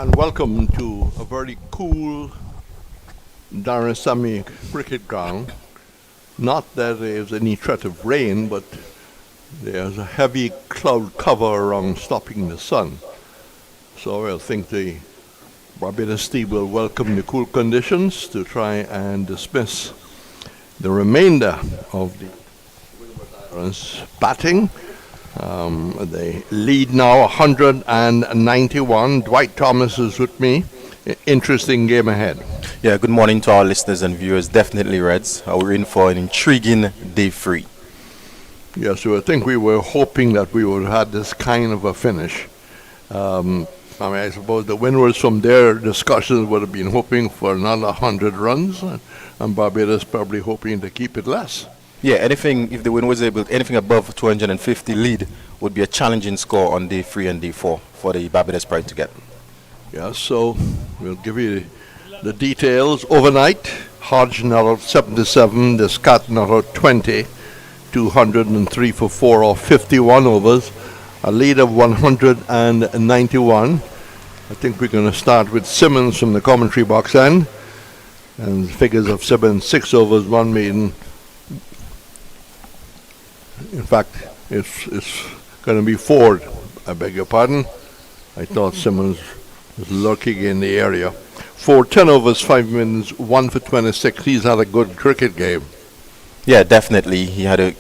and welcome to a very cool Darasami cricket ground. Not that there's any threat of rain, but there's a heavy cloud cover around stopping the sun. So I think the Barbados team will welcome the cool conditions to try and dismiss the remainder of the Windward batting. They lead now 191. Dwight Thomas is with me. Interesting game ahead. Yeah, good morning to our listeners and viewers. Definitely Reds. We're in for an intriguing day 3. Yes, so I think we were hoping that we would have had this kind of a finish. I suppose the Windwards from their discussions would have been hoping for another 100 runs, and Barbados probably hoping to keep it less. Yeah, if the win was able, anything above 250 lead would be a challenging score on day 3 and day 4 for the Barbados Pride to get. Yeah, so we'll give you the details. Overnight, Hodge not out 77, the Scott not out 20, 203 for 4 or 51 overs, a lead of 191. I think we're going to start with Simmons from the commentary box end, and figures of Simmons, 6 overs, 1 maiden. In fact, it's going to be Ford. I beg your pardon. I thought Simmons was lurking in the area. Ford, 10 overs, 5 minutes, 1 for 26. He's had a good cricket game. Yeah, definitely.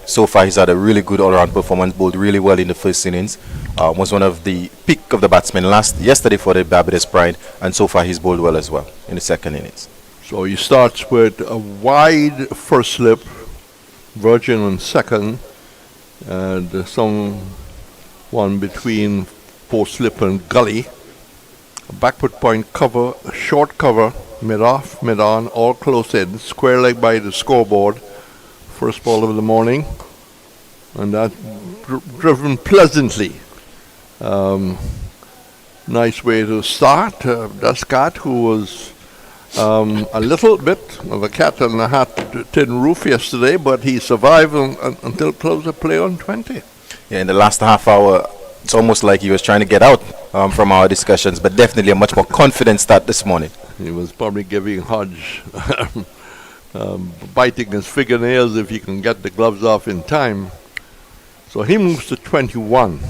So far he's had a really good all-round performance. Bowled really well in the first innings. Was one of the pick of the batsmen yesterday for the Barbados Pride, and so far he's bowled well as well in the second innings. So he starts with a wide first slip, Virgin on second, and some one between post slip and gully. A backward point cover, a short cover, mid off, mid on, all close in, square leg by the scoreboard. First ball of the morning, and that driven pleasantly. Nice way to start. Duskat, who was a little bit of a cat on the tin roof yesterday, but he survived until close of play on 20. Yeah, in the last half hour, it's almost like he was trying to get out from our discussions, but definitely a much more confident start this morning. He was probably giving Hodge biting his fingernails if he can get the gloves off in time. So he moves to 21.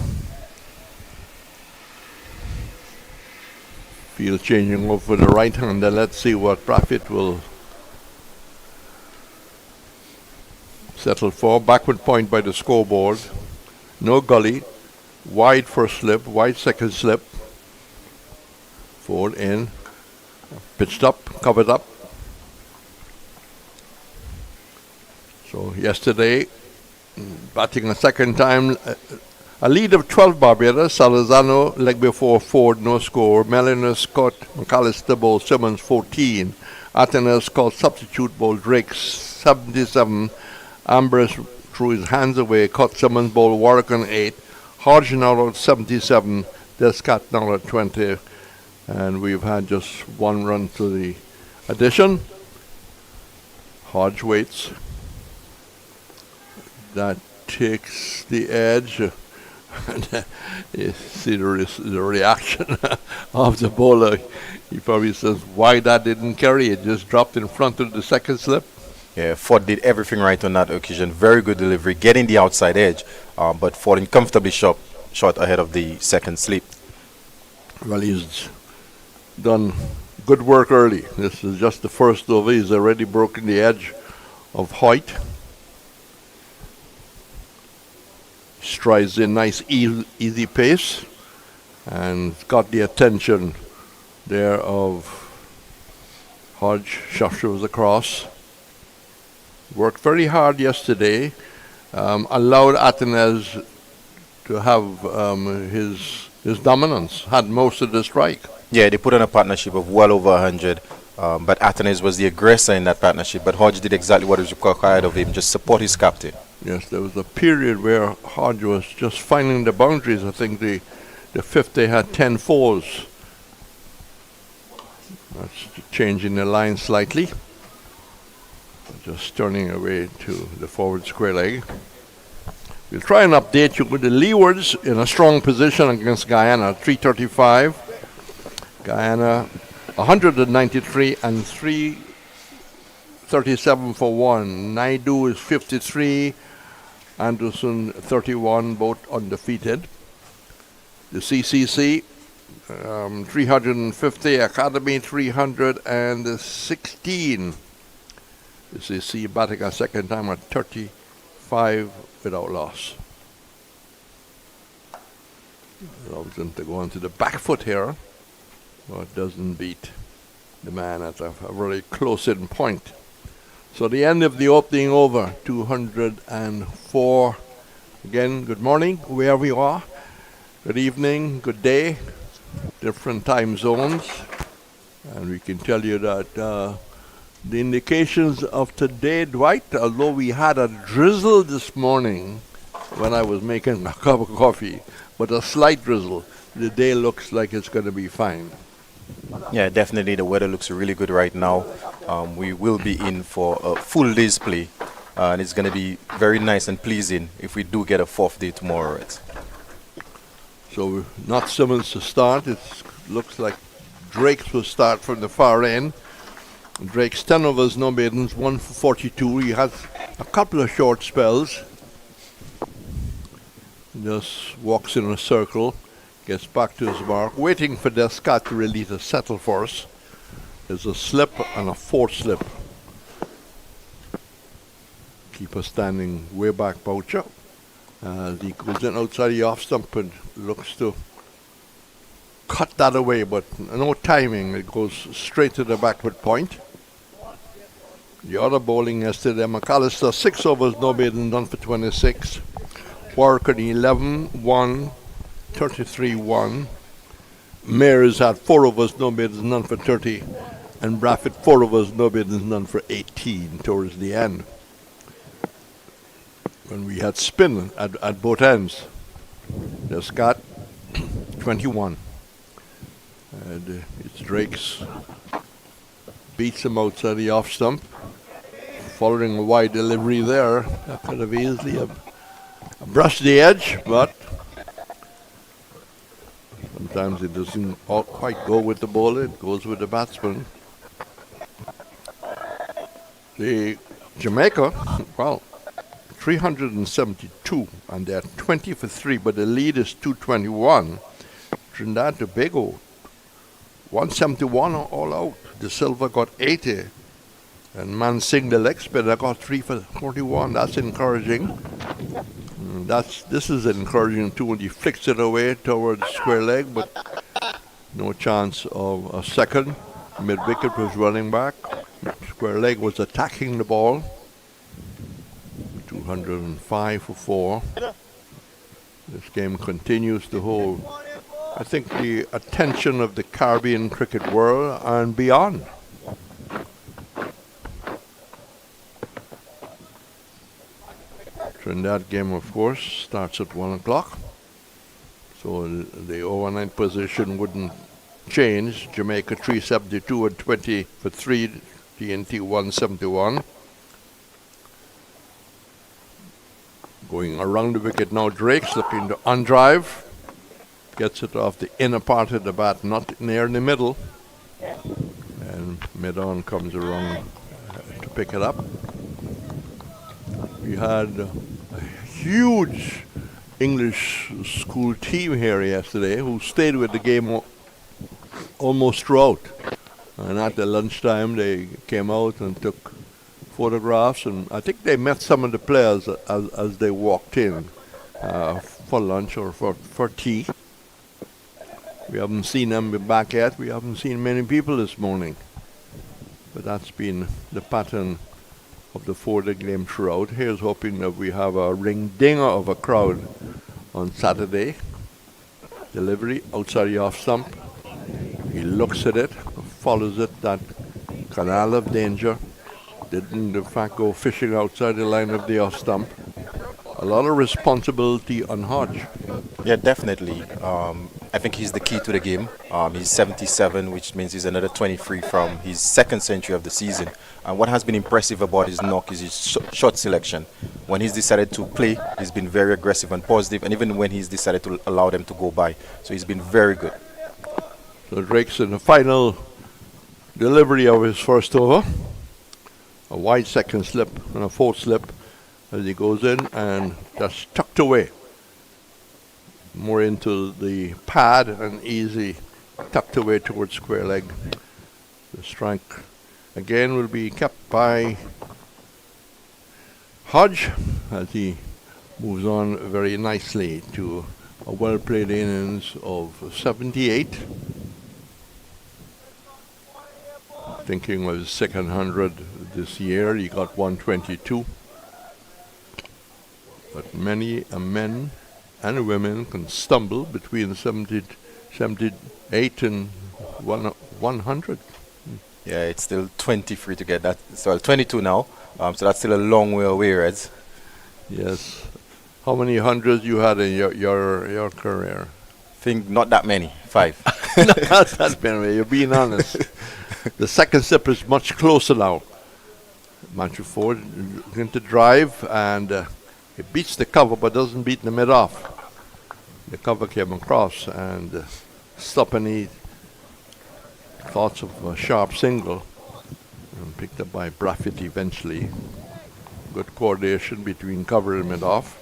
Field changing over for the right hander. Let's see what Profit will settle for. Backward point by the scoreboard. No gully. Wide first slip. Wide second slip. Forward in. Pitched up. Covered up. So yesterday, batting a second time, a lead of 12 Barbados. Salazano, leg before Ford, no score. Meliner, Scott, McAllister bowled Simmons, 14. Atenas called substitute bowl Drake, 77. Ambrose threw his hands away, caught Simmons bowled Warwick on 8. Hodge now at 77. Descat now at 20. And we've had just one run to the addition. Hodge waits. That takes the edge. You see the reaction of the bowler. He probably says, why that didn't carry it? Just dropped in front of the second slip. Yeah, Ford did everything right on that occasion. Very good delivery, getting the outside edge, but falling comfortably short ahead of the second slip. Well, he's done good work early. This is just the first over. He's already broken the edge of Hoyt. Strides in nice easy pace and got the attention there of Hodge. Shuffles across. Worked very hard yesterday. Allowed Atenas to have his dominance. Had most of the strike. Yeah, they put on a partnership of well over 100. But Atenas was the aggressor in that partnership. But Hodge did exactly what was required of him. Just support his captain. Yes, there was a period where Hodge was just finding the boundaries. I think the fifth they had 10 fours. That's changing the line slightly. Just turning away to the forward square leg. We'll try and update you with the leewards in a strong position against Guyana, 335. Guyana 193 and 337 for one. Naidu is 53. Anderson 31, both undefeated. The CCC 350, Academy 316. The CCC batting a second time at 35 without loss. Allows them to go onto the back foot here, but doesn't beat the man at a very close-in point. So the end of the opening over, 204. Again, good morning, wherever you are. Good evening, good day, different time zones. And we can tell you that the indications of today, Dwight, although we had a drizzle this morning when I was making a cup of coffee, but a slight drizzle, the day looks like it's going to be fine. Yeah, definitely the weather looks really good right now. We will be in for a full day's play, and it's going to be very nice and pleasing if we do get a fourth day tomorrow. Right? So not Simmons to start. It looks like Drake's will start from the far end. Drake's 10 overs, no maidens, 1 for 42. He has a couple of short spells. Just walks in a circle, gets back to his mark, waiting for Descott to really to settle for us. There's a slip and a fourth slip. Keeper standing way back, Boucher. He goes in outside the off stump and looks to cut that away, but no timing. It goes straight to the backward point. The other bowling yesterday, McAllister, 6 overs, no maiden, done for 26. Warker 11, 1, 33, 1. Mayers had 4 overs, no maidens, none for 30. And Braffett 4 overs, no maidens, none for 18 towards the end. When we had spin at both ends. The Scott 21. And it's Drake's. Beats him outside the off stump. Following a wide delivery there. That could have easily brushed the edge, but sometimes it doesn't quite go with the bowler, it goes with the batsman. The Jamaica, well, 372, and they're 20 for 3, but the lead is 221. Trinidad and Tobago, 171 all out. De Silva got 80. And Mansingh, the leg spinner, got 3 for 41. That's encouraging. This is encouraging too when he flicks it away towards square leg, but no chance of a second. Mid-wicket was running back. Square leg was attacking the ball. 205 for 4. This game continues to hold, I think, the attention of the Caribbean cricket world and beyond. Trinidad game, of course, starts at 1 o'clock. So the overnight position wouldn't change. Jamaica 372 and 20 for 3. TNT 171. Going around the wicket now, Drake's looking to undrive. Gets it off the inner part of the bat, not near the middle. And mid-on comes around to pick it up. We had a huge English school team here yesterday who stayed with the game almost throughout. And at the lunchtime, they came out and took photographs, and I think they met some of the players as they walked in for lunch or for tea. We haven't seen them back yet. We haven't seen many people this morning. But that's been the pattern of the 4-day game throughout. Here's hoping that we have a ring-dinger of a crowd on Saturday. Delivery outside the off stump. He looks at it, follows it, that canal of danger. Didn't in fact go fishing outside the line of the off stump. A lot of responsibility on Hodge. Yeah, definitely. I think he's the key to the game. He's 77, which means he's another 23 from his second century of the season. And what has been impressive about his knock is his shot selection. When he's decided to play, he's been very aggressive and positive, and even when he's decided to allow them to go by. So he's been very good. So Drake's in the final delivery of his first over. A wide second slip and a fourth slip as he goes in and just tucked away. More into the pad and easy tucked away towards square leg. The strike again will be kept by Hodge as he moves on very nicely to a well-played innings of 78. Thinking of his second 100 this year, he got 122. But many men and women can stumble between 78 and 100. Yeah, it's still 23 to get that. So 22 now. So that's still a long way away, Reds. Yes. How many hundreds you had in your career? Think not that many. 5. Not that many. You're being honest. The second slip is much closer now. Matthew Ford going to drive and it beats the cover but doesn't beat the mid off. The cover came across and stopped any thoughts of a sharp single and picked up by Braffett eventually. Good coordination between cover and mid off.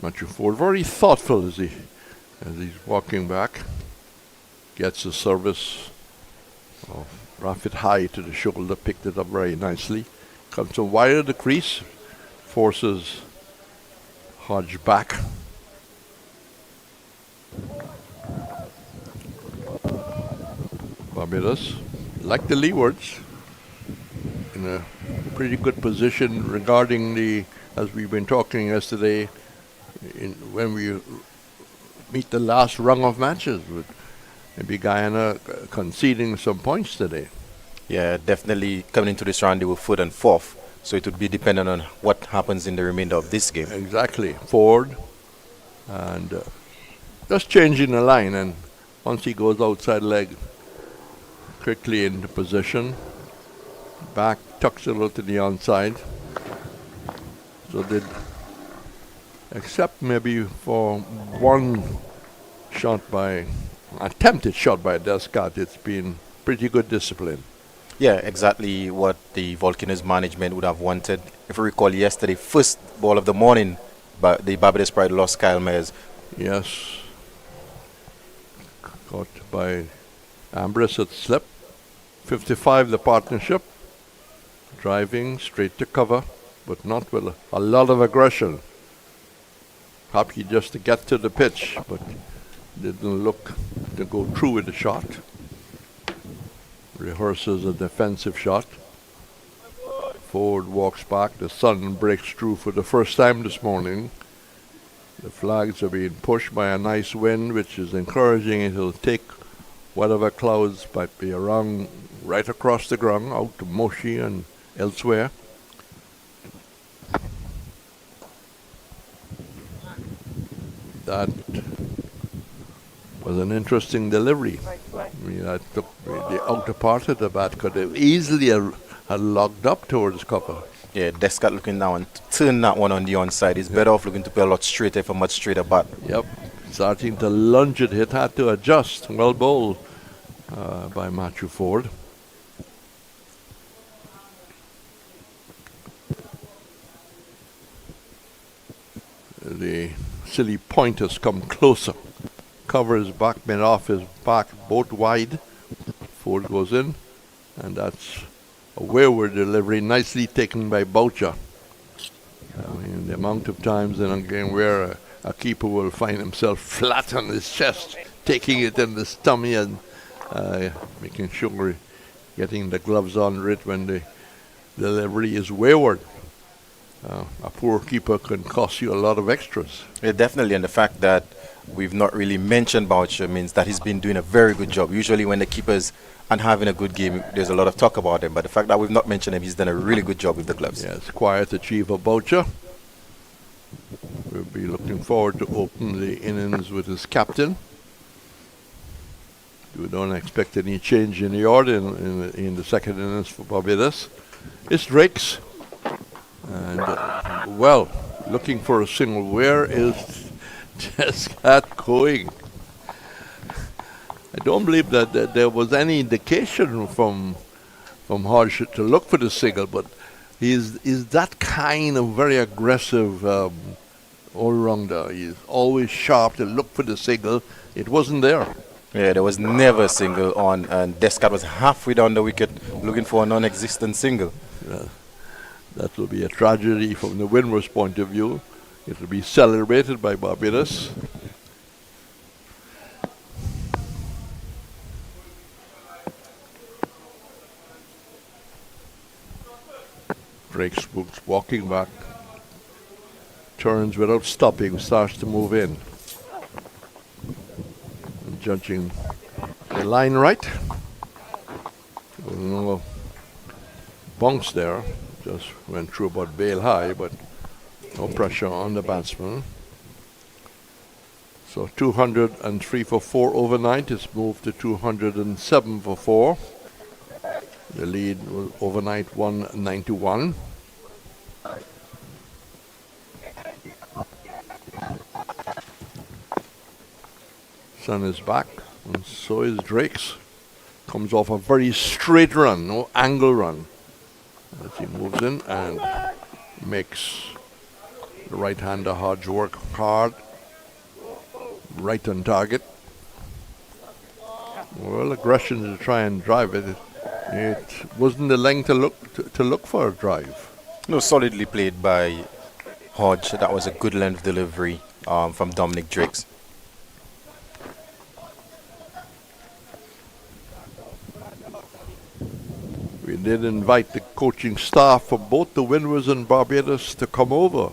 Matthew Ford very thoughtful as he's walking back. Gets the service of Braffett high to the shoulder, picked it up very nicely. Comes to wide of the crease, forces Hodge back. Barbados, like the leewards, in a pretty good position regarding the, as we've been talking yesterday, when we meet the last rung of matches, with maybe Guyana conceding some points today. Yeah, definitely coming into this round they were 4th and 4th, so it would be dependent on what happens in the remainder of this game. Exactly, Ford, and just changing the line, and once he goes outside leg, quickly into position, back tucks a little to the onside. So did, except maybe for one attempted shot by Descott, it's been pretty good discipline. Yeah, exactly what the Volcanoes management would have wanted. If you recall yesterday, first ball of the morning, but the Barbados Pride lost Kyle Myers. Yes. Caught by Ambrose at slip. 55 the partnership. Driving straight to cover, but not with a lot of aggression. Happy just to get to the pitch, but didn't look to go through with the shot. Rehearses a defensive shot. Ford walks back. The sun breaks through for the first time this morning. The flags are being pushed by a nice wind, which is encouraging. It'll take whatever clouds might be around right across the ground, out to Moshi and elsewhere. That was an interesting delivery. I mean, I took the outer part of the bat, could have easily had logged up towards cover. Yeah, Descott looking now and turn that one on the onside. He's better off looking to play a lot straighter for a much straighter bat. Yep, starting to lunge it, had to adjust. Well bowled by Matthew Ford. The silly pointers come closer. Covers back, mid off his back, both wide. Ford goes in, and that's a wayward delivery, nicely taken by Boucher. I mean, the amount of times in a game where a keeper will find himself flat on his chest, taking it in the stomach and making sure getting the gloves on it when the delivery is wayward. A poor keeper can cost you a lot of extras. Yeah, definitely, and the fact that we've not really mentioned Boucher means that he's been doing a very good job. Usually when the keepers aren't having a good game, there's a lot of talk about him, but the fact that we've not mentioned him, he's done a really good job with the gloves. Yes, quiet achiever Boucher. We'll be looking forward to open the innings with his captain. We don't expect any change in the order in the second innings for Barbados. It's Drake's. And, looking for a single. Where is just got going. I don't believe that there was any indication from Hodge to look for the single, but he's that kind of very aggressive all-rounder. He's always sharp to look for the single. It wasn't there. Yeah, there was never a single on, and Descat was halfway down the wicket looking for a non-existent single. That will be a tragedy from the Windward's point of view. It will be celebrated by Barbados. Drake's walking back, turns without stopping, starts to move in. And judging the line right. No bunks there, just went through about bail high, but no pressure on the batsman. So 203 for 4 overnight. It's moved to 207 for 4. The lead was overnight 191. Sun is back, and so is Drake's. Comes off a very straight run, no angle run. As he moves in and makes the right-hander Hodge work hard. Right on target. Well, aggression to try and drive it. It wasn't the length to look for a drive. No, solidly played by Hodge. That was a good length delivery from Dominic Drakes. We did invite the coaching staff for both the Windwards and Barbados to come over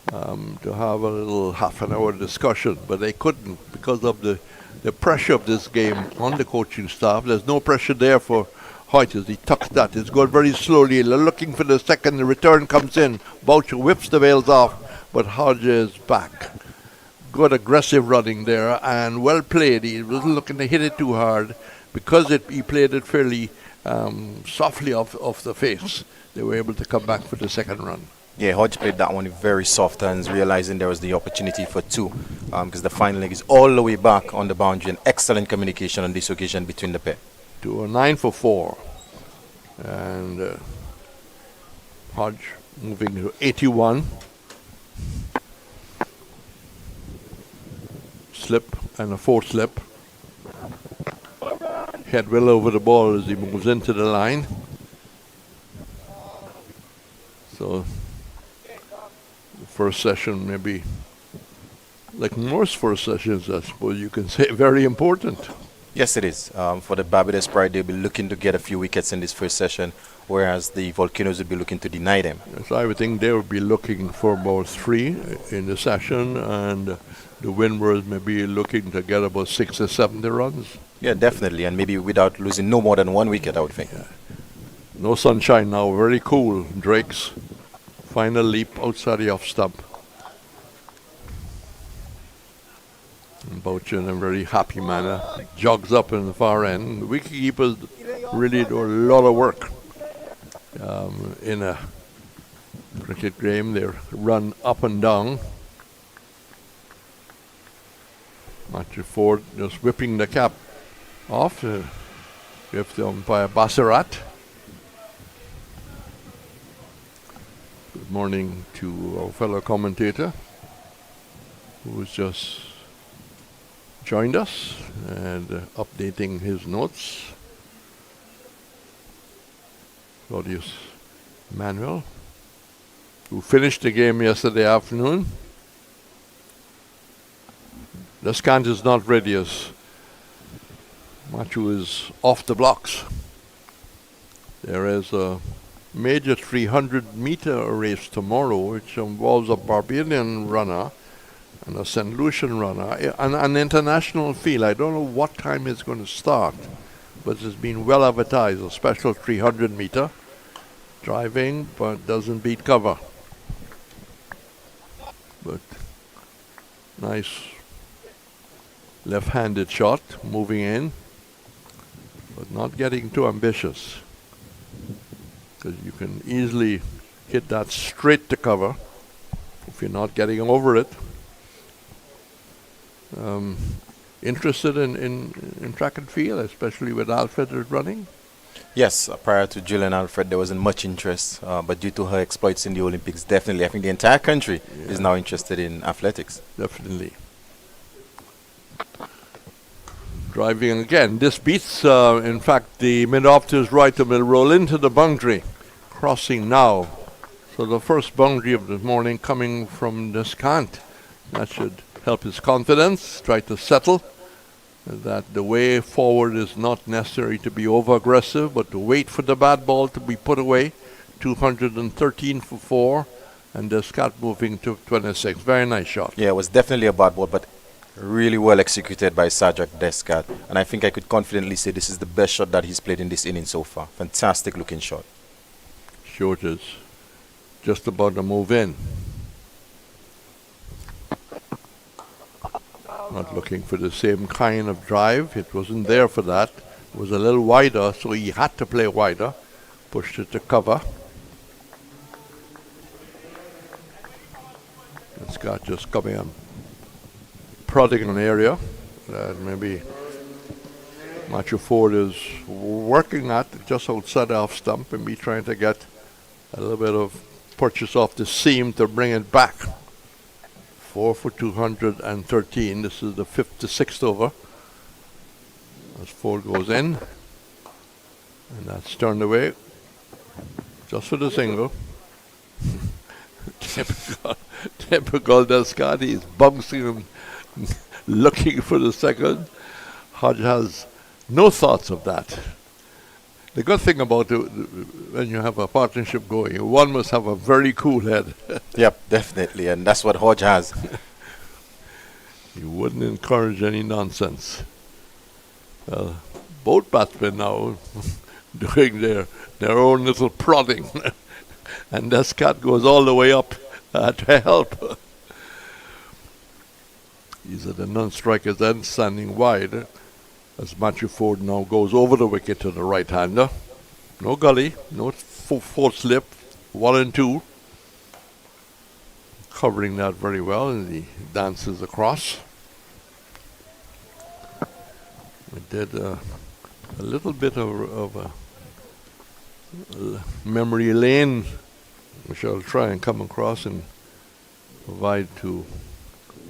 to have a little half-an-hour discussion, but they couldn't because of the pressure of this game on the coaching staff. There's no pressure there for Hoyt as he tucks that. It's going very slowly. They're looking for the second. The return comes in. Boucher whips the bails off, but Hodge is back. Good aggressive running there and well played. He wasn't looking to hit it too hard because he played it fairly softly off the face. They were able to come back for the second run. Yeah, Hodge played that one with very soft hands, realizing there was the opportunity for two because the final leg is all the way back on the boundary, and excellent communication on this occasion between the pair. 209 for 4. And Hodge moving to 81. Slip and a 4 slip. Head well over the ball as he moves into the line. So the first session maybe, like most first sessions, I suppose you can say, very important. Yes, it is. For the Barbados Pride, they'll be looking to get a few wickets in this first session, whereas the Volcanoes will be looking to deny them. Yes, I would think they would be looking for about 3 in the session, and the Windwards may be looking to get about 60 or 70 runs. Yeah, definitely, and maybe without losing no more than 1 wicket, I would think. Yeah. No sunshine now, very cool. Drake's final leap outside the off stump. And Boucher in a very happy manner jogs up in the far end. The wicketkeepers really do a lot of work in a cricket game. They run up and down. Matthew Ford just whipping the cap off to give the umpire Bassarat. Good morning to our fellow commentator who's just joined us and updating his notes. Claudius Manuel, who finished the game yesterday afternoon. Descant is not ready as Matthew is off the blocks. There is a major 300-meter race tomorrow, which involves a Barbadian runner and a St. Lucian runner, and an international field. I don't know what time it's going to start, but it's been well advertised. A special 300-meter driving, but doesn't beat cover. But nice left-handed shot, moving in, but not getting too ambitious, because you can easily hit that straight to cover if you're not getting over it. interested in track and field, especially with Alfred running? Yes, prior to Juel and Alfred, there wasn't much interest, but due to her exploits in the Olympics, definitely, I think the entire country is now interested in athletics. Definitely. Driving again. This beats, in fact, the mid-off to his right and will roll into the boundary. Crossing now. So the first boundary of the morning coming from Descant. That should help his confidence. Try to settle that the way forward is not necessary to be over-aggressive, but to wait for the bad ball to be put away. 213 for 4. And Descant moving to 26. Very nice shot. Yeah, it was definitely a bad ball, but really well executed by Sajak Descat. And I think I could confidently say this is the best shot that he's played in this inning so far. Fantastic looking shot. Short is just about to move in. Not looking for the same kind of drive. It wasn't there for that. It was a little wider, so he had to play wider. Pushed it to cover. Scott just coming on, prodding an area that maybe Matthew Ford is working at just outside the off stump, and be trying to get a little bit of purchase off the seam to bring it back. 4 for 213. This is the 5th to 6th over. As Ford goes in, and that's turned away just for the single. Typical Descant. He's bouncing and looking for the second. Hodge has no thoughts of that. The good thing about it, when you have a partnership going, one must have a very cool head. Yep, definitely, and that's what Hodge has. He wouldn't encourage any nonsense. Both batsmen now doing their own little prodding. And Descant goes all the way up to help. These are the non-strikers then standing wide as Matthew Ford now goes over the wicket to the right-hander. No gully, no fourth slip, 1 and 2. Covering that very well, and he dances across. We did a little bit of a memory lane, which I'll try and come across and provide to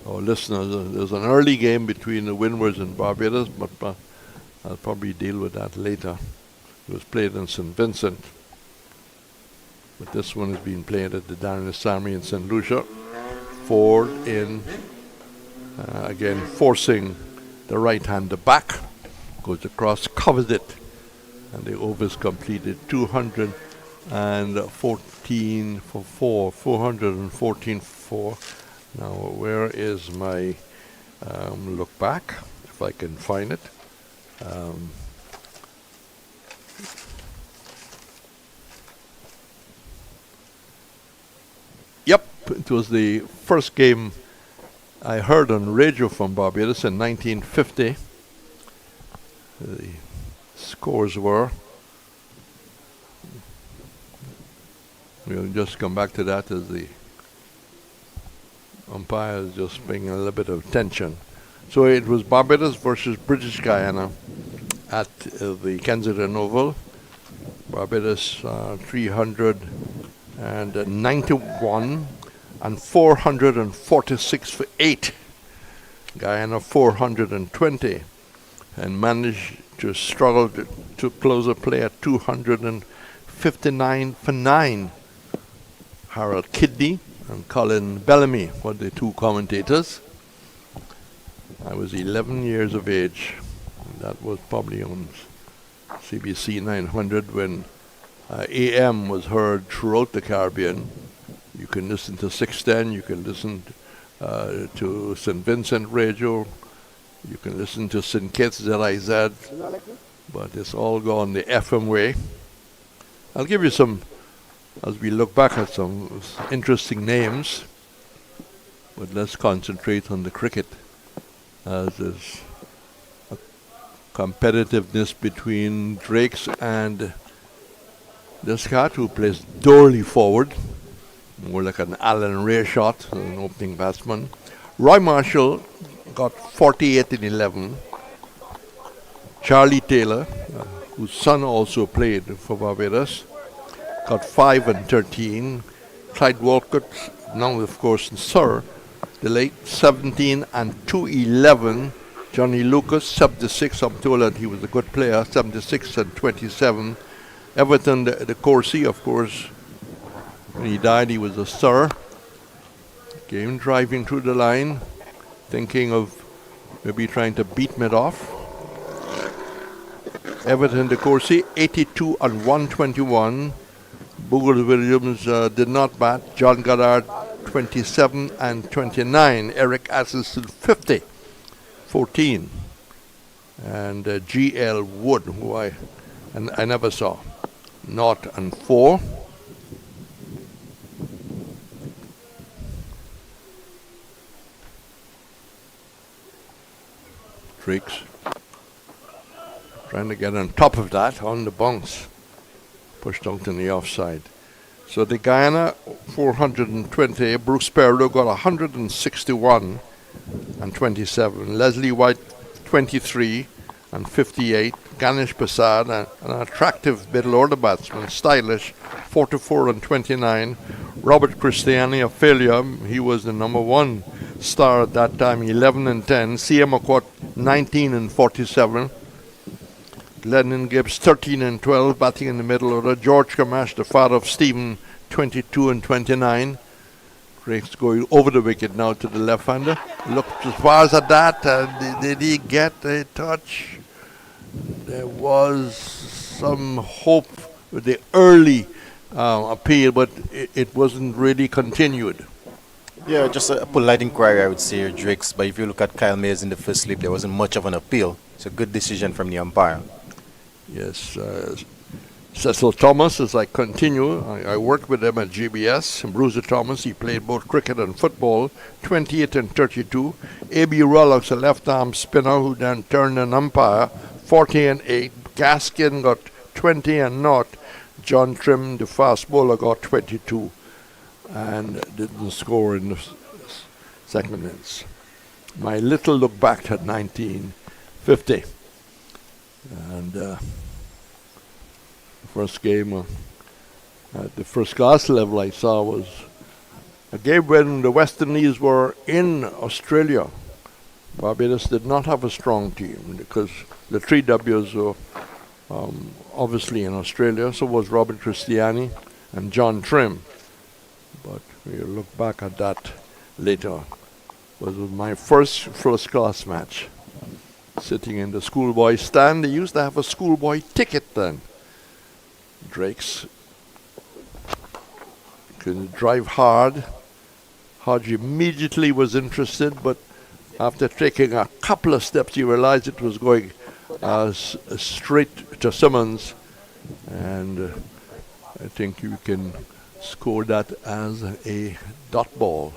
our listeners. There's an early game between the Windwards and Barbados, but I'll probably deal with that later. It was played in St. Vincent, but this one is being played at the Darren Army in St. Lucia. Ford in, again forcing the right-hander back, goes across, covers it, and the over is completed. 214 for 4, 414 for 4. Now, where is my look back, if I can find it? Yep, it was the first game I heard on radio from Barbados in 1950. The scores were, we'll just come back to that as the umpire is just bringing a little bit of tension. So it was Barbados versus British Guyana at the Kensington Oval. Barbados 391 and 446 for 8. Guyana 420, and managed to struggle to close a play at 259 for 9. Harold Kidney and Colin Bellamy were the two commentators. I was 11 years of age. That was probably on CBC 900 when AM was heard throughout the Caribbean. You can listen to 610, you can listen to St. Vincent Radio, you can listen to St. Kitts ZIZ, but it's all gone the FM way. I'll give you some, as we look back at some interesting names, but let's concentrate on the cricket, as there's a competitiveness between Drakes and Descant, who plays doorly forward, more like an Alan Ray shot, an opening batsman. Roy Marshall got 48 in 11. Charlie Taylor, whose son also played for Barbados, got 5 and 13. Clyde Walcott, now of course in Sir, the late 17 and 211. Johnny Lucas, 76. I'm told that he was a good player, 76 and 27. Everton, the Corsi, of course, when he died, he was a Sir. Came driving through the line, thinking of maybe trying to beat mid off. Everton, the Corsi, 82 and 121. Bogle Williams did not bat. John Goddard, 27 and 29. Eric Assison, 50, 14. And G.L. Wood, who I never saw, 0 and 4. Drakes trying to get on top of that on the bounce. Pushed out in the offside. So the Guyana 420, Bruce Perlow got 161 and 27. Leslie White 23 and 58. Ganesh Prasad, an attractive middle order batsman, stylish, 44 and 29. Robert Christiani, a failure. He was the number one star at that time, 11 and 10. C.M. McCourt, 19 and 47. Lennon Gibbs, 13 and 12, batting in the middle order. George Camash, the father of Stephen, 22 and 29. Drake's going over the wicket now to the left-hander. Looked as far as that. Did he get a touch? There was some hope with the early appeal, but it wasn't really continued. Yeah, just a polite inquiry, I would say, Drakes. But if you look at Kyle Mayers in the first slip, there wasn't much of an appeal. It's a good decision from the umpire. Yes. Cecil Thomas, as I continue, I worked with him at GBS. And Bruiser Thomas, he played both cricket and football, 28 and 32. A.B. Rollox, a left-arm spinner who then turned an umpire, 40 and 8. Gaskin got 20 and 0. John Trim, the fast bowler, got 22 and didn't score in the second innings. My little look back at 1950. And the first game at the first class level I saw was a game when the West Indies were in Australia. Barbados did not have a strong team because the three W's were obviously in Australia. So was Robert Christiani and John Trim. But we'll look back at that later. It was my first class match. Sitting in the schoolboy stand. They used to have a schoolboy ticket then. Drakes could drive hard. Hodge immediately was interested, but after taking a couple of steps, he realized it was going straight to Simmons. And I think you can score that as a dot ball.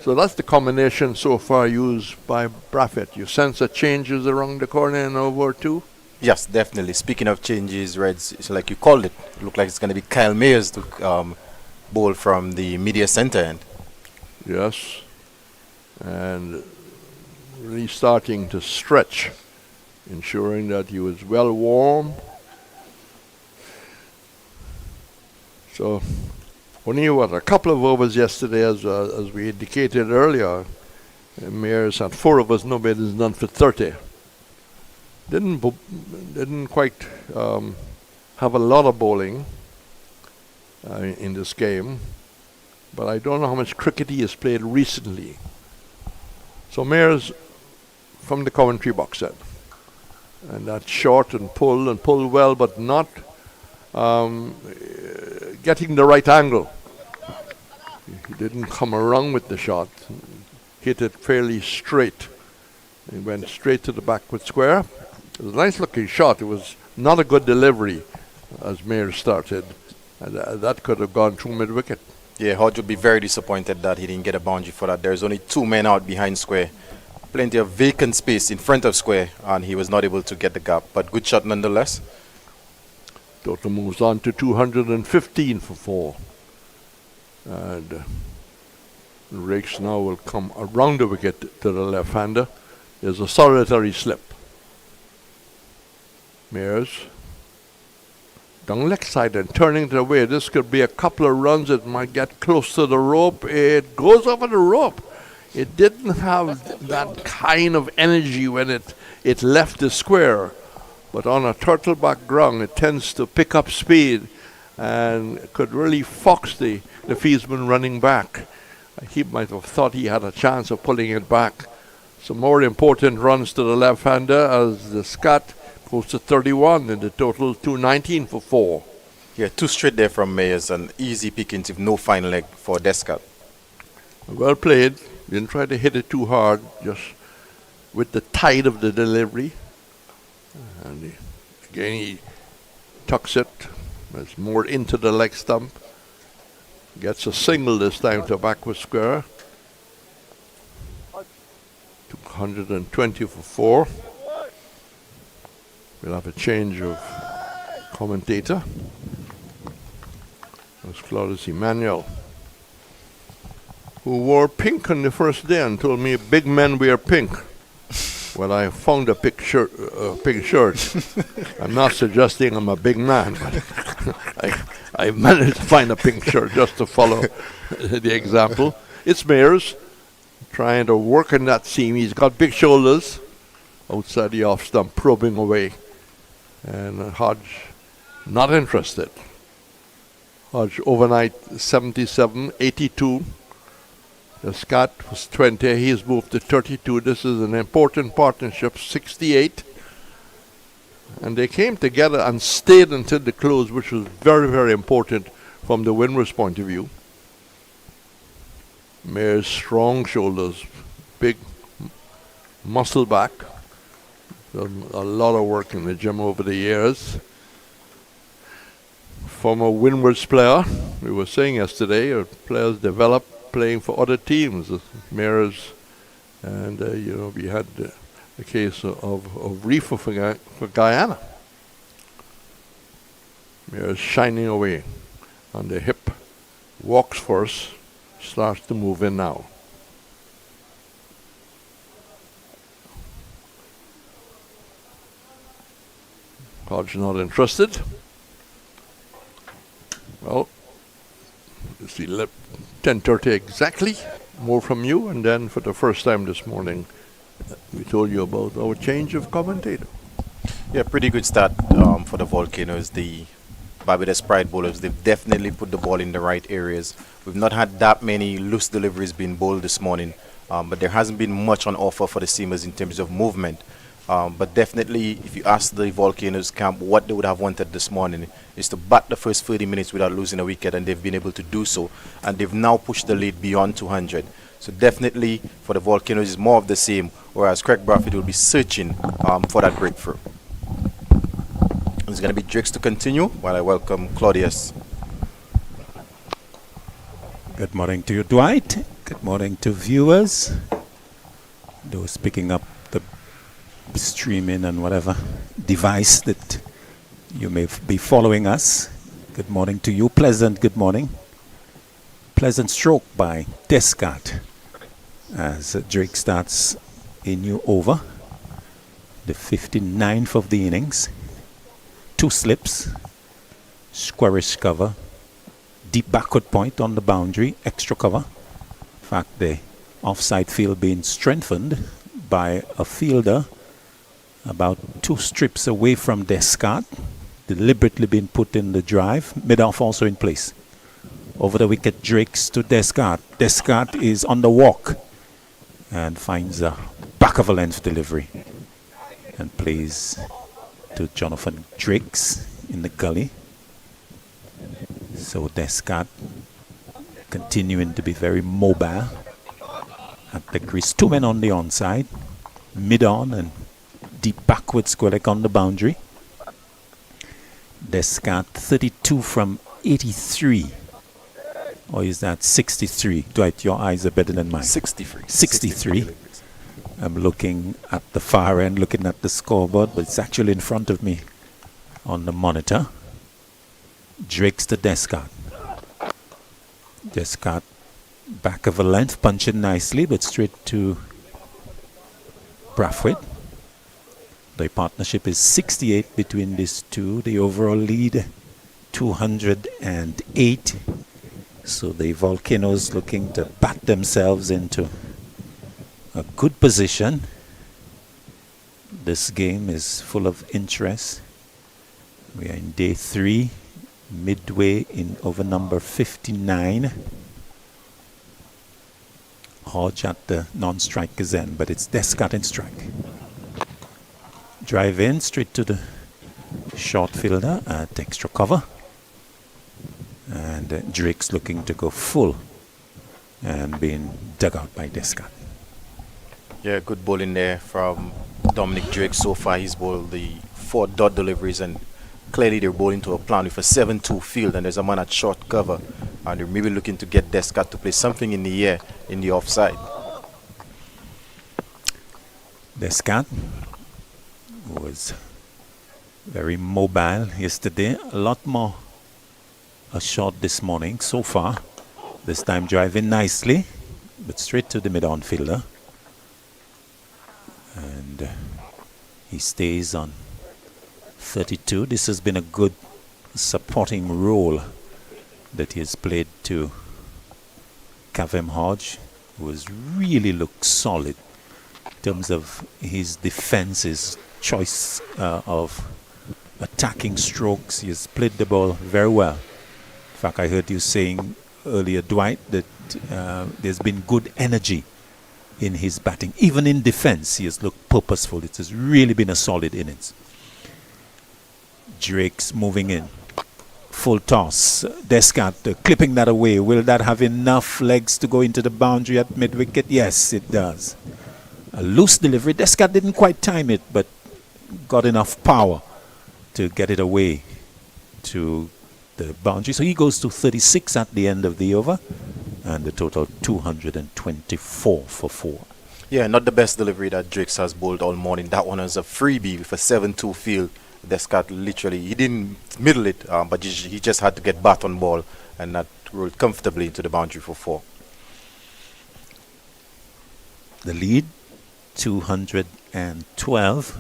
So that's the combination so far used by Braffett. You sense a changes around the corner in over 2? Yes, definitely. Speaking of changes, Reds, it's like you called it. It looked like it's going to be Kyle Mayers to bowl from the media center end. Yes. And really starting to stretch, ensuring that he was well warm. So only a couple of overs yesterday, as we indicated earlier. Mayers had 4 overs, no batters, none for 30. Didn't quite have a lot of bowling in this game, but I don't know how much cricket he has played recently. So Mayers from the commentary box then, and that short and pull well, but not getting the right angle. He didn't come around with the shot. Hit it fairly straight. He went straight to the backward square. It was a nice looking shot. It was not a good delivery as Mayers started. And that could have gone through mid-wicket. Yeah, Hodge would be very disappointed that he didn't get a boundary for that. There's only 2 men out behind square. Plenty of vacant space in front of square, and he was not able to get the gap. But good shot nonetheless. Total moves on to 215 for 4. And Rakes now will come around the wicket to the left-hander. There's a solitary slip. Mears down leg side and turning it away. This could be a couple of runs. It might get close to the rope. It goes over the rope. It didn't have that kind of energy when it left the square. But on a turtleback ground, it tends to pick up speed and could really fox the fieldsman running back. He might have thought he had a chance of pulling it back. Some more important runs to the left-hander as the Scot goes to 31 in the total 219 for 4. Yeah, 2 straight there from Mayers and easy pickings with no fine leg for Descott. Well played. Didn't try to hit it too hard, just with the tide of the delivery. And again, he tucks it. It's more into the leg stump. Gets a single this time to backward square. 220 for 4. We'll have a change of commentator. That's Claudius Emmanuel, who wore pink on the first day and told me big men wear pink. Well, I found a pink shirt. I'm not suggesting I'm a big man, but I managed to find a pink shirt just to follow the example. It's Mayers trying to work in that seam. He's got big shoulders outside the off stump, probing away. And Hodge not interested. Hodge overnight 77, 82. The Scot was 20. He's moved to 32. This is an important partnership, 68. And they came together and stayed until the close, which was very, very important from the Windward's point of view. Mayer's strong shoulders, big muscle back. Done a lot of work in the gym over the years. Former Windward's player, we were saying yesterday, players develop playing for other teams, Mayers, and we had the case of Reefer for Guyana. Mayers shining away on the hip, walks first, starts to move in now. Hodge not interested. Well, you see, 10:30 exactly. More from you, and then for the first time this morning, we told you about our change of commentator. Yeah, pretty good start for the Volcanoes. The Barbados Pride bowlers, they've definitely put the ball in the right areas. We've not had that many loose deliveries being bowled this morning, but there hasn't been much on offer for the seamers in terms of movement. But definitely, if you ask the Volcanoes camp what they would have wanted this morning, is to bat the first 30 minutes without losing a wicket, and they've been able to do so. And they've now pushed the lead beyond 200. So definitely, for the Volcanoes, it's more of the same, whereas Craig Bradford will be searching for that breakthrough. It's going to be Drakes to continue while I welcome Claudius. Good morning to you, Dwight. Good morning to viewers, those picking up the streaming and whatever device that you may be following us. Good morning to you. Pleasant good morning. Pleasant stroke by Descott as Drake starts a new over, the 59th of the innings. 2 slips, squarish cover, deep backward point on the boundary, extra cover. In fact, the offside field being strengthened by a fielder about 2 strips away from Descott, deliberately being put in the drive, mid-off also in place. Over the wicket, Drakes to Descott. Descott is on the walk and finds a back of a length delivery and plays to Jonathan Drakes in the gully. So Descott continuing to be very mobile at the crease. 2 men on the onside, mid-on and deep backward square leg on the boundary. Descott 32 from 83. Or is that 63? Dwight, your eyes are better than mine. 63. 63. I'm looking at the far end, looking at the scoreboard, but it's actually in front of me on the monitor. Drakes to Descott. Descott back of a length, punching nicely, but straight to Brathwaite. The partnership is 68 between these two. The overall lead 208. So the Volcanoes looking to bat themselves into a good position. This game is full of interest. We are in day 3, midway in over number 59. Hodge at the non-striker's end, but it's Descott in strike. Drive in straight to the short fielder at extra cover. And Drake's looking to go full and being dug out by Descott. Yeah, good bowling there from Dominic Drake. So far he's bowled the 4 dot deliveries, and clearly they're bowling to a plan with a 7-2 field, and there's a man at short cover, and they're maybe looking to get Descott to play something in the air in the offside. Descott was very mobile yesterday, a lot more short this morning so far. This time driving nicely, but straight to the mid-on fielder. And he stays on 32. This has been a good supporting role that he has played to Kavem Hodge, who has really looked solid in terms of his defense, his choice of attacking strokes. He has played the ball very well. In fact, I heard you saying earlier, Dwight, that there's been good energy in his batting. Even in defense, he has looked purposeful. It has really been a solid innings. Drake's moving in. Full toss. Descott clipping that away. Will that have enough legs to go into the boundary at mid-wicket? Yes, it does. A loose delivery. Descott didn't quite time it, but got enough power to get it away to the boundary. So he goes to 36 at the end of the over, and the total 224 for 4. Yeah, not the best delivery that Drake has bowled all morning. That one was a freebie with a 7-2 field. Descott literally, he didn't middle it, but he just had to get bat on ball, and that rolled comfortably into the boundary for 4. The lead, 212.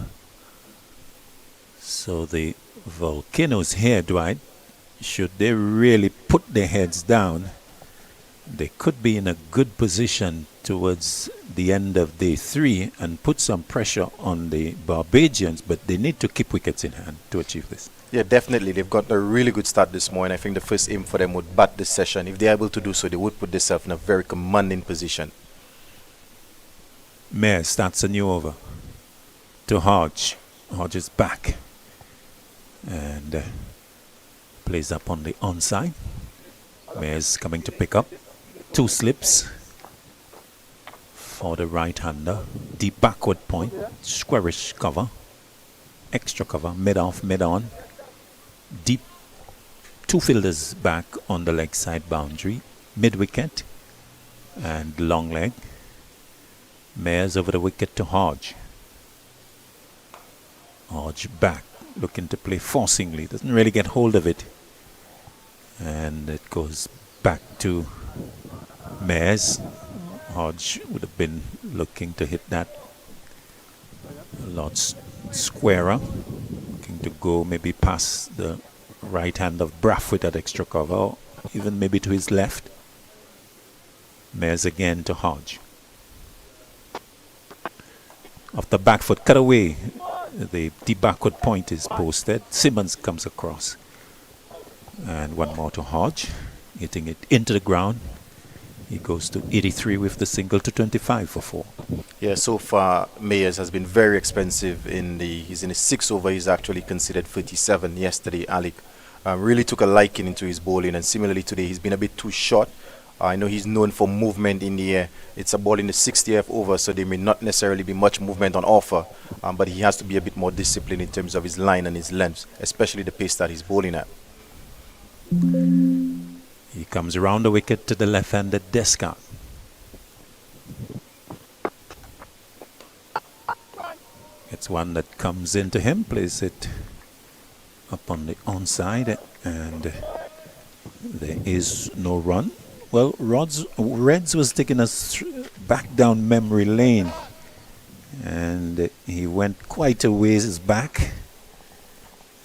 So the Volcanoes here, Dwight, should they really put their heads down, they could be in a good position towards the end of day 3 and put some pressure on the Barbadians, but they need to keep wickets in hand to achieve this. Yeah, definitely. They've got a really good start this morning. I think the first aim for them would bat this session. If they're able to do so, they would put themselves in a very commanding position. Mayer starts a new over to Hodge. Hodge is back and plays up on the onside. Mayer's coming to pick up. 2 slips for the right-hander. Deep backward point. Squarish cover. Extra cover. Mid-off, mid-on. Deep. 2 fielders back on the leg side boundary. Mid-wicket. And long leg. Mayer's over the wicket to Hodge. Hodge back. Looking to play forcingly. Doesn't really get hold of it. And it goes back to Mayers. Hodge would have been looking to hit that a lot squarer. Looking to go maybe past the right hand of Brathwaite at extra cover, or even maybe to his left. Mayers again to Hodge. Off the back foot, cut away. The deep backward point is posted. Simmons comes across. And one more to Hodge, hitting it into the ground. He goes to 83 with the single to 25 for 4. Yeah, so far Mayers has been very expensive. He's in his 6th over. He's actually considered 37 yesterday. Alec really took a liking into his bowling, and similarly today he's been a bit too short. I know he's known for movement in the air. It's a ball in the 60th over, so there may not necessarily be much movement on offer, but he has to be a bit more disciplined in terms of his line and his length, especially the pace that he's bowling at. He comes around the wicket to the left-handed Descott. It's one that comes into him, plays it up on the onside, and there is no run. Well, Reds was taking us back down memory lane, and he went quite a ways back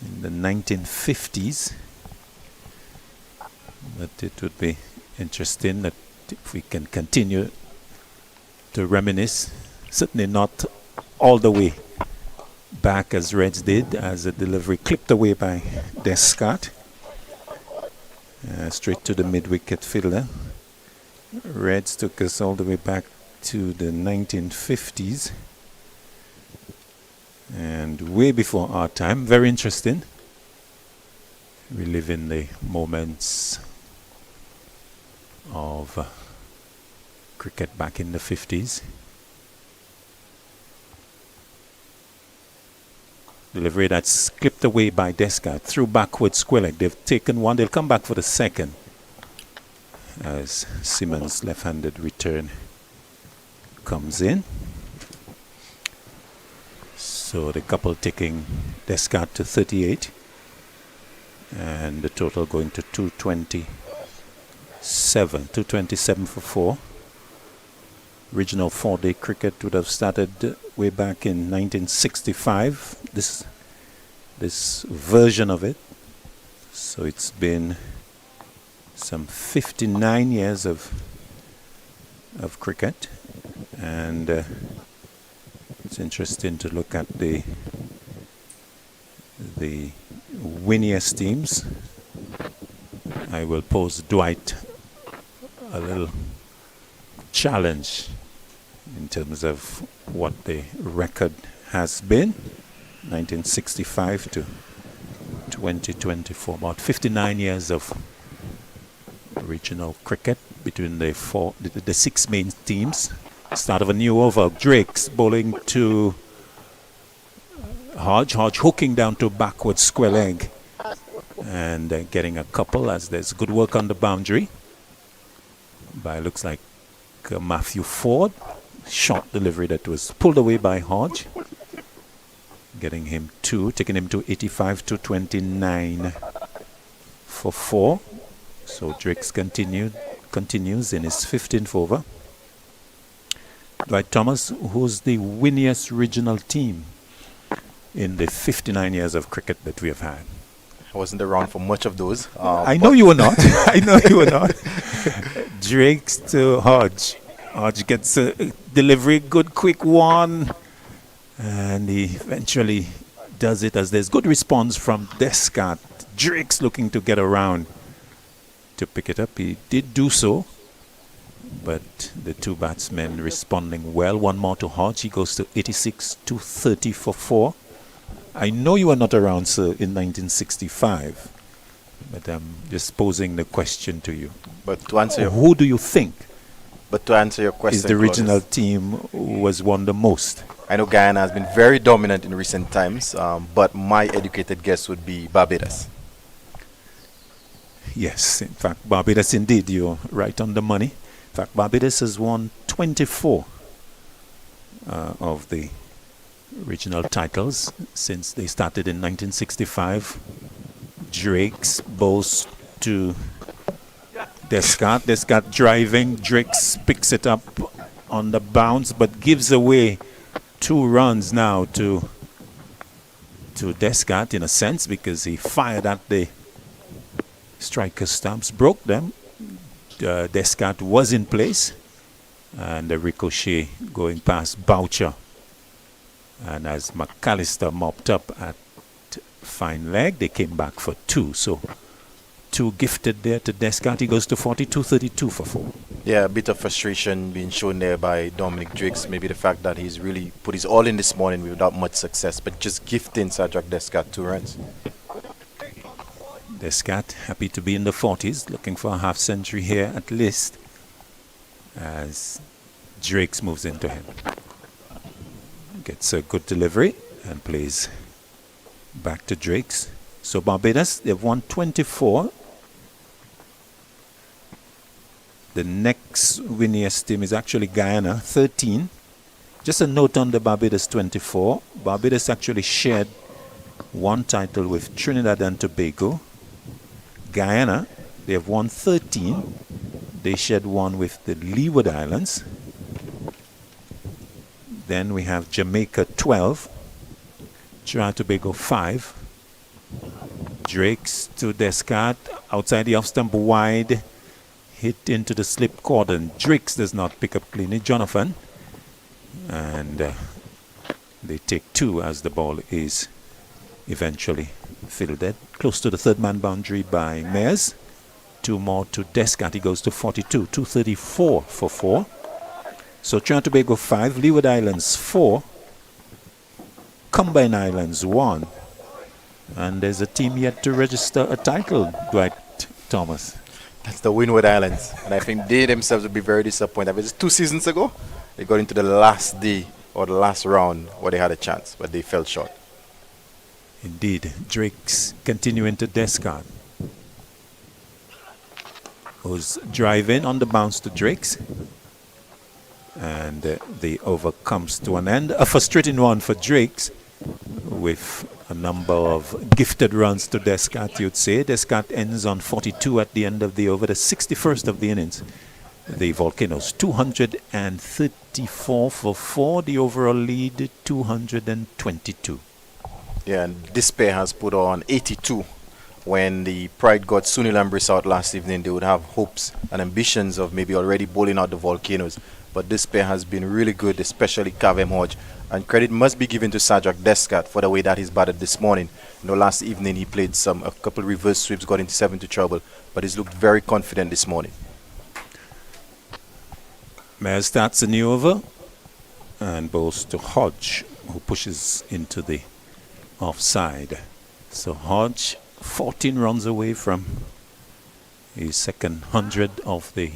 in the 1950s. But it would be interesting that if we can continue to reminisce, certainly not all the way back as Reds did, as a delivery clipped away by Descart. Straight to the mid-wicket fielder. Reds took us all the way back to the 1950s and way before our time. Very interesting. Reliving the moments of cricket back in the 50s. Delivery that's clipped away by Descart through backward square leg. They've taken one. They'll come back for the second as Simmons' left-handed return comes in. So the couple taking Descart to 38 and the total going to 227 for 4. Original 4-day cricket would have started way back in 1965. This version of it. So it's been some 59 years of cricket, and it's interesting to look at the winniest teams. I will pose Dwight a little challenge in terms of what the record has been, 1965 to 2024, about 59 years of regional cricket between the 6 main teams. Start of a new over. Drake's bowling to Hodge hooking down to backward square leg and getting a couple as there's good work on the boundary by, looks like, Matthew Ford. Short delivery that was pulled away by Hodge, getting him 2, taking him to 85 to 29 for 4. So Drake's continues in his 15th over. Dwight Thomas, who's the winniest regional team in the 59 years of cricket that we have had? I wasn't around for much of those. I know you were not. I know you were not. Drake's to Hodge. Hodge gets a delivery, good quick one, and he eventually does it as there's good response from Descart. Drake's looking to get around to pick it up. He did do so, but the two batsmen responding well. One more to Hodge. He goes to 86 to 30 for 4. I know you were not around, sir, in 1965, but I'm just posing the question to you. But to answer who do you think your question, is the regional team who has won the most? I know Guyana has been very dominant in recent times, but my educated guess would be Barbados. Yes, in fact, Barbados indeed. You're right on the money. In fact, Barbados has won 24 of the regional titles since they started in 1965. Drake's bowls to Descart. Descart driving. Drake's picks it up on the bounce, but gives away 2 runs now to Descart in a sense, because he fired at the striker stumps, broke them. Descart was in place, and the ricochet going past Boucher. And as McAllister mopped up at fine leg, they came back for 2. So 2 gifted there to Descart. He goes to 42-32 for 4. Yeah, a bit of frustration being shown there by Dominic Drakes. Maybe the fact that he's really put his all in this morning without much success, but just gifting Sajak Descart 2 runs. Descart happy to be in the 40s, looking for a half century here at least, as Drakes moves into him. Gets a good delivery and plays back to Drakes. So Barbados, they've won 24. The next winniest team is actually Guyana, 13. Just a note on the Barbados 24. Barbados actually shared 1 title with Trinidad and Tobago. Guyana, they have won 13. They shared one with the Leeward Islands. Then we have Jamaica 12, Trinidad and Tobago 5. Drakes to Descartes outside the off stump wide, hit into the slip cordon. Drakes does not pick up cleanly. Jonathan, and they take 2 as the ball is eventually fielded close to the third man boundary by Mayers. 2 more to Descartes. He goes to 42. 234 for 4. So Trinidad and Tobago 5, Leeward Islands 4, Combined Islands 1. And there's a team yet to register a title, Dwight Thomas. That's the Windward Islands. And I think they themselves would be very disappointed. It was 2 seasons ago. They got into the last day or the last round where they had a chance, but they fell short. Indeed. Drake's continuing to Descartes, who's driving on the bounce to Drake's. And the over comes to an end. A frustrating one for Drake's, with a number of gifted runs to Descartes, you'd say. Descartes ends on 42 at the end of the over, the 61st of the innings. The Volcanoes 234 for 4, the overall lead 222. Yeah, and this pair has put on 82. When the Pride got Sunil Ambris out last evening, they would have hopes and ambitions of maybe already bowling out the Volcanoes. But this pair has been really good, especially Cavem Hodge. And credit must be given to Sajak Descartes for the way that he's batted this morning. You know, last evening he played a couple reverse sweeps, got into 7 to trouble, but he's looked very confident this morning. Mayer starts a new over and bowls to Hodge, who pushes into the offside. So Hodge 14 runs away from his second 100 of the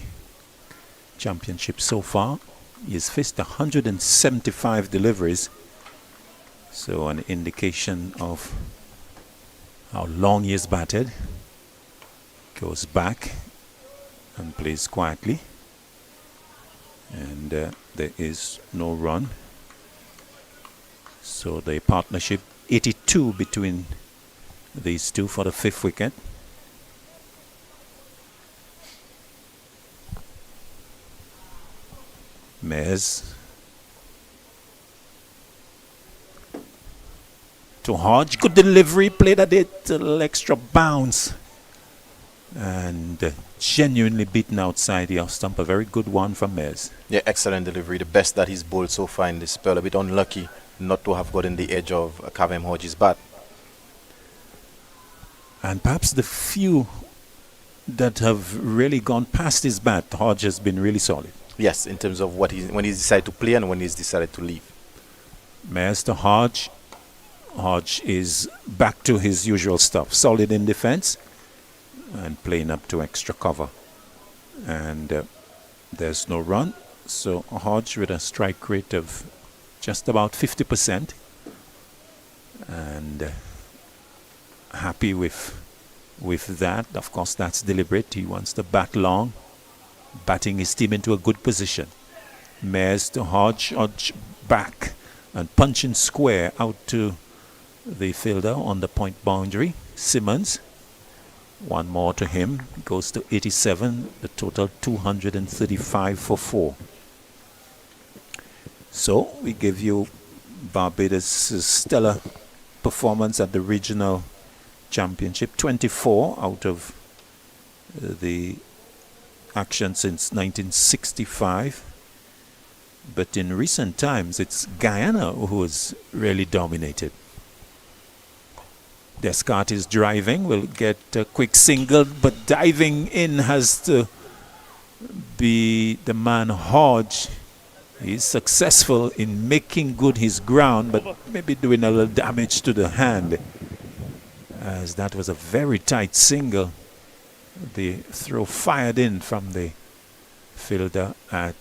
championship so far. He has faced 175 deliveries, so an indication of how long he has batted. Goes back and plays quietly, and there is no run. So the partnership 82 between these two for the 5th wicket. Mayers to Hodge. Good delivery, played at it, a little extra bounce, and genuinely beaten outside the off stump. A very good one from Mayers. Yeah, excellent delivery. The best that he's bowled so far in this spell. A bit unlucky not to have gotten the edge of Cavem Hodge's bat. And perhaps the few that have really gone past his bat, Hodge has been really solid. Yes, in terms of when he's decided to play and when he's decided to leave. Mayers to Hodge. Hodge is back to his usual stuff. Solid in defense and playing up to extra cover. And there's no run. So Hodge with a strike rate of just about 50%. And happy with that. Of course, that's deliberate. He wants to bat long, batting his team into a good position. Mayers to Hodge. Hodge back and punching square out to the fielder on the point boundary. Simmons, one more to him, goes to 87, the total 235 for 4. So we give you Barbados' stellar performance at the regional championship, 24 out of the action since 1965. But in recent times, it's Guyana who has really dominated. Descartes is driving, will get a quick single, but diving in has to be the man Hodge. He's successful in making good his ground, but maybe doing a little damage to the hand, as that was a very tight single. The throw fired in from the fielder at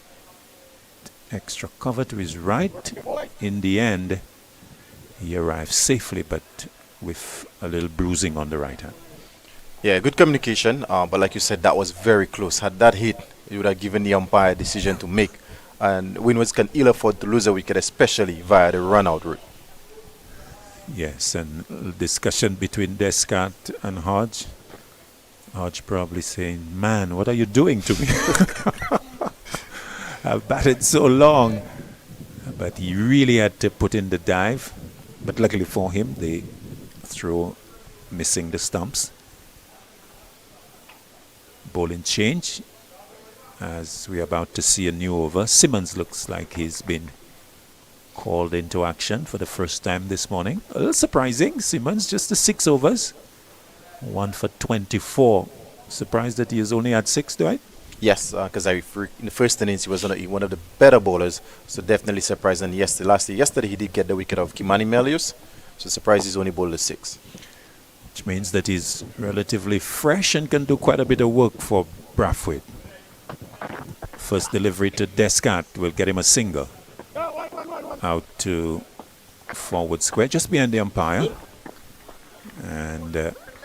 extra cover to his right. In the end, he arrives safely, but with a little bruising on the right hand. Yeah, good communication, but like you said, that was very close. Had that hit, it would have given the umpire a decision to make. And Windward can ill afford to lose a wicket, especially via the run-out route. Yes, and discussion between Descartes and Hodge. Hodge probably saying, man, what are you doing to me? I've batted so long. But he really had to put in the dive. But luckily for him, the throw missing the stumps. Bowling change as we're about to see a new over. Simmons looks like he's been called into action for the first time this morning. A little surprising. Simmons just the 6 overs. 1 for 24. Surprised that he has only had 6, Dwight? Yes, because in the first innings he was one of the better bowlers, so definitely surprised. And yesterday he did get the wicket of Kimani Melius, so surprised he's only bowled a 6. Which means that he's relatively fresh and can do quite a bit of work for Brathwaite. First delivery to Descartes will get him a single. Out to forward square, just behind the umpire. And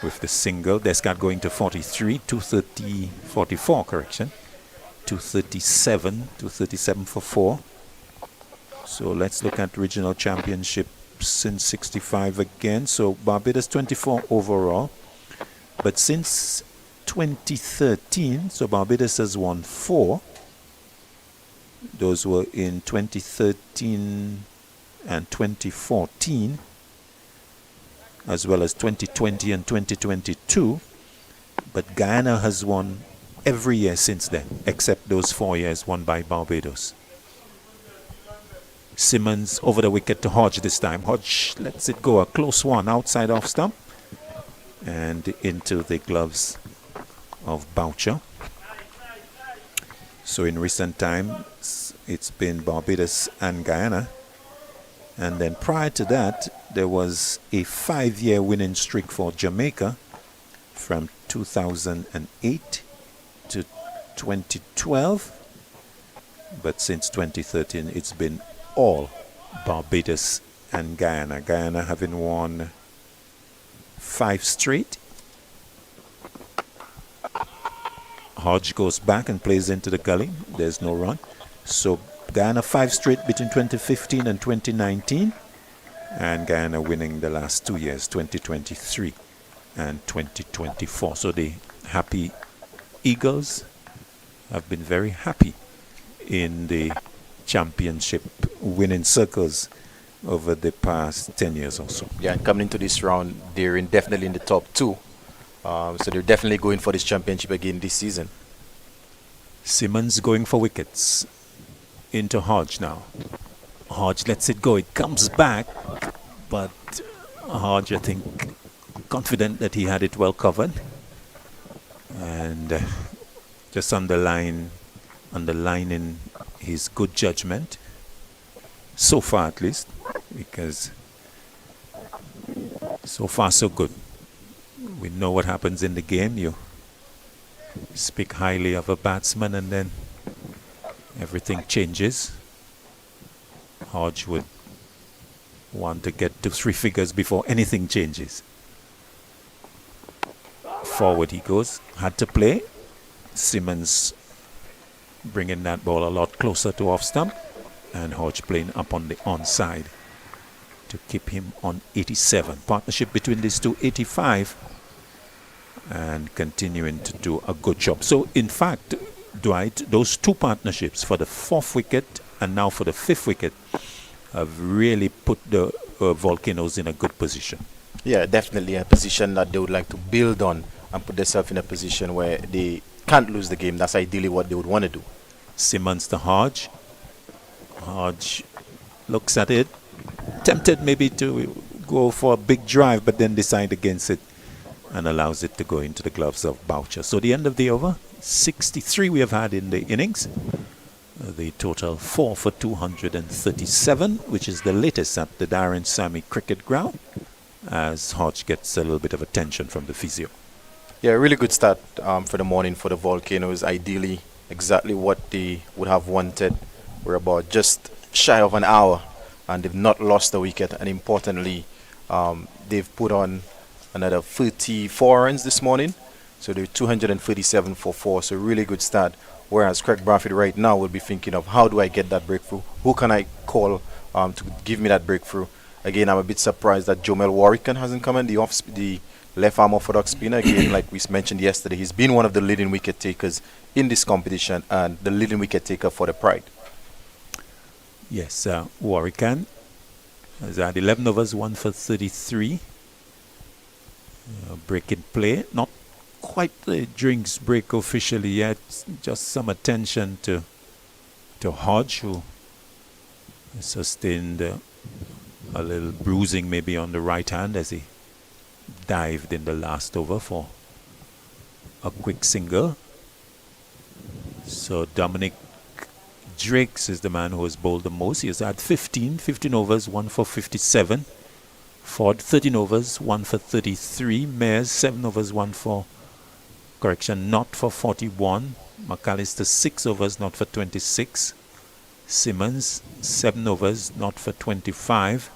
with the single, Descartes going to 43, 230, 44, correction. 237 for 4. So let's look at regional championship since 65 again. So Barbados 24 overall. But since 2013, so Barbados has won 4. Those were in 2013 and 2014, as well as 2020 and 2022. But Guyana has won every year since then, except those 4 years won by Barbados. Simmons over the wicket to Hodge this time. Hodge lets it go, a close one outside off stump and into the gloves of Boucher. So in recent times, it's been Barbados and Guyana. And then prior to that, there was a 5-year winning streak for Jamaica from 2008 to 2012. But since 2013, it's been all Barbados and Guyana. Guyana having won 5 straight. Hodge goes back and plays into the gully. There's no run. So Guyana 5 straight between 2015 and 2019. And Guyana winning the last 2 years, 2023 and 2024. So the happy Eagles have been very happy in the championship winning circles over the past 10 years or so. Yeah, and coming into this round, they're definitely in the top 2. So they're definitely going for this championship again this season. Simmons going for wickets. Into Hodge now. Hodge lets it go. It comes back, but Hodge, I think, confident that he had it well covered. And just underlining his good judgment. So far, at least, because so far so good. We know what happens in the game. You speak highly of a batsman and then everything changes. Hodge would want to get to 3 figures before anything changes. Forward he goes. Had to play. Simmons bringing that ball a lot closer to off stump. And Hodge playing up on the onside to keep him on 87. Partnership between these two, 85. And continuing to do a good job. So, in fact, Dwight, those 2 partnerships for the 4th wicket and now for the 5th wicket have really put the Volcanoes in a good position. Yeah, definitely a position that they would like to build on and put themselves in a position where they can't lose the game. That's ideally what they would want to do. Simmons to Hodge. Hodge looks at it, tempted maybe to go for a big drive, but then decide against it and allows it to go into the gloves of Boucher. So the end of the over, 63 we have had in the innings. The total 4 for 237, which is the latest at the Darren Sammy Cricket Ground, as Hodge gets a little bit of attention from the physio. Yeah, really good start for the morning for the Volcanoes. Ideally, exactly what they would have wanted. We're about just shy of an hour, and they've not lost a wicket. And importantly, they've put on another 34 runs this morning. So they're 237 for 4. So really good start. Whereas Craig Brathwaite right now will be thinking of how do I get that breakthrough? Who can I call to give me that breakthrough? Again, I'm a bit surprised that Juel Andrew hasn't come in, the left arm orthodox spinner. Again, like we mentioned yesterday, he's been one of the leading wicket takers in this competition and the leading wicket taker for the Pride. Yes, Warwick has had 11 overs, 1 for 33. Break in play, not quite the drinks break officially yet, just some attention to Hodge, who sustained a little bruising maybe on the right hand as he dived in the last over for a quick single. So Dominic Drakes is the man who has bowled the most. He has had 15 overs, 1 for 57. Ford 13 overs, 1 for 33. Mayers 7 overs, 1 for not for 41. McAllister 6 overs, not for 26. Simmons 7 overs, not for 25.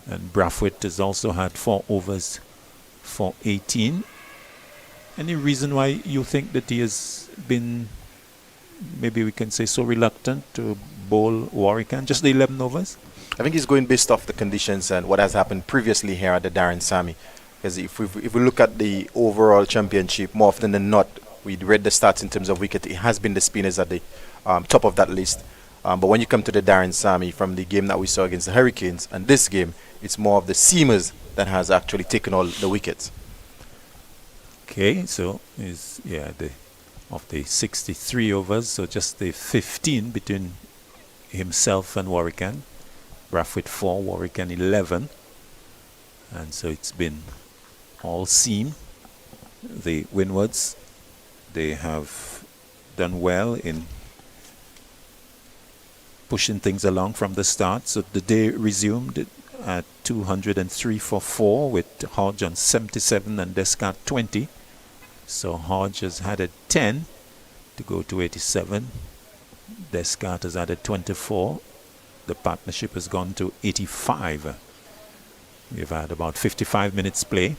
And Brathwaite has also had 4 overs for 18. Any reason why you think that he has been, maybe we can say, so reluctant to bowl Warwick? Just the 11 overs? I think he's going based off the conditions and what has happened previously here at the Darren Sammy. Because if we look at the overall championship, more often than not, we read the stats in terms of wicket, it has been the spinners at the top of that list. But when you come to the Darren Sammy, from the game that we saw against the Hurricanes and this game, it's more of the seamers that has actually taken all the wickets. Okay, so of the 63 overs, so just the 15 between himself and Warwick. Brathwaite 4, Warwick 11. And so it's been all seam. The Windwards, they have done well in pushing things along from the start. So the day resumed at 203 for 4 with Hodge on 77 and Descartes 20. So Hodge has added 10 to go to 87. Descartes has added 24. The partnership has gone to 85. We've had about 55 minutes play.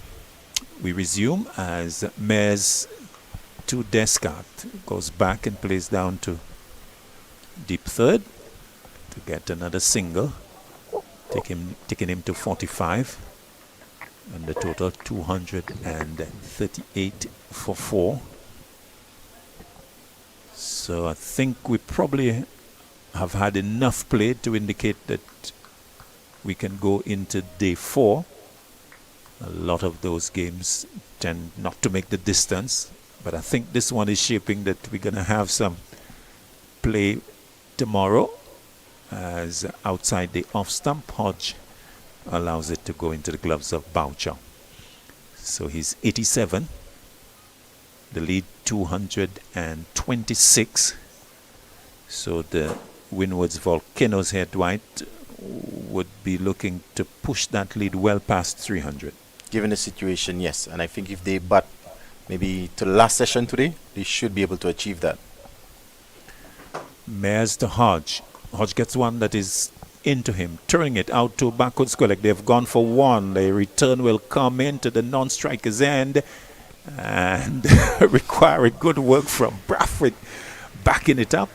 We resume as Mayers to Descartes goes back and plays down to deep third to get another single, taking him to 45, and the total 238 for 4. So I think we probably have had enough play to indicate that we can go into day 4. A lot of those games tend not to make the distance, but I think this one is shaping that we're going to have some play tomorrow, as outside the off stump, Hodge allows it to go into the gloves of Boucher. So he's 87. The lead 226. So the Windward's Volcanoes here, Dwight, would be looking to push that lead well past 300. Given the situation, yes. And I think if they bat maybe to the last session today, they should be able to achieve that. Mayers to Hodge. Hodge gets one that is into him, turning it out to backward square leg. They've gone for one. The return will come into the non-striker's end and require good work from Brathwaite backing it up.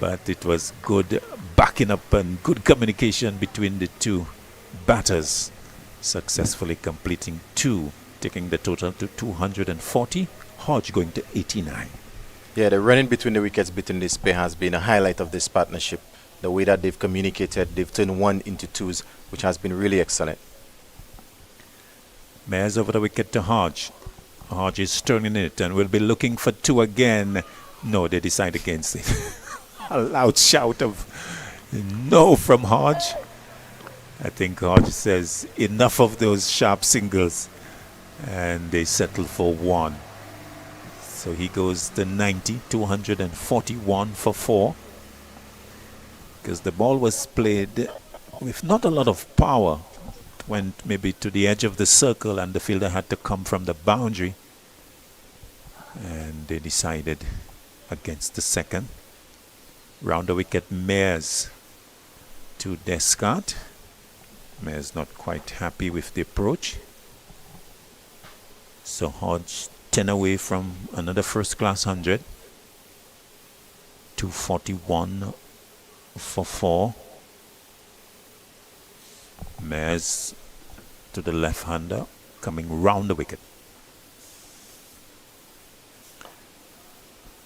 But it was good backing up and good communication between the two batters, successfully completing 2, taking the total to 240. Hodge going to 89. Yeah, the running between the wickets between this pair has been a highlight of this partnership. The way that they've communicated, they've turned 1 into 2s, which has been really excellent. Mayers over the wicket to Hodge. Hodge is turning it and will be looking for 2 again. No, they decide against it. A loud shout of no from Hodge. I think Hodge says enough of those sharp singles, and they settle for 1. So he goes to 90, 241 for 4. Because the ball was played with not a lot of power. It went maybe to the edge of the circle and the fielder had to come from the boundary. And they decided against the second. Round the wicket, Mayers to Descartes. Mayers not quite happy with the approach. So Hodge 10 away from another first class 100. 241 for 4. Mayers to the left-hander coming round the wicket.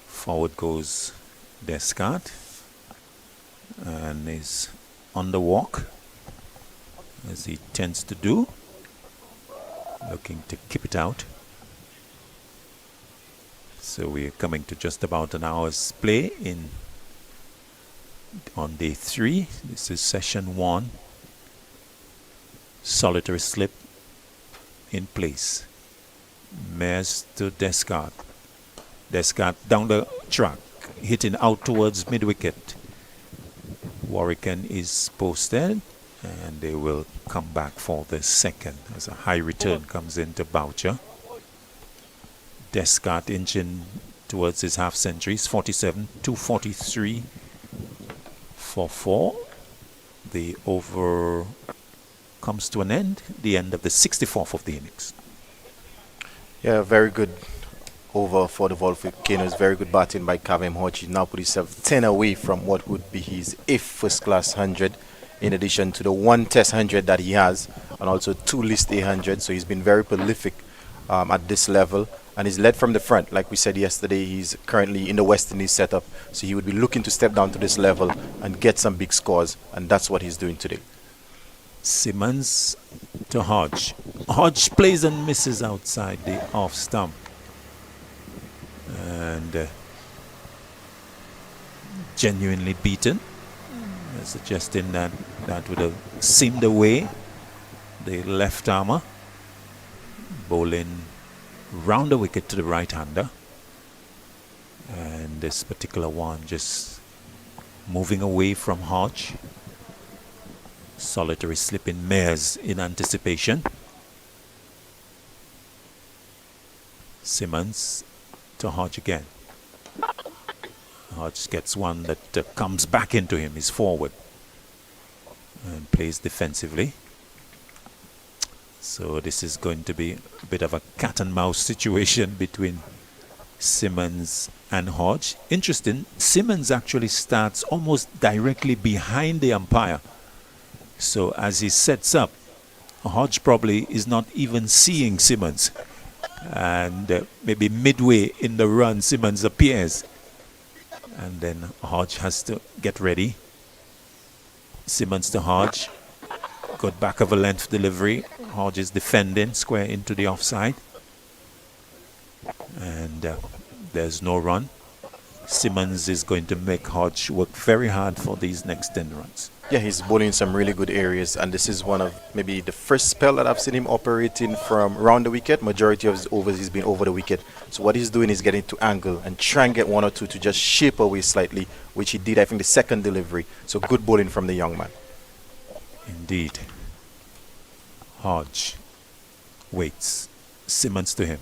Forward goes Descartes and is on the walk, as he tends to do, looking to keep it out. So we're coming to just about an hour's play on day 3. This is session 1. Solitary slip in place. Mares to Descartes. Descartes down the track, hitting out towards mid-wicket. Warwicken is posted, and they will come back for the second as a high return comes into Boucher. Descartes inching towards his half centuries, 47, 243 for 4. The over comes to an end, the end of the 64th of the innings. Yeah, very good over for the Volcanoes. Very good batting by Kavem Hodge. He now put himself 10 away from what would be his 8th first-class 100, in addition to the 1 Test 100 that he has, and also 2 List A 100. So he's been very prolific at this level, and he's led from the front. Like we said yesterday, he's currently in the West Indies setup, so he would be looking to step down to this level and get some big scores, and that's what he's doing today. Simmons to Hodge. Hodge plays and misses outside the off stump. And genuinely beaten, suggesting that that would have seemed away the left armour, bowling round the wicket to the right-hander, and this particular one just moving away from Hodge. Solitary slip in Mares in anticipation. Simmons to Hodge again. Hodge gets one that comes back into him. He's forward and plays defensively. So this is going to be a bit of a cat and mouse situation between Simmons and Hodge. Interesting, Simmons actually starts almost directly behind the umpire. So as he sets up, Hodge probably is not even seeing Simmons. And maybe midway in the run, Simmons appears. And then Hodge has to get ready. Simmons to Hodge. Good back of a length delivery. Hodge is defending, square into the offside. And there's no run. Simmons is going to make Hodge work very hard for these next 10 runs. Yeah, he's bowling some really good areas, and this is one of maybe the first spell that I've seen him operating from round the wicket. Majority of his overs he's been over the wicket. So what he's doing is getting to angle and try and get 1 or 2 to just shape away slightly, which he did, I think, the second delivery. So good bowling from the young man. Indeed. Hodge waits. Simmons to him.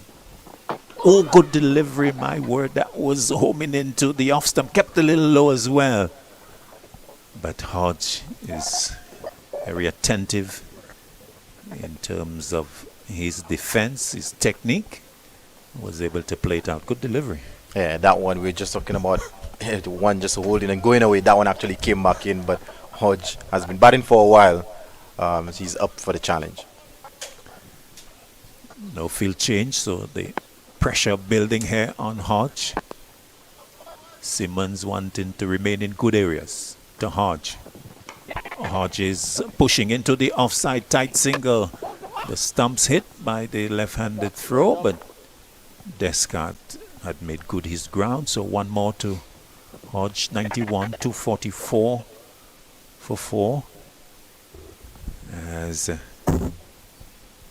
Oh, good delivery, my word. That was homing into the off stump. Kept a little low as well. But Hodge is very attentive in terms of his defense, his technique. Was able to play it out. Good delivery. Yeah, that one we're just talking about. The one just holding and going away. That one actually came back in, but Hodge has been batting for a while. He's up for the challenge. No field change, so the pressure building here on Hodge. Simmons wanting to remain in good areas. To Hodge. Hodge is pushing into the offside tight single. The stump's hit by the left-handed throw, but Descartes had made good his ground, so 1 more to Hodge. 91, 244 for 4. As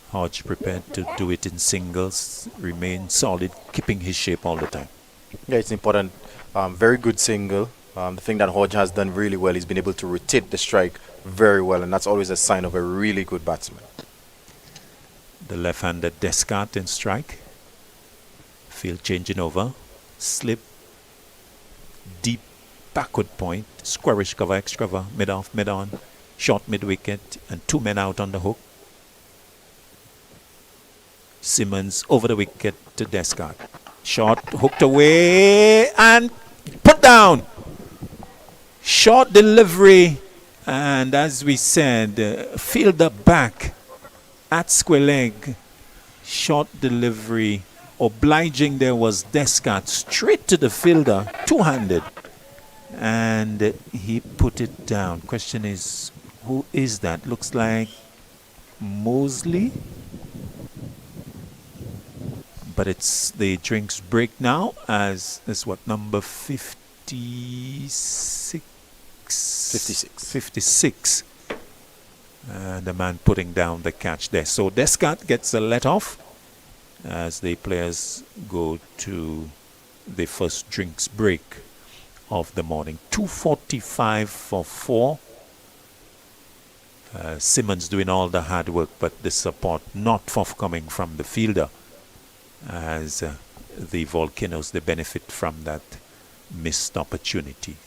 Hodge prepared to do it in singles, remain solid, keeping his shape all the time. Yeah, it's important. Very good single. The thing that Hodge has done really well, he's been able to rotate the strike very well, and that's always a sign of a really good batsman. The left-handed Descartes in strike. Field changing over. Slip. Deep backward point. Squarish cover, extra cover, mid-off, mid-on. Short mid-wicket, and 2 men out on the hook. Simmons over the wicket to Descartes. Short, hooked away, and put down. Short delivery, and as we said, fielder back at square leg short delivery. Obliging there was Descartes straight to the fielder, two-handed. And he put it down. Question is, who is that? Looks like Mosley. But it's the drinks break now, as is what, number 56? 56. The man putting down the catch there. So Descartes gets a let off as the players go to the first drinks break of the morning. 2:45 for 4. Simmons doing all the hard work, but the support not forthcoming from the fielder, as the Volcanoes, they benefit from that missed opportunity.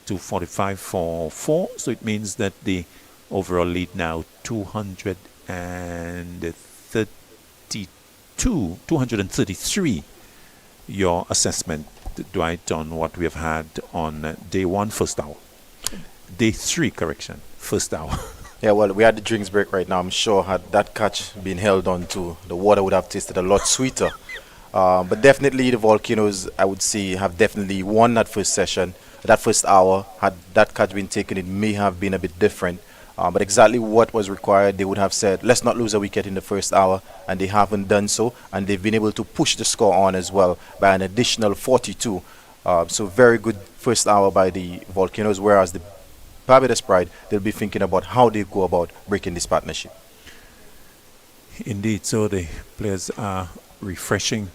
2:45 for 4, so it means that the overall lead now 233. Your assessment, Dwight, on what we have had on day 1, first hour. Day 3, correction, first hour. Yeah, well, we had the drinks break right now. I'm sure had that catch been held on to, the water would have tasted a lot sweeter. But definitely the Volcanoes, I would say, have definitely won that first session. That first hour, had that catch been taken, it may have been a bit different. But exactly what was required, they would have said, let's not lose a wicket in the first hour, and they haven't done so, and they've been able to push the score on as well by an additional 42. So very good first hour by the Volcanoes, whereas the Barbados Pride, they'll be thinking about how they go about breaking this partnership. Indeed, so the players are refreshing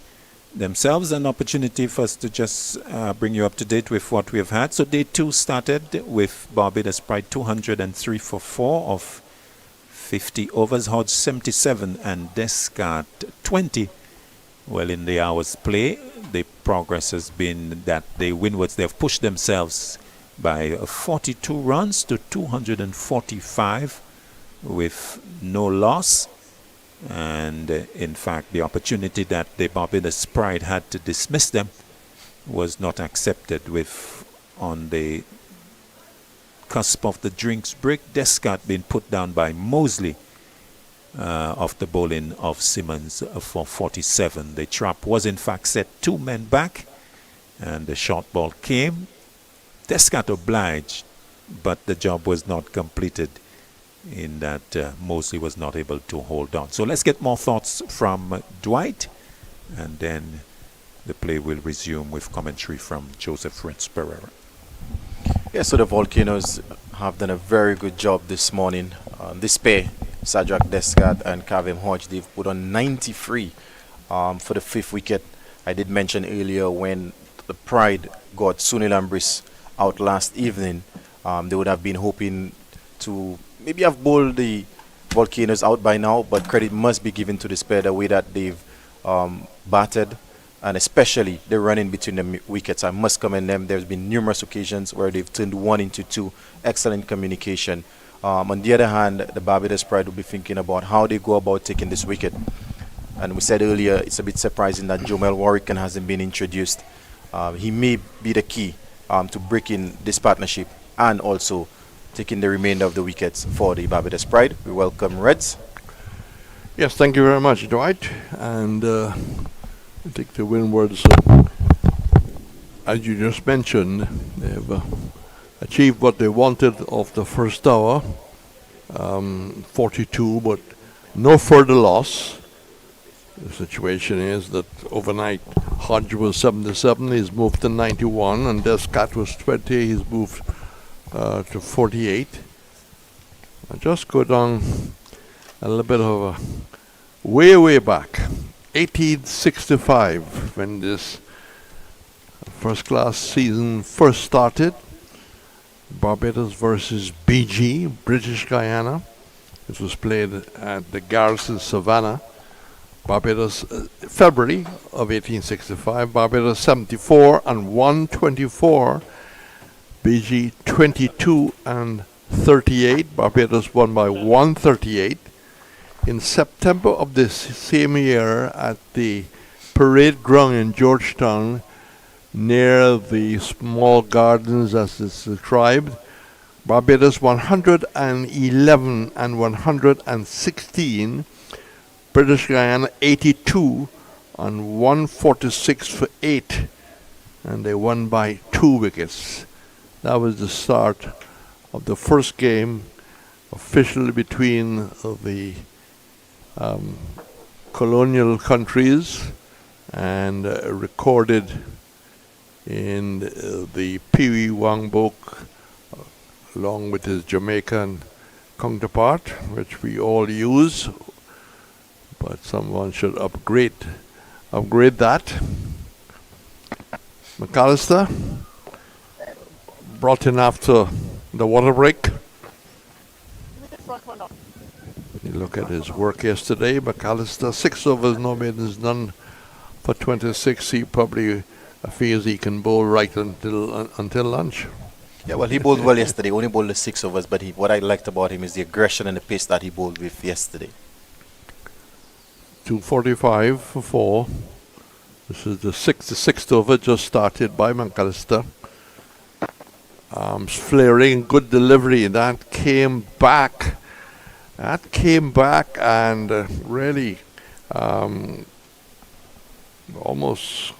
themselves. An opportunity for us to just bring you up to date with what we have had. So day 2 started with Barbados Pride 203 for 4 of 50 overs, Hodge 77 and Descartes 20. Well, in the hour's play, the progress has been that the Windwards, they have pushed themselves by 42 runs to 245 with no loss. And in fact, the opportunity that the Barbados Pride had to dismiss them was not accepted, with on the cusp of the drinks break, Descartes being put down by Mosley of the bowling of Simmons for 47. The trap was in fact set 2 men back, and the short ball came. Descartes obliged, but the job was not completed, in that Mosley was not able to hold on. So let's get more thoughts from Dwight, and then the play will resume with commentary from Joseph Ritz Pereira. Yeah, so the Volcanoes have done a very good job this morning. This pair, Sajak Descartes and Kavem Hodge, they've put on 93 for the 5th wicket. I did mention earlier when the Pride got Sunil Ambris out last evening, they would have been hoping to maybe have bowled the Volcanoes out by now, but credit must be given to this pair, the way that they've batted, and especially the running between the wickets. I must commend them. There's been numerous occasions where they've turned 1 into 2. Excellent communication. On the other hand, the Barbados Pride will be thinking about how they go about taking this wicket. And we said earlier, it's a bit surprising that Juel Andrew hasn't been introduced. He may be the key to breaking this partnership and also taking the remainder of the wickets for the Barbados Pride. We welcome Reds. Yes, thank you very much, Dwight. And I think the Windwards, as you just mentioned, they've achieved what they wanted of the first hour, 42, but no further loss. The situation is that overnight Hodge was 77, he's moved to 91, and Descartes was 20, he's moved to 48. I'll just go down a little bit of a way back, 1865, when this first class season first started. Barbados versus BG, British Guyana. This was played at the Garrison Savannah. Barbados, February of 1865, Barbados 74 and 124, BG 22 and 38, Barbados won by 138. In September of this same year, at the parade ground in Georgetown, near the small gardens as it's described, Barbados 111 and 116, British Guyana 82 on 146 for 8, and they won by 2 wickets. That was the start of the first game officially between the colonial countries, and recorded in the Pee Wee Wang book along with his Jamaican counterpart, which we all use, but someone should upgrade that. McAllister brought in after the water break. You look at his work yesterday, McAllister, 6 overs, no maidens, none for 26. He probably feels he can bowl right until lunch. Yeah, well, he bowled well yesterday. Only bowled the 6 overs, but what I liked about him is the aggression and the pace that he bowled with yesterday. 245 for 4. This is the sixth over, just started by McAllister. Arms flaring, good delivery. That came back and really almost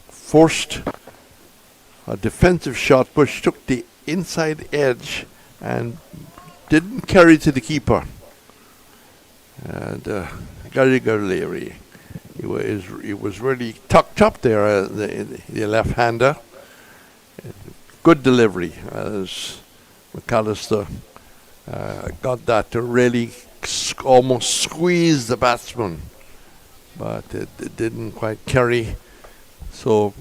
forced a defensive shot, which took the inside edge and didn't carry to the keeper. And Gary Leary, he was really tucked up there, the left-hander. Good delivery as McAllister got that to really almost squeeze the batsman, but it didn't quite carry. So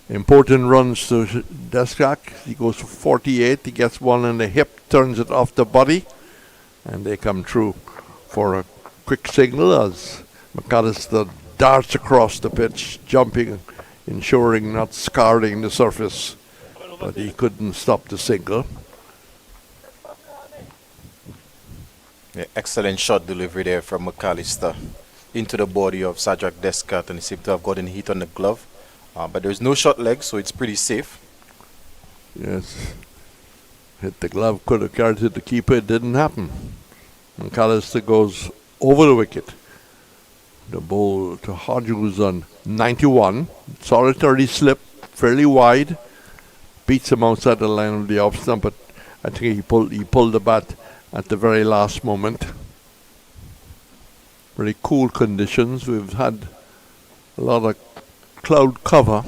important runs to Deskak. He goes for 48. He gets one in the hip, turns it off the body, and they come through for a quick signal as McAllister darts across the pitch, jumping, ensuring not scarring the surface, but he couldn't stop the single. Yeah, excellent shot delivery there from McAllister into the body of Sajak Descat, and he seemed to have gotten hit on the glove. But there's no short leg, so it's pretty safe. Yes. Hit the glove, could have carried it to the keeper. It didn't happen. McAllister goes over the wicket. The ball to Hodge, who's on 91. Solitary slip, fairly wide. Beats him outside the line of the off stump, but I think he pulled the bat at the very last moment. Very cool conditions. We've had a lot of cloud cover.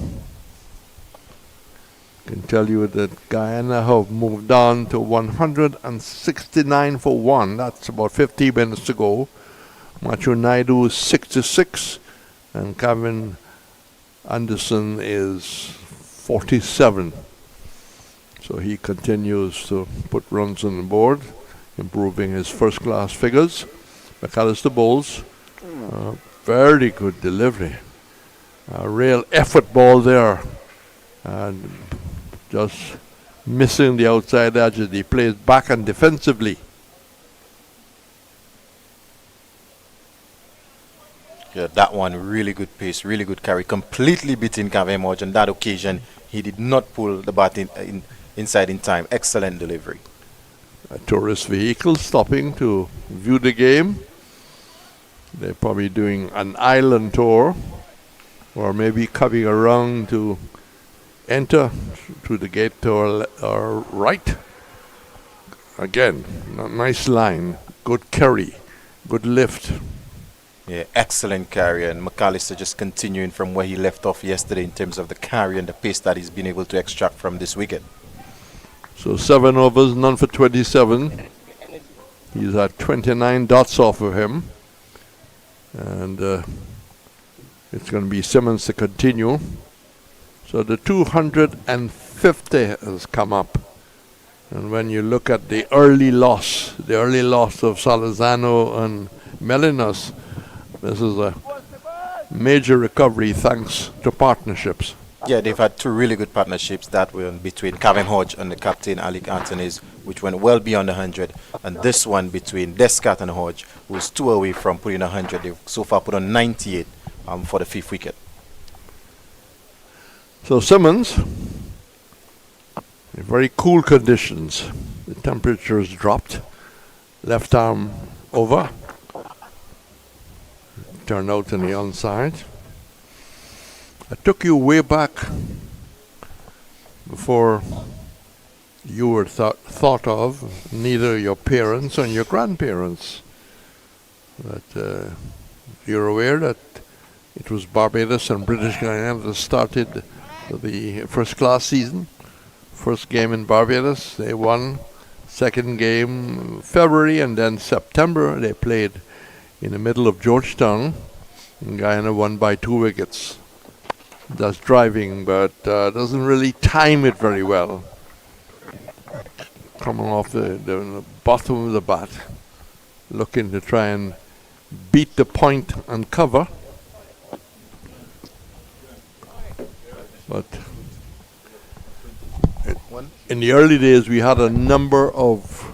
I can tell you that Guyana have moved on to 169 for 1. That's about 15 minutes to go. Machu Naidu is 66, and Kevin Anderson is 47. So he continues to put runs on the board, improving his first-class figures. McAllister bowls. Very good delivery. A real effort ball there. And just missing the outside edge as he plays back and defensively. Yeah, that one, really good pace, really good carry. Completely beating Kavem Hodge. On that occasion, he did not pull the bat inside in time. Excellent delivery. A tourist vehicle stopping to view the game. They're probably doing an island tour, or maybe coming around to enter through the gate to our right. Again, nice line, good carry, good lift. Yeah, excellent carry, and McAllister just continuing from where he left off yesterday in terms of the carry and the pace that he's been able to extract from this wicket. So 7 overs, none for 27. He's at 29 dots off of him. And it's going to be Simmons to continue. So the 250 has come up. And when you look at the early loss of Salazano and Melinas, this is a major recovery thanks to partnerships. Yeah, they've had 2 really good partnerships, that one between Kavem Hodge and the captain, Alec Anthonys, which went well beyond 100, and this one between Descat and Hodge, who's 2 away from putting 100. They've so far put on 98 for the 5th wicket. So Simmons, in very cool conditions. The temperature's dropped. Left arm over. turned out on the onside. I took you way back before you were thought of, neither your parents or your grandparents. But you're aware that it was Barbados and British Guiana that started the first class season. First game in Barbados, they won. Second game February, and then September they played in the middle of Georgetown. And Guyana won by 2 wickets. That's driving, but doesn't really time it very well. Coming off the bottom of the bat, looking to try and beat the point and cover. But in the early days, we had a number of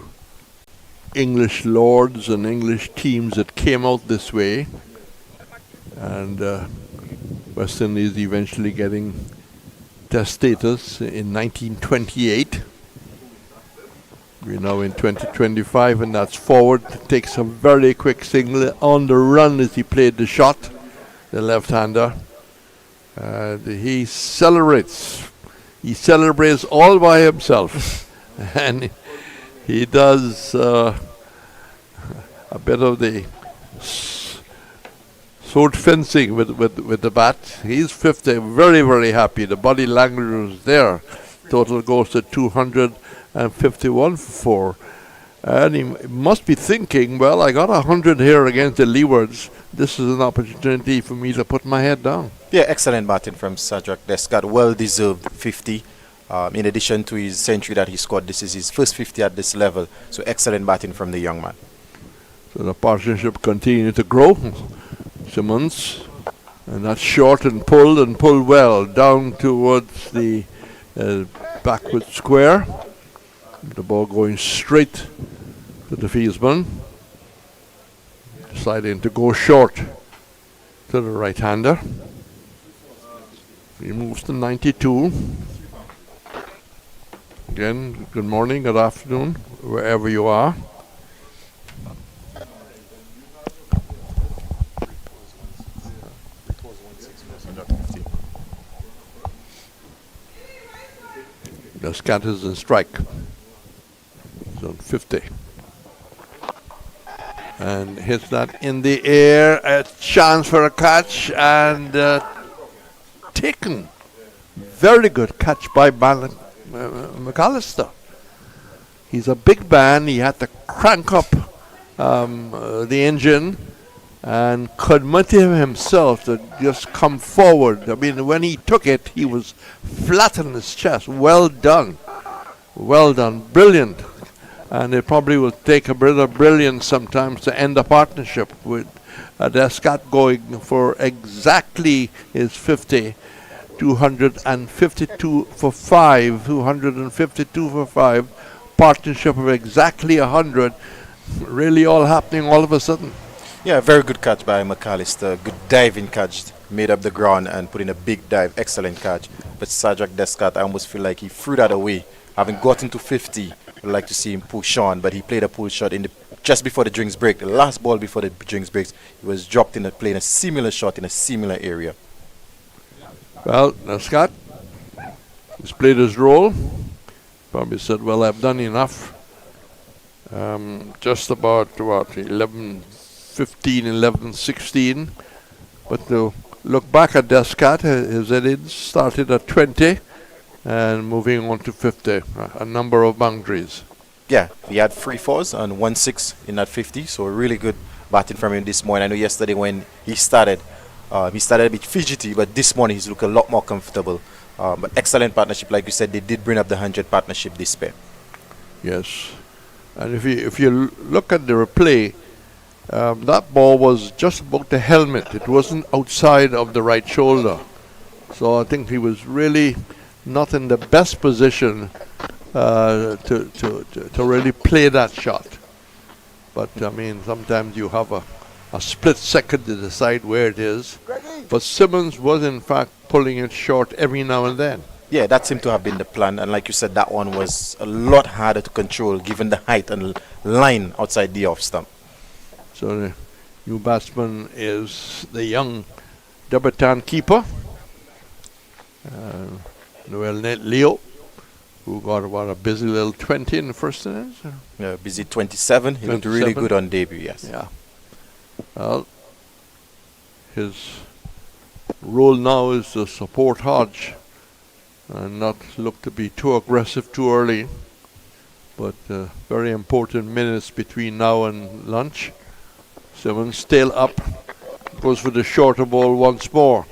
English lords and English teams that came out this way, and West Indies eventually getting test status in 1928. We're now in 2025, and that's Forward takes a very quick single on the run as he played the shot, the left-hander. He celebrates all by himself, and he does a bit of the sword fencing with the bat. He's 50, very, very happy. The body language was there. Total goes to 251 for 4. And he must be thinking, well, I got 100 here against the Leewards. This is an opportunity for me to put my head down. Yeah, excellent batting from Sajak Deskat. Well-deserved 50. In addition to his century that he scored, this is his first 50 at this level. So excellent batting from the young man. So the partnership continued to grow. Simmons, and that's short and pulled well down towards the backward square. The ball going straight to the fieldsman, deciding to go short to the right-hander. He moves to 92. Again, good morning, good afternoon, wherever you are. The scatters and strike. He's on 50. And hits that in the air. A chance for a catch, and taken. Very good catch by McAllister. He's a big man. He had to crank up the engine and committed himself to just come forward. I mean, when he took it, he was flat on his chest. Well done. Well done. Brilliant. And it probably will take a bit of brilliance sometimes to end a partnership with Deskat going for exactly his 50. 252 for 5. 252 for 5. Partnership of exactly 100. Really all happening all of a sudden. Yeah, very good catch by McAllister. Good diving catch. Made up the ground and put in a big dive. Excellent catch. But Sajak Deskat, I almost feel like he threw that away. Having gotten to 50, I'd like to see him push on, but he played a pull shot just before the drinks break. The last ball before the drinks breaks, he was dropped in playing a similar shot in a similar area. Well, Deskat, he's played his role. Probably said, well, I've done enough. Just about, 11-15, 11-16. But to look back at Deskat, his innings started at 20 and moving on to 50, a number of boundaries. Yeah, he had 3 fours and 1 6 in that 50, so really good batting from him this morning. I know yesterday when he started a bit fidgety, but this morning he's looked a lot more comfortable. But excellent partnership, like you said, they did bring up the 100 partnership this pair. Yes, and if you look at the replay, that ball was just about the helmet. It wasn't outside of the right shoulder. So I think he was really not in the best position to really play that shot. But I mean, sometimes you have a split second to decide where it is. But Simmons was in fact pulling it short every now and then. Yeah, that seemed to have been the plan. And like you said, that one was a lot harder to control given the height and line outside the off stump. So New batsman is the young debutant keeper, Leo, who got about a busy little 20 in the first innings. Busy 27. He looked really 27. good on debut, yes. Yeah. Well, his role now is to support Hodge and not look to be too aggressive too early. But very important minutes between now and lunch. Simmons still up, goes for the shorter ball once more.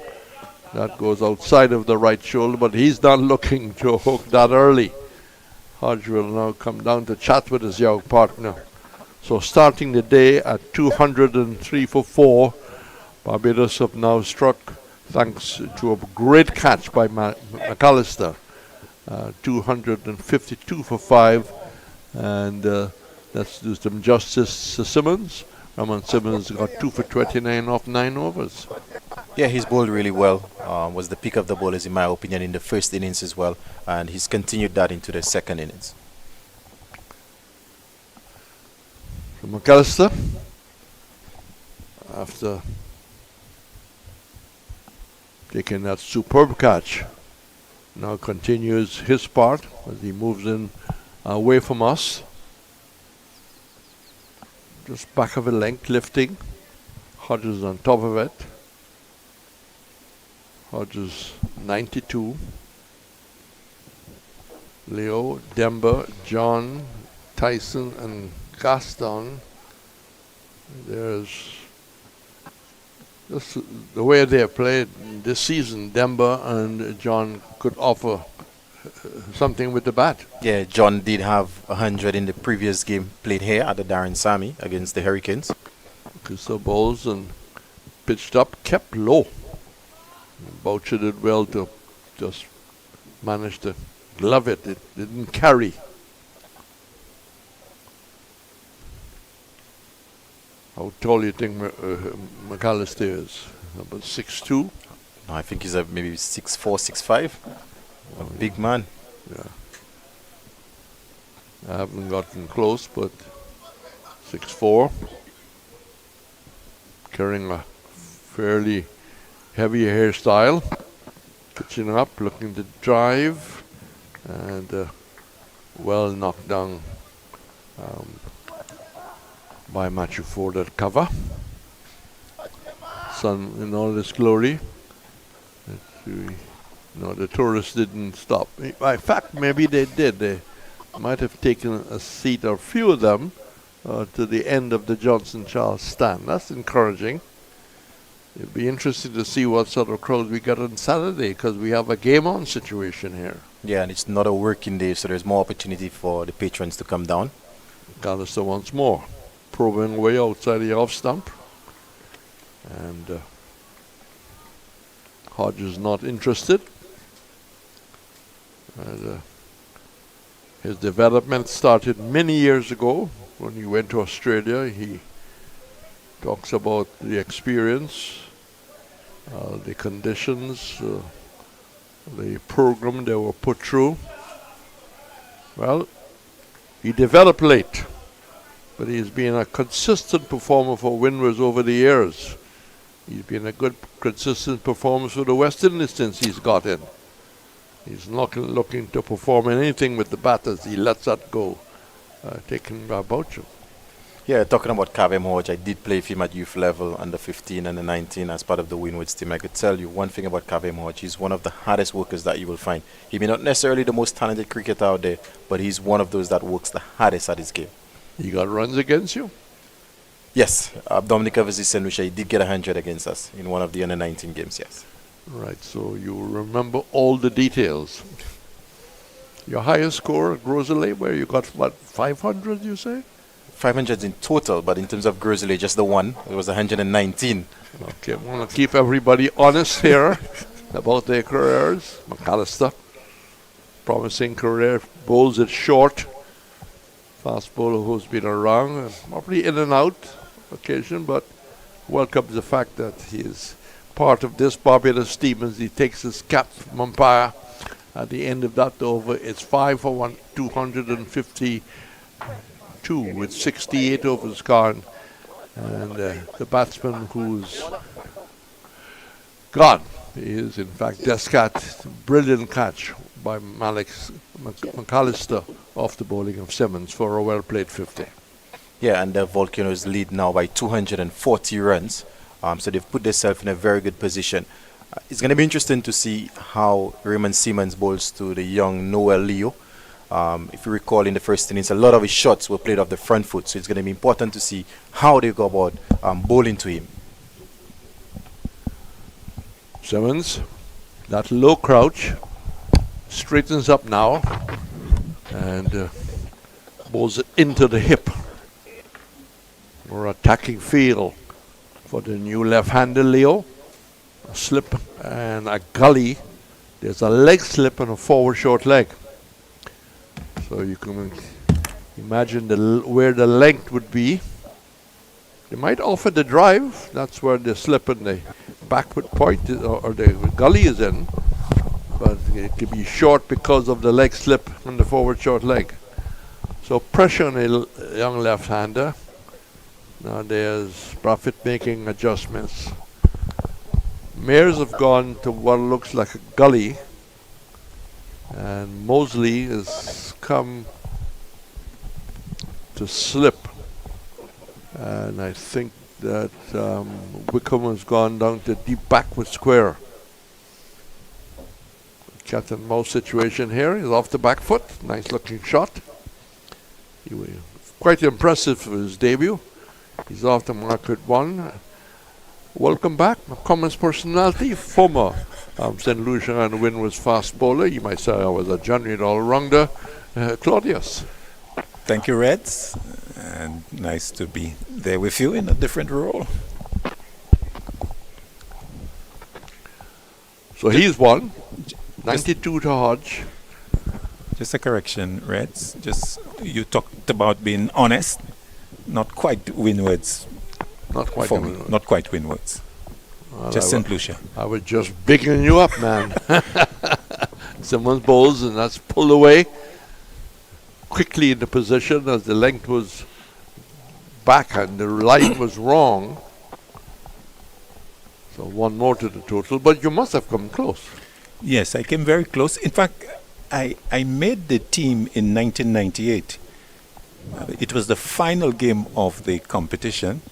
That goes outside of the right shoulder, but he's not looking to hook that early. Hodge will now come down to chat with his young partner. So starting the day at 203 for 4, Barbados have now struck, thanks to a great catch by McAllister, 252 for 5. And let's do some justice to Simmons. Ramon Simmons got 2 for 29 off 9 overs. Yeah, he's bowled really well. Was the pick of the bowlers, in my opinion, in the first innings as well. And he's continued that into the second innings. So McAllister, after taking that superb catch, now continues his part as he moves in away from us. Just back of a length, lifting. Hodges on top of it. Hodges 92. Leo, Demba, John, Tyson and Gaston. There's just the way they have played this season. Demba and John could offer something with the bat. Yeah, John did have 100 in the previous game played here at the Darren Sammy against the Hurricanes. Crystal balls and pitched up, kept low. Boucher did well to just manage to glove it. It didn't carry. How tall do you think McAllister is? About 6'2"? No, I think he's maybe 6'4", 6'5". A big man. Yeah. I haven't gotten close, but 6'4". Carrying a fairly heavy hairstyle. Pitching up, looking to drive. And well knocked down by Matthew Ford at cover. Sun in all its glory. No, the tourists didn't stop. In fact, maybe they did. They might have taken a seat, or a few of them, to the end of the Johnson Charles stand. That's encouraging. It'd be interesting to see what sort of crowd we got on Saturday, because we have a game-on situation here. Yeah, and it's not a working day, so there's more opportunity for the patrons to come down. McAllister once more, probing away outside the off stump. And Hodges not interested. And his development started many years ago when he went to Australia. He talks about the experience, the conditions, the program they were put through. Well, he developed late, but he's been a consistent performer for Windward over the years. He's been a good, consistent performer for the West Indies since he's got in. He's not looking to perform anything with the batters. He lets that go, taking Boucher. Yeah, talking about Kavem Hodge, I did play with him at youth level, under 15 and the 19 as part of the Windward's team. I could tell you one thing about Kavem Hodge. He's one of the hardest workers that you will find. He may not necessarily the most talented cricketer out there, but he's one of those that works the hardest at his game. He got runs against you? Yes, Dominica versus St. Lucia, he did get 100 against us in one of the under 19 games, yes. Right, so you remember all the details. Your highest score at Groseley, where you got, what, 500, you say? 500 in total, but in terms of Groseley, just the one, it was 119. Okay, I want to keep everybody honest here about their careers. McAllister, promising career, bowls it short. Fast bowler who's been around, probably in and out occasion, but welcomes the fact that he is part of this Barbados team as he takes his cap from umpire. At the end of that over, it's 5 for 252 with 68 overs gone. And the batsman who's gone is, in fact, Descat. Brilliant catch by McAllister off the bowling of Simmons for a well-played 50. Yeah, and the Volcanoes lead now by 240 runs. So they've put themselves in a very good position. It's going to be interesting to see how Raymond Simmons bowls to the young Noel Leo. If you recall, in the first innings, a lot of his shots were played off the front foot. So it's going to be important to see how they go about bowling to him. Simmons, that low crouch, straightens up now and bowls it into the hip. More attacking feel for the new left-hander Leo. A slip and a gully. There's a leg slip and a forward short leg. So you can imagine where the length would be. They might offer the drive. That's where the slip and the backward point or the gully is in. But it could be short because of the leg slip and the forward short leg. So pressure on a young left-hander. Now there's Prophet making adjustments. Mares have gone to what looks like a gully. And Mosley has come to slip. And I think that Wickham has gone down to deep backward square. Cat and mouse situation here. He's off the back foot. Nice looking shot. He was quite impressive for his debut. He's off the mark with one. Welcome back. Commons personality, former St. Lucia and Windward's fast bowler. You might say I was a genuine all-rounder. Claudius. Thank you, Reds. And nice to be there with you in a different role. So he's won. 92 to Hodge. Just a correction, Reds. Just you talked about being honest. Not quite Windward's. Not quite for me. Not quite Windward's. Well, just St. Lucia. I was just bigging you up, man. Someone's bowls and that's pulled away quickly in the position as the length was back and the line was wrong. So one more to the total, but you must have come close. Yes, I came very close. In fact, I made the team in 1998. It was the final game of the competition,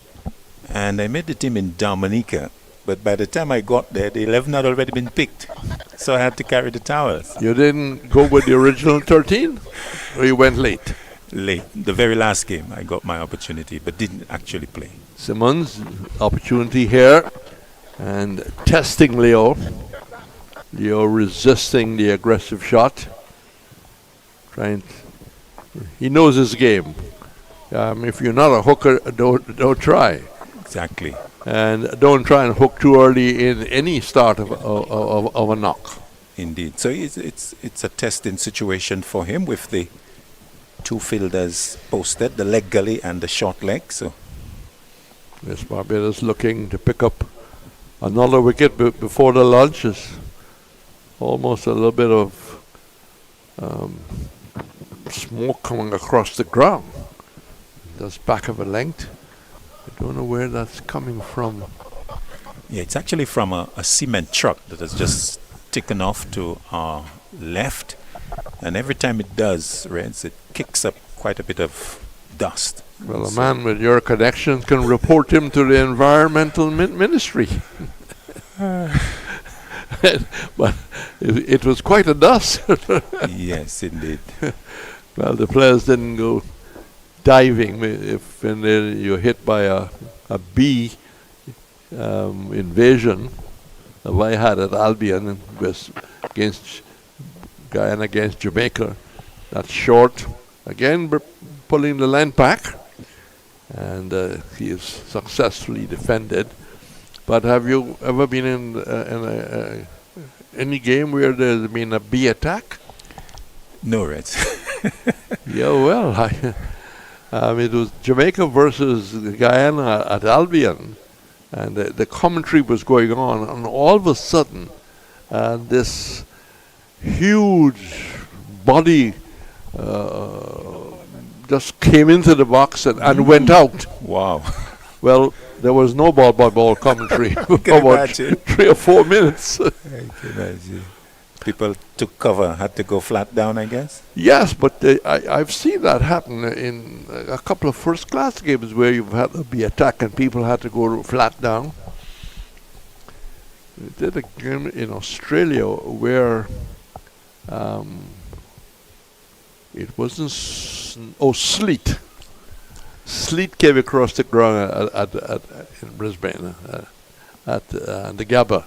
and I made the team in Dominica. But by the time I got there, the 11 had already been picked, so I had to carry the towels. You didn't go with the original 13, or you went late? Late. The very last game, I got my opportunity, but didn't actually play. Simmons, opportunity here, and testing Leo. Leo resisting the aggressive shot. He knows his game. If you're not a hooker, don't try. Exactly. And don't try and hook too early in any start of a knock. Indeed. So it's a testing situation for him with the two fielders posted, the leg gully and the short leg. So Yes, Barbados looking to pick up another wicket before the lunch. Is almost a little bit of smoke coming across the ground. That's back of a length. I don't know where that's coming from. yeah, it's actually from a cement truck that has just taken off to our left, and every time it does, Reds, it kicks up quite a bit of dust. Well, a man with your connections can report him to the environmental ministry. But it was quite a dust. Yes, indeed. Well, the players didn't go diving. If you're hit by a bee invasion, that I had at Albion against Guyana against Jamaica, that's short. Again, pulling the length back, and he is successfully defended. But have you ever been in any game where there's been a bee attack? No, Reds. Yeah, well, it was Jamaica versus Guyana at Albion, and the commentary was going on, and all of a sudden, this huge body just came into the box and went out. Wow. Well, there was no ball commentary for can about imagine. 3 or 4 minutes. I can imagine. People took cover, had to go flat down, I guess. Yes, but I've seen that happen in a couple of first-class games where you've had to be attacked and people had to go flat down. We did a game in Australia where it wasn't sleet. Sleet came across the ground in Brisbane at the Gabba.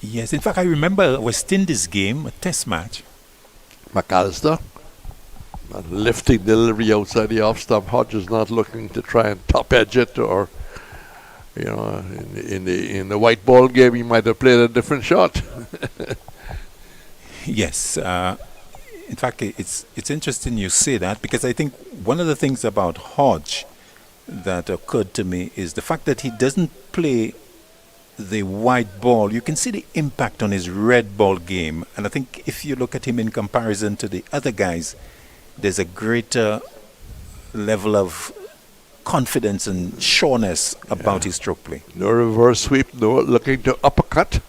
Yes, in fact, I remember a West Indies game, a test match. McAllister lifting delivery outside the off stump. Hodges not looking to try and top edge it, or in the white ball game he might have played a different shot. Yes, in fact, it's interesting you say that, because I think one of the things about Hodge that occurred to me is the fact that he doesn't play the white ball. You can see the impact on his red ball game, and I think if you look at him in comparison to the other guys, there's a greater level of confidence and sureness about his stroke play. No reverse sweep, no looking to uppercut.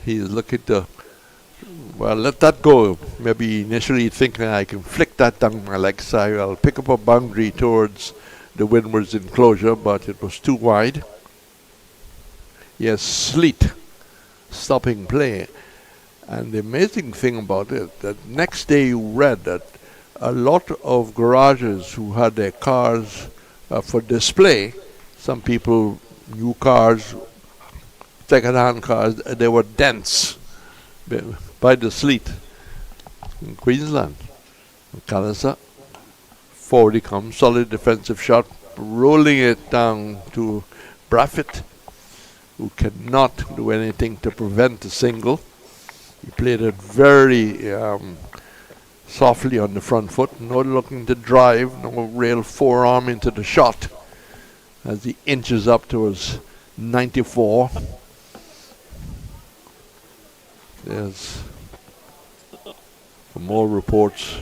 He's looking to, well, let that go. Maybe initially thinking I can flick that down my leg side, I'll pick up a boundary towards the Windward's enclosure, but it was too wide. Yes, sleet, stopping play. And the amazing thing about it, that next day you read that a lot of garages who had their cars for display, some people, new cars, second-hand cars, they were dense by the sleet. In Queensland, McAllister, forward he comes, solid defensive shot, rolling it down to Braffett, who cannot do anything to prevent a single. He played it very softly on the front foot, not looking to drive, no real forearm into the shot as he inches up towards 94. There's more reports,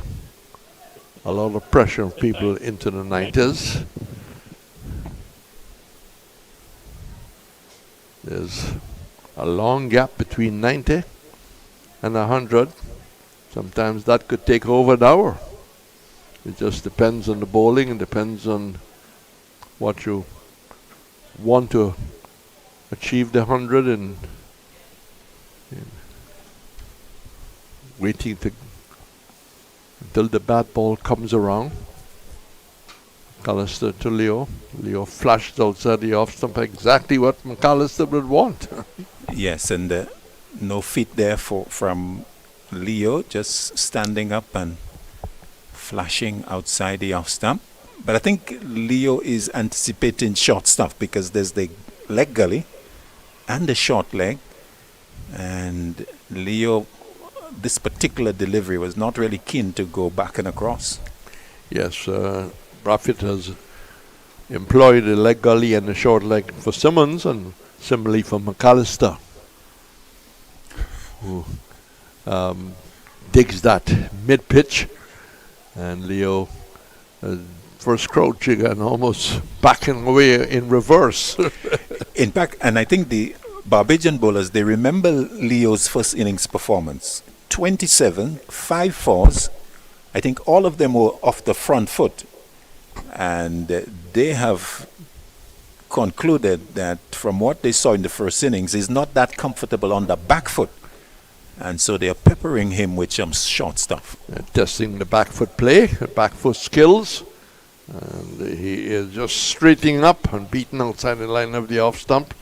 a lot of pressure of people into the 90s. There's a long gap between 90 and 100. Sometimes that could take over an hour. It just depends on the bowling and depends on what you want to achieve the 100 and waiting until the bat ball comes around. McAllister to Leo. Leo flashed outside the off stump, exactly what McAllister would want. Yes, and no feet there from Leo, just standing up and flashing outside the off stump. But I think Leo is anticipating short stuff, because there's the leg gully and the short leg. And Leo, this particular delivery, was not really keen to go back and across. Yes, Braffett has employed the leg gully and the short leg for Simmons, and similarly for McAllister, who digs that mid-pitch, and Leo first crouching and almost backing away in reverse. In fact, and I think the Barbadian bowlers, they remember Leo's first innings performance. 27, 5 fours. I think all of them were off the front foot. And they have concluded that from what they saw in the first innings, he's not that comfortable on the back foot. And so they are peppering him with some short stuff. Testing the back foot play, back foot skills. And he is just straightening up and beating outside the line of the off stump.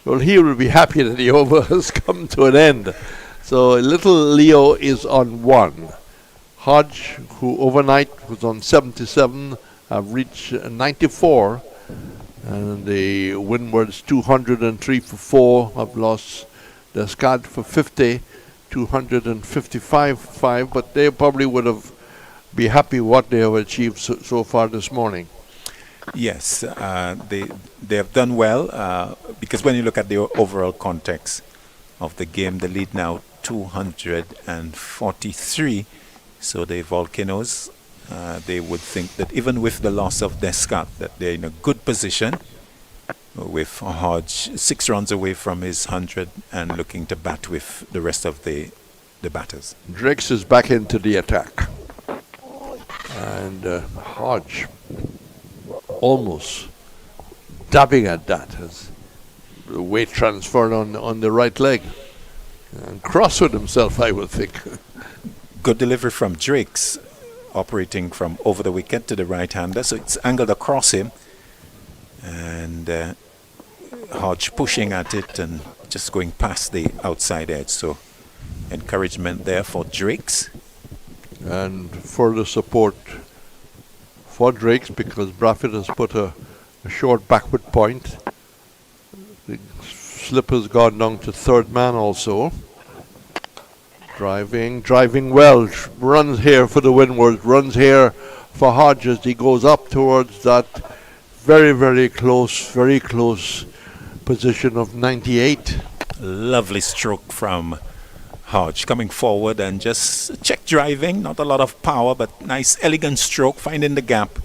Well, he will be happy that the over has come to an end. So little Leo is on 1. Hodge, who overnight was on 77, have reached 94. And the Windwards 203 for 4 have lost the Scad for 50, 255 for 5. But they probably would have be happy what they have achieved so far this morning. Yes, they have done well, because when you look at the overall context of the game, the lead now 243. So the Volcanoes they would think that even with the loss of Descartes, that they're in a good position with Hodge 6 runs away from his 100 and looking to bat with the rest of the batters. Drakes is back into the attack. And Hodge almost dabbing at that as the weight transferred on the right leg. And cross with himself, I would think. Good delivery from Drakes, operating from over the wicket to the right-hander, so it's angled across him. And Hodge pushing at it and just going past the outside edge. So encouragement there for Drakes. And further support for Drakes because Bradford has put a short backward point. The slip has gone down to third man also. Driving well. Runs here for the Windward. Runs here for Hodges. He goes up towards that very close position of 98. Lovely stroke from Hodge coming forward and just check driving. Not a lot of power, but nice elegant stroke, finding the gap.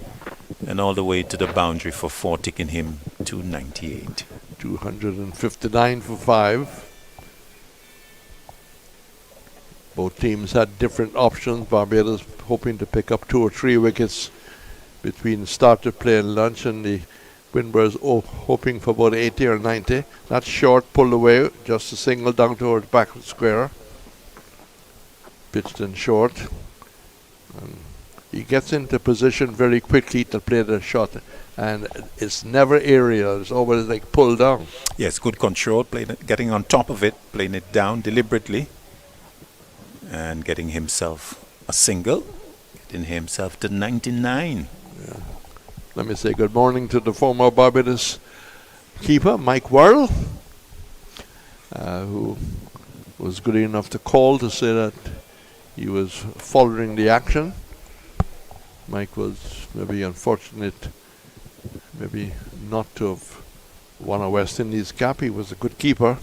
And all the way to the boundary for 4, taking him to 98. 259 for 5. Both teams had different options. Barbados hoping to pick up 2 or 3 wickets between start of play and lunch, and the Windwards hoping for about 80 or 90. That's short, pulled away, just a single down towards backward square. Pitched in short. And he gets into position very quickly to play the shot, and it's never aerial, it's always like pulled down. Yes, good control, getting on top of it, playing it down deliberately, and getting himself a single, getting himself to 99. Yeah. Let me say good morning to the former Barbados keeper, Mike Worrell, who was good enough to call to say that he was following the action. Mike was maybe unfortunate, maybe not to have won a West Indies cap. He was a good keeper.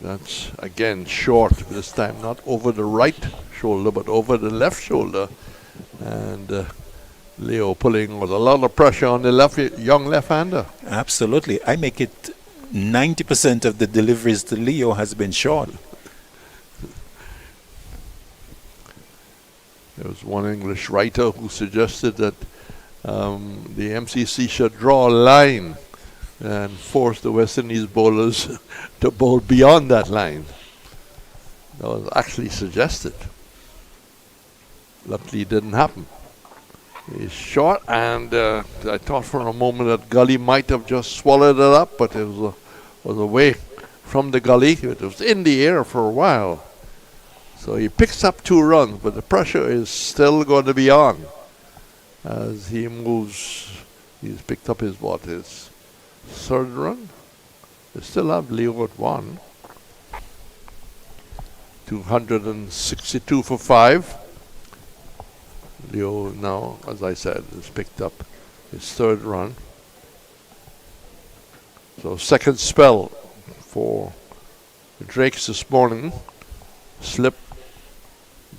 That's again short this time, not over the right shoulder, but over the left shoulder. And Leo pulling with a lot of pressure on the young left-hander. Absolutely. I make it 90% of the deliveries to Leo has been short. There was one English writer who suggested that the MCC should draw a line and force the West Indies bowlers to bowl beyond that line. That was actually suggested. Luckily, it didn't happen. He's short, and I thought for a moment that Gully might have just swallowed it up, but it was away from the gully. It was in the air for a while. So he picks up 2 runs, but the pressure is still going to be on as he moves. He's picked up his 3rd run. They still have Leo at 1. 262 for 5. Leo now, as I said, has picked up his 3rd run. So 2nd spell for the Drakes this morning. Slip,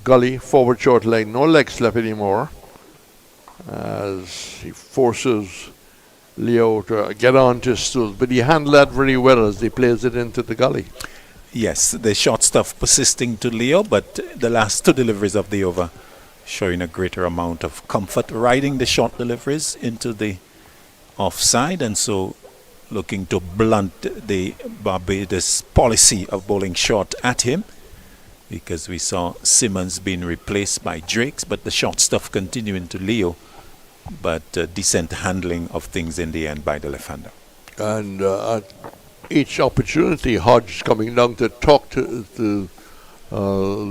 gully, forward short leg, no leg slip anymore, as he forces Leo to get on to his stools. But he handled that very well as he plays it into the gully. Yes, the short stuff persisting to Leo, but the last 2 deliveries of the over showing a greater amount of comfort, riding the short deliveries into the offside, and so looking to blunt the Barbados policy of bowling short at him, because we saw Simmons being replaced by Drakes, but the short stuff continuing to Leo, but decent handling of things in the end by the left-hander. And at each opportunity, Hodge coming down to talk to the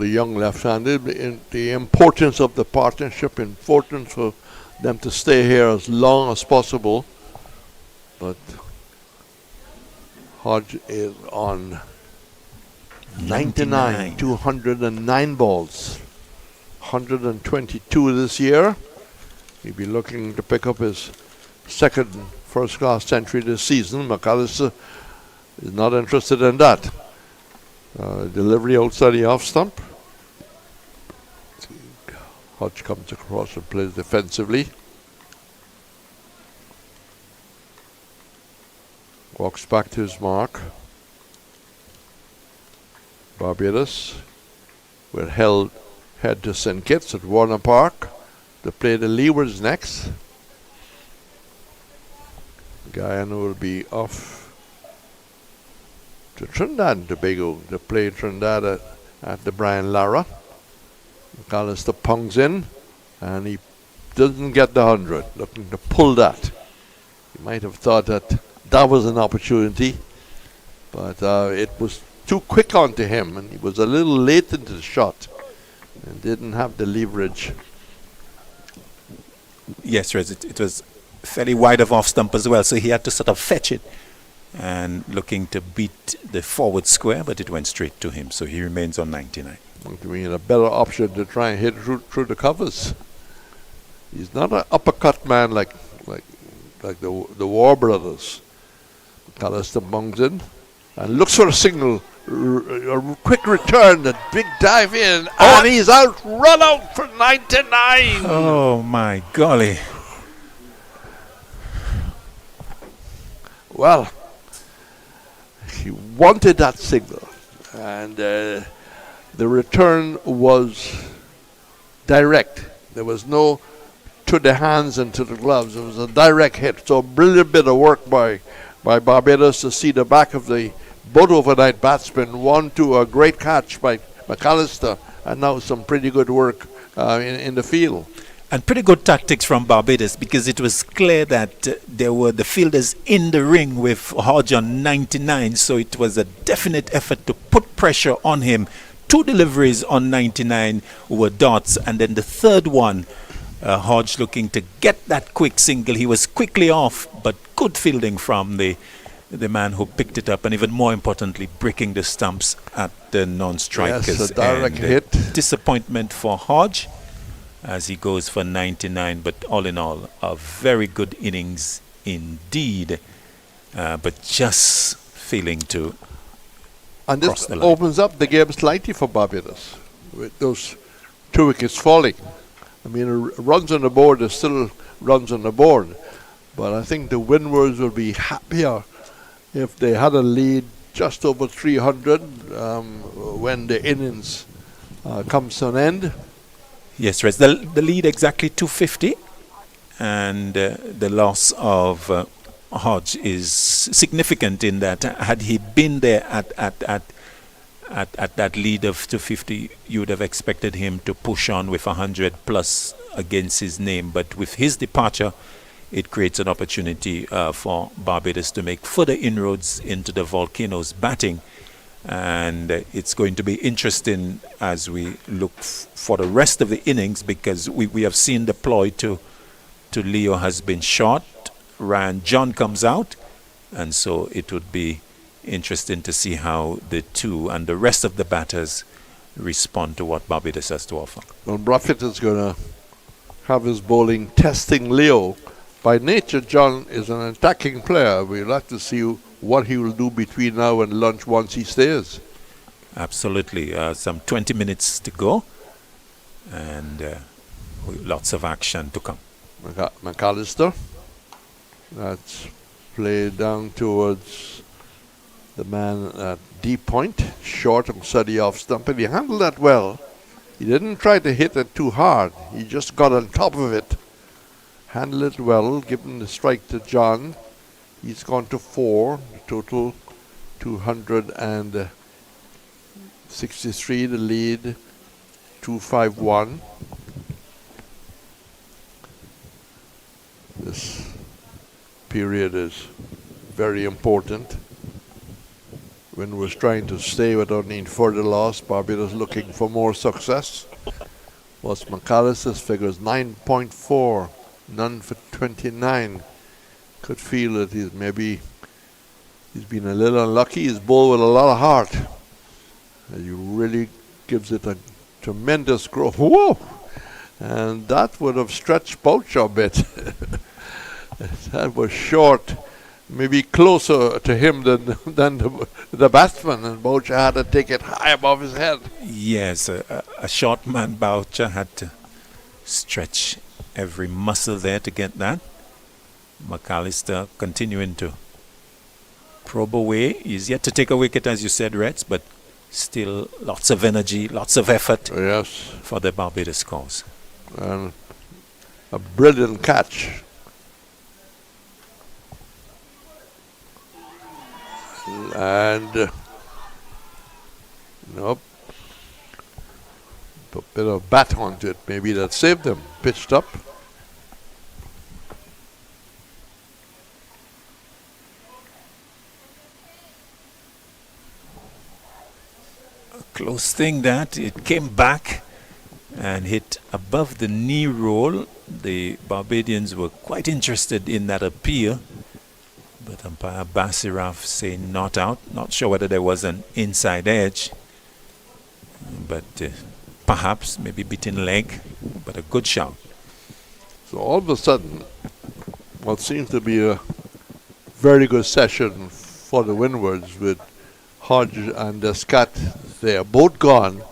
young left-handed, the importance of the partnership, importance for them to stay here as long as possible. But Hodge is on 99, 209 balls, 122 this year. He'll be looking to pick up his 2nd first-class century this season. McAllister is not interested in that. Delivery outside the off stump. Hodge comes across and plays defensively. Walks back to his mark. Barbados will head to St. Kitts at Warner Park to play the Leewards next. Guyana will be off to Trinidad and Tobago to play Trinidad at the Brian Lara. McAllister pungs in and he doesn't get the 100, looking to pull that. You might have thought that was an opportunity, but it was too quick onto him and he was a little late into the shot and didn't have the leverage. Yes, Rez, it was fairly wide of off stump as well, so he had to sort of fetch it and looking to beat the forward square, but it went straight to him, so he remains on 99. We had a better option to try and hit through the covers. He's not an uppercut man like the War brothers. McAllister bungs in and looks for a single, a quick return, a big dive in, and he's out, run out for 99. Oh my golly. Well, he wanted that signal, and the return was direct. There was no to the hands and to the gloves. It was a direct hit. So a brilliant bit of work by Barbados to see the back of the both overnight batsmen. One to a great catch by McAllister, and now some pretty good work in the field. And pretty good tactics from Barbados, because it was clear that there were the fielders in the ring with Hodge on 99, so it was a definite effort to put pressure on him. 2 deliveries on 99 were dots, and then the third one, Hodge looking to get that quick single. He was quickly off, but good fielding from the man who picked it up, and even more importantly, breaking the stumps at the non-strikers. Yes, a direct hit. Disappointment for Hodge as he goes for 99, but all in all, a very good innings indeed, but just failing to and cross this the line. Opens up the game slightly for Barbados with those 2 wickets falling. I mean, runs on the board is still runs on the board, but I think the Windwards will be happier if they had a lead just over 300 when the innings comes to an end. Yes, Rez, the lead exactly 250, and the loss of Hodge is significant in that had he been there at that lead of 250, you would have expected him to push on with 100 plus against his name. But with his departure, it creates an opportunity for Barbados to make further inroads into the Volcanoes batting. And it's going to be interesting as we look for the rest of the innings, because we have seen the ploy to Leo has been short. Ryan John comes out, and so it would be interesting to see how the two and the rest of the batters respond to what Barbados has to offer. Well, Buffett is going to have his bowling testing Leo. By nature, John is an attacking player. We'll have to see what he will do between now and lunch once he stays. Absolutely. Some 20 minutes to go, and lots of action to come. McAllister. That's played down towards the man at deep point, short and steady off stump, and he handled that well. He didn't try to hit it too hard. He just got on top of it. Handled it well, given the strike to John. He's gone to 4, total 263, the lead 251. This period is very important. When was trying to stay without any further loss, Barbados looking for more success. Was McAllister's figures 9.4, none for 29. Could feel that he's been a little unlucky. He's bowled with a lot of heart. And he really gives it a tremendous growth. Whoa! And that would have stretched Boucher a bit. That was short, maybe closer to him than the batsman, and Boucher had to take it high above his head. Yes, a short man, Boucher, had to stretch every muscle there to get that. McAllister continuing to probe away. He's yet to take a wicket, as you said, Reds, but still lots of energy, lots of effort Yes. for the Barbados cause. And a brilliant catch. And nope. Put a bit of bat onto it. Maybe that saved them. Pitched up. Close thing that. It came back and hit above the knee roll. The Barbadians were quite interested in that appeal, but umpire Basiraf saying not out. Not sure whether there was an inside edge, but perhaps maybe beaten leg, but a good shot. So all of a sudden, what seems to be a very good session for the Windwards with Hodge and Scott. They are both gone,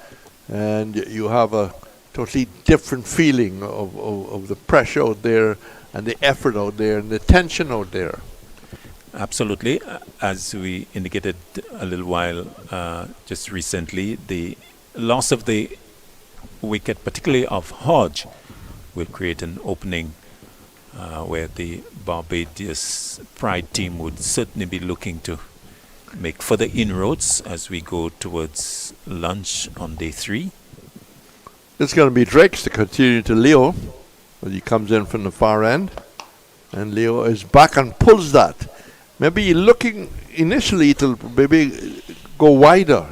and you have a totally different feeling of the pressure out there and the effort out there and the tension out there. Absolutely. As we indicated a little while just recently, the loss of the wicket, particularly of Hodge, will create an opening where the Barbados Pride team would certainly be looking to make further inroads as we go towards lunch on day 3. It's going to be Drake's to continue to Leo, as he comes in from the far end, and Leo is back and pulls that. Maybe looking initially to maybe go wider,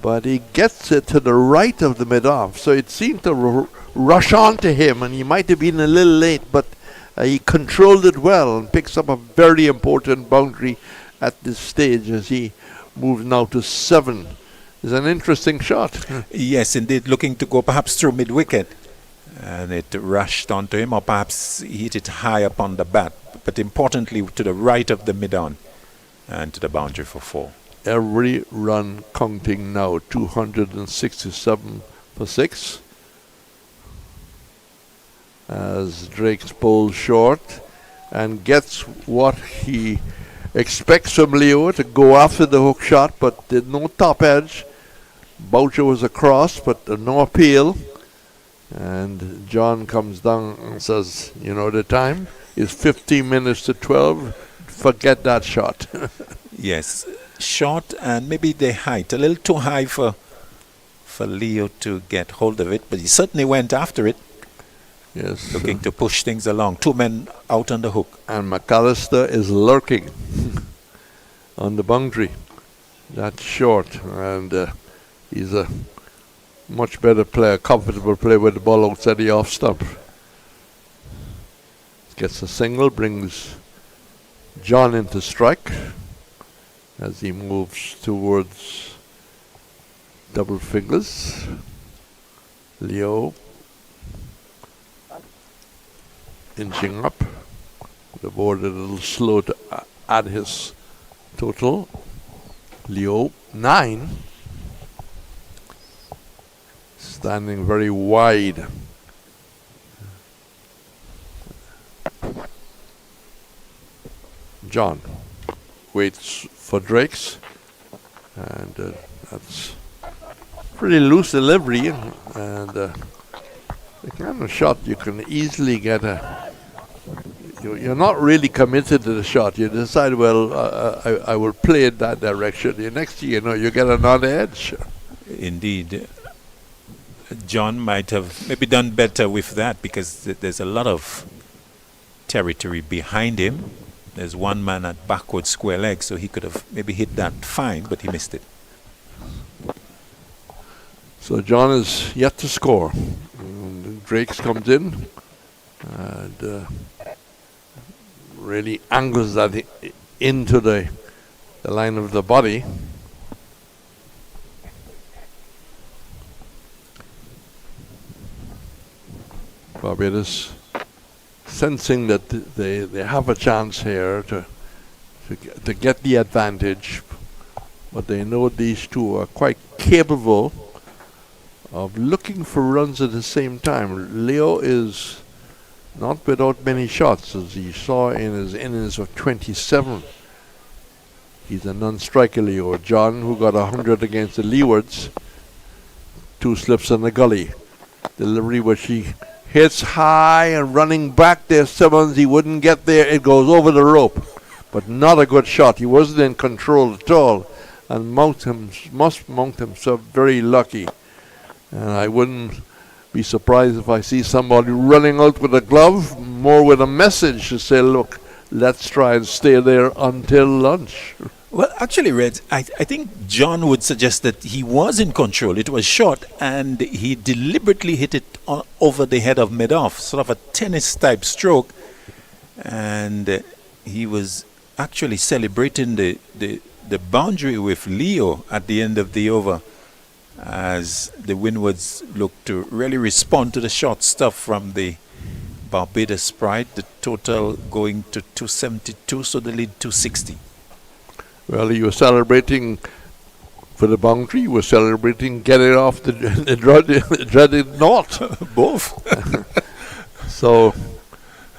but he gets it to the right of the mid-off, so it seemed to rush on to him, and he might have been a little late, but he controlled it well and picks up a very important boundary at this stage as he moves now to 7. It's an interesting shot. Yes, indeed, looking to go perhaps through mid-wicket, and it rushed onto him, or perhaps he hit it high upon the bat, but importantly to the right of the mid-on and to the boundary for 4. Every run counting now, 267 for 6. As Drake's bowls short and gets what he expects from Leo to go after the hook shot, but did no top edge. Boucher was across, but no appeal. And John comes down and says, you know, the time is 15 minutes to 12. Forget that shot. Yes, short and maybe the height, a little too high for Leo to get hold of it, but he certainly went after it. Yes. Looking to push things along. 2 men out on the hook. And McAllister is lurking on the boundary. That's short, and he's a much better player, comfortable player with the ball outside the off stump. Gets a single, brings John into strike as he moves towards double fingers. Leo inching up. The board a little slow to add his total. Leo 9. Standing very wide. John waits for Drake's, and that's pretty loose delivery, and the kind of shot you can easily get you're not really committed to the shot. You decide, well, I will play it that direction. The next thing you know, you get another edge. Indeed. John might have maybe done better with that, because there's a lot of territory behind him. There's one man at backward square leg, so he could have maybe hit that fine, but he missed it. So John is yet to score. And Drake's comes in and really angles that into the line of the body. Barbados sensing that they have a chance here to get the advantage, but they know these two are quite capable of looking for runs at the same time. Leo is not without many shots, as he saw in his innings of 27. He's a non-striker, Leo. John, who got 100 against the Leewards, 2 slips in the gully. Delivery which he hits high and running back there, Simmons, he wouldn't get there. It goes over the rope, but not a good shot. He wasn't in control at all, and must mount himself very lucky. And I wouldn't be surprised if I see somebody running out with a glove, more with a message to say, look, let's try and stay there until lunch. Well, actually, Red, I think John would suggest that he was in control. It was short, and he deliberately hit it over the head of mid-off, sort of a tennis-type stroke. And he was actually celebrating the boundary with Leo at the end of the over, as the Windwards looked to really respond to the short stuff from the Barbados Pride. The total going to 272, so the lead 260. Well, he was celebrating for the boundary. He was celebrating getting off the dreaded knot. Both. So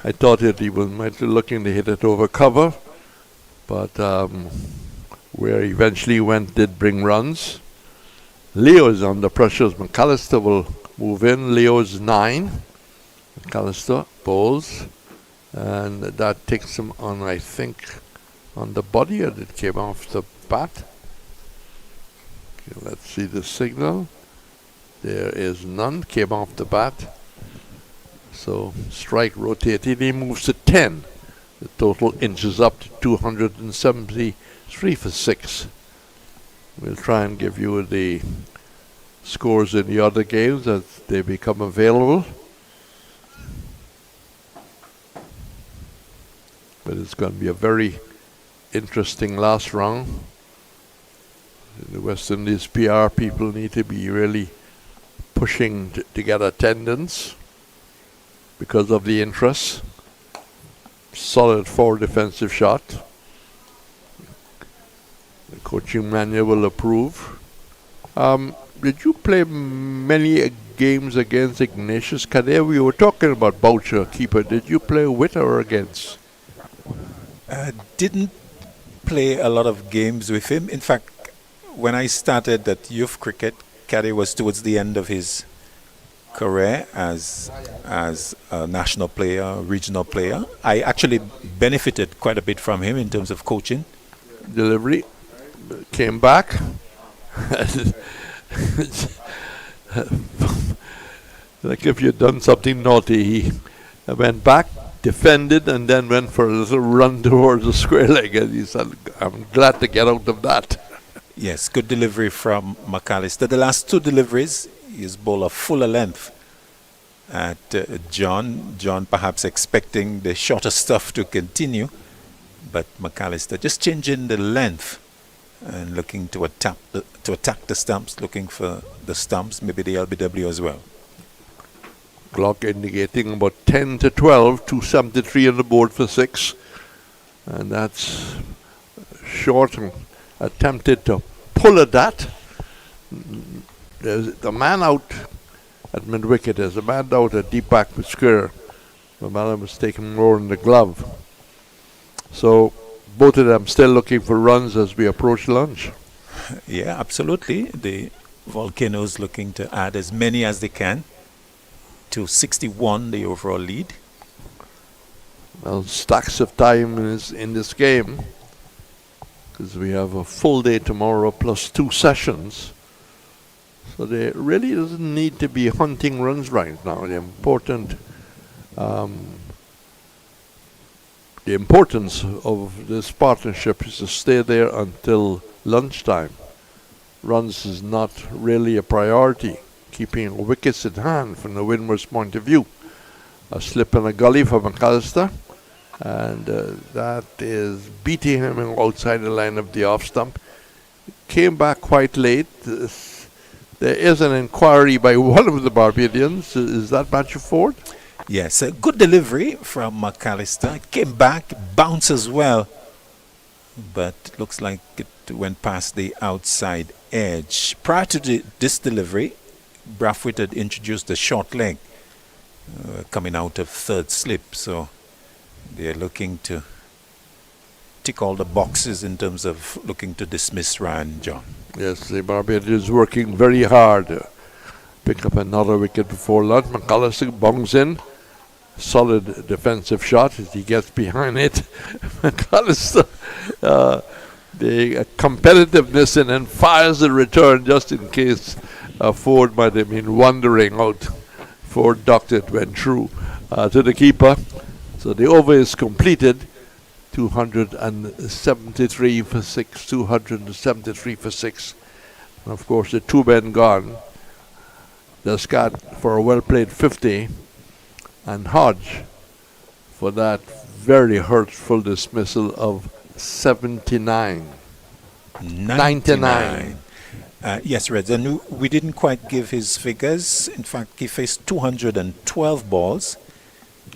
I thought that he was might be looking to hit it over cover, but where he eventually went did bring runs. Leo is under pressure as McAllister will move in. Leo is 9. McAllister bowls, and that takes him on, I think, on the body, or it came off the bat. Okay, let's see the signal. There is none. Came off the bat. So strike rotated. He moves to 10. The total inches up to 273 for 6. We'll try and give you the scores in the other games as they become available. But it's going to be a very interesting last round. The West Indies PR people need to be really pushing to get attendance because of the interest. Solid 4 defensive shot. The coaching manual will approve. Did you play many games against Ignatius Kadir? We were talking about Boucher, keeper. Did you play with or against? Didn't play a lot of games with him. In fact, when I started at youth cricket, Caddy was towards the end of his career as a national player, regional player. I actually benefited quite a bit from him in terms of coaching. Delivery came back. Like if you'd done something naughty, he went back, defended, and then went for a little run towards the square leg, and he said, I'm glad to get out of that. Yes, good delivery from McAllister. The last 2 deliveries, he's bowled a fuller length at John. John perhaps expecting the shorter stuff to continue, but McAllister just changing the length and looking to attack the stumps, looking for the stumps, maybe the LBW as well. Clock indicating about 10 to 12, 273 on the board for 6. And that's short and attempted to pull at that. There's the man out at mid-wicket. There's a man out at deep back with square. The man was taking more in the glove. So both of them still looking for runs as we approach lunch. Yeah, absolutely. The Volcanoes looking to add as many as they can to 61, the overall lead. Well, stacks of time in this game, because we have a full day tomorrow plus 2 sessions. So there really doesn't need to be hunting runs right now. The importance of this partnership is to stay there until lunchtime. Runs is not really a priority. Keeping wickets in hand from the Windward's point of view. A slip in a gully for McAllister, and that is beating him outside the line of the off stump. Came back quite late. There is an inquiry by one of the Barbadians. Is that Matthew Ford? Yes, a good delivery from McAllister. Came back, bounced as well, but looks like it went past the outside edge. Prior to this delivery, Brathwaite had introduced the short leg coming out of third slip, so they're looking to tick all the boxes in terms of looking to dismiss Ryan John. Yes, the Barbados is working very hard to pick up another wicket before lunch. McAllister bungs in. Solid defensive shot as he gets behind it. McAllister, the competitiveness in and fires the return just in case Ford might have been wandering out. Ford ducked it, went through to the keeper. So the over is completed. 273 for 6, 273 for 6. And of course, the two men gone. Descott for a well-played 50, and Hodge for that very hurtful dismissal of 79. 99. Yes, Reds, and we didn't quite give his figures. In fact, he faced 212 balls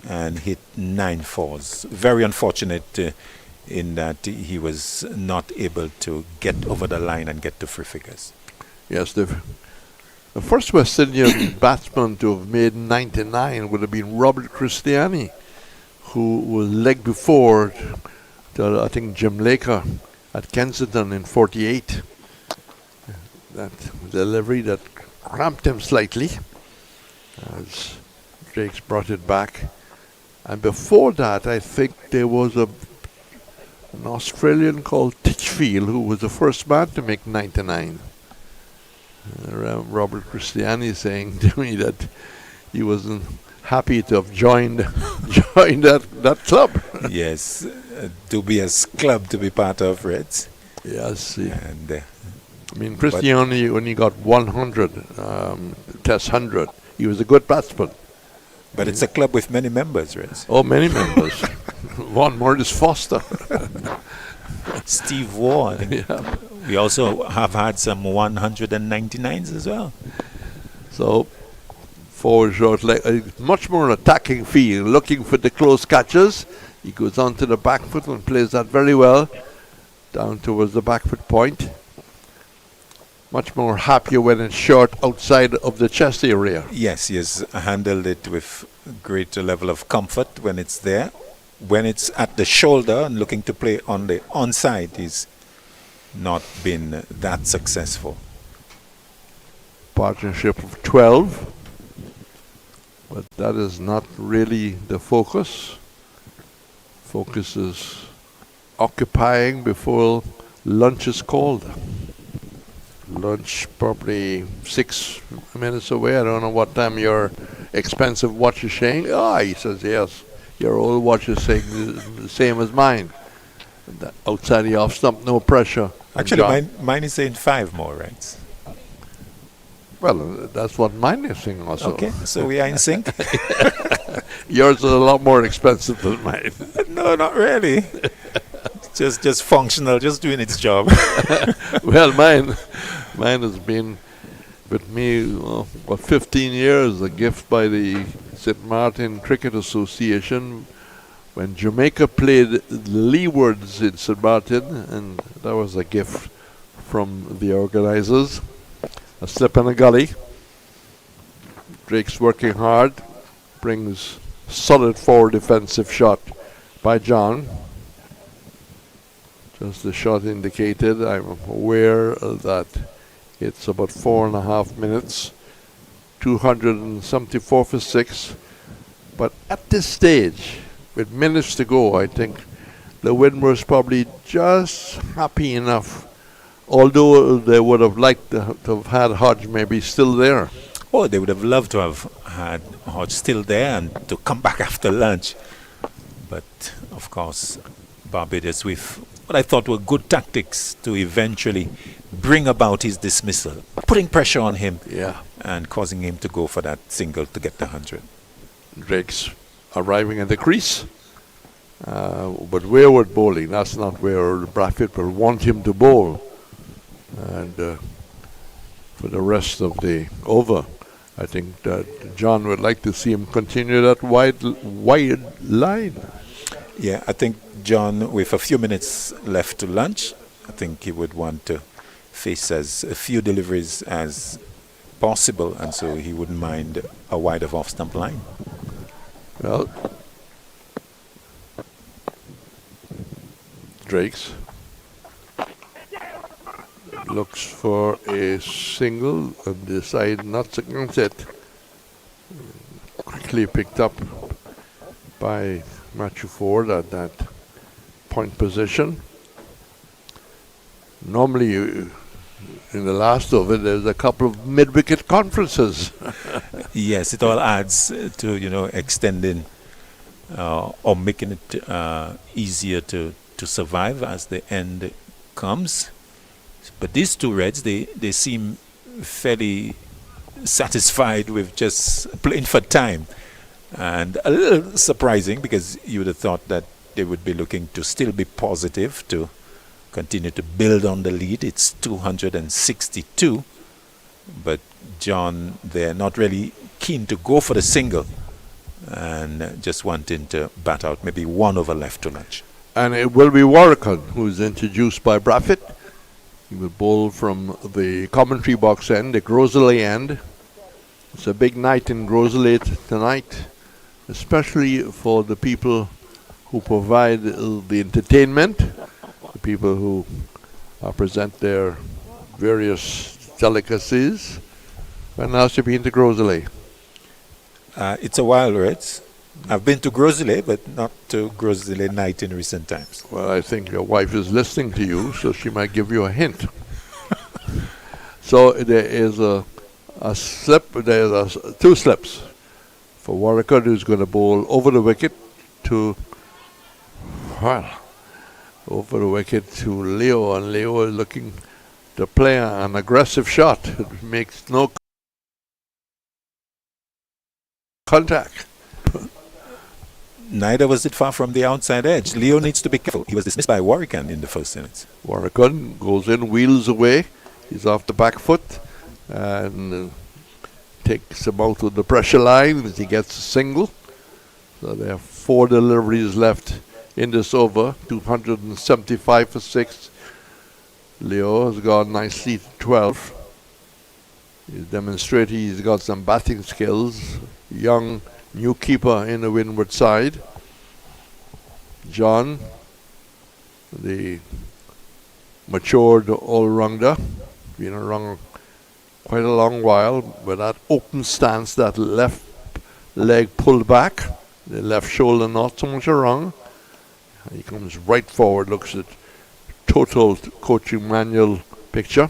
and hit 9 fours. Very unfortunate in that he was not able to get over the line and get to free figures. Yes, the first West Indian batsman to have made 99 would have been Robert Christiani, who was leg before to, I think, Jim Laker at Kensington in 48. That delivery that cramped him slightly as Drake's brought it back. And before that, I think there was an Australian called Titchfield who was the first man to make 99. Robert Christiani saying to me that he wasn't happy to have joined that club. Yes, dubious club to be part of, Reds. Yes. And I mean, Christiani only got 100, test 100. He was a good batsman. But it's a club with many members, Reds. Oh, many members. One more is Foster. Steve Waugh. Yeah. We also have had some 199s as well. So, forward short leg, much more attacking field, looking for the close catches. He goes onto the back foot and plays that very well, down towards the back foot point. Much more happier when it's short outside of the chest area. Yes, he has handled it with greater level of comfort when it's there. When it's at the shoulder and looking to play on the onside, he's not been that successful. Partnership of 12, but that is not really the focus. Focus is occupying before lunch is called. Lunch probably 6 minutes away. I don't know what time your expensive watch is saying. He says, yes, your old watch is saying the same as mine. Outside the off stump, no pressure. Actually, mine is saying 5 more, right? Well, that's what mine is saying also. Okay, so we are in sync. Yours is a lot more expensive than mine. No, not really. Just functional, just doing its job. Well, mine has been with me for 15 years, a gift by the St. Martin Cricket Association when Jamaica played Leewards in St. Martin, and that was a gift from the organizers. A slip in a gully. Drake's working hard, brings solid forward defensive shot by John. Just the shot indicated. I'm aware that it's about 4.5 minutes. 274 for 6. But at this stage, with minutes to go, I think the Windward was probably just happy enough, although they would have liked to have had Hodge maybe still there. Oh, they would have loved to have had Hodge still there and to come back after lunch. But, of course, Barbados with what I thought were good tactics to eventually bring about his dismissal, putting pressure on him and causing him to go for that single to get the 100. Drake's arriving at the crease. But wayward bowling, that's not where Brathwaite will want him to bowl. And for the rest of the over, I think that John would like to see him continue that wide line. Yeah, I think John, with a few minutes left to lunch, I think he would want to face as a few deliveries as possible, and so he wouldn't mind a wide of off-stump line. Well, Drakes looks for a single and decide not to count it. Quickly picked up by Matthew Ford at that point position. Normally, in the last over, there's a couple of mid-wicket conferences. Yes, it all adds to extending or making it easier to survive as the end comes. But these two Reds, they seem fairly satisfied with just playing for time, and a little surprising because you would have thought that they would be looking to still be positive to continue to build on the lead. It's 262, but John, they're not really keen to go for the single and just wanting to bat out maybe one over left to lunch. And it will be Warrican, who's introduced by Braffett. He will bowl from the commentary box end, the Grosley end. It's a big night in Grosley tonight, especially for the people who provide the entertainment, the people who present their various delicacies. When last you been to Grosley? It's a while, Reds. I've been to Grosley, but not to Grosley night in recent times. Well, I think your wife is listening to you, so she might give you a hint. So there is a slip, there's two slips for Warrican, who's going to bowl over the wicket to, over the wicket to Leo, and Leo is looking to play an aggressive shot. It makes no contact. Neither was it far from the outside edge. Leo needs to be careful. He was dismissed by Warrican in the first innings. Warrican goes in, wheels away. He's off the back foot and takes him out with the pressure line as he gets a single. So there are 4 deliveries left in this over. 275 for 6. Leo has gone nicely to 12. He's demonstrated he's got some batting skills. Young new keeper in the Windward side. John, the matured all-rounder, been around quite a long while with that open stance, that left leg pulled back, the left shoulder not so much around. He comes right forward, looks at total coaching manual picture,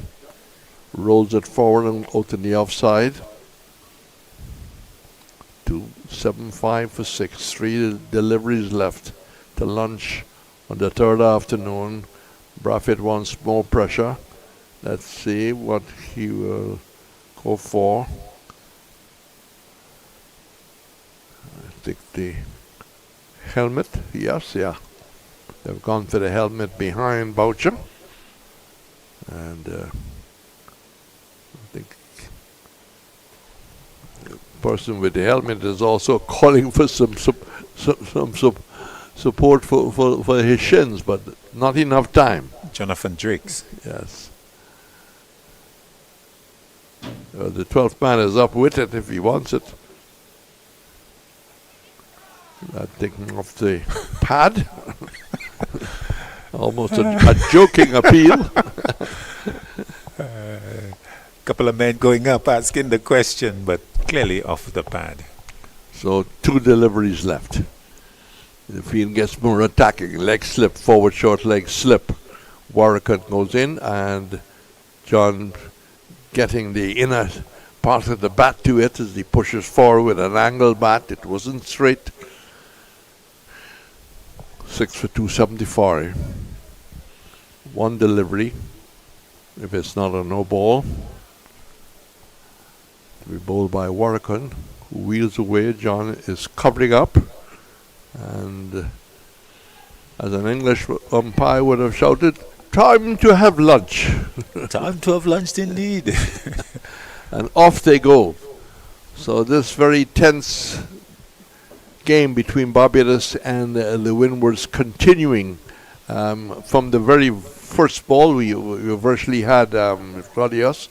rolls it forward and out in the offside. 275 for 6, 3 deliveries left to lunch on the third afternoon. Braffett wants more pressure. Let's see what he will go for. I think the helmet, yes, yeah. They've gone for the helmet behind Boucher. And I think person with the helmet is also calling for some support for his shins, but not enough time. Jonathan Drakes. Yes. The 12th man is up with it if he wants it. Taking off the pad. Almost a joking appeal. Couple of men going up asking the question, but clearly off the pad. So 2 deliveries left. The field gets more attacking. Leg slip, forward short leg slip. Warrican goes in, and John getting the inner part of the bat to it as he pushes forward with an angled bat. It wasn't straight. 6 for 274. 1 delivery. If it's not a no ball. To be bowled by Warrican, who wheels away. John is covering up, and as an English umpire would have shouted, "Time to have lunch." Time to have lunch indeed. And off they go. So this very tense game between Barbados and the Windwards continuing from the very first ball we virtually had Claudius.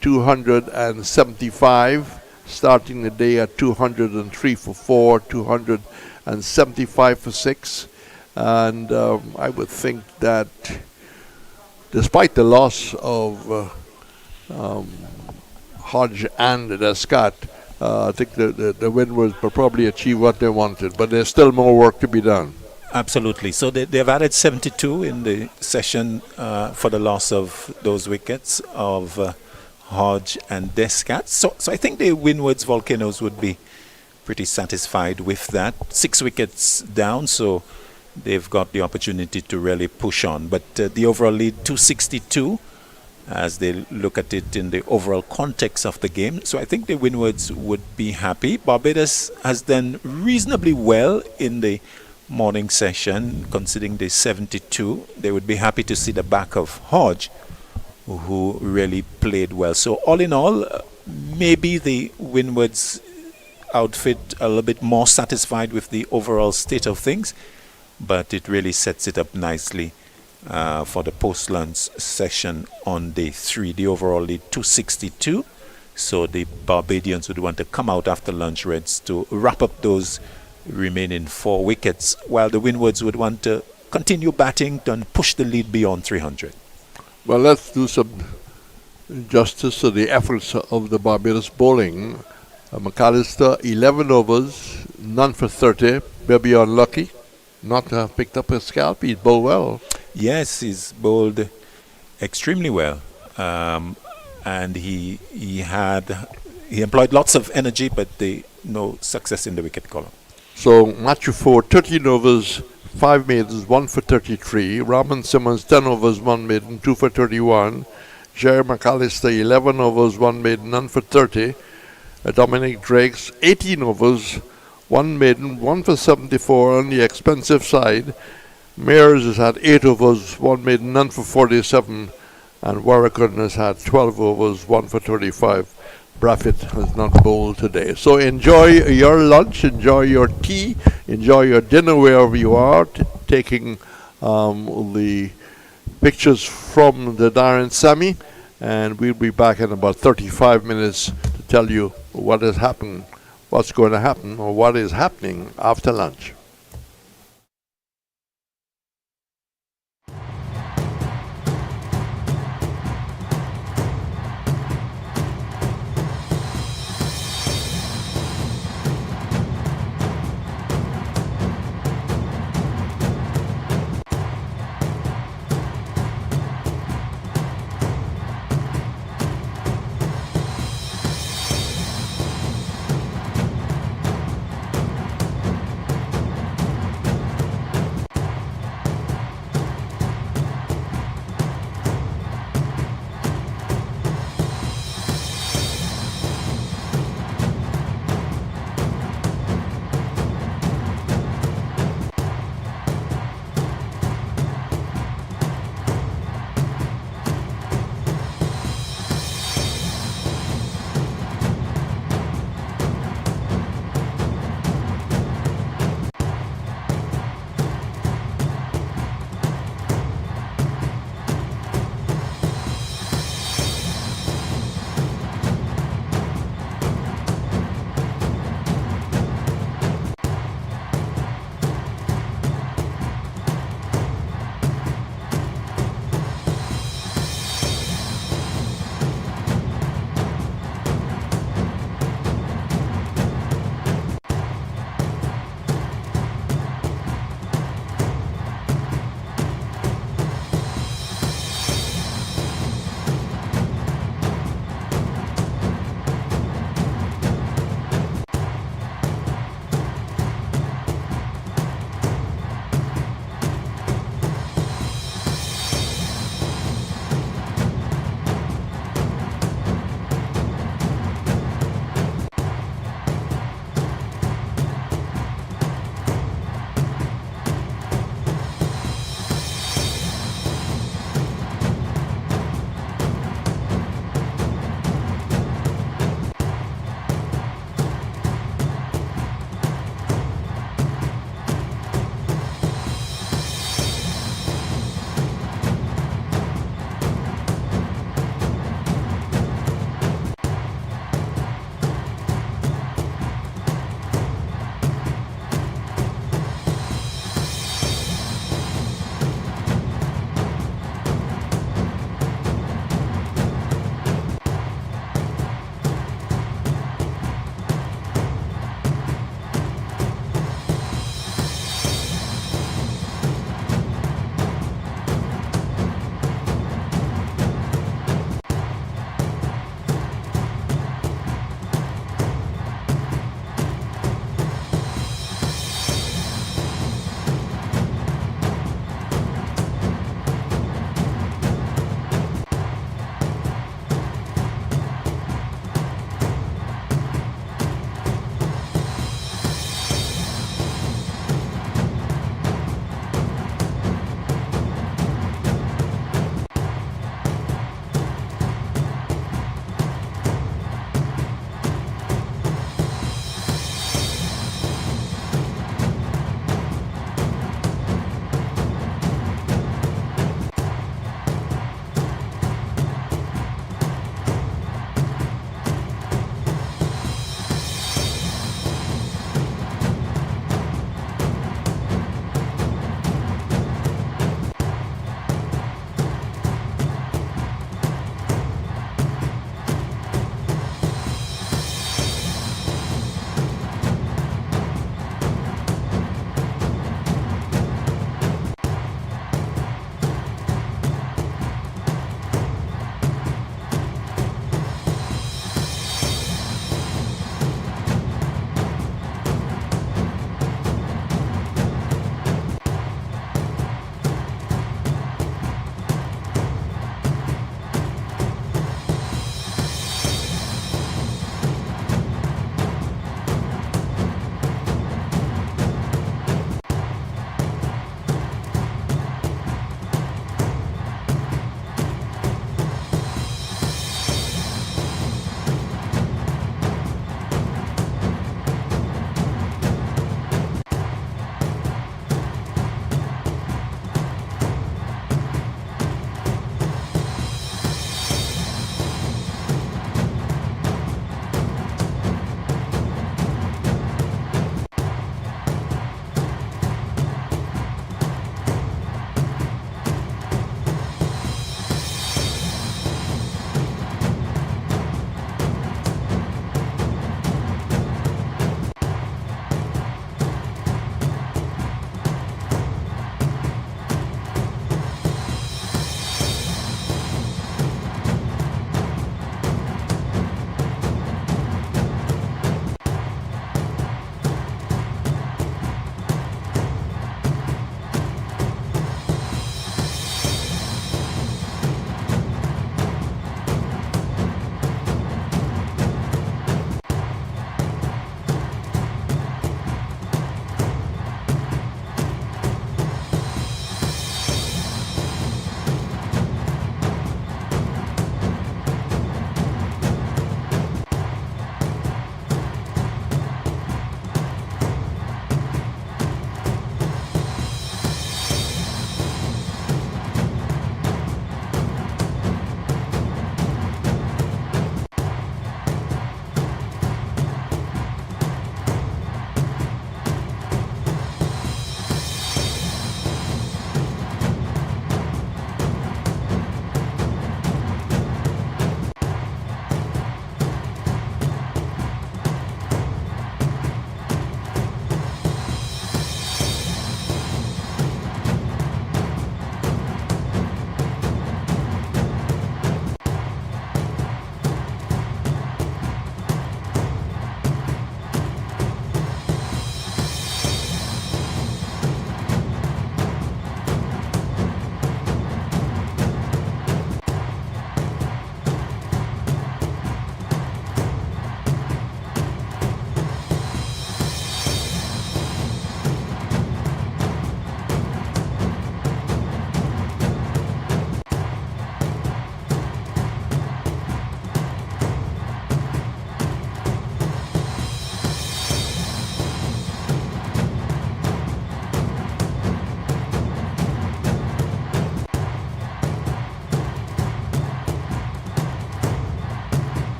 275, starting the day at 203 for 4, 275 for 6. And I would think that despite the loss of Hodge and Descott, I think the Windwards will probably achieve what they wanted, but there's still more work to be done. Absolutely. So they've added 72 in the session for the loss of those wickets of Hodge and Descat. So I think the Windwards Volcanoes would be pretty satisfied with that. 6 wickets down, so they've got the opportunity to really push on. But the overall lead 262 as they look at it in the overall context of the game. So I think the Windwards would be happy. Barbados has done reasonably well in the morning session, considering the 72. They would be happy to see the back of Hodge, who really played well. So all in all, maybe the Windwards outfit a little bit more satisfied with the overall state of things, but it really sets it up nicely for the post-lunch session on day 3. The overall lead 262. So the Barbadians would want to come out after lunch, Reds, to wrap up those remaining 4 wickets, while the Windwards would want to continue batting and push the lead beyond 300. Well, let's do some justice to the efforts of the Barbados bowling. McAllister, 11 overs, none for 30. Maybe unlucky not to have picked up a scalp. He bowled well. Yes, he's bowled extremely well. And he employed lots of energy, but no success in the wicket column. So Matthew Ford, 13 overs, 5 maidens, 1 for 33. Rahman Simmons, 10 overs, 1 maiden, 2 for 31. Jerry McAllister, 11 overs, 1 maiden, none for 30. Dominic Drakes, 18 overs, 1 maiden, 1 for 74 on the expensive side. Mears has had 8 overs, 1 maiden, none for 47. And Warrican has had 12 overs, 1 for 35. Braffett has not bowled today. So enjoy your lunch, enjoy your tea, enjoy your dinner wherever you are, taking the pictures from the Darren Semi, and we'll be back in about 35 minutes to tell you what has happened, what's going to happen, or what is happening after lunch.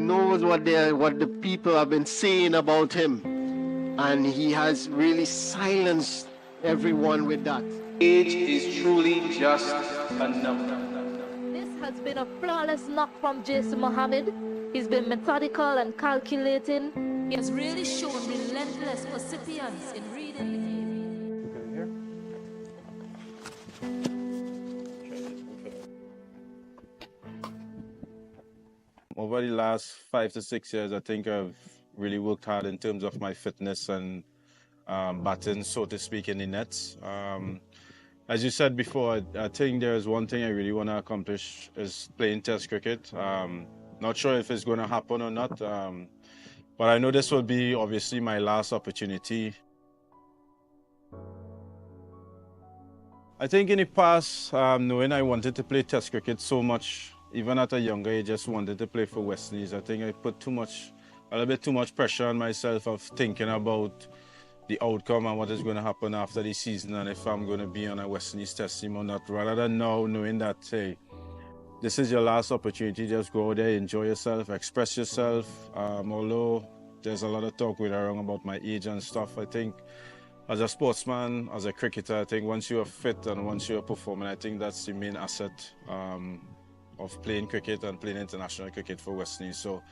knows what the people have been saying about him, and he has really silenced everyone with that. Age is truly just a number. This has been a flawless knock from Jason Mohammed. He's been methodical and calculating. He has really shown relentless perseverance in reading the game. Over the last 5 to 6 years, I think I've really worked hard in terms of my fitness and batting, so to speak, in the nets. As you said before, I think there's one thing I really want to accomplish is playing Test cricket. Not sure if it's going to happen or not, but I know this will be obviously my last opportunity. I think in the past, knowing I wanted to play Test cricket so much, even at a younger age, just wanted to play for West Indies. I think I put a little bit too much pressure on myself of thinking about the outcome and what is going to happen after the season and if I'm going to be on a West Indies Test team or not, rather than now knowing that, hey, this is your last opportunity, just go out there, enjoy yourself, express yourself. Although there's a lot of talk going around about my age and stuff, I think as a sportsman, as a cricketer, I think once you are fit and once you are performing, I think that's the main asset of playing cricket and playing international cricket for West Indies. So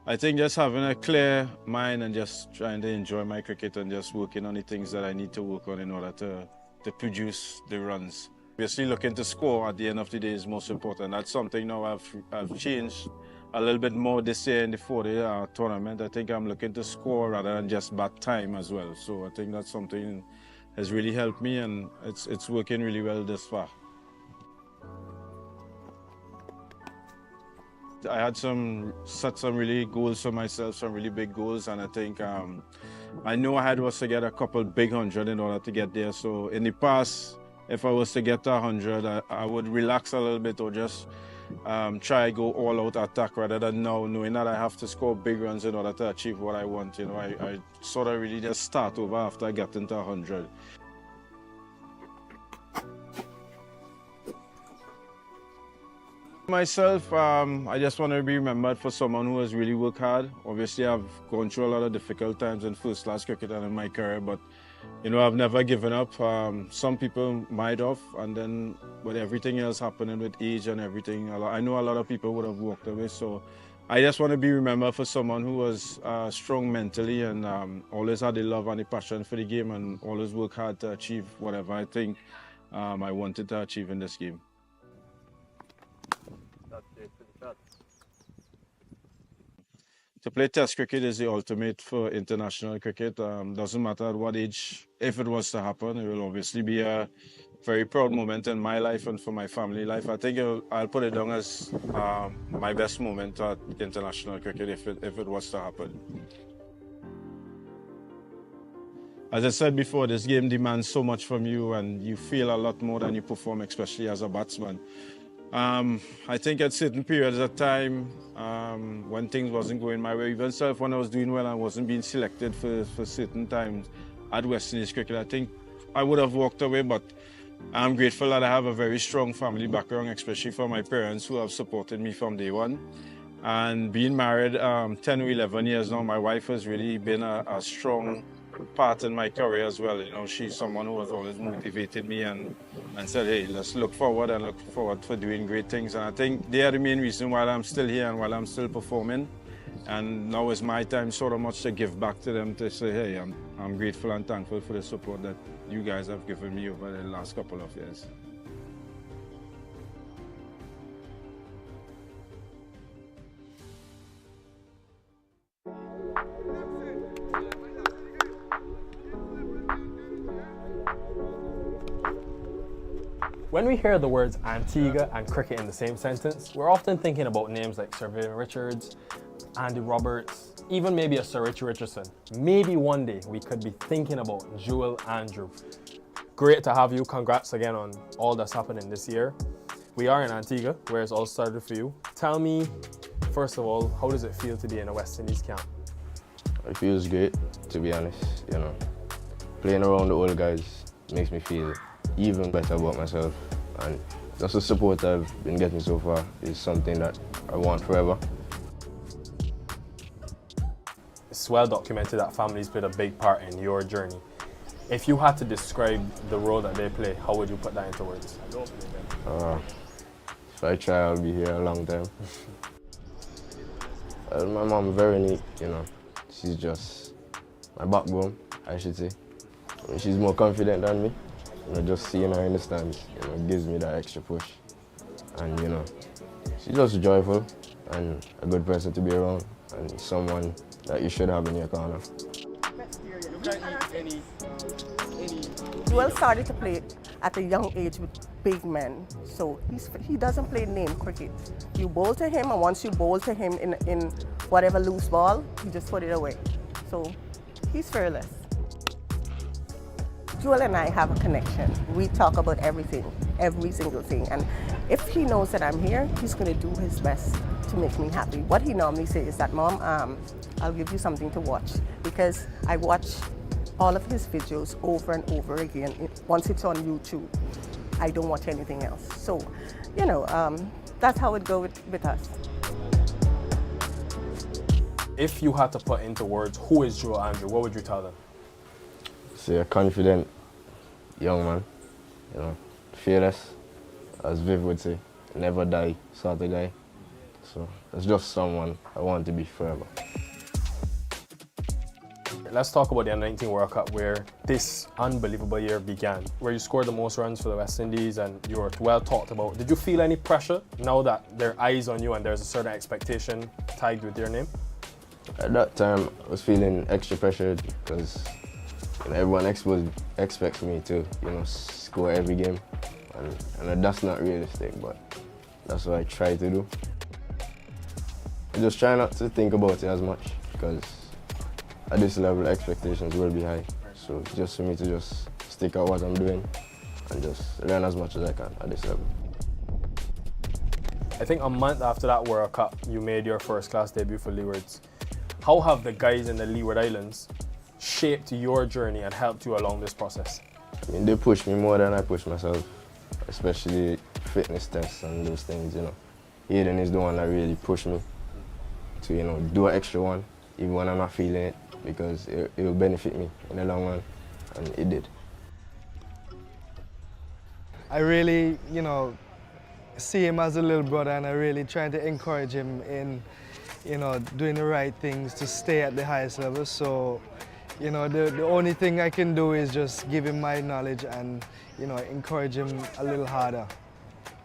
I think just having a clear mind and just trying to enjoy my cricket and just working on the things that I need to work on in order to produce the runs. Obviously looking to score at the end of the day is most important. That's something now I've changed a little bit more this year in the 4-day tournament. I think I'm looking to score rather than just bat time as well. So I think that's something has really helped me and it's working really well this far. I had set some really goals for myself, some really big goals, and I think I know I had was to get a couple big 100 in order to get there. So in the past, if I was to get to 100, I would relax a little bit or just try go all out attack rather than now knowing that I have to score big runs in order to achieve what I want. You know, I sort of really just start over after I get into 100. Myself, I just want to be remembered for someone who has really worked hard. Obviously, I've gone through a lot of difficult times in first-class cricket and in my career, but you know, I've never given up. Some people might have, and then with everything else happening with age and everything, I know a lot of people would have walked away. So I just want to be remembered for someone who was strong mentally and always had the love and the passion for the game and always worked hard to achieve whatever I think I wanted to achieve in this game. To play Test cricket is the ultimate for international cricket. Doesn't matter at what age, if it was to happen, it will obviously be a very proud moment in my life and for my family life. I think I'll put it down as my best moment at international cricket if it was to happen. As I said before, this game demands so much from you and you feel a lot more than you perform, especially as a batsman. I think at certain periods of time, when things wasn't going my way, even self when I was doing well and wasn't being selected for certain times at West Indies cricket, I think I would have walked away, but I'm grateful that I have a very strong family background, especially for my parents who have supported me from day one. And being married 10 or 11 years now, my wife has really been a strong part in my career as well. You know, she's someone who has always motivated me and said, hey, let's look forward for doing great things. And I think they are the main reason why I'm still here and while I'm still performing. And now is my time sort of much to give back to them, to say, hey, I'm grateful and thankful for the support that you guys have given me over the last couple of years. When we hear the words Antigua and cricket in the same sentence, we're often thinking about names like Sir Vivian Richards, Andy Roberts, even maybe a Sir Richie Richardson. Maybe one day we could be thinking about Juel Andrew. Great to have you. Congrats again on all that's happening this year. We are in Antigua, where it's all started for you. Tell me, first of all, how does it feel to be in a West Indies camp? It feels great, to be honest. You know, playing around the old guys makes me feel even better about myself, and just the support I've been getting so far is something that I want forever. it's well documented that families played a big part in your journey. If you had to describe the role that they play, how would you put that into words? If I try, I'll be here a long time. My mom very neat, you know. She's just my backbone, I should say. I mean, she's more confident than me. You know, just seeing her in the stands, you know, gives me that extra push. And you know, she's just joyful and a good person to be around, and someone that you should have in your corner. Juel started to play at a young age with big men, so he doesn't play name cricket. You bowl to him, and once you bowl to him in whatever loose ball, he just put it away. So he's fearless. Juel and I have a connection. We talk about everything, every single thing, and if he knows that I'm here, he's going to do his best to make me happy. What he normally says is that, Mom, I'll give you something to watch, because I watch all of his videos over and over again. Once it's on YouTube, I don't watch anything else. So, you know, that's how it goes with us. If you had to put into words, who is Juel Andrew, what would you tell them? See, a confident young man, you know, fearless, as Viv would say, never die sort of guy. So it's just someone I want to be forever. Let's talk about the Under-19 World Cup, where this unbelievable year began, where you scored the most runs for the West Indies and you were well talked about. Did you feel any pressure now that there are eyes on you and there's a certain expectation tagged with your name? At that time, I was feeling extra pressure because you know, everyone expects me to, you know, score every game, and that's not realistic, but that's what I try to do. I just try not to think about it as much, because at this level, expectations will be high. So just for me to just stick out what I'm doing and just learn as much as I can at this level. I think a month after that World Cup, you made your first-class debut for Leewards. How have the guys in the Leeward Islands shaped your journey and helped you along this process? I mean, they push me more than I push myself, especially fitness tests and those things, you know. Aiden is the one that really pushed me to, you know, do an extra one, even when I'm not feeling it, because it will benefit me in the long run, and it did. I really, you know, see him as a little brother, and I really try to encourage him in, you know, doing the right things to stay at the highest level. So, you know, the only thing I can do is just give him my knowledge and, you know, encourage him a little harder.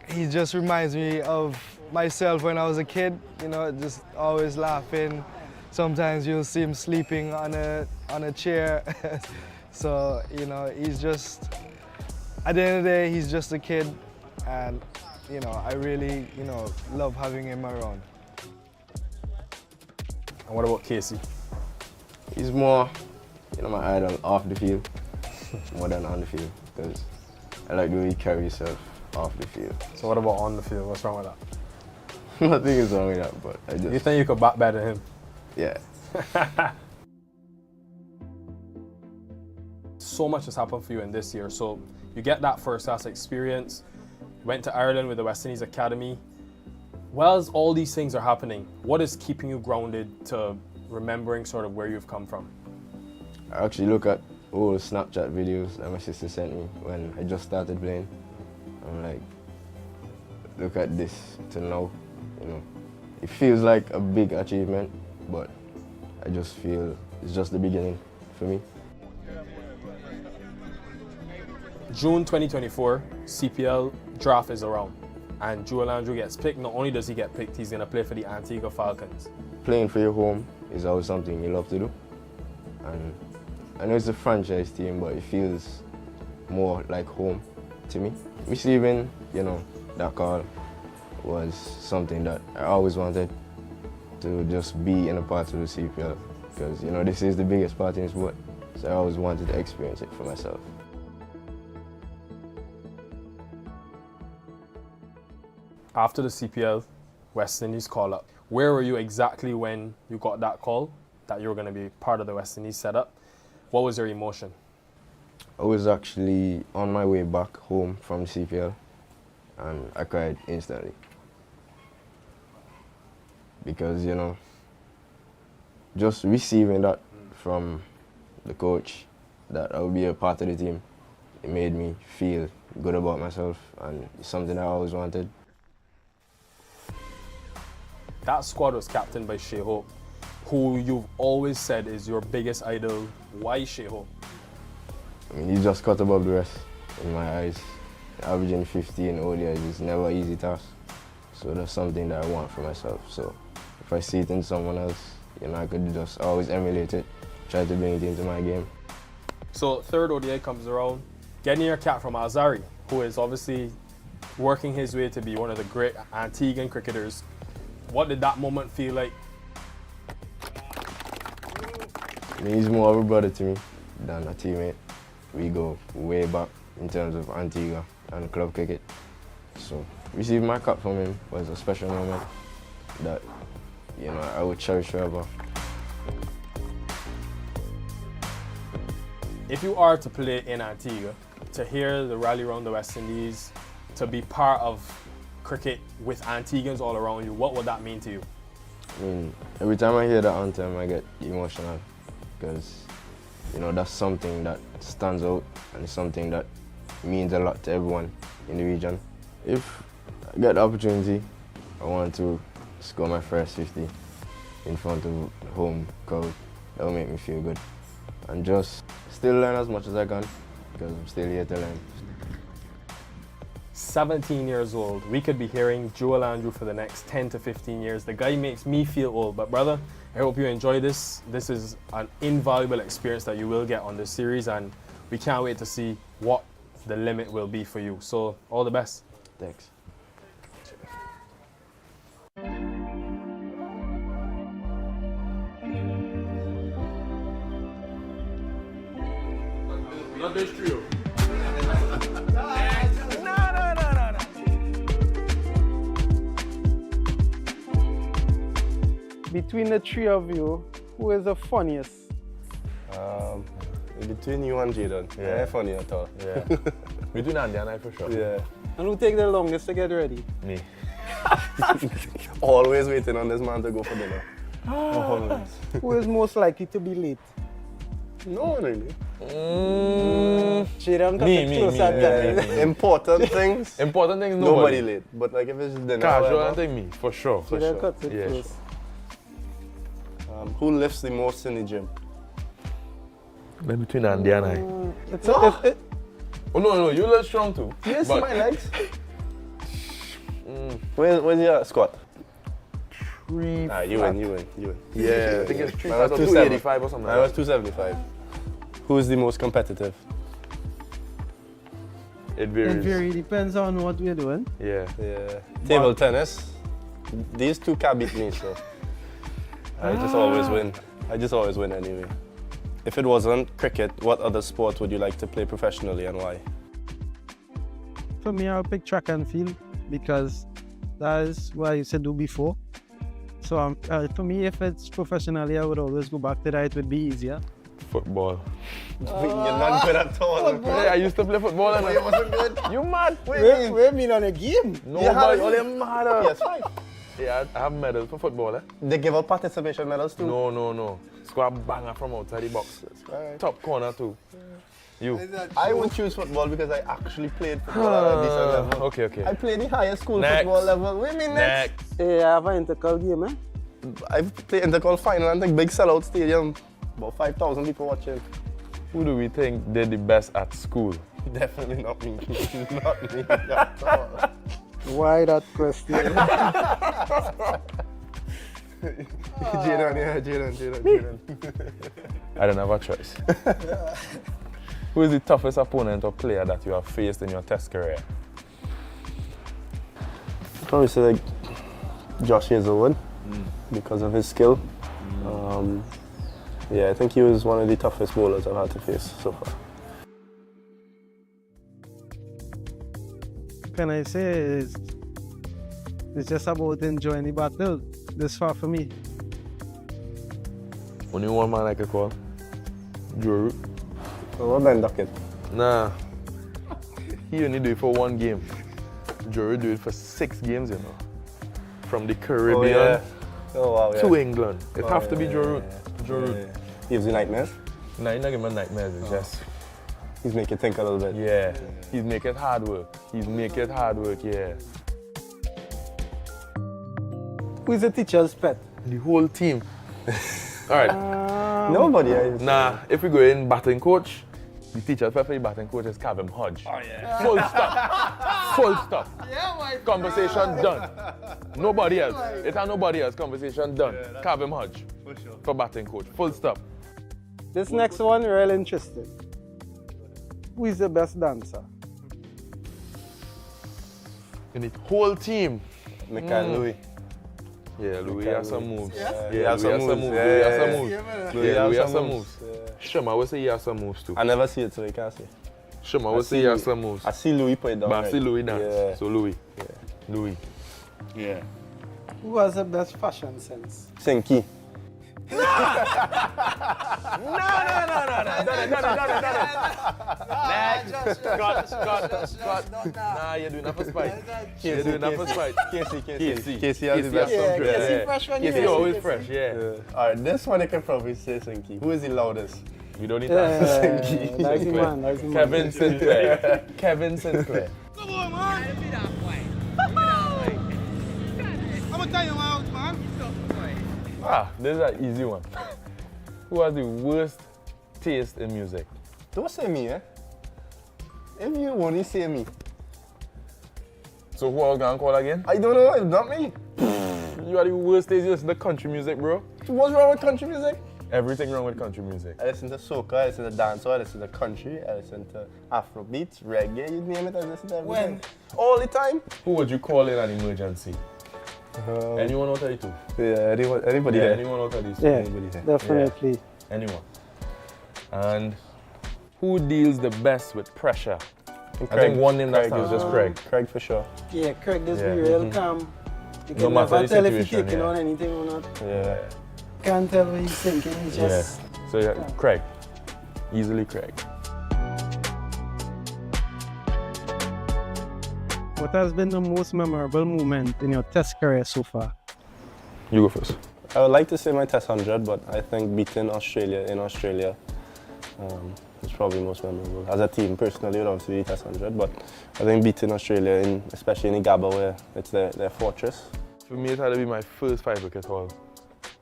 He just reminds me of myself when I was a kid, you know, just always laughing. Sometimes you'll see him sleeping on a chair. So, you know, he's just, at the end of the day, he's just a kid, and, you know, I really, you know, love having him around. And what about Casey? He's more, you know, my idol off the field, more than on the field, because I like the way he carries himself off the field. So what about on the field? What's wrong with that? Nothing is wrong with that, but I just... You think you could bat better than him? Yeah. So much has happened for you in this year. So you get that first-class experience, went to Ireland with the West Indies Academy. While all these things are happening, what is keeping you grounded to remembering sort of where you've come from? I actually look at old Snapchat videos that my sister sent me when I just started playing. I'm like, look at this to now, you know. It feels like a big achievement, but I just feel it's just the beginning for me. June 2024, CPL draft is around, and Juel Andrew gets picked. Not only does he get picked, he's going to play for the Antigua Falcons. Playing for your home is always something you love to do. And I know it's a franchise team, but it feels more like home to me. Receiving, you know, that call was something that I always wanted, to just be in a part of the CPL, because, you know, this is the biggest party in sport, so I always wanted to experience it for myself. After the CPL, West Indies call up. Where were you exactly when you got that call that you were going to be part of the West Indies setup? What was your emotion? I was actually on my way back home from the CPL, and I cried instantly. Because, you know, just receiving that from the coach, that I would be a part of the team, it made me feel good about myself, and it's something I always wanted. That squad was captained by Shea Hope, who you've always said is your biggest idol. Why Shea Hope? I mean, he's just cut above the rest in my eyes. Averaging 50 in ODIs is never an easy task. So that's something that I want for myself. So if I see it in someone else, you know, I could just always emulate it, try to bring it into my game. So third ODI comes around, getting your cap from Azari, who is obviously working his way to be one of the great Antiguan cricketers. What did that moment feel like? I mean, he's more of a brother to me than a teammate. We go way back in terms of Antigua and club cricket. So receiving my cap from him was a special moment that, you know, I would cherish forever. If you are to play in Antigua, to hear the rally around the West Indies, to be part of cricket with Antiguans all around you, what would that mean to you? I mean, every time I hear that anthem, I get emotional because, you know, that's something that stands out and something that means a lot to everyone in the region. If I get the opportunity, I want to score my first 50 in front of home crowd. That will make me feel good. And just still learn as much as I can because I'm still here to learn. 17 years old, we could be hearing Juel Andrew for the next 10 to 15 years. The guy makes me feel old, but brother, I hope you enjoy this. This is an invaluable experience that you will get on this series, and we can't wait to see what the limit will be for you. So all the best. Thanks. Not this trio. Between the three of you, who is the funniest? Between you and Jaden. Yeah, funny at all. Yeah. Between Andy and I for sure. Yeah. And who take the longest to get ready? Me. Always waiting on this man to go for dinner. Always. Who is most likely to be late? No one really. Jaden got Me. Important things. Important things, Nobody late. But like if it's dinner, casual, I think me, for sure. Jaden cuts it Yeah, close. Who lifts the most in the gym? Then between Andy and I. Oh no, you look strong too. You see my legs? Where's your squat? 3. You win. Yeah, I think it's 3 or 275 285 or something. I was 275. Who's the most competitive? It varies. It depends on what we're doing. Yeah. Table tennis. These two can't beat me, so I just always win. I just always win anyway. If it wasn't cricket, what other sport would you like to play professionally and why? For me, I'll pick track and field because that is what I used to do before. So for me, if it's professionally, I would always go back to that. It would be easier. Football. You're not good at all. Yeah, I used to play football and it wasn't good. You mad? We're mean on a game. No, but you're mad. Yes, fine. Yeah, I have medals for football. They give out participation medals too? No. Squad banger from outside the box. Right. Top corner too. You. I would choose football because I actually played football at a decent level. Okay. I played the highest school Next. football level. Wait a minute. Next. Hey, I have an intercol game, eh? I've played intercall final and like big sellout stadium. About 5,000 people watching. Who do we think did the best at school? Definitely not me. Not me at all. Why that question? Jaden. I don't have a choice. Who is the toughest opponent or player that you have faced in your test career? Probably say like Josh Hazelwood because of his skill. Yeah, I think he was one of the toughest bowlers I've had to face so far. Can I say it's just about enjoying the battle this far for me. Only one man I could call. Drew. What Ben Duckett? Nah. He only do it for one game. Drew do it for 6 games, you know. From the Caribbean Oh, wow, yeah. To England. It Oh, have to be yeah, Joe Root. yeah. Joe Root. Yeah. Gives you nightmares? No, he's not giving me nightmares. It's just... He's make you think a little bit. Yeah. He's make it hard work. He's make it hard work, yeah. Who is the teacher's pet? The whole team. All right. Nobody. Nah, if we go in batting coach, the teacher's pet for the batting coach is Kevin Hodge. Oh, yeah. Full stop. Full stop. Yeah, my Conversation done. Nobody else. It had nobody else. Conversation done. Kevin Hodge for batting coach. Full stop. This next one, real interesting. Who is the best dancer? In the whole team. Michael Louis. Yeah, Louis has some moves. Yeah, Louis has some moves. Louis has some moves. Yeah, Louis has some moves. Shema would say he has some moves too. I never see it, so you can't say. Shema would say he has some moves. I see Louis put it down. But I see Louis dance. Yeah. So Louis. Yeah. Louis. Yeah. Who has the best fashion sense? Sinky. No. Next. Cut. Nah, you're doing that for spite. You're doing that for spite. Casey has the best some dress. Casey fresh when Casey always fresh, yeah. Alright, this one I can probably say Sinky. Who is the loudest? You don't need to answer Sinky. That's the man. That's the man. Kevin Sinclair. Kevin Sinclair. Come on, man. I'm gonna tell you out, man. This is an easy one. Who has the worst taste in music? Don't say me, eh? If you only say me. So who are we gonna call again? I don't know, it's not me. You are the worst taste. You listen to country music, bro. What's wrong with country music? Everything wrong with country music. I listen to soca, I listen to dancehall, I listen to country, I listen to Afrobeats, reggae, you name it, I listen to everything. When? All the time. Who would you call in an emergency? Anyone out of you two? Yeah, anybody Yeah, there. anyone out of these two? Yeah, Anybody there. definitely. Yeah. Anyone. And who deals the best with pressure? I think one name that stands is just Craig. Craig for sure. Yeah, Craig does Yeah. be real calm. You No can matter never the tell if he's situation, taking yeah. on anything or not. Yeah. Can't tell what he's thinking. He's just. So yeah, Craig. Easily Craig. What has been the most memorable moment in your test career so far? You go first. I would like to say my test 100, but I think beating Australia in Australia is probably most memorable. As a team, personally, it would obviously be test 100, but I think beating Australia, especially in the Gabba, where it's their fortress. For me, it had to be my first 5-wicket haul.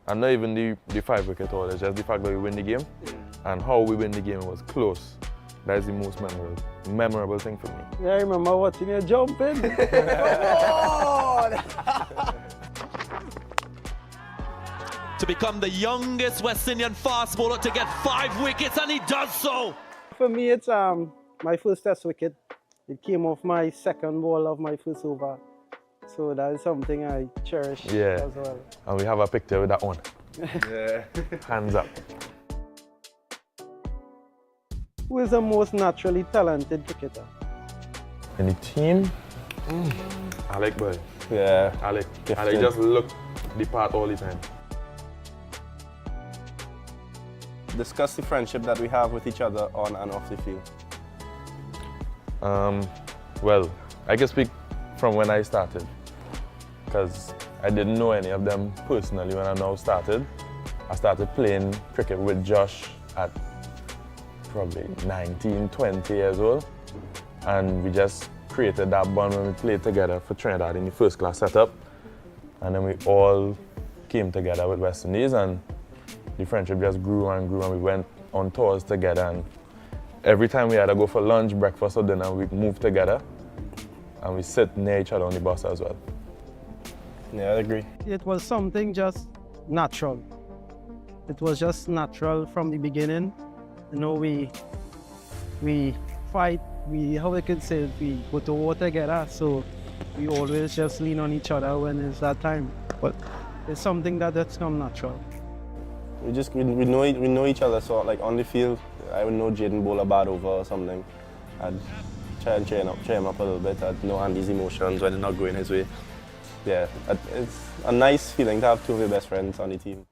And not even the 5-wicket haul, it's just the fact that we win the game. And how we win the game was close. That is the most memorable thing for me. Yeah, I remember watching you jumping. To become the youngest West Indian fast bowler to get 5 wickets, and he does so. For me, it's my first test wicket. It came off my second ball of my first over. So that is something I cherish as well. And we have a picture with that one. Yeah. Hands up. Who is the most naturally talented cricketer? In the team, Alec boy. Yeah. Alec Gifted. just look the part all the time. Discuss the friendship that we have with each other on and off the field. Well, I can speak from when I started, because I didn't know any of them personally when I now started. I started playing cricket with Josh at probably 19, 20 years old, and we just created that bond when we played together for Trinidad in the first class setup, and then we all came together with West Indies, and the friendship just grew and grew, and we went on tours together, and every time we had to go for lunch, breakfast or dinner, we moved together, and we sit near each other on the bus as well. Yeah, I agree. It was something just natural. It was just natural from the beginning. You know, we fight, how we could say it, we go to war together, so we always just lean on each other when it's that time. But it's something that's come natural. We know each other, so like on the field, I would know Jaden bowl a bad over or something. I'd try and cheer him up a little bit. I'd know Andy's emotions when they're not going his way. Yeah, it's a nice feeling to have two of your best friends on the team.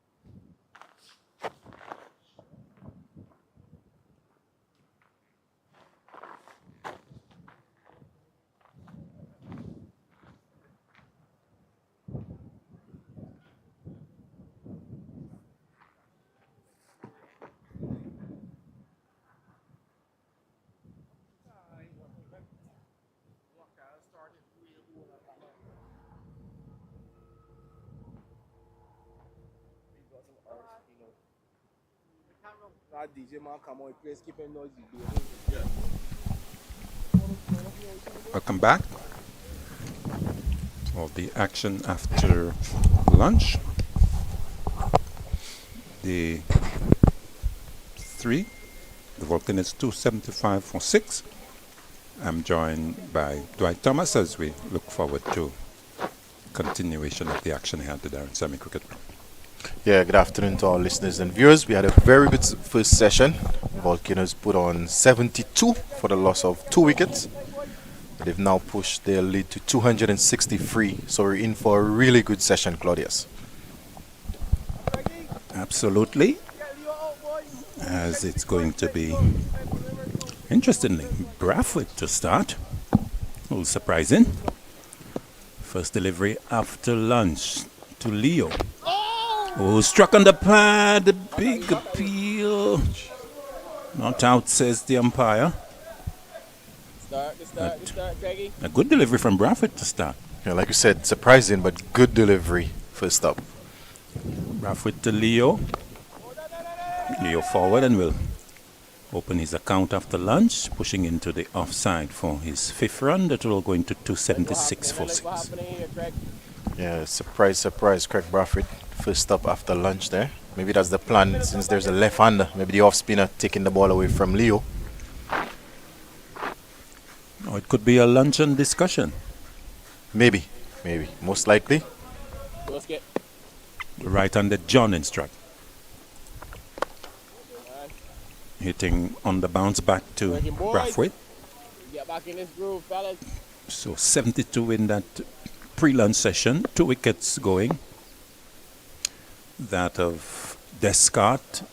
Welcome back. All the action after lunch. The Volcanoes 275 for 6. I'm joined by Dwight Thomas as we look forward to continuation of the action here at the Darren Semi Cricket Club. Yeah, good afternoon to our listeners and viewers. We had a very good first session. Volcanoes put on 72 for the loss of 2 wickets. They've now pushed their lead to 263, so we're in for a really good session, Claudius. Absolutely, as it's going to be, interestingly, Bradford to start. A little surprising. First delivery after lunch to Leo. Oh, struck on the pad, the big appeal. Not out, says the umpire. A good delivery from Bradford to start. Yeah, like you said, surprising but good delivery first up. Bradford to Leo. Leo forward and will open his account after lunch, pushing into the offside for his 5th run. That will go into 276 for 6. Yeah, surprise, Craig Bradford. First up after lunch there. Maybe that's the plan since there's a left-hander. Maybe the off-spinner taking the ball away from Leo. Or it could be a luncheon discussion. Maybe. Most likely. Right-handed John in strike. Hitting on the bounce back to Bradford. Get back in this groove, fellas. So 72 in that pre-lunch session. 2 wickets going. That of Descartes.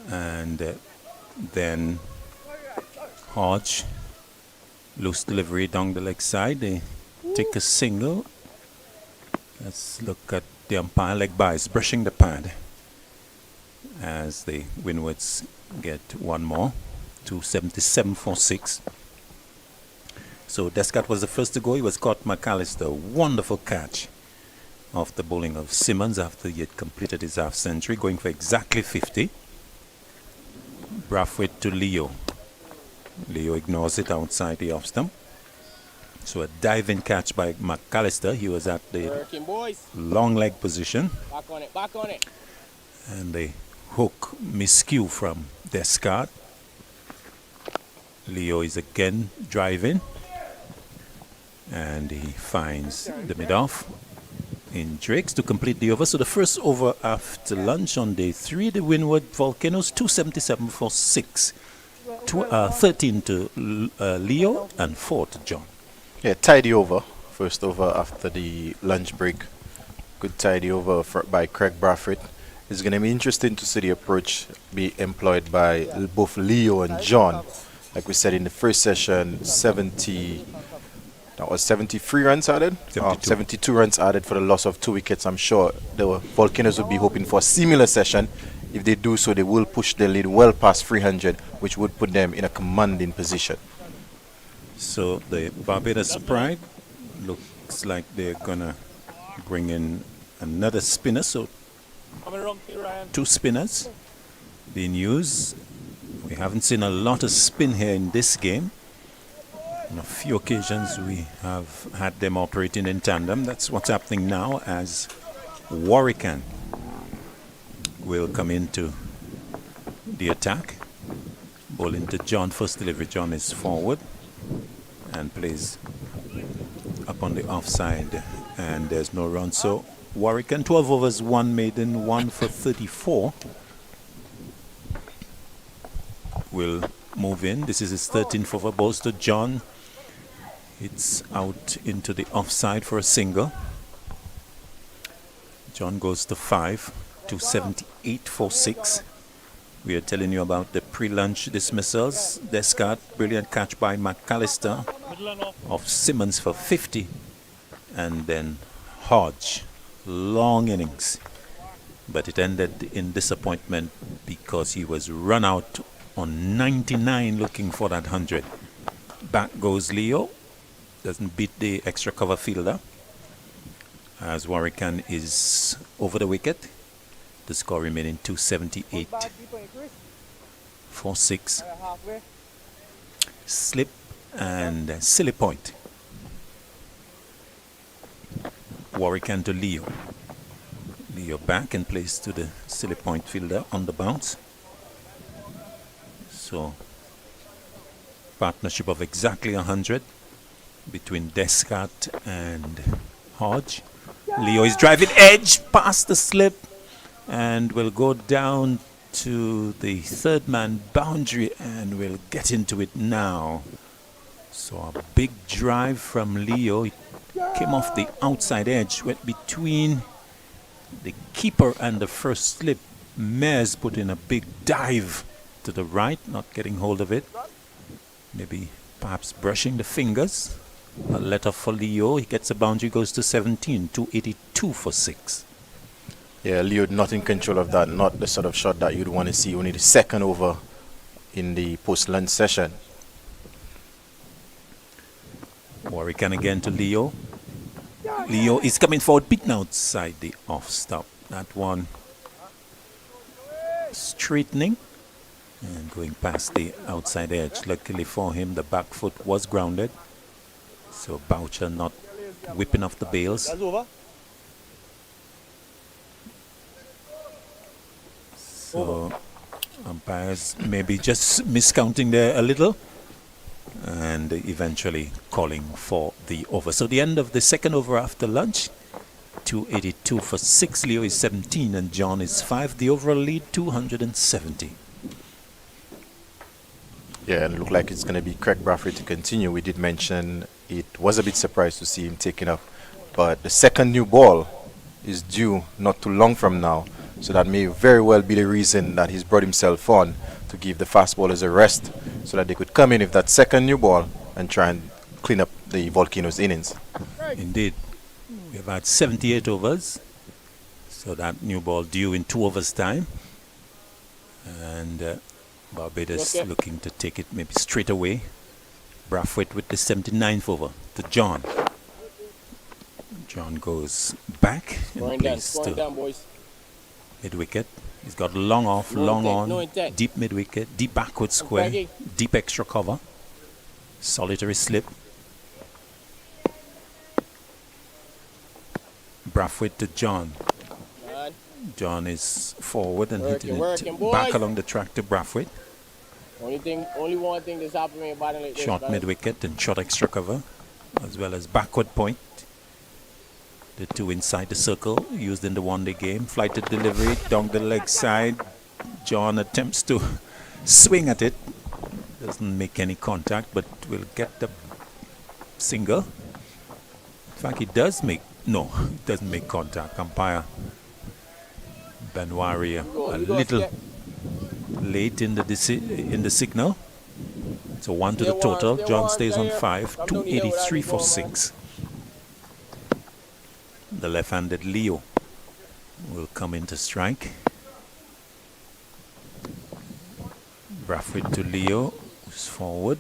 And then Hodge. Loose delivery down the leg side. They take a single. Let's look at the umpire. Leg bias brushing the pad as the Windwards get one more. 277 for 6. So Descartes was the first to go. He was caught McAllister. Wonderful catch off the bowling of Simmons after he had completed his half century, going for exactly 50. Bradford to Leo. Leo ignores it outside the off stump. So a diving catch by McAllister. He was at the long leg position. Back on it. And the hook miscue from Descartes. Leo is again driving. And he finds the mid-off in Drakes to complete the over. So the first over after lunch on day 3, the Windward Volcanoes 277 for 6. 13 to Leo and 4 to John. Yeah, tidy over. First over after the lunch break. Good tidy over by Craig Bradford. It's going to be interesting to see the approach be employed by both Leo and John. Like we said in the first session, 73 runs added. 72 runs added for the loss of 2 wickets. I'm sure the Volcanoes will be hoping for a similar session. If they do so, they will push their lead well past 300, which would put them in a commanding position. So the Barbados Pride looks like they're going to bring in another spinner. So 2 spinners being used. We haven't seen a lot of spin here in this game. On a few occasions we have had them operating in tandem. That's what's happening now as Warwican will come into the attack. Ball into John. First delivery. John is forward and plays up on the offside, and there's no run. So Warwican 12 overs, 1 maiden, 1 for 34 will move in. This is his 13th over. Balls to John. It's out into the offside for a single. John goes to 5. 278 for 6. We are telling you about the pre-lunch dismissals. Descartes, brilliant catch by McAllister of Simmons for 50. And then Hodge, long innings. But it ended in disappointment because he was run out on 99 looking for that 100. Back goes Leo. Doesn't beat the extra cover fielder as Warwican is over the wicket. The score remaining 278 for 6. Slip and silly point. Warwick to Leo. Leo back and plays to the silly point fielder on the bounce. So partnership of exactly 100 between Descart and Hodge. Leo is driving edge past the slip and will go down to the third man boundary and will get into it now. So a big drive from Leo. It came off the outside edge, went between the keeper and the first slip. Mares put in a big dive to the right, not getting hold of it. Maybe perhaps brushing the fingers. A letter for Leo. He gets a boundary, goes to 17, 282 for 6. Yeah, Leo not in control of that. Not the sort of shot that you'd want to see only the second over in the post-lunch session. Warwick again to Leo. Leo is coming forward, beaten outside the off stop. That one straightening and going past the outside edge. Luckily for him, the back foot was grounded. So Boucher not whipping off the bails. So umpires maybe just miscounting there a little and eventually calling for the over. So the end of the second over after lunch, 282 for 6. Leo is 17 and John is 5. The overall lead 270. Yeah, and it looked like it's going to be Craig Bradford to continue. We did mention it was a bit surprised to see him taking up, but the second new ball is due not too long from now, so that may very well be the reason that he's brought himself on to give the fast bowlers a rest so that they could come in with that second new ball and try and clean up the Volcanoes innings. Indeed. We've had 78 overs, so that new ball due in 2 overs time, and Barbados looking to take it maybe straight away. Brathwaite with the 79th over to John. John goes back and plays to mid-wicket. He's got long off, long on, deep mid-wicket, deep backward square, deep extra cover, solitary slip. Brathwaite to John. John is forward and hitting it back along the track to Brathwaite. Only one thing that's happening about it. Short mid-wicket and short extra cover, as well as backward point. The 2 inside the circle, used in the one-day game. Flighted delivery, down the leg side. John attempts to swing at it. Doesn't make any contact, but will get the single. In fact, he does make, no, he doesn't make contact. Umpire Benwari a little late in the signal. So 1 to the total. John stays on 5. 283 for 6. The left-handed Leo will come in to strike. Brathwaite to Leo, who's forward.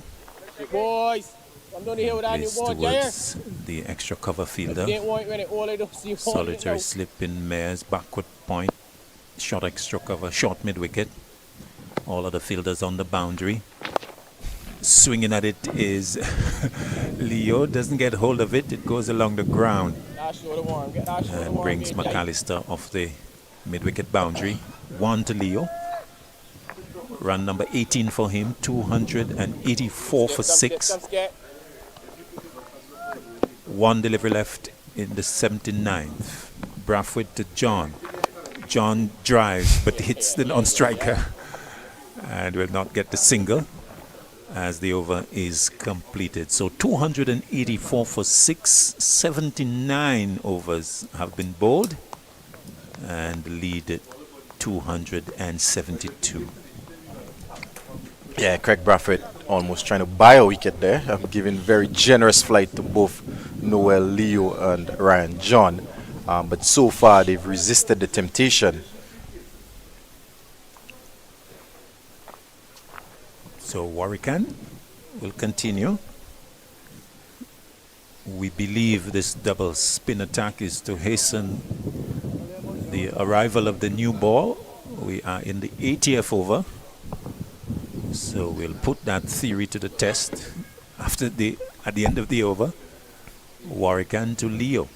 Boys, Plays towards the extra cover fielder. Solitary slip in Mares, backward point, short extra cover, short mid-wicket. All of the fielders on the boundary. Swinging at it is Leo, doesn't get hold of it, it goes along the ground and brings McAllister off the mid-wicket boundary. 1 to Leo. Run number 18 for him, 284 for 6. 1 delivery left in the 79th. Brathwaite to John. John drives but hits the non-striker and will not get the single as the over is completed. So 284 for 6, 79 overs have been bowled and lead 272. Yeah, Craig Bradford almost trying to buy a wicket there. Giving very generous flight to both Noel, Leo and Ryan John. But so far they've resisted the temptation. So Warwican will continue. We believe this double spin attack is to hasten the arrival of the new ball. We are in the 80th over. So we'll put that theory to the test at the end of the over. Warwican to Leo,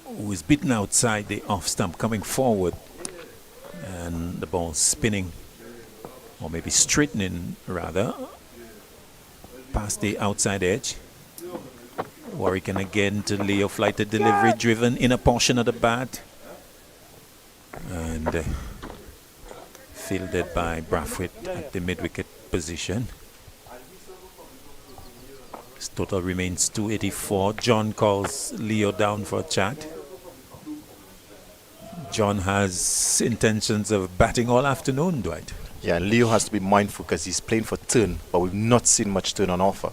who is beaten outside the off stump, coming forward, and the ball spinning, or maybe straightening rather, past the outside edge. Warwican again to Leo, flighted delivery, driven in a portion of the bat, and fielded by Brathwaite at the mid-wicket position. His total remains 284. John calls Leo down for a chat. John has intentions of batting all afternoon, Dwight. Yeah, and Leo has to be mindful because he's playing for turn, but we've not seen much turn on offer.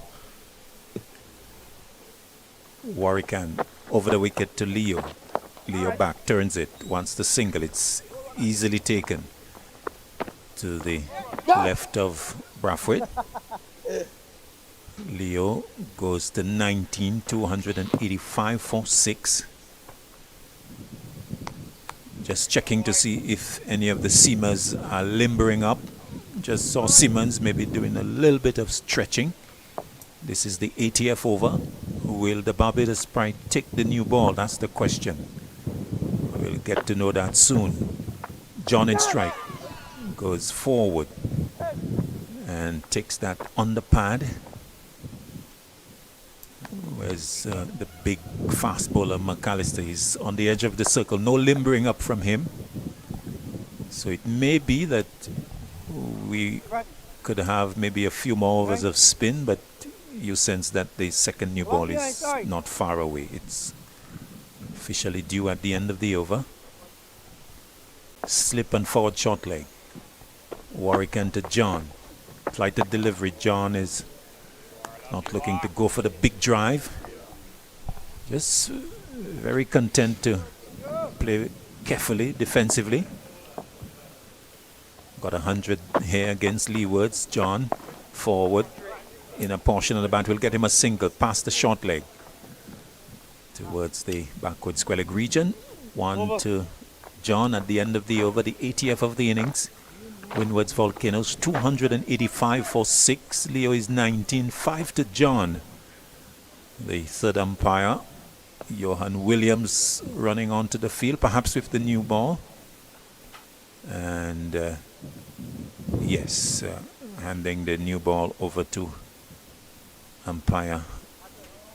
Warwican over the wicket to Leo. Leo back, turns it, wants the single. It's easily taken to the left of Brathwaite. Leo goes to 19, 285 for 6. Just checking to see if any of the seamers are limbering up. Just saw Simmons maybe doing a little bit of stretching. This is the 80th over. Will the Barbados Pride take the new ball? That's the question. We'll get to know that soon. John in strike goes forward and takes that on the pad. Where's the big fast bowler McAllister? He's on the edge of the circle. No limbering up from him. So it may be that we could have maybe a few more overs of spin, but you sense that the second new ball is not far away. It's officially due at the end of the over. Slip and forward short leg. Warwican to John. Flighted delivery. John is not looking to go for the big drive. Just very content to play carefully, defensively. Got 100 here against Leewards. John forward in a portion of the bat will get him a single past the short leg towards the backward square leg region. 1 to John at the end of the over, the 80th of the innings. Windward's Volcanoes 285 for 6. Leo is 19, 5 to John. The third umpire, Johan Williams, running onto the field, perhaps with the new ball. And yes, handing the new ball over to umpire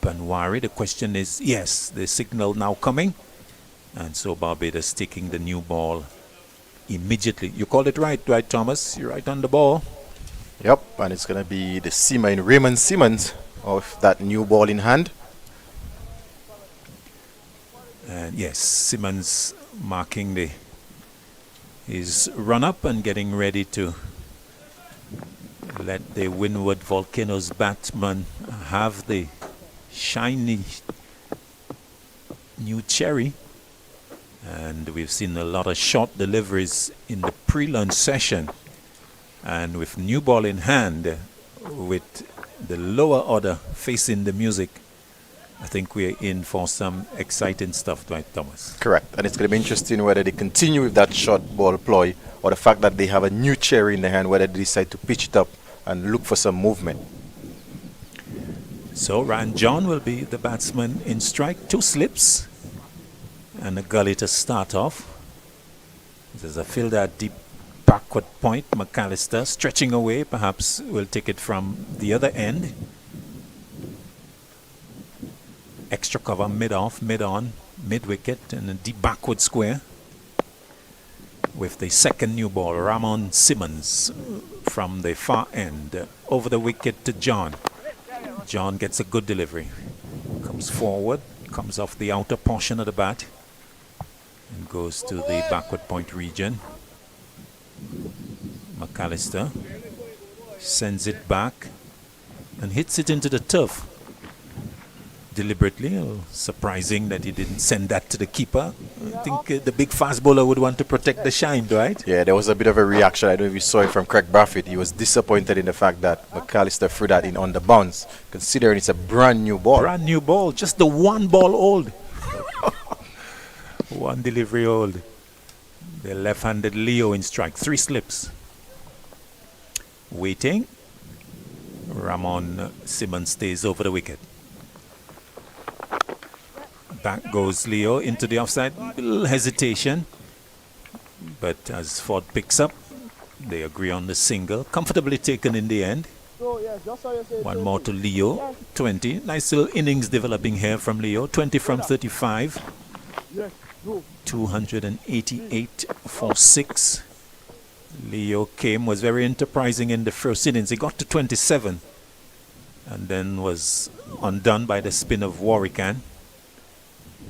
Banwari. The question is, yes, the signal now coming. And so Barbados taking the new ball immediately. You called it right, Thomas? You're right on the ball. Yep, and it's going to be the seamer in Raymond Simmons of that new ball in hand. And yes, Simmons marking his run up and getting ready to let the Windward Volcanoes batsman have the shiny new cherry. And we've seen a lot of short deliveries in the pre-lunch session. And with new ball in hand, with the lower order facing the music, I think we're in for some exciting stuff, right, Thomas? Correct. And it's going to be interesting whether they continue with that short ball ploy or the fact that they have a new cherry in their hand, whether they decide to pitch it up and look for some movement. So Ryan John will be the batsman in strike. 2 slips and a gully to start off. There's a fielder at deep backward point. McAllister stretching away, perhaps will take it from the other end. Extra cover, mid-off, mid-on, mid-wicket, and a deep backward square. With the second new ball, Ramon Simmons from the far end. Over the wicket to John. John gets a good delivery. Comes forward, comes off the outer portion of the bat, and goes to the backward point region. McAllister sends it back and hits it into the turf. Deliberately, surprising that he didn't send that to the keeper. I think the big fast bowler would want to protect the shine, right? Yeah, there was a bit of a reaction. I don't know if you saw it from Craig Brathwaite. He was disappointed in the fact that McAllister threw that in on the bounce, considering it's a brand new ball. Brand new ball, just the one ball old. One delivery old. The left-handed Leo in strike. 3 slips. Waiting. Ramon Simmons stays over the wicket. Back goes Leo into the offside. Little hesitation. But as Ford picks up, they agree on the single. Comfortably taken in the end. One more to Leo. 20. Nice little innings developing here from Leo. 20 from 35. 288 for 6. Leo was very enterprising in the first innings. He got to 27 and then was undone by the spin of Warwican.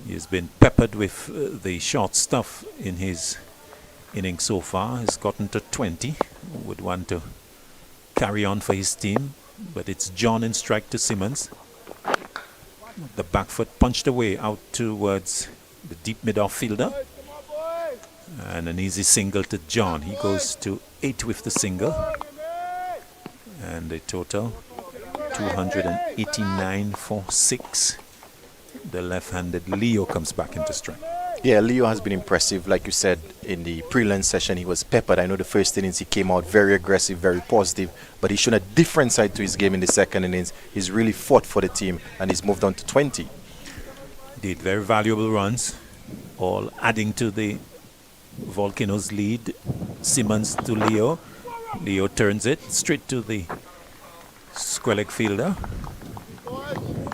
He's been peppered with the short stuff in his innings so far. He's gotten to 20. Would want to carry on for his team, but it's John in strike to Simmons. The back foot punched away out towards the deep mid-off fielder. And an easy single to John. He goes to 8 with the single. And the total 289 for 6. The left-handed Leo comes back into strike. Yeah, Leo has been impressive. Like you said, in the pre-lunch session, he was peppered. I know the first innings he came out very aggressive, very positive, but he's shown a different side to his game in the second innings. He's really fought for the team, and he's moved on to 20. Did very valuable runs, all adding to the Volcanoes lead. Simmons to Leo. Leo turns it straight to the square leg fielder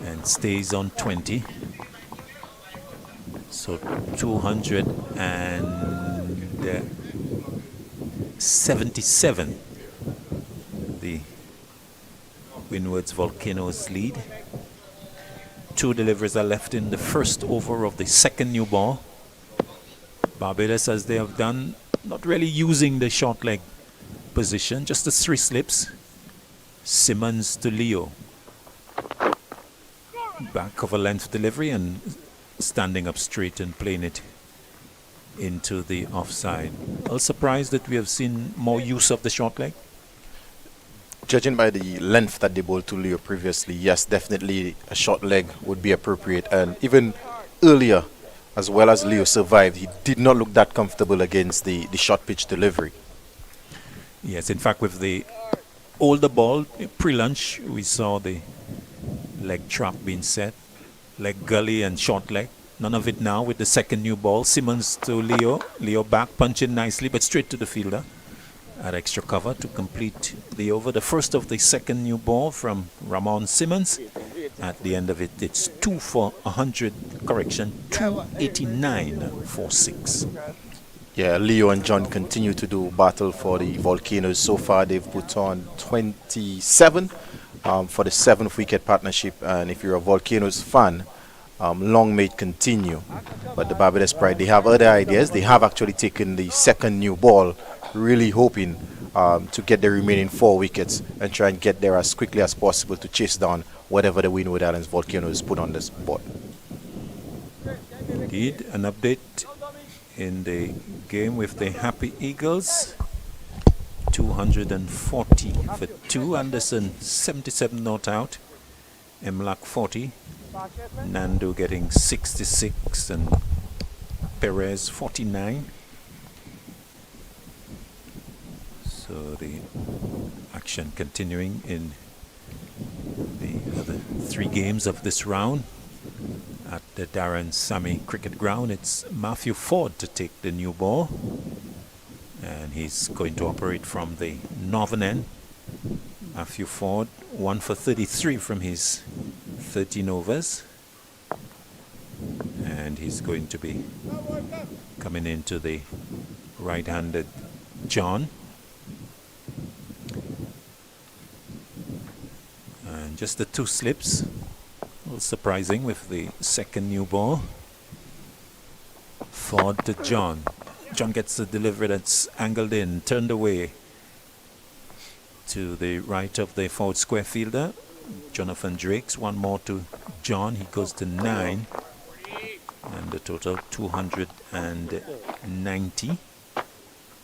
and stays on 20. So 277. The Windward's Volcanoes lead. 2 deliveries are left in the first over of the second new ball. Barbados, as they have done, not really using the short leg position, just the 3 slips. Simmons to Leo. Back of a length delivery and standing up straight and playing it into the offside. A little surprised that we have seen more use of the short leg. Judging by the length that they bowled to Leo previously, yes, definitely a short leg would be appropriate. And even earlier, as well as Leo survived, he did not look that comfortable against the short pitch delivery. Yes, in fact, with the older ball, pre-lunch, we saw the leg trap being set, leg gully and short leg. None of it now with the second new ball. Simmons to Leo. Leo back, punching nicely, but straight to the fielder. At extra cover to complete the over. The first of the second new ball from Ramon Simmons. At the end of it, it's 2 for 100. Correction, 289 for 6. Yeah, Leo and John continue to do battle for the Volcanoes. So far, they've put on 27 for the 7th wicket partnership. And if you're a Volcanoes fan, long may it continue. But the Barbados Pride, they have other ideas. They have actually taken the second new ball, really hoping to get the remaining 4 wickets and try and get there as quickly as possible to chase down whatever the Windward Islands Volcanoes put on this board. Indeed, an update in the game with the Happy Eagles. 240 for 2. Anderson 77 not out. Emlak 40. Nando getting 66 and Perez 49. So the action continuing in the other 3 games of this round. At the Darren Sammy Cricket Ground, it's Matthew Ford to take the new ball. And he's going to operate from the northern end. Matthew Ford, 1 for 33 from his 13 overs. And he's going to be coming into the right-handed John. And just the 2 slips. A little surprising with the second new ball. Ford to John. John gets the delivery that's angled in, turned away to the right of the forward square fielder. Jonathan Drakes. 1 more to John. He goes to 9. And the total 290.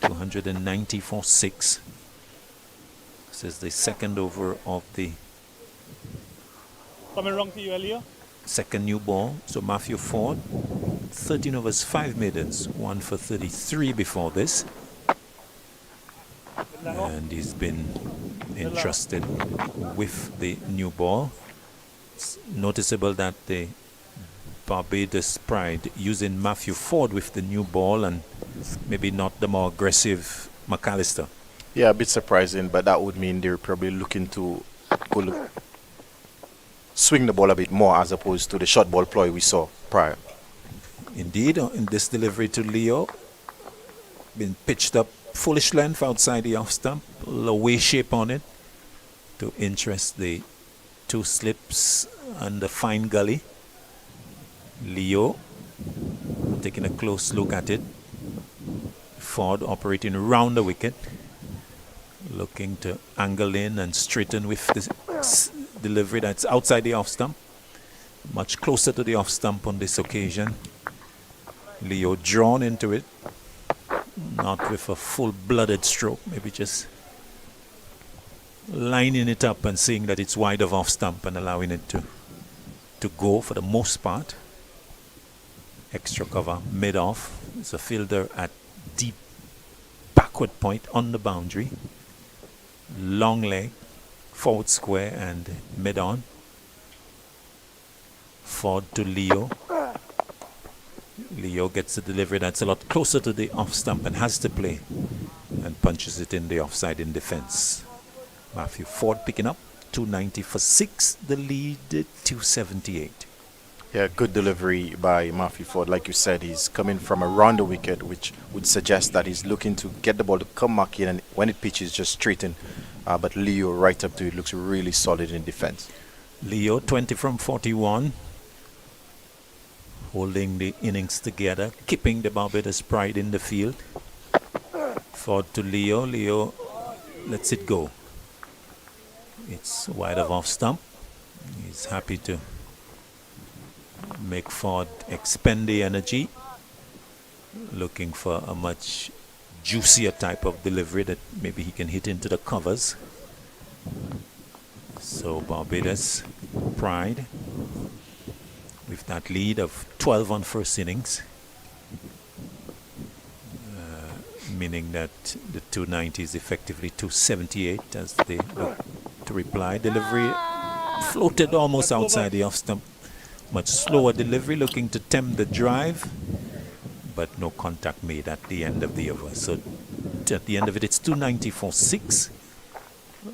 290 for 6. This is the second over of the Coming wrong to you, Elio. second new ball. So Matthew Ford 13 overs, 5 maidens, 1 for 33 before this. And he's been entrusted with the new ball. It's noticeable that the Barbados Pride using Matthew Ford with the new ball and maybe not the more aggressive McAllister. Yeah, a bit surprising, but that would mean they're probably looking to swing the ball a bit more as opposed to the short ball ploy we saw prior. Indeed, in this delivery to Leo, been pitched up foolish length outside the off stump, a little way shape on it to interest the two slips and the fine gully. Leo taking a close look at it. Ford operating around the wicket, looking to angle in and straighten with the delivery that's outside the off stump. Much closer to the off stump on this occasion. Leo drawn into it, not with a full-blooded stroke, maybe just lining it up and seeing that it's wide of off stump and allowing it to go for the most part. Extra cover mid-off. It's a fielder at deep backward point on the boundary. Long leg, forward square and mid-on. Ford to Leo. Leo gets the delivery that's a lot closer to the off stump and has to play and punches it in the offside in defense. Matthew Ford picking up 290 for 6, the lead 278. Yeah, good delivery by Matthew Ford. Like you said, he's coming from around the wicket, which would suggest that he's looking to get the ball to come back in, and when it pitches, just straighten. But Leo right up to it looks really solid in defense. Leo 20 from 41. Holding the innings together, keeping the Barbados Pride in the field. Ford to Leo. Leo lets it go. It's wide of off stump. He's happy to make Ford expend the energy. Looking for a much juicier type of delivery that maybe he can hit into the covers. So Barbados Pride with that lead of 12 on first innings, meaning that the 290 is effectively 278 as they look to reply. Delivery floated almost outside the off stump. Much slower delivery, looking to tempt the drive, but no contact made at the end of the over. So at the end of it, it's 290 for 6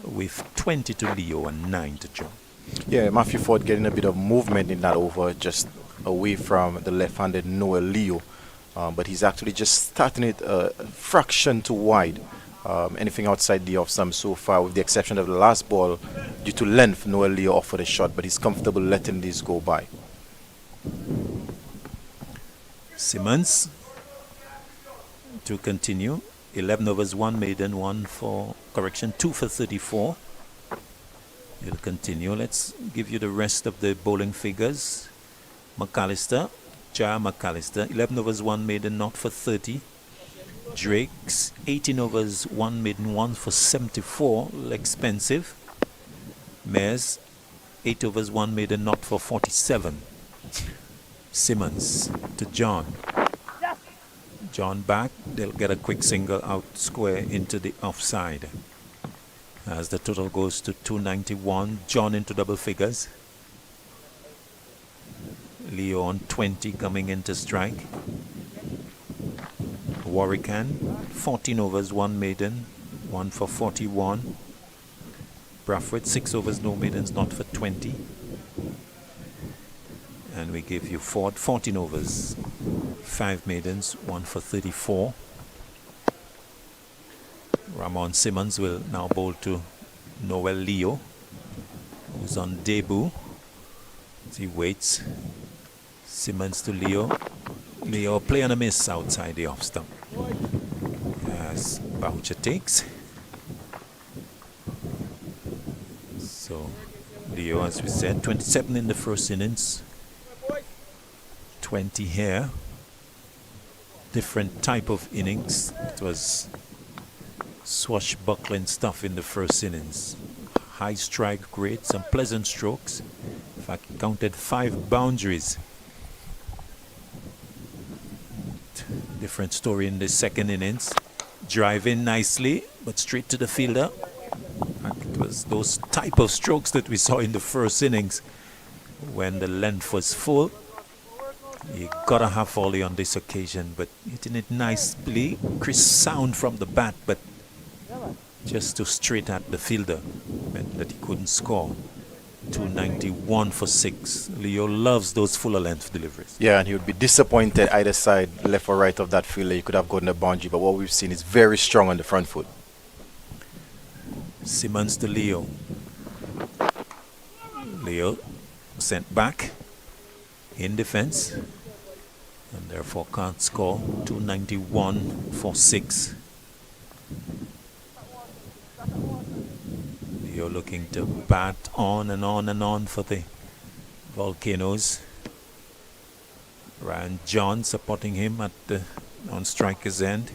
with 20 to Leo and 9 to John. Yeah, Matthew Ford getting a bit of movement in that over, just away from the left-handed Noel Leo. But he's actually just starting it a fraction too wide. Anything outside the off stump so far, with the exception of the last ball, due to length, Noel Leo offered a shot, but he's comfortable letting this go by. Simmons to continue. 11 overs, 1 maiden, 2 for 34. He'll continue. Let's give you the rest of the bowling figures. McAllister, McAllister, 11 overs, 1 maiden, 0 for 30. Drake's 18 overs, 1 maiden, 1 for 74, expensive. Mares, 8 overs, 1 maiden, 0 for 47. Simmons to John. John back, they'll get a quick single out square into the offside. As the total goes to 291, John into double figures. Leo on 20 coming into strike. Warwican, 14 overs, 1 maiden, 1 for 41. Bradford, 6 overs, no maidens, 0 for 20. And we give you Ford, 14 overs, 5 maidens, 1 for 34. Ramon Simmons will now bowl to Noel Leo, who's on debut. As he waits. Simmons to Leo. Leo play and a miss outside the off stump. As Boucher takes. So Leo, as we said, 27 in the first innings. 20 here. Different type of innings. It was swashbuckling stuff in the first innings. High strike rate, some pleasant strokes. In fact, counted 5 boundaries. different story in the second innings. Driving nicely, but straight to the fielder. And it was those type of strokes that we saw in the first innings when the length was full. You gotta have volley on this occasion, but hitting it nicely, crisp sound from the bat, but just too straight at the fielder meant that he couldn't score. 291 for 6. Leo loves those fuller length deliveries. Yeah, and he would be disappointed either side, left or right of that fielder. He could have gotten a boundary, but what we've seen is very strong on the front foot. Simmons to Leo. Leo sent back in defense and therefore can't score. 291 for 6. Leo looking to bat on and on and on for the Volcanoes. Ryan John supporting him at the on striker's end.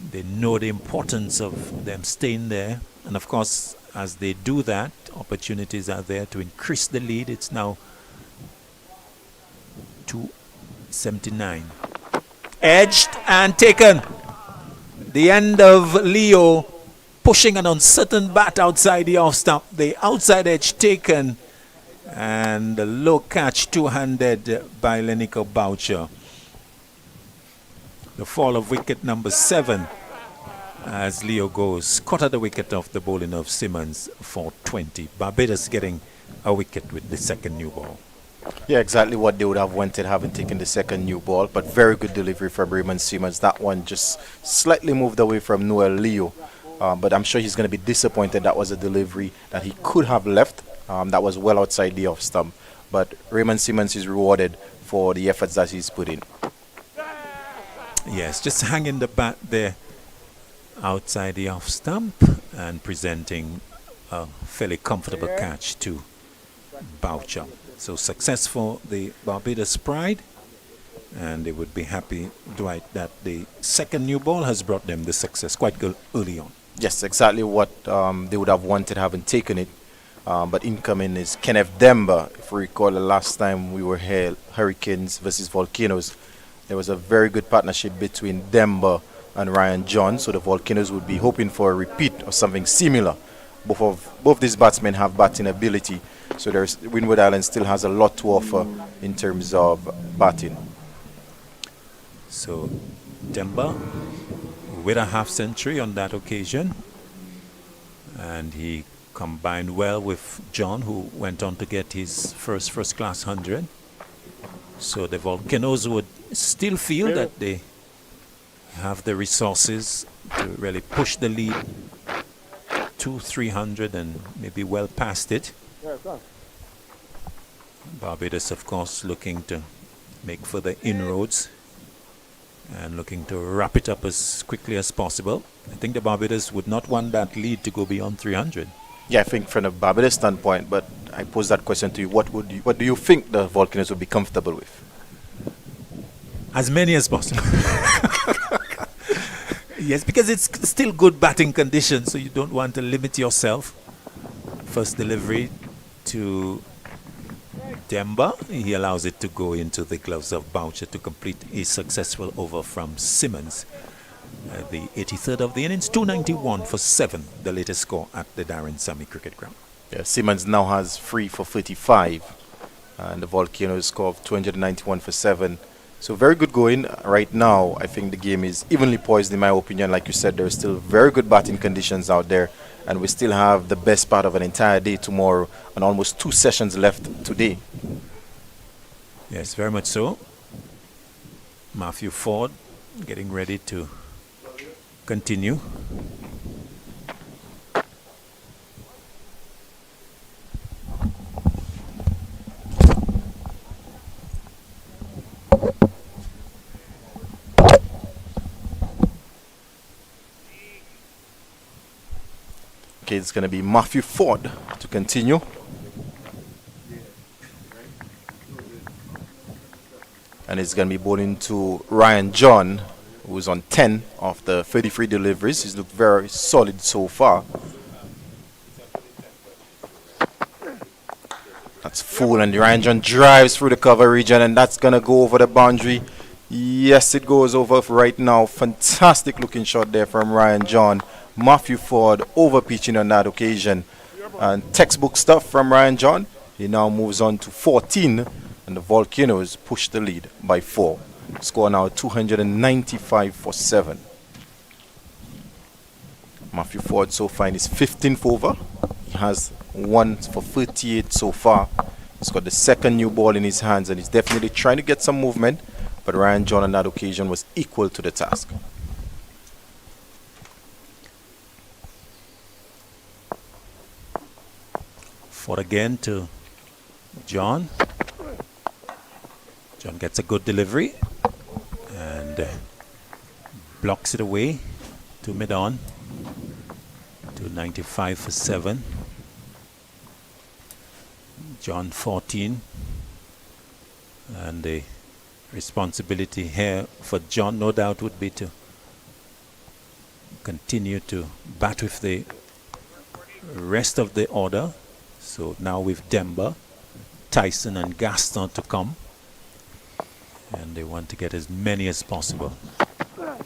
They know the importance of them staying there, and of course as they do that, opportunities are there to increase the lead. It's now 279. Edged and taken. The end of Leo pushing an uncertain bat outside the off stump. The outside edge taken, and the low catch two-handed by Lenico Boucher. The fall of wicket number 7 as Leo goes caught at the wicket of the bowling of Simmons for 20. Barbados getting a wicket with the second new ball. Yeah, exactly what they would have wanted, having taken the second new ball, but very good delivery from Raymond Simmons. That one just slightly moved away from Noel Leo, but I'm sure he's going to be disappointed. That was a delivery that he could have left. That was well outside the off stump, but Raymond Simmons is rewarded for the efforts that he's put in. Yes, just hanging the bat there outside the off stump and presenting a fairly comfortable catch to Boucher. So success for the Barbados Pride, and they would be happy, Dwight, that the second new ball has brought them the success quite early on. Yes, exactly what they would have wanted, having taken it. But incoming is Kenneth Demba. If we recall the last time we were here, Hurricanes versus Volcanoes, there was a very good partnership between Demba and Ryan John, so the Volcanoes would be hoping for a repeat or something similar. Both these batsmen have batting ability, so Windward Island still has a lot to offer in terms of batting. So Demba with a half century on that occasion, and he combined well with John, who went on to get his first class 100. So the Volcanoes would still feel that they have the resources to really push the lead to 300 and maybe well past it. Barbados, of course, looking to make further inroads and looking to wrap it up as quickly as possible. I think the Barbados would not want that lead to go beyond 300. Yeah, I think from a Barbados standpoint, but I pose that question to you. What do you think the Volcanoes would be comfortable with? As many as possible. Yes, because it's still good batting conditions, so you don't want to limit yourself. First delivery to Demba. He allows it to go into the gloves of Boucher to complete a successful over from Simmons. The 83rd of the innings, 291 for 7, the latest score at the Darren Sammy Cricket Ground. Yeah, Simmons now has 3 for 35, and the Volcanoes score of 291 for 7. So very good going right now. I think the game is evenly poised in my opinion. Like you said, there are still very good batting conditions out there, and we still have the best part of an entire day tomorrow and almost 2 sessions left today. Yes, very much so. Matthew Ford getting ready to continue. Okay, it's going to be Matthew Ford to continue. And it's going to be bowling to Ryan John, who's on 10 of the 33 deliveries. He's looked very solid so far. That's full, and Ryan John drives through the cover region, and that's going to go over the boundary. Yes, it goes over right now. Fantastic looking shot there from Ryan John. Matthew Ford over pitching on that occasion. And textbook stuff from Ryan John. He now moves on to 14, and the Volcanoes push the lead by 4. Score now 295 for 7. Matthew Ford so far in his 15th over. He has 1 for 38 so far. He's got the second new ball in his hands, and he's definitely trying to get some movement. But Ryan John on that occasion was equal to the task. Ford again to John. John gets a good delivery and blocks it away to mid-on. 295 for 7. John 14. And the responsibility here for John, no doubt, would be to continue to bat with the rest of the order. So now with Demba, Tyson and Gaston to come. And they want to get as many as possible.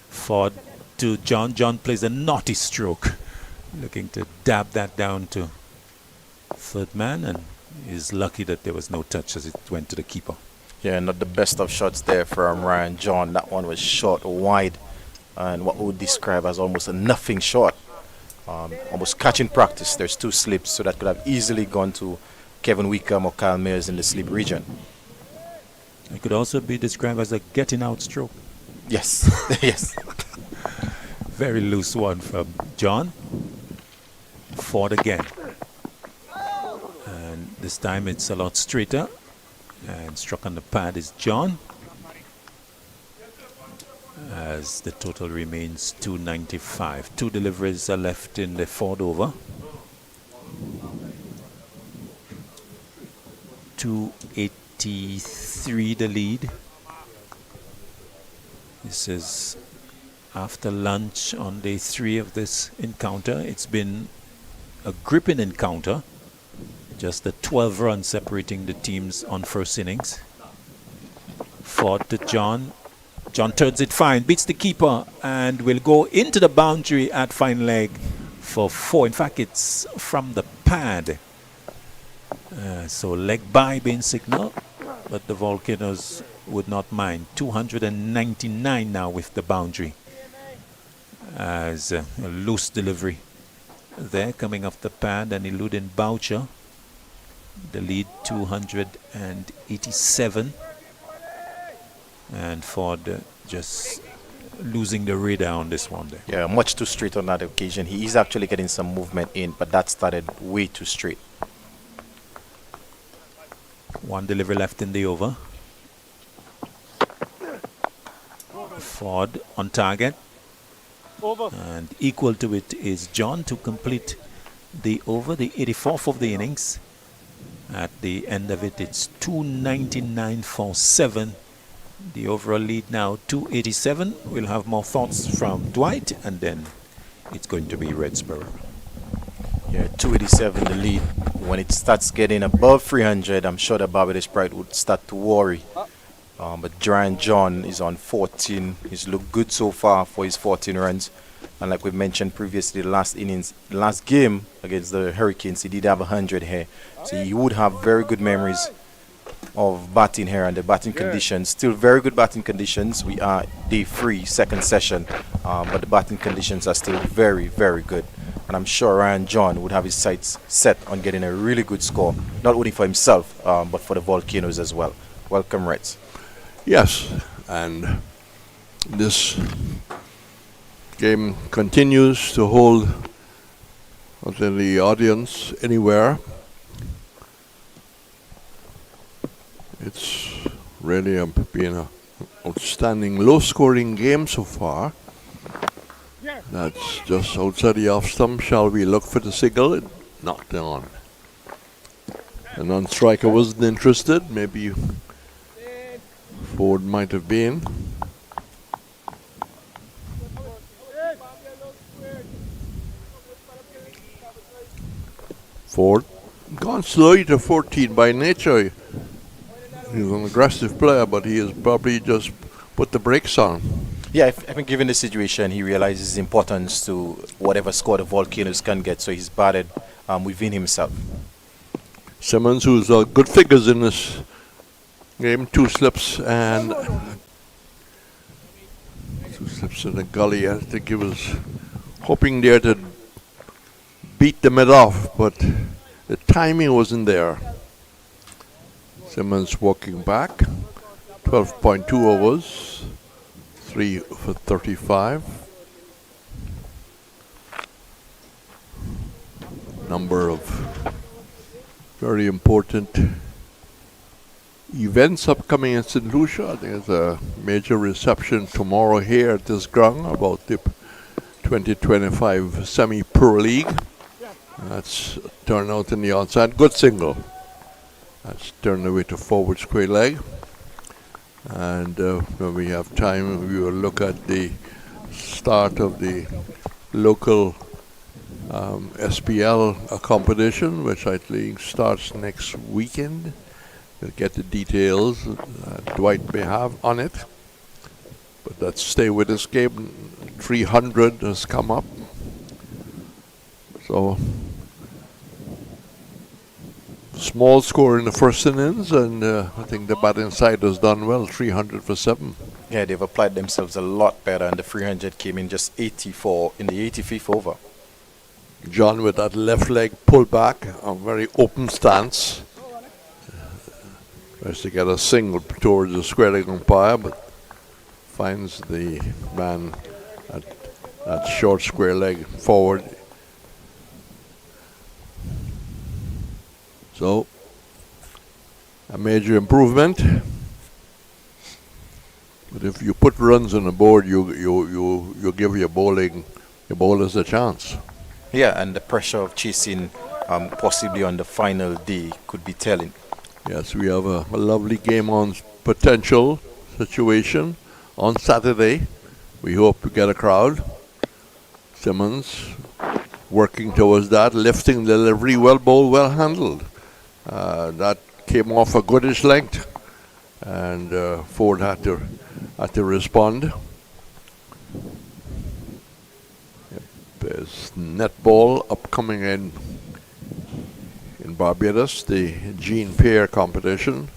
Ford to John. John plays a naughty stroke. Looking to dab that down to third man, and is lucky that there was no touch as it went to the keeper. Yeah, not the best of shots there from Ryan John. That one was short wide, and what we would describe as almost a nothing shot. Almost catching practice. There's 2 slips, so that could have easily gone to Kevin Wickham or Kyle Mayers in the slip region. It could also be described as a getting out stroke. Yes, yes. Very loose one from John. Ford again. And this time it's a lot straighter. And struck on the pad is John. As the total remains 295. 2 deliveries are left in the Ford over. 283 the lead. This is after lunch on day 3 of this encounter. It's been a gripping encounter. Just the 12 runs separating the teams on first innings. Ford to John. John turns it fine, beats the keeper, and will go into the boundary at fine leg for 4. In fact, it's from the pad. So leg by being signaled, but the Volcanoes would not mind. 299 now with the boundary. As a loose delivery there coming off the pad and eluding Boucher. The lead 287. And Ford just losing the radar on this one there. Yeah, much too straight on that occasion. He is actually getting some movement in, but that started way too straight. 1 delivery left in the over. Ford on target. And equal to it is John to complete the over, the 84th of the innings. At the end of it, it's 299 for 7. The overall lead now 287. We'll have more thoughts from Dwight, and then it's going to be Redsborough. Yeah, 287 the lead. When it starts getting above 300, I'm sure the Barbados Pride would start to worry. But Ryan John is on 14. He's looked good so far for his 14 runs. And like we mentioned previously, the last innings, the last game against the Hurricanes, he did have 100 here. So he would have very good memories of batting here and the batting conditions. Still very good batting conditions. We are day 3, second session. But the batting conditions are still very, very good. And I'm sure Ryan John would have his sights set on getting a really good score. Not only for himself, but for the Volcanoes as well. Welcome, Reds. Yes, and this game continues to hold the audience anywhere. It's really been an outstanding low-scoring game so far. That's just outside the off stump. Shall we look for the signal? It knocked on. The non-striker wasn't interested. Maybe Ford might have been. Ford gone slowly to 14 by nature. He's an aggressive player, but he is probably just put the brakes on. Yeah, I think given the situation, he realizes the importance to whatever score the Volcanoes can get, so he's batted within himself. Simmons, who's good figures in this game, 2 slips and 2 slips in the gully. I think he was hoping there to beat the mid off, but the timing wasn't there. Simmons walking back, 12.2 overs, 3 for 35. Number of very important events upcoming in St. Lucia. There's a major reception tomorrow here at this ground about the 2025 Semi-Pro League. That's turned out in the onside. Good single. That's turned away to forward square leg. And when we have time, we will look at the start of the local SPL competition, which I think starts next weekend. We'll get the details Dwight may have on it. But let's stay with this game. 300 has come up. So, small score in the first innings, and I think the batting side has done well, 300 for 7. Yeah, they've applied themselves a lot better, and the 300 came in just 84 in the 85th over. John with that left leg pull back, a very open stance. Tries to get a single towards the square leg umpire, but finds the man at that short square leg forward. So, a major improvement. But if you put runs on the board, you give your bowlers a chance. Yeah, and the pressure of chasing possibly on the final day could be telling. Yes, we have a lovely game on potential situation on Saturday. We hope to get a crowd. Simmons working towards that, lifting the delivery, well bowled, well handled. That came off a goodish length, and Ford had to respond. There's netball upcoming in Barbados, the Gene Pear competition.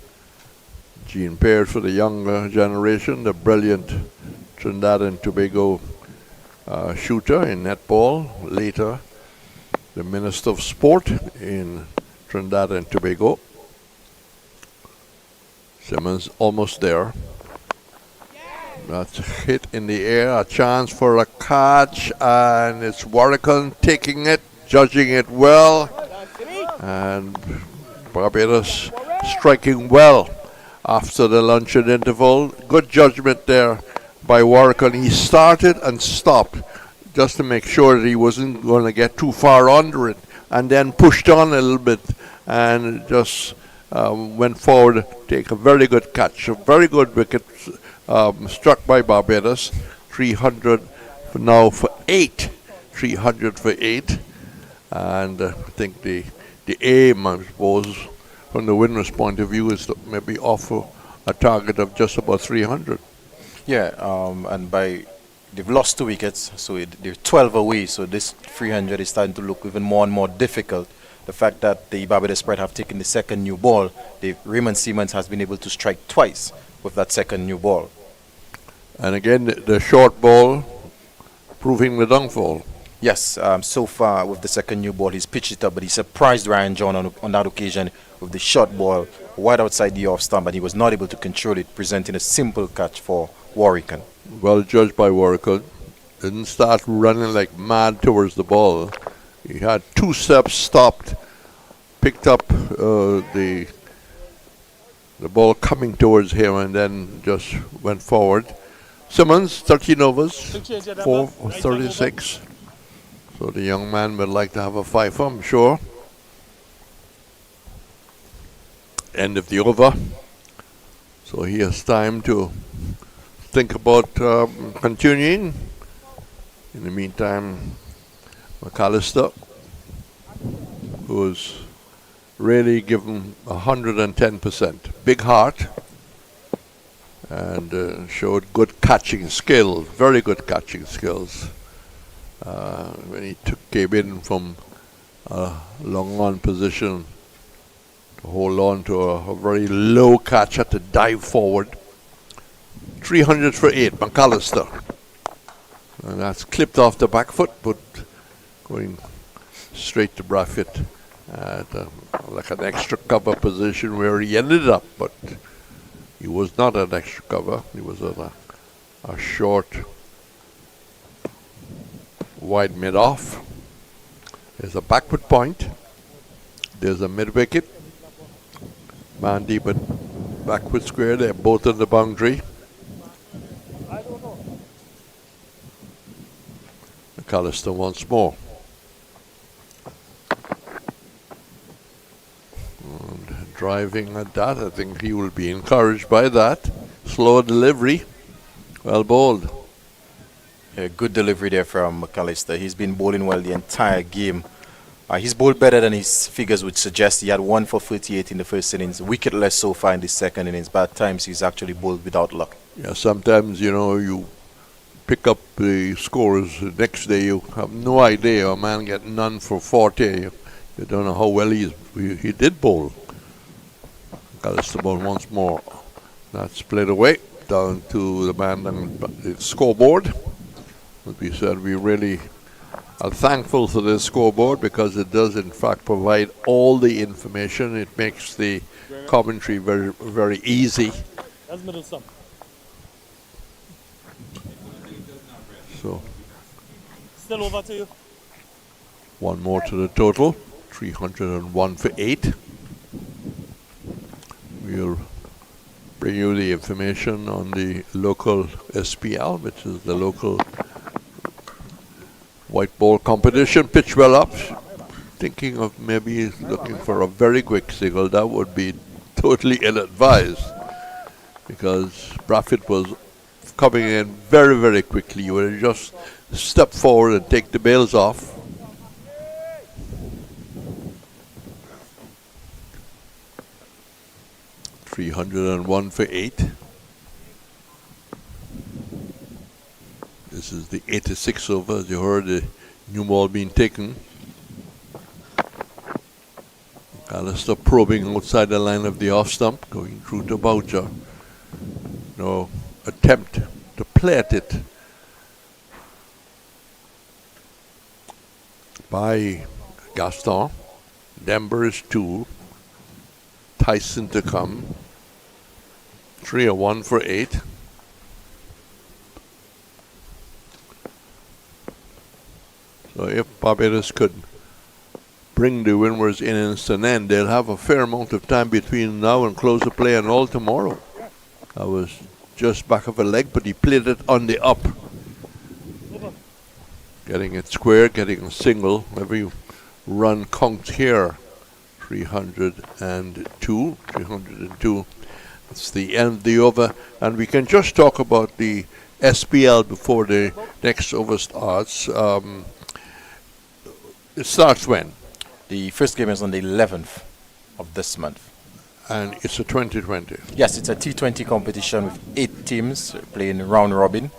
Gene Pear for the younger generation, the brilliant Trinidad and Tobago shooter in netball. Later, the Minister of Sport in Trinidad and Tobago. Simmons almost there. That's a hit in the air, a chance for a catch, and it's Warrican taking it, judging it well, and Barbados striking well after the luncheon interval. Good judgment there by Warrican. He started and stopped just to make sure that he wasn't going to get too far under it, and then pushed on a little bit and just went forward to take a very good catch, a very good wicket struck by Barbados. 300 for now for 8. 300 for 8. And I think the aim, I suppose, from the winner's point of view, is to maybe offer a target of just about 300. Yeah, and they've lost 2 wickets, so they're 12 away, so this 300 is starting to look even more and more difficult. The fact that the Barbados spread have taken the second new ball, Raymond Simmons has been able to strike twice with that second new ball. And again, the short ball proving the downfall. Yes, so far with the second new ball, he's pitched it up, but he surprised Ryan John on that occasion with the short ball wide outside the off stump, and he was not able to control it, presenting a simple catch for Warrican. Well judged by Warrican. Didn't start running like mad towards the ball. He had 2 steps, stopped, picked up the ball coming towards him, and then just went forward. Simmons, 13 overs, 4 for 36. So the young man would like to have a 5, I'm sure. End of the over. So he has time to think about continuing. In the meantime, McAllister, who's really given 110%. Big heart. and showed good catching skills, very good catching skills. When he came in from a long on position to hold on to a very low catch, had to dive forward. 300 for 8, McAllister. And that's clipped off the back foot, but going straight to Brafitt at like an extra cover position where he ended up, but he was not an extra cover. He was at a short, wide mid-off. There's a backward point. There's a mid-wicket. Man deep and backward square. They're both on the boundary. McAllister once more. And driving at that, I think he will be encouraged by that. Slow delivery. Well bowled. Yeah, good delivery there from McAllister. He's been bowling well the entire game. He's bowled better than his figures would suggest. He had 1 for 38 in the first innings, wicketless so far in the second innings, but at times he's actually bowled without luck. Yeah, sometimes, you know, you pick up the scores the next day, you have no idea. A man get none for 40. You don't know how well he did bowl. McAllister ball once more. That's played away down to the man on the scoreboard. As we said, we really are thankful for this scoreboard because it does in fact provide all the information. It makes the commentary very, very easy. That's middle stump. So Still over to you. one more to the total, 301 for 8. We'll bring you the information on the local SPL, which is the local white ball competition. Pitch well up. Thinking of maybe looking for a very quick single. That would be totally ill-advised because Brafitt was coming in very, very quickly. You would just step forward and take the bails off. $301 for 8. This is the 86 over. As you heard, the new ball being taken. McAllister probing outside the line of the off stump, going through to Boucher. No attempt to play at it by Gaston. Denver is 2. Tyson to come. 301 for 8. So if Barbados could bring the Windwards innings to an end, they'll have a fair amount of time between now and close of play and all tomorrow. That was just back of a leg, but he played it on the up. Getting it square, getting a single. Every run counts here. 302. It's the end of the over. And we can just talk about the SPL before the next over starts. It starts when? The first game is on the 11th of this month. And it's a 2020? Yes, it's a T20 competition with 8 teams playing round robin.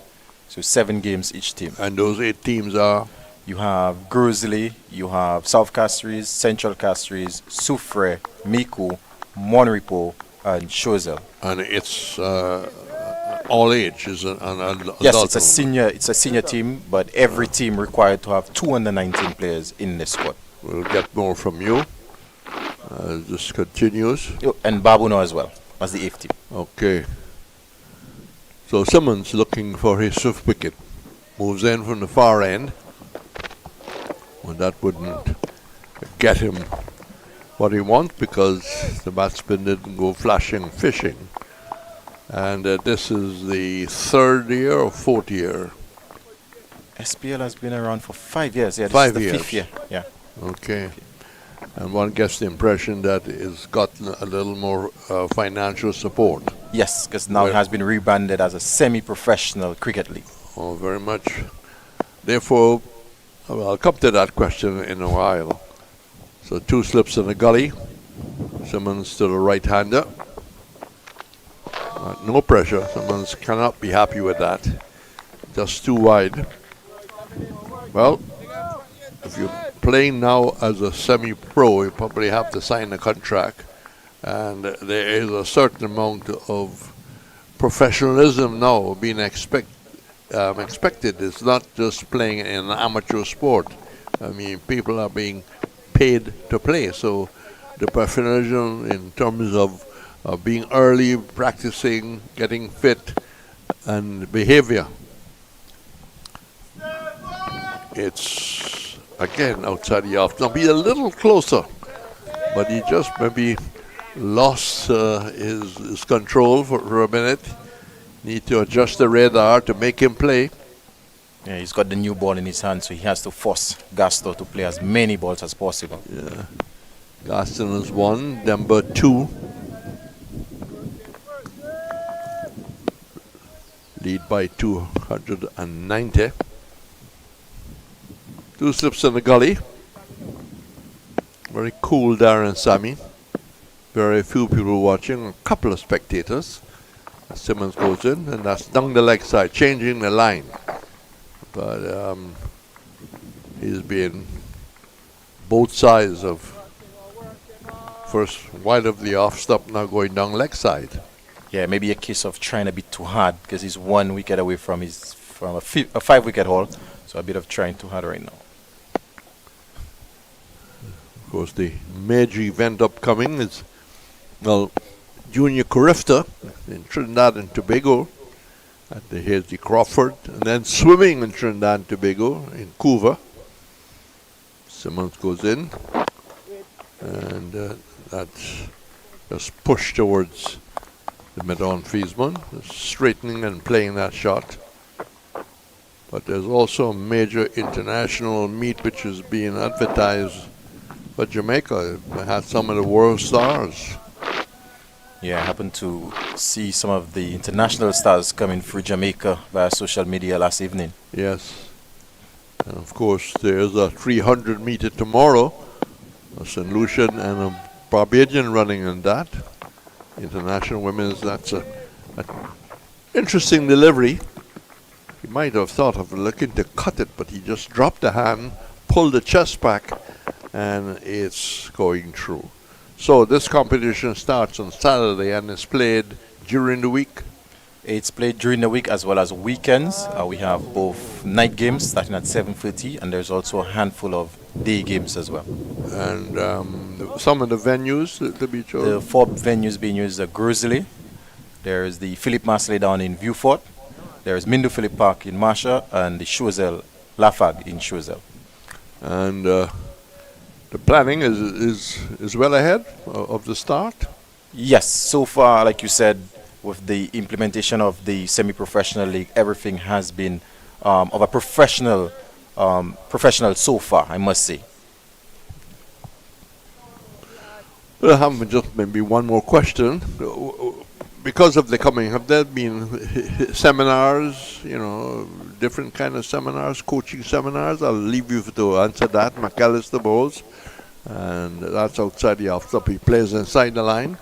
So 7 games each team. And those 8 teams are? You have Grizzly, you have South Castries, Central Castries, Soufre, Miku, Monrepo, and Choiseul. And it's all age, is it? Yes, it's a senior team, but every team required to have 2 under 19 players in the squad. We'll get more from you. This continues. And Babuno as well, as the 8th team. Okay. So Simmons looking for his swift wicket. Moves in from the far end. Well, that wouldn't get him what he wants because the batsman didn't go flashing fishing. And this is the 3rd year or 4th year? SPL has been around for 5 years. Yeah, this 5 is the years. 5th year. Yeah. Okay. And one gets the impression that it's gotten a little more financial support. Yes, because now it has been rebranded as a semi-professional cricket league. Oh, very much. Therefore, well, I'll come to that question in a while. So 2 slips in the gully. Simmons to the right-hander. No pressure. Someone cannot be happy with that. Just too wide. Well, if you're playing now as a semi-pro, you probably have to sign a contract. And there is a certain amount of professionalism now being expected. It's not just playing in an amateur sport. I mean, people are being paid to play. So the professionalism in terms of being early, practicing, getting fit, and behavior. It's, again, outside the off. Now be a little closer, but he just maybe lost his control for a minute. Need to adjust the radar to make him play. Yeah, he's got the new ball in his hand, so he has to force Gaston to play as many balls as possible. Yeah. Gaston is 1, number 2. Lead by 290. 2 slips in the gully. Very cool Darren Sammy. Very few people watching, a couple of spectators. Simmons goes in, and that's down the leg side, changing the line. But he's been both sides of first wide of the off stop, now going down leg side. Yeah, maybe a case of trying a bit too hard because he's 1 wicket away from a 5-wicket haul. So a bit of trying too hard right now. Of course, the major event upcoming is, well, Junior Carifta in Trinidad and Tobago at the Hazy Crawford, and then swimming in Trinidad and Tobago in Couva. Simmons goes in, and that's just pushed towards the mid-on Fiesman, straightening and playing that shot. But there's also a major international meet which is being advertised for Jamaica. It has some of the world stars. Yeah, I happened to see some of the international stars coming through Jamaica via social media last evening. Yes. And of course, there's a 300 meter tomorrow. A St. Lucian and a Barbadian running in that. International women's, that's a interesting delivery. He might have thought of looking to cut it, but he just dropped the hand, pulled the chest back, and it's going through. So this competition starts on Saturday and is played during the week? It's played during the week as well as weekends. We have both night games starting at 7:30, and there's also a handful of day games as well. And some of the venues to be chosen? The 4 venues being used are Grizzly. There's the Philip Masley down in Viewfort. There's Mindu Philip Park in Marsha, and the Choiseul Lafag in Choiseul. And the planning is well ahead of the start? Yes, so far, like you said, with the implementation of the semi-professional league, everything has been of a professional so far, I must say. Well, I have just maybe one more question. Because of the coming, have there been seminars, different kind of seminars, coaching seminars? I'll leave you to answer that, McAllister Bowles. And that's outside the off-stop. He plays inside the line.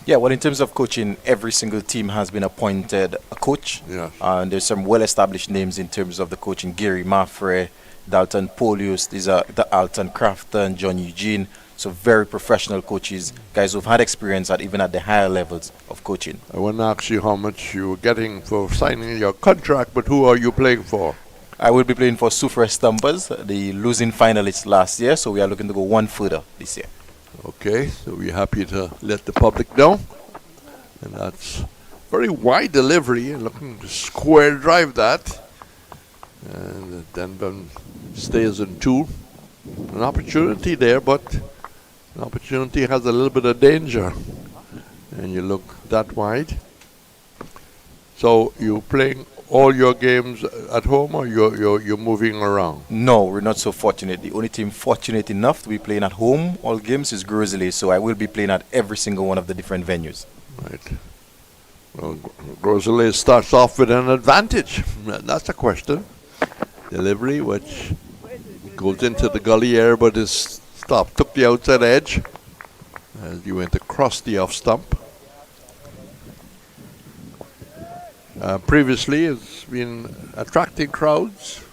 Yeah, well, in terms of coaching, every single team has been appointed a coach. Yes. And there's some well-established names in terms of the coaching. Gary Maffrey, Dalton Polius, these are the Alton Crafton, John Eugene. So very professional coaches, guys who've had experience even at the higher levels of coaching. I want to ask you how much you're getting for signing your contract, but who are you playing for? I will be playing for Sufre Stumpers, the losing finalists last year, so we are looking to go one further this year. Okay, so we're happy to let the public know. And that's very wide delivery, and looking to square drive that. And Denver stays in 2. An opportunity there, but an opportunity has a little bit of danger. And you look that wide. So you're playing all your games at home, or you're moving around? No, we're not so fortunate. The only team fortunate enough to be playing at home all games is Grizzly, so I will be playing at every single one of the different venues. Right. Well, Grizzly starts off with an advantage. That's a question. Delivery, which goes into the gully area, but is stopped. Took the outside edge as you went across the off stump. previously has been attracting crowds.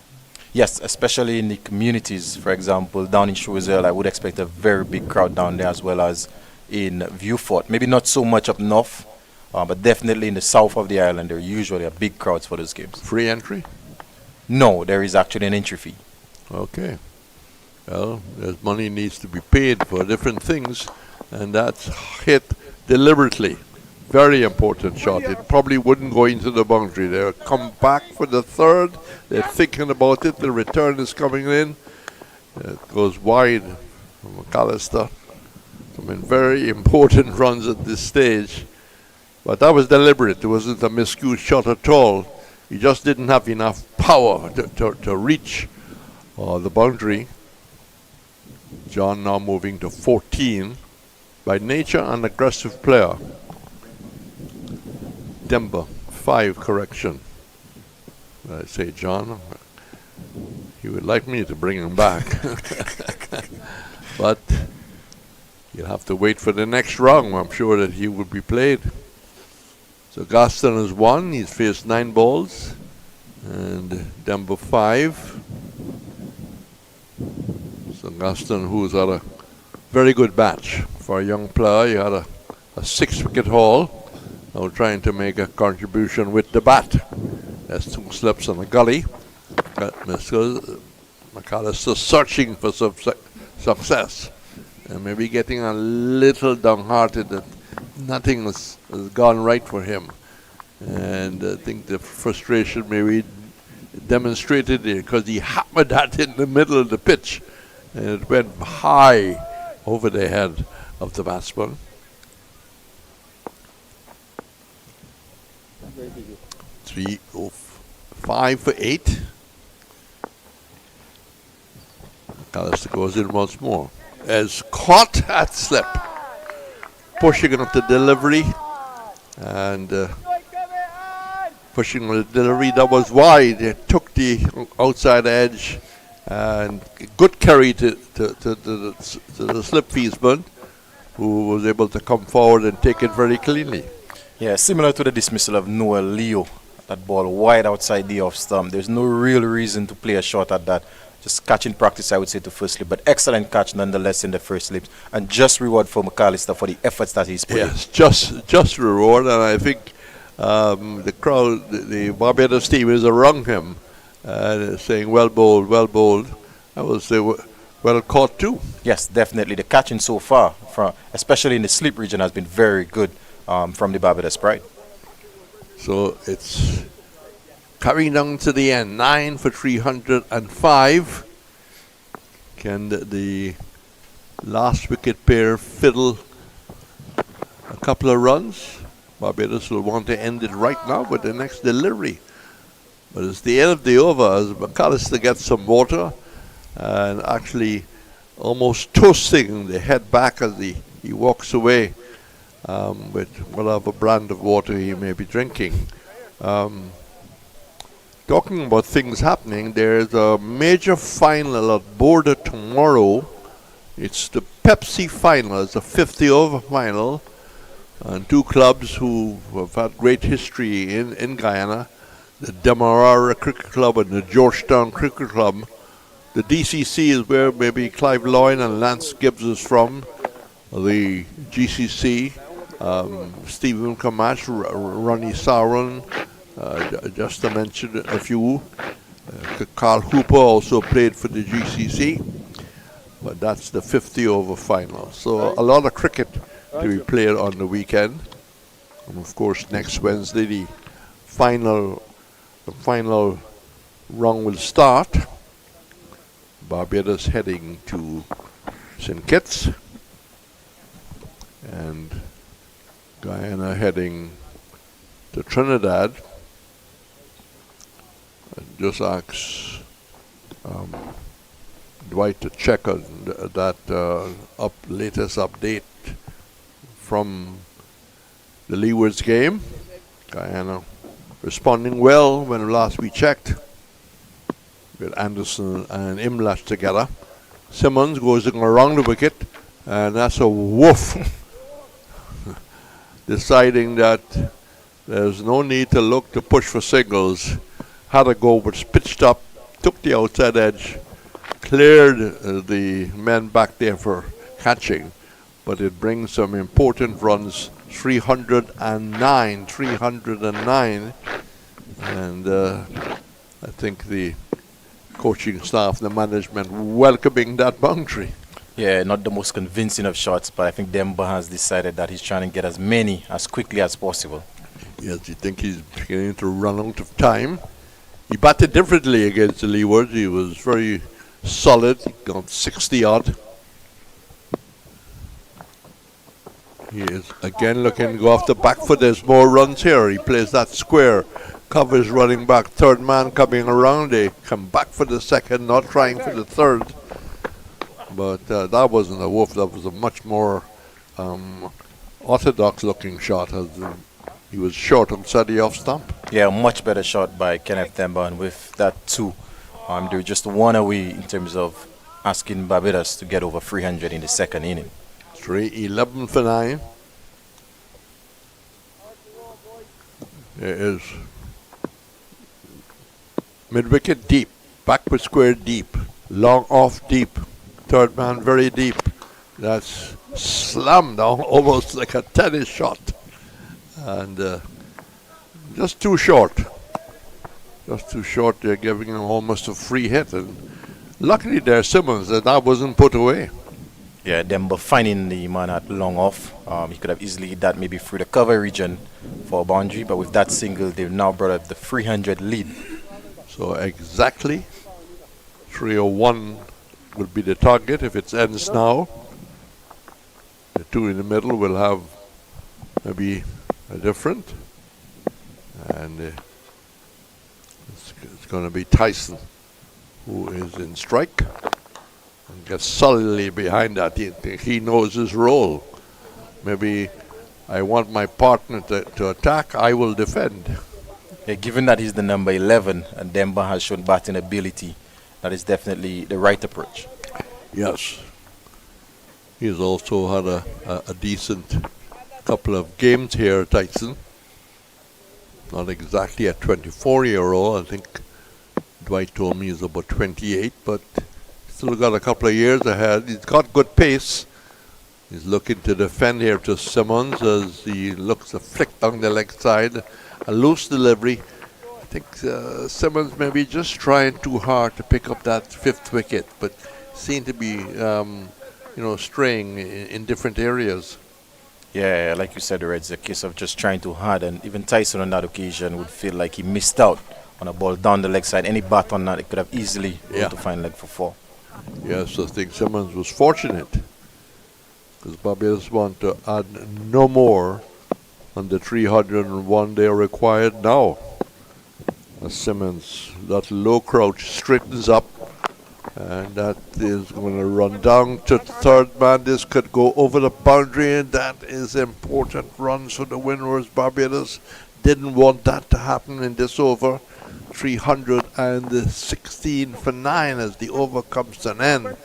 Yes, especially in the communities. For example, down in Choiseul, I would expect a very big crowd down there, as well as in Vieux-Fort. Maybe not so much up north, but definitely in the south of the island, there are usually a big crowds for those games. Free entry? No, there is actually an entry fee. Okay. Well, there's money needs to be paid for different things, and that's hit deliberately. Very important shot. It probably wouldn't go into the boundary. They'll come back for the third. They're thinking about it. The return is coming in. It goes wide from McAllister. Very important runs at this stage. But that was deliberate. It wasn't a miscued shot at all. He just didn't have enough power to reach the boundary. John now moving to 14. By nature, an aggressive player. Denver, 5 correction. I say, John, he would like me to bring him back. But you'll have to wait for the next round. I'm sure that he would be played. So Gaston has won. He's faced 9 balls. And Denver 5. So Gaston, who's had a very good batch for a young player. He had a 6-wicket haul. Now trying to make a contribution with the bat. There's 2 slips on the gully. Mr. McAllister searching for success. And maybe getting a little downhearted that nothing has gone right for him. And I think the frustration maybe demonstrated it because he hammered that in the middle of the pitch. And it went high over the head of the batsman. 5 for 8. McAllister goes in once more. As caught at slip. Pushing up the delivery. And pushing the delivery that was wide. It took the outside edge. And good carry to the slip fieldsman, who was able to come forward and take it very cleanly. Yeah, similar to the dismissal of Noel Leo. That ball wide outside the off stump. There's no real reason to play a shot at that. Just catching practice, I would say, to first slip. But excellent catch nonetheless in the first slips. And just reward for McAllister for the efforts that he's put in. Yes, just reward. And I think the crowd, the Barbados team is around him, saying, well bowled, well bowled. I will say, well caught too. Yes, definitely. The catching so far, especially in the slip region, has been very good from the Barbados Pride. So it's coming down to the end. 9 for 305. Can the last wicket pair fiddle a couple of runs? Barbados will want to end it right now with the next delivery. But it's the end of the over as McAllister gets some water and actually almost toasting the head back as he walks away with whatever brand of water he may be drinking. Talking about things happening, there's a major final at Border tomorrow. It's the Pepsi final. It's a 50-over final. And 2 clubs who have had great history in Guyana, the Demerara Cricket Club and the Georgetown Cricket Club. The DCC is where maybe Clive Loyne and Lance Gibbs is from. The GCC, Stephen Camash, Ronnie Sauron, just to mention a few. Carl Hooper also played for the GCC. But that's the 50-over final. So a lot of cricket to be played on the weekend. And of course, next Wednesday, the final round will start. Barbados heading to St. Kitts. And Guyana heading to Trinidad. I just asked Dwight to check on that latest update from the Leewards game. Guyana responding well when last we checked with Anderson and Imlach together. Simmons goes around the wicket, and that's a woof. Deciding that There's no need to look to push for singles. Had a go, was pitched up, took the outside edge, cleared the men back there for catching, but it brings some important runs. 309, and I think the coaching staff, the management, welcoming that boundary. Yeah, not the most convincing of shots, but I think Demba has decided that he's trying to get as many as quickly as possible. Yes, you think he's beginning to run out of time. He batted differently against the Leeward. He was very solid. He got 60 odd. He is again looking to go off the back foot. There's more runs here. He plays that square, covers running back, third man coming around. They come back for the second, not trying for the third. But that wasn't a woof. That was a much more orthodox looking shot. As he was short outside the off stump. Yeah, a much better shot by Kenneth Demba, and with that too, they were just one away in terms of asking Barbados to get over 300 in the second inning. 11 for 9. There is mid-wicket deep, backward square deep, long off deep, third man very deep. That's slammed down almost like a tennis shot. And just too short. Just too short. They're giving him almost a free hit. And luckily there's Simmons that wasn't put away. Yeah, Demba finding the man at long off. He could have easily hit that maybe through the cover region for a boundary, but with that single, they've now brought up the 300 lead. So exactly 301 would be the target if it ends now. The two in the middle will have maybe a different. And it's going to be Tyson who is in strike. And gets solidly behind that. He knows his role. Maybe I want my partner to attack, I will defend. Yeah, given that he's the number 11 and Demba has shown batting ability, that is definitely the right approach. Yes. He's also had a decent couple of games here, Tyson. Not exactly a 24-year-old. I think Dwight told me he's about 28, but still got a couple of years ahead. He's got good pace. He's looking to defend here to Simmons as he looks to flick down the leg side. A loose delivery. I think Simmons may be just trying too hard to pick up that fifth wicket, but seem to be, straying in different areas. Yeah, like you said, it's a case of just trying too hard, and even Tyson on that occasion would feel like he missed out on a ball down the leg side. Any bat on that, it could have easily gone to find leg for 4. Yes, I think Simmons was fortunate because Barbados want to add no more on the 301 they are required now. As Simmons, that low crouch straightens up, and that is going to run down to third man. This could go over the boundary, and that is important runs for the Windwards. Barbados didn't want that to happen in this over. 316 for 9 as the over comes to an end.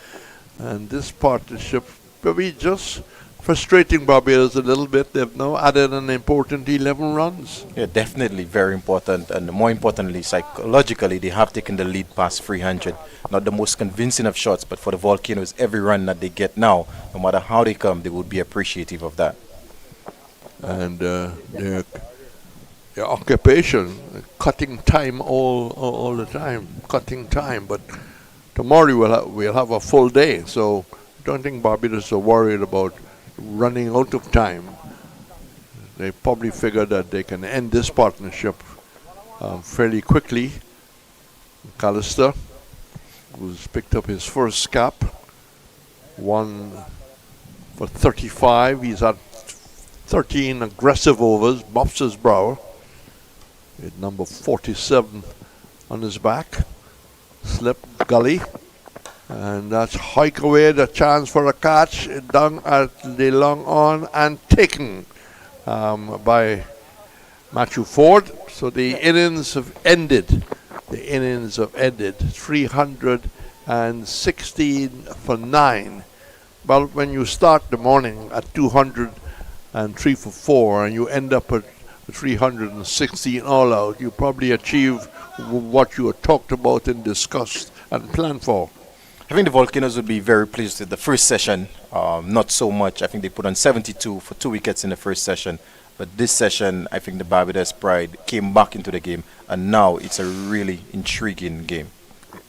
And this partnership will be just frustrating Barbados a little bit. They've now added an important 11 runs. Yeah, definitely very important. And more importantly, psychologically, they have taken the lead past 300. Not the most convincing of shots, but for the Volcanoes, every run that they get now, no matter how they come, they would be appreciative of that. And their occupation, cutting time all the time, cutting time. But tomorrow we'll have a full day, so I don't think Barbados are worried about running out of time. They probably figure that they can end this partnership fairly quickly. McAllister, who's picked up his first cap, 1 for 35. He's had 13 aggressive overs, mops his brow. With number 47 on his back. Slip, gully. And that's hike away, the chance for a catch down at the long on and taken by Matthew Ford. So the innings have ended. 316 for 9. Well, when you start the morning at 203 for 4 and you end up at 316 all out, you probably achieve what you had talked about and discussed and planned for. I think the Volcanoes would be very pleased with the first session. Not so much. I think they put on 72 for 2 wickets in the first session. But this session, I think the Barbados Pride came back into the game, and now it's a really intriguing game.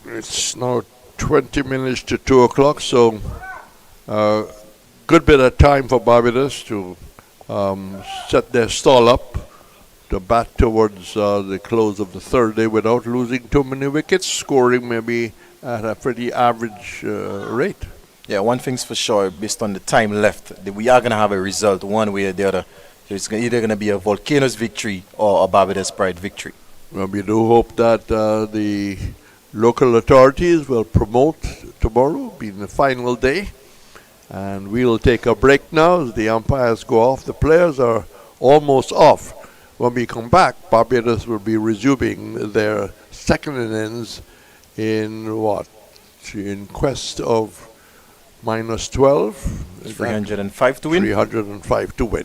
It's now 20 minutes to 2 o'clock, so good bit of time for Barbados to set their stall up to bat towards the close of the third day without losing too many wickets, scoring maybe at a pretty average rate. Yeah, one thing's for sure, based on the time left, we are going to have a result one way or the other. So it's either going to be a Volcanoes victory or a Barbados Pride victory. Well, we do hope that the local authorities will promote tomorrow, being the final day. And we'll take a break now as the umpires go off. The players are almost off. When we come back, Barbados will be resuming their second innings in what? In quest of minus 12. 305 to win? 305 to win.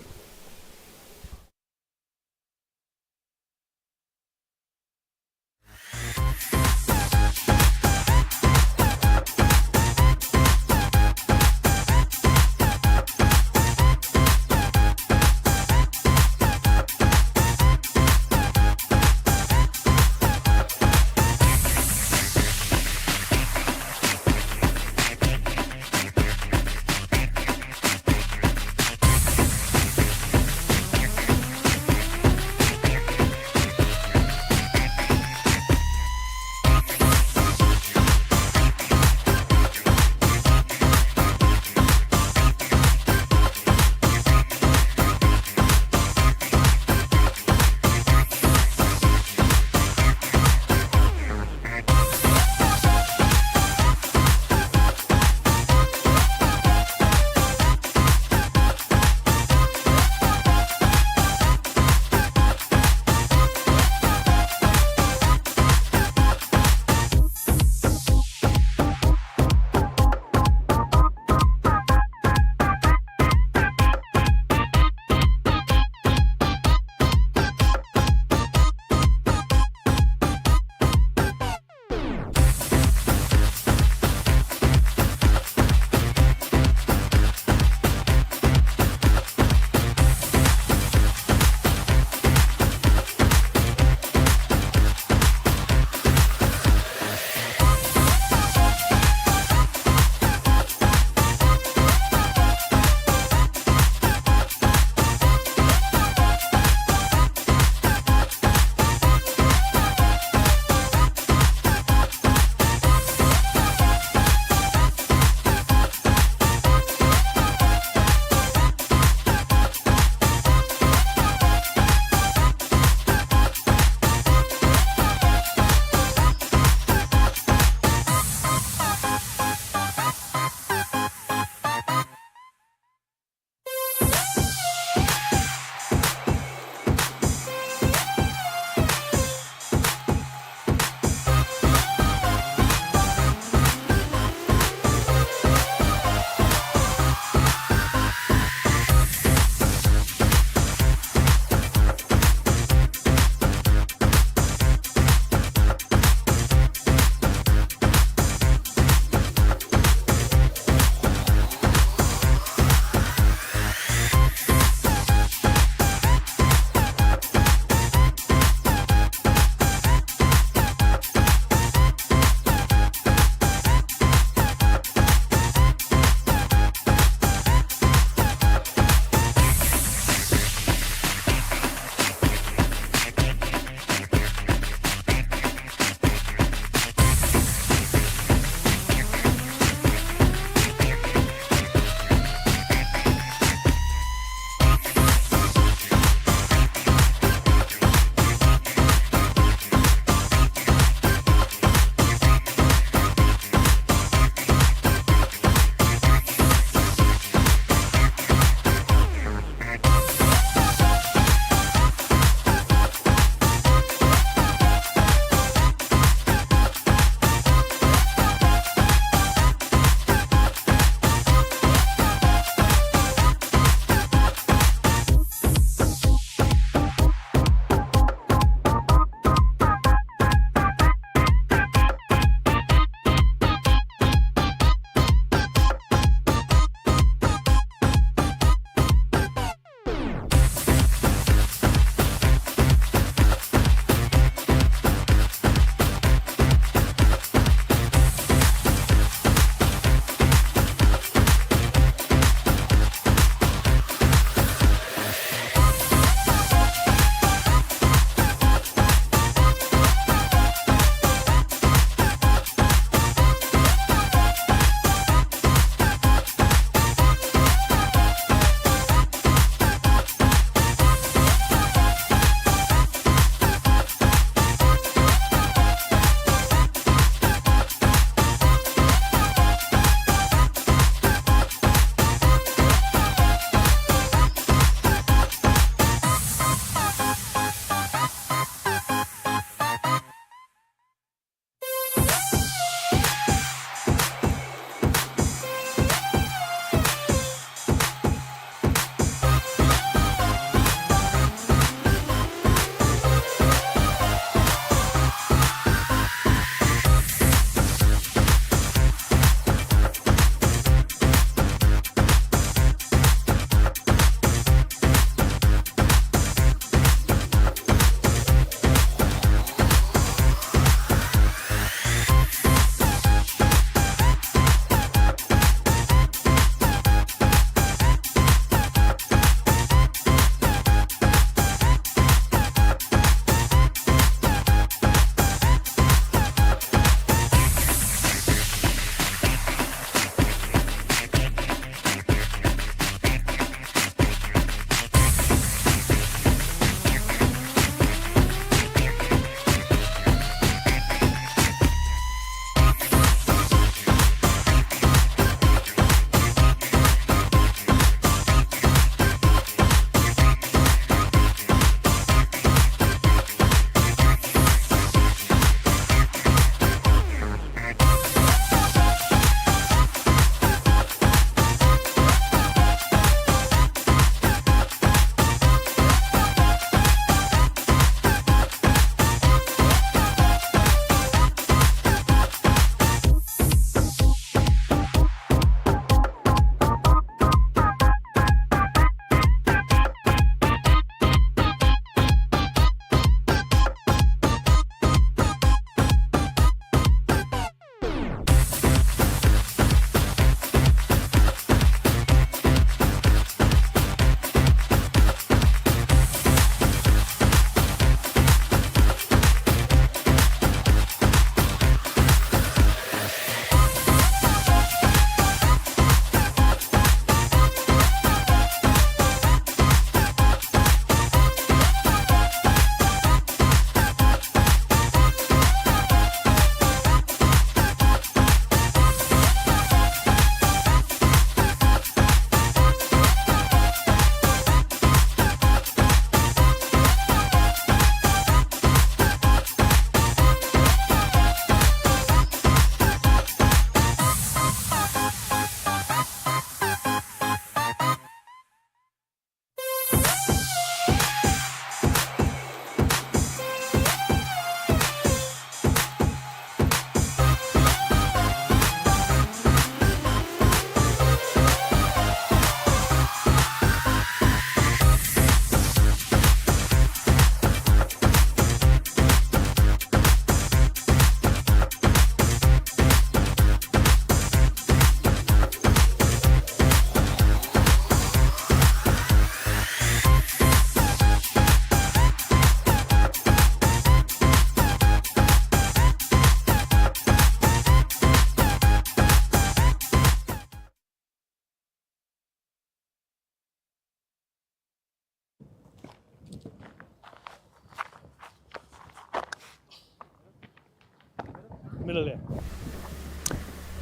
Middle there.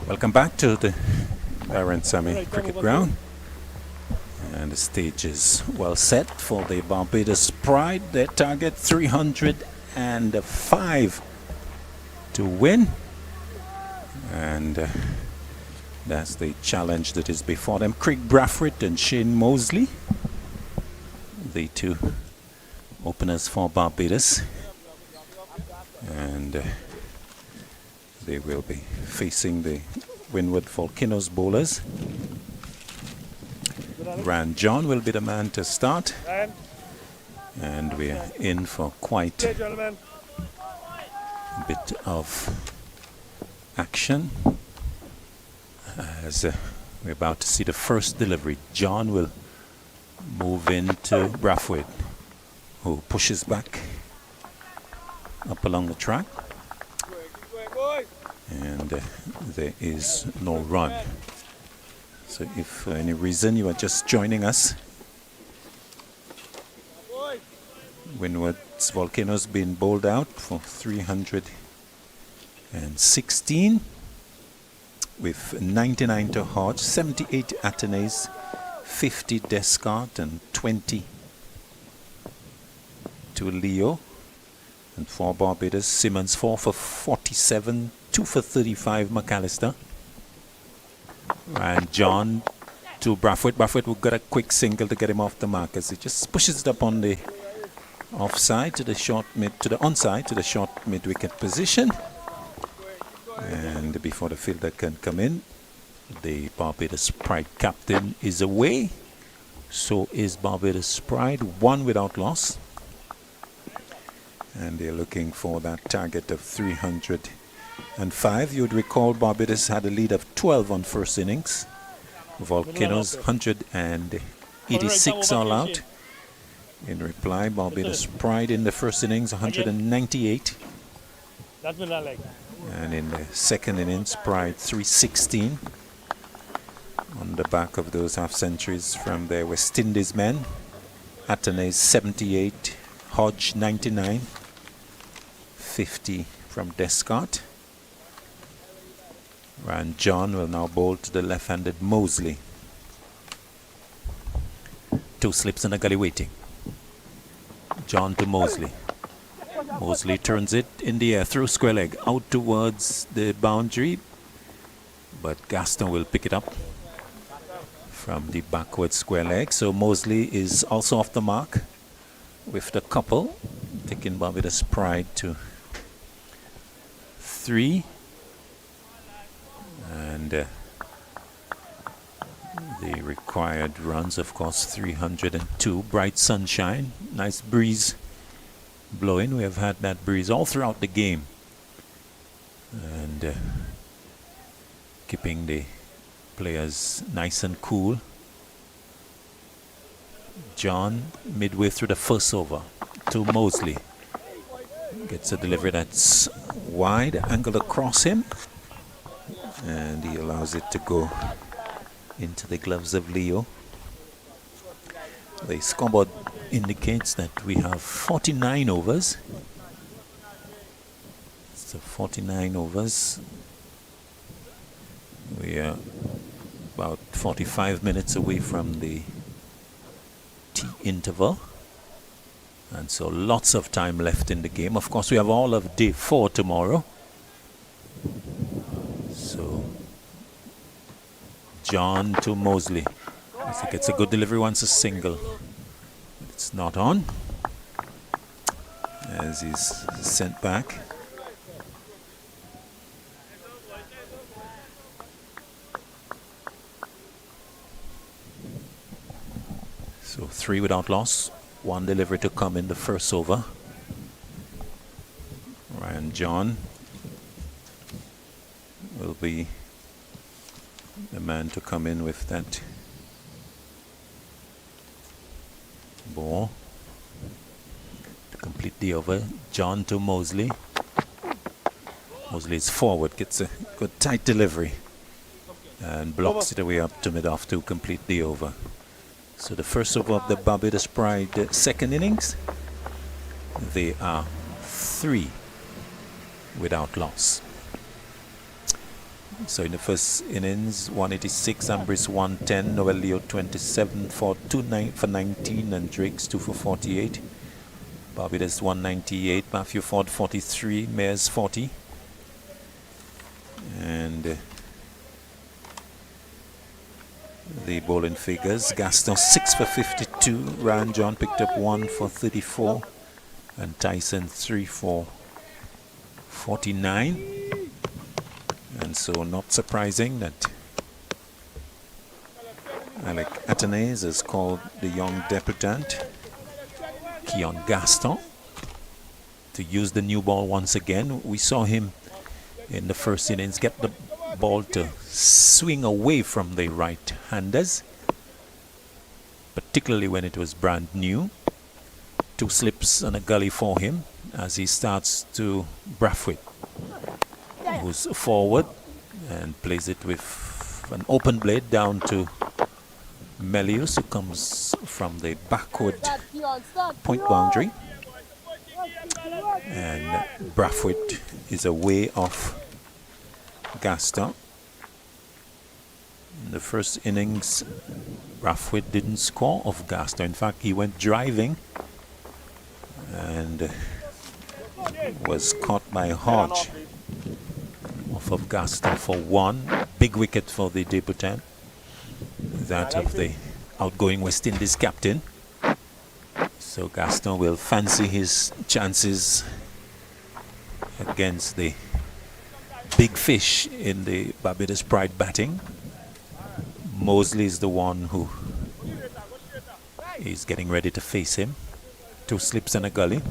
Welcome back to the Baron Sammy Cricket Ground. And the stage is well set for the Barbados Pride. Their target 305 to win. And that's the challenge that is before them. Craig Brathwaite and Shane Mosley, the two openers for Barbados. And they will be facing the Windward Volcanoes bowlers. Ryan John will be the man to start. And we are in for quite a bit of action as we're about to see the first delivery. John will move into Brathwaite, who pushes back up along the track. And there is no run. So if for any reason you are just joining us, Windward's Volcanoes been bowled out for 316 with 99 to Hodge, 78 Atenays, 50 Descart and 20 to Leo. And for Barbados, Simmons 4 for 47, 2 for 35 McAllister. And John to Brathwaite. Brathwaite will get a quick single to get him off the mark as he just pushes it up on the offside to the short mid, to the onside, to the short mid wicket position. And before the fielder can come in, the Barbados Pride captain is away. So is Barbados Pride, 1 without loss. And they're looking for that target of 305. You would recall Barbados had a lead of 12 on first innings. Volcanoes 186 all out. In reply, Barbados Pride in the first innings 198. And in the second innings, Pride 316. On the back of those half centuries from their West Indies men. Atenays 78, Hodge 99. 50 from Descart. And John will now bowl to the left-handed Mosley. 2 slips and a gully waiting. John to Mosley. Mosley turns it in the air through square leg out towards the boundary, but Gaston will pick it up from the backward square leg. So Mosley is also off the mark with the couple, taking Barbados Pride to 3. And the required runs, of course, 302. Bright sunshine, nice breeze blowing. We have had that breeze all throughout the game. And keeping the players nice and cool. John, midway through the first over, to Mosley. Gets a delivery that's wide, angled across him. And he allows it to go into the gloves of Leo. The scoreboard indicates that we have 49 overs. So 49 overs. We are about 45 minutes away from the tea interval. And so lots of time left in the game. Of course, we have all of day 4 tomorrow. So John to Mosley. I think it's a good delivery once a single. It's not on as he's sent back. So 3 without loss. 1 delivery to come in the first over. Ryan John will be the man to come in with that ball to complete the over. John to Mosley. Mosley is forward, gets a good tight delivery and blocks it away up to mid-off to complete the over. So the first over of the Barbados Pride second innings, they are 3 without loss. So in the first innings, 186, Ambrose 110, Noel Leo 27 for 19, and Drake's 2 for 48. Barbados 198, Matthew Ford 43, Mayers 40. And the bowling figures, Gaston 6 for 52, Ryan John picked up 1 for 34, and Tyson 3 for 49. And so not surprising that Alec Athenaise has called the young debutant Keon Gaston to use the new ball once again. We saw him in the first innings get the ball to swing away from the right-handers, particularly when it was brand new. 2 slips and a gully for him as he starts to Brathwaite, who's forward and plays it with an open blade down to Melius, who comes from the backward point boundary. And Brathwaite is away off Gaston. In the first innings, Brathwaite didn't score off Gaston. In fact, he went driving and was caught by Hodge off of Gaston for 1. Big wicket for the debutant, that of the outgoing West Indies captain. So Gaston will fancy his chances against the big fish in the Barbados Pride batting. Mosley is the one who is getting ready to face him. 2 slips and a gully.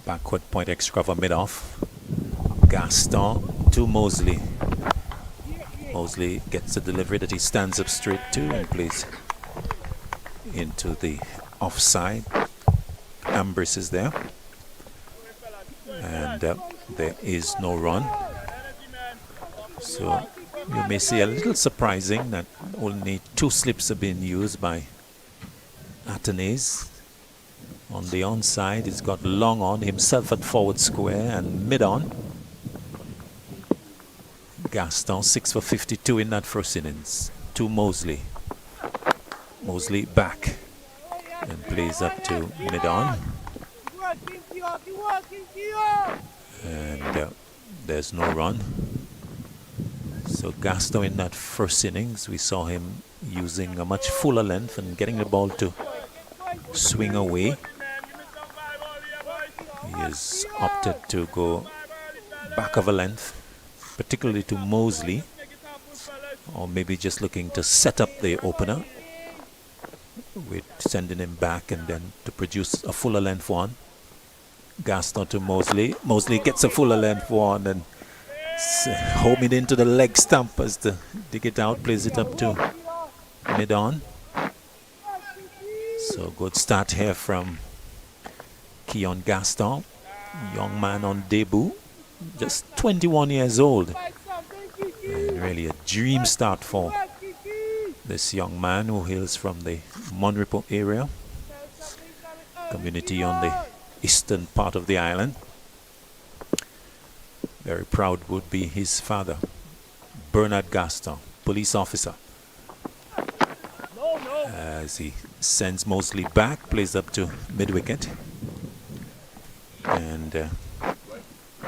Backward point extra cover mid-off. Gaston to Mosley. Mosley gets a delivery that he stands up straight to and plays into the offside. Ambrose is there. And there is no run. So you may see a little surprising that only 2 slips are being used by Athenaise. On the onside, he's got long on, himself at forward square and mid on. Gaston 6 for 52 in that first innings. To Mosley. Mosley back and plays up to mid on. And there's no run. So Gaston in that first innings, we saw him using a much fuller length and getting the ball to swing away. He has opted to go back of a length, particularly to Mosley, or maybe just looking to set up the opener with sending him back and then to produce a fuller length one. Gaston to Mosley. Mosley gets a fuller length one and homing into the leg stump as to dig it out, plays it up to mid-on. So good start here from Keon Gaston, young man on debut, just 21 years old. And really a dream start for this young man who hails from the Monrepo area, community on the eastern part of the island. Very proud would be his father, Bernard Gaston, police officer. As he sends Mosley back, plays up to mid-wicket. And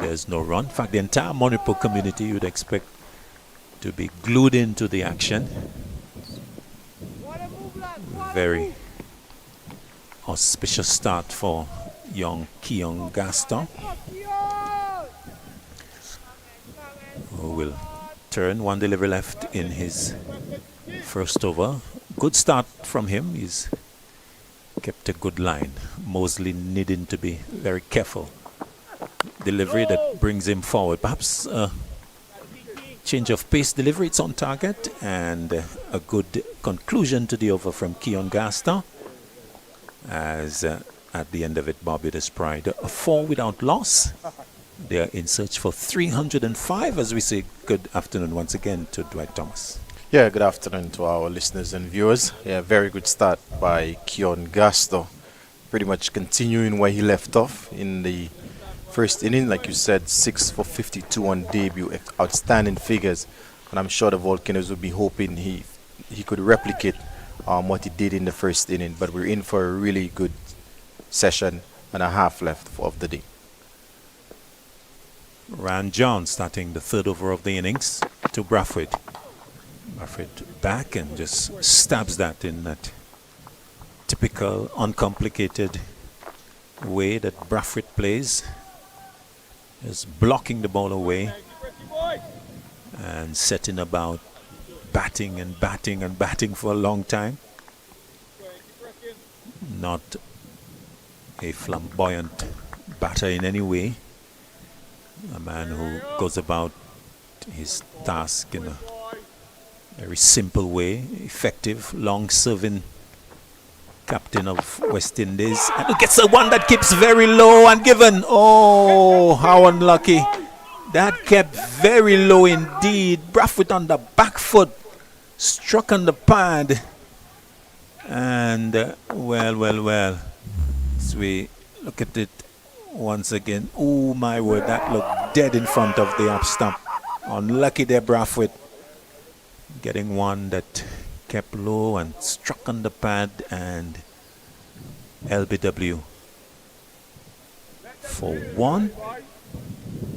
there's no run. In fact, the entire Monrepo community you would expect to be glued into the action. Very auspicious start for young Keon Gaston, who will turn. 1 delivery left in his first over. Good start from him. He's kept a good line. Mosley needing to be very careful. Delivery that brings him forward. Perhaps a change of pace delivery. It's on target. And a good conclusion to the over from Keon Gaston. As at the end of it, Barbados Pride 4 without loss. They are in search for 305 as we say good afternoon once again to Dwight Thomas. Yeah, good afternoon to our listeners and viewers. Yeah, very good start by Keon Gaston. Pretty much continuing where he left off in the first inning. Like you said, 6 for 52 on debut, outstanding figures. And I'm sure the Volcanoes would be hoping he could replicate what he did in the first inning. But we're in for a really good session and a half left of the day. Ryan John starting the third over of the innings to Brathwaite. Brathwaite back and just stabs that in that typical uncomplicated way that Brathwaite plays. Just blocking the ball away and setting about batting and batting and batting for a long time. Not a flamboyant batter in any way. A man who goes about his task in a very simple way, effective, long-serving captain of West Indies, and who gets the one that keeps very low and given. Oh, how unlucky. That kept very low indeed. Brathwaite on the back foot, struck on the pad, and well, as we look at it once again, oh my word, that looked dead in front of the off stump. Unlucky there, Brathwaite, getting one that kept low and struck on the pad, and LBW for one.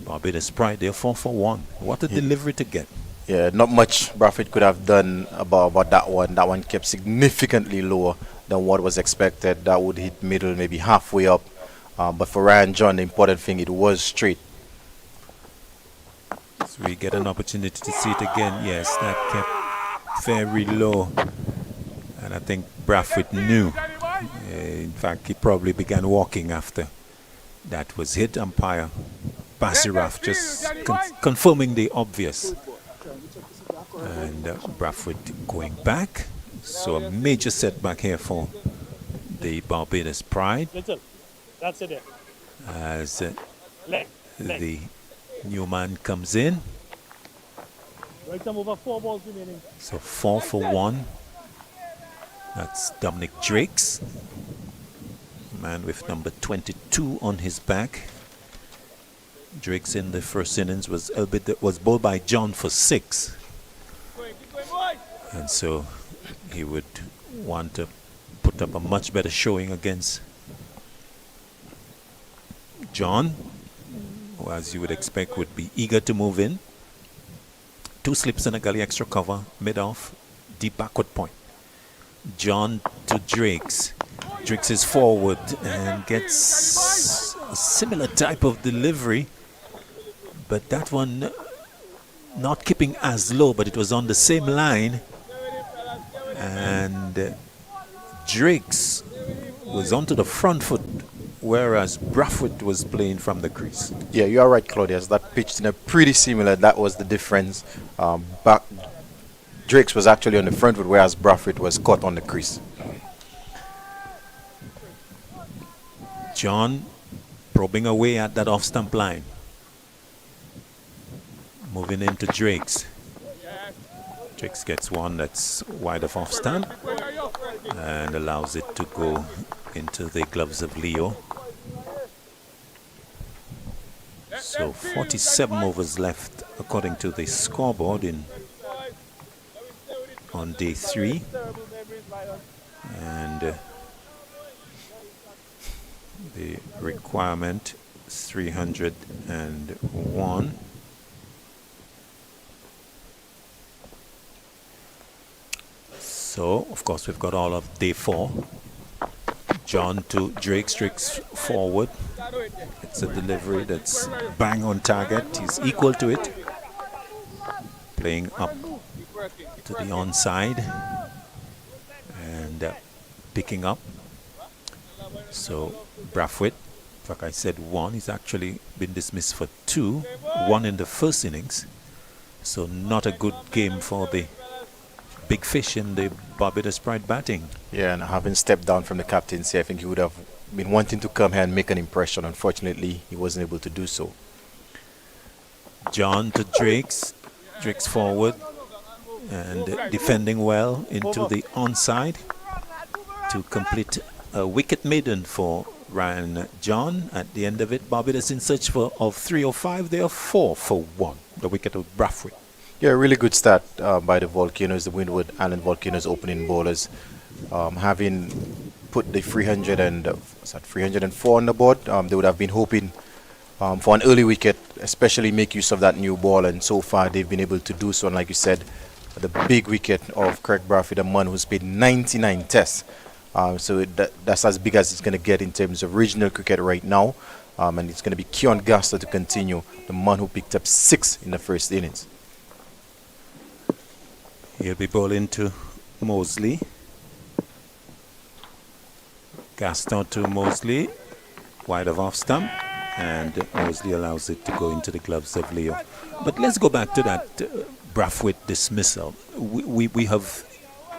Barbados Pride, they're 4 for 1. What a delivery to get. Yeah, not much Brathwaite could have done about that one. That one kept significantly lower than what was expected. That would hit middle, maybe halfway up. But for Ryan John, the important thing, it was straight. So we get an opportunity to see it again. Yes, that kept very low. And I think Brathwaite knew. In fact, he probably began walking after that was hit. Umpire Basiraf just confirming the obvious. And Brathwaite going back. So a major setback here for the Barbados Pride. That's it. As the new man comes in. Right time over 4 balls remaining. So 4 for 1. That's Dominic Drakes. Man with number 22 on his back. Drakes in the first innings was bowled by John for 6. And so he would want to put up a much better showing against John, who, as you would expect, would be eager to move in. 2 slips and a gully extra cover, mid-off, deep backward point. John to Drakes. Drakes is forward and gets a similar type of delivery, but that one not keeping as low, but it was on the same line. And Drakes was onto the front foot, whereas Brathwaite was playing from the crease. Yeah, you are right, Claudius. That pitched in a pretty similar. That was the difference. Drakes was actually on the front foot, whereas Brathwaite was caught on the crease. John probing away at that off-stump line. Moving into Drakes. Drakes gets one that's wide of off-stump and allows it to go into the gloves of Leo. So 47 overs left according to the scoreboard on day 3. And the requirement is 301. So, of course, we've got all of day 4. John to Drakes, Drakes forward. It's a delivery that's bang on target. He's equal to it. Playing up to the onside and picking up. So Brathwaite, like I said, 1. He's actually been dismissed for 2. 1 in the first innings. So not a good game for the big fish in the Barbados Pride batting. Yeah, and having stepped down from the captaincy, I think he would have been wanting to come here and make an impression. Unfortunately, he wasn't able to do so. John to Drakes. Drakes forward and defending well into the onside to complete a wicket maiden for Ryan John at the end of it. Barbados in search of 3 or 5. They are 4 for 1. The wicket of Brathwaite. Yeah, really good start by the Volcanoes, the Windward Island Volcanoes opening bowlers. Having put the 304 on the board, they would have been hoping for an early wicket, especially make use of that new ball, and so far they've been able to do so. And like you said, the big wicket of Craig Brathwaite, a man who's played 99 tests. So that's as big as it's going to get in terms of regional cricket right now. And it's going to be Keon Gaster to continue, the man who picked up 6 in the first innings. He'll be bowling to Mosley. Gaston to Mosley, wide of off stump, and Mosley allows it to go into the gloves of Leo. But let's go back to that Brathwaite dismissal. We have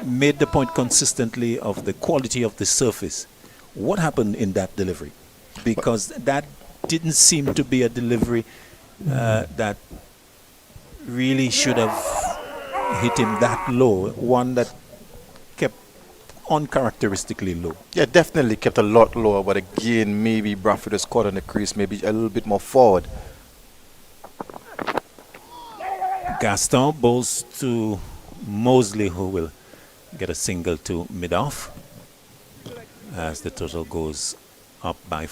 made the point consistently of the quality of the surface. What happened in that delivery? Because that didn't seem to be a delivery that really should have hit him that low, one that kept uncharacteristically low. Yeah, definitely kept a lot lower, but again, maybe Brathwaite was caught on the crease, maybe a little bit more forward. Gaston bowls to Mosley, who will get a single to mid-off as the total goes up by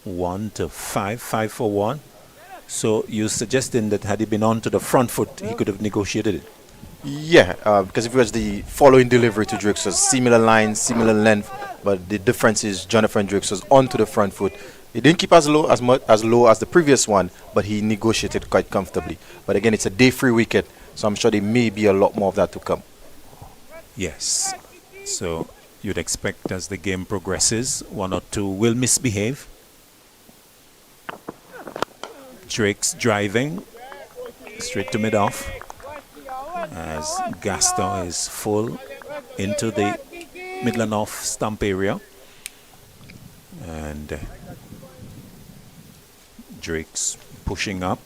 1 to 5 for 1. So you're suggesting that had he been on to the front foot, he could have negotiated it? Yeah, because if it was the following delivery to Drakes, was similar line, similar length, but the difference is Jonathan Drakes was onto the front foot. He didn't keep as low as the previous one, but he negotiated quite comfortably. But again, it's a day-free wicket, so I'm sure there may be a lot more of that to come. Yes. So you'd expect as the game progresses, 1 or 2 will misbehave. Drake's driving straight to mid-off as Gaston is full into the middle and off stump area. And Drake's pushing up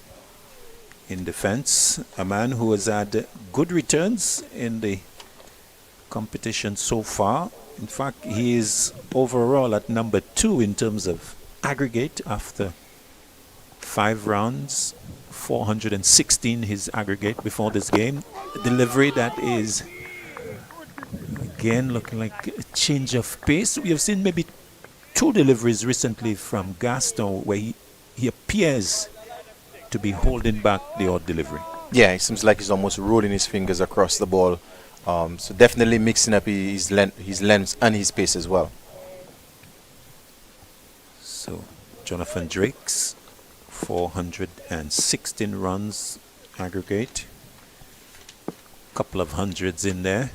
in defense. A man who has had good returns in the competition so far. In fact, he is overall at number 2 in terms of aggregate after 5 rounds. 416 his aggregate before this game. A delivery that is again looking like a change of pace. We have seen maybe 2 deliveries recently from Gaston where he appears to be holding back the odd delivery. Yeah, it seems like he's almost rolling his fingers across the ball. So definitely mixing up his length and his pace as well. So Jonathan Drakes, 416 runs aggregate. Couple of hundreds in there.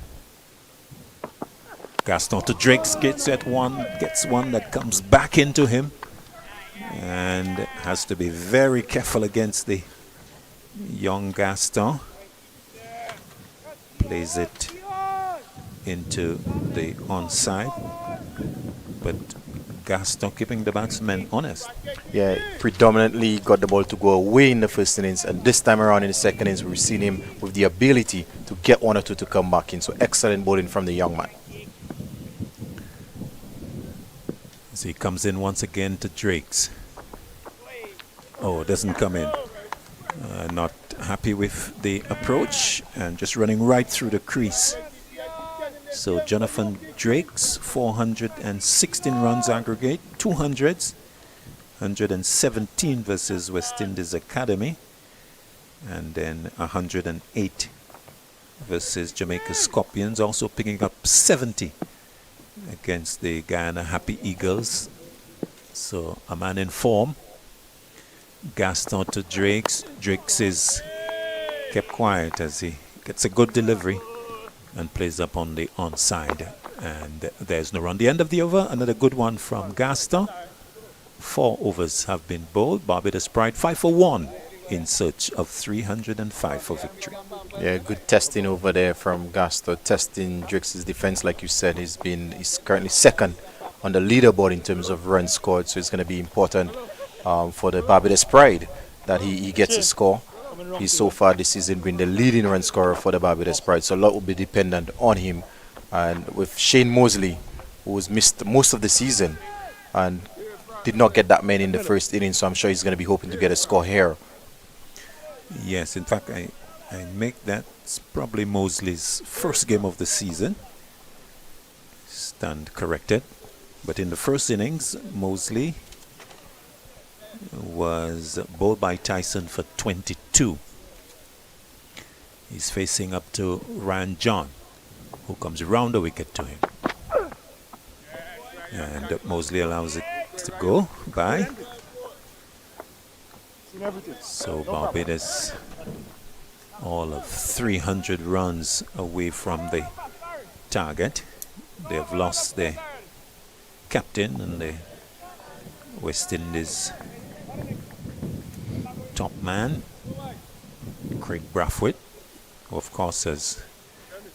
Gaston to Drakes gets one that comes back into him and has to be very careful against the young Gaston. Plays it into the onside, but Gaston keeping the batsman honest. Yeah, predominantly got the ball to go away in the first innings, and this time around in the second innings we've seen him with the ability to get 1 or 2 to come back in. So excellent bowling from the young man. So he comes in once again to Drakes. Oh, doesn't come in. Not happy with the approach and just running right through the crease. So Jonathan Drakes, 416 runs aggregate, 200s, 117 versus West Indies Academy, and then 108 versus Jamaica Scorpions, also picking up 70 against the Guyana Happy Eagles. So a man in form. Gaston to Drakes. Drakes is kept quiet as he gets a good delivery and plays up on the onside. And there's no run. The end of the over, another good one from Gaston. 4 overs have been bowled. Barbados Pride 5 for 1 in search of 305 for victory. Yeah, good testing over there from Gaston, testing Drakes' defense. Like you said, he's currently second on the leaderboard in terms of runs scored, so it's going to be important for the Barbados Pride that he gets a score. He's so far this season been the leading run scorer for the Barbados Pride, so a lot will be dependent on him. And with Shane Mosley, who's missed most of the season, and did not get that many in the first inning, so I'm sure he's going to be hoping to get a score here. Yes, in fact, I make that probably Mosley's first game of the season. Stand corrected. But in the first innings, Mosley was bowled by Tyson for 22. He's facing up to Ryan John, who comes round the wicket to him. And Mosley allows it to go by. So Barbados all of 300 runs away from the target. They have lost their captain and the West Indies top man, Craig Brathwaite, who of course has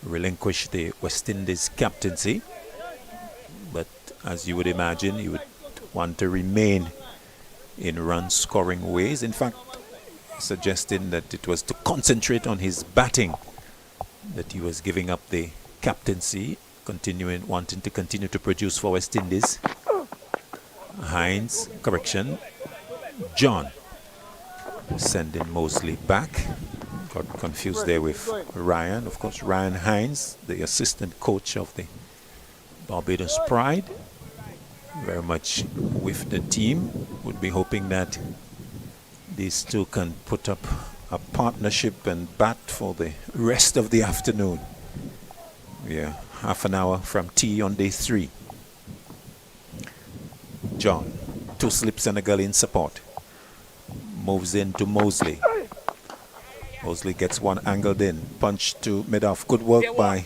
relinquished the West Indies captaincy. But as you would imagine, he would want to remain in run-scoring ways. In fact, suggesting that it was to concentrate on his batting that he was giving up the captaincy, wanting to continue to produce for West Indies. John sending Mosley back. Got confused there with Ryan. Of course, Ryan Hines, the assistant coach of the Barbados Pride, very much with the team, would be hoping that these two can put up a partnership and bat for the rest of the afternoon. Yeah, half an hour from tea on day 3. John, 2 slips and a gully in support. Moves into Mosley. Mosley gets one angled in. Punch to mid-off. Good work by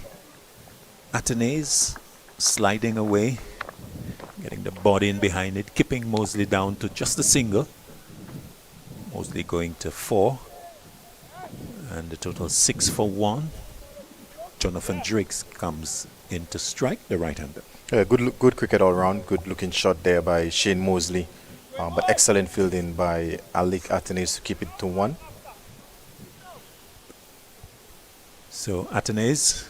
Atenes. Sliding away. Getting the body in behind it. Keeping Mosley down to just a single. Mosley going to 4. And the total 6 for 1. Jonathan Drakes comes in to strike, the right-hander. Yeah, good cricket all round. Good looking shot there by Shane Mosley. But excellent fielding by Alec Atenes to keep it to 1. So Atenes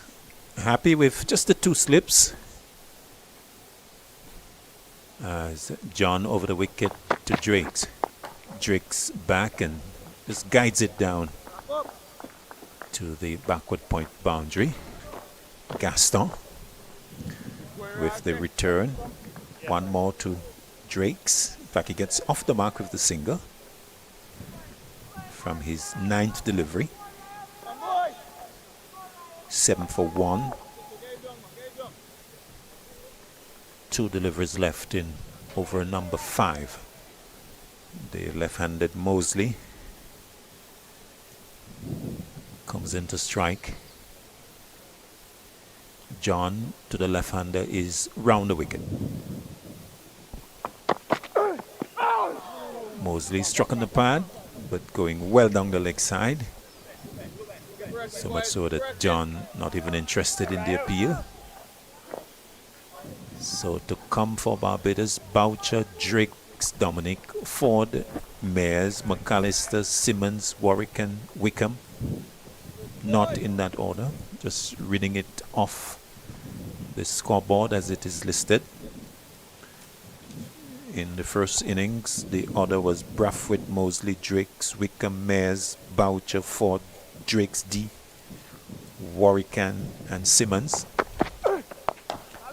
happy with just the 2 slips. As John over the wicket to Drakes. Drakes back and just guides it down to the backward point boundary. Gaston with the return. One more to Drakes. In fact, he gets off the mark with the single from his 9th delivery. 7 for 1. 2 deliveries left in over number 5. The left-handed Mosley comes in to strike. John to the left-hander is round the wicket. Mosley struck on the pad, but going well down the leg side. So much so that John not even interested in the appeal. So to come for Barbados, Boucher, Drakes, Dominic, Ford, Mayers, McAllister, Simmons, Warwick and Wickham. Not in that order, just reading it off the scoreboard as it is listed. In the first innings, the order was Brathwaite, Mosley, Drakes, Wickham, Mayers, Boucher, Ford, Drakes, D, Warwick and Simmons.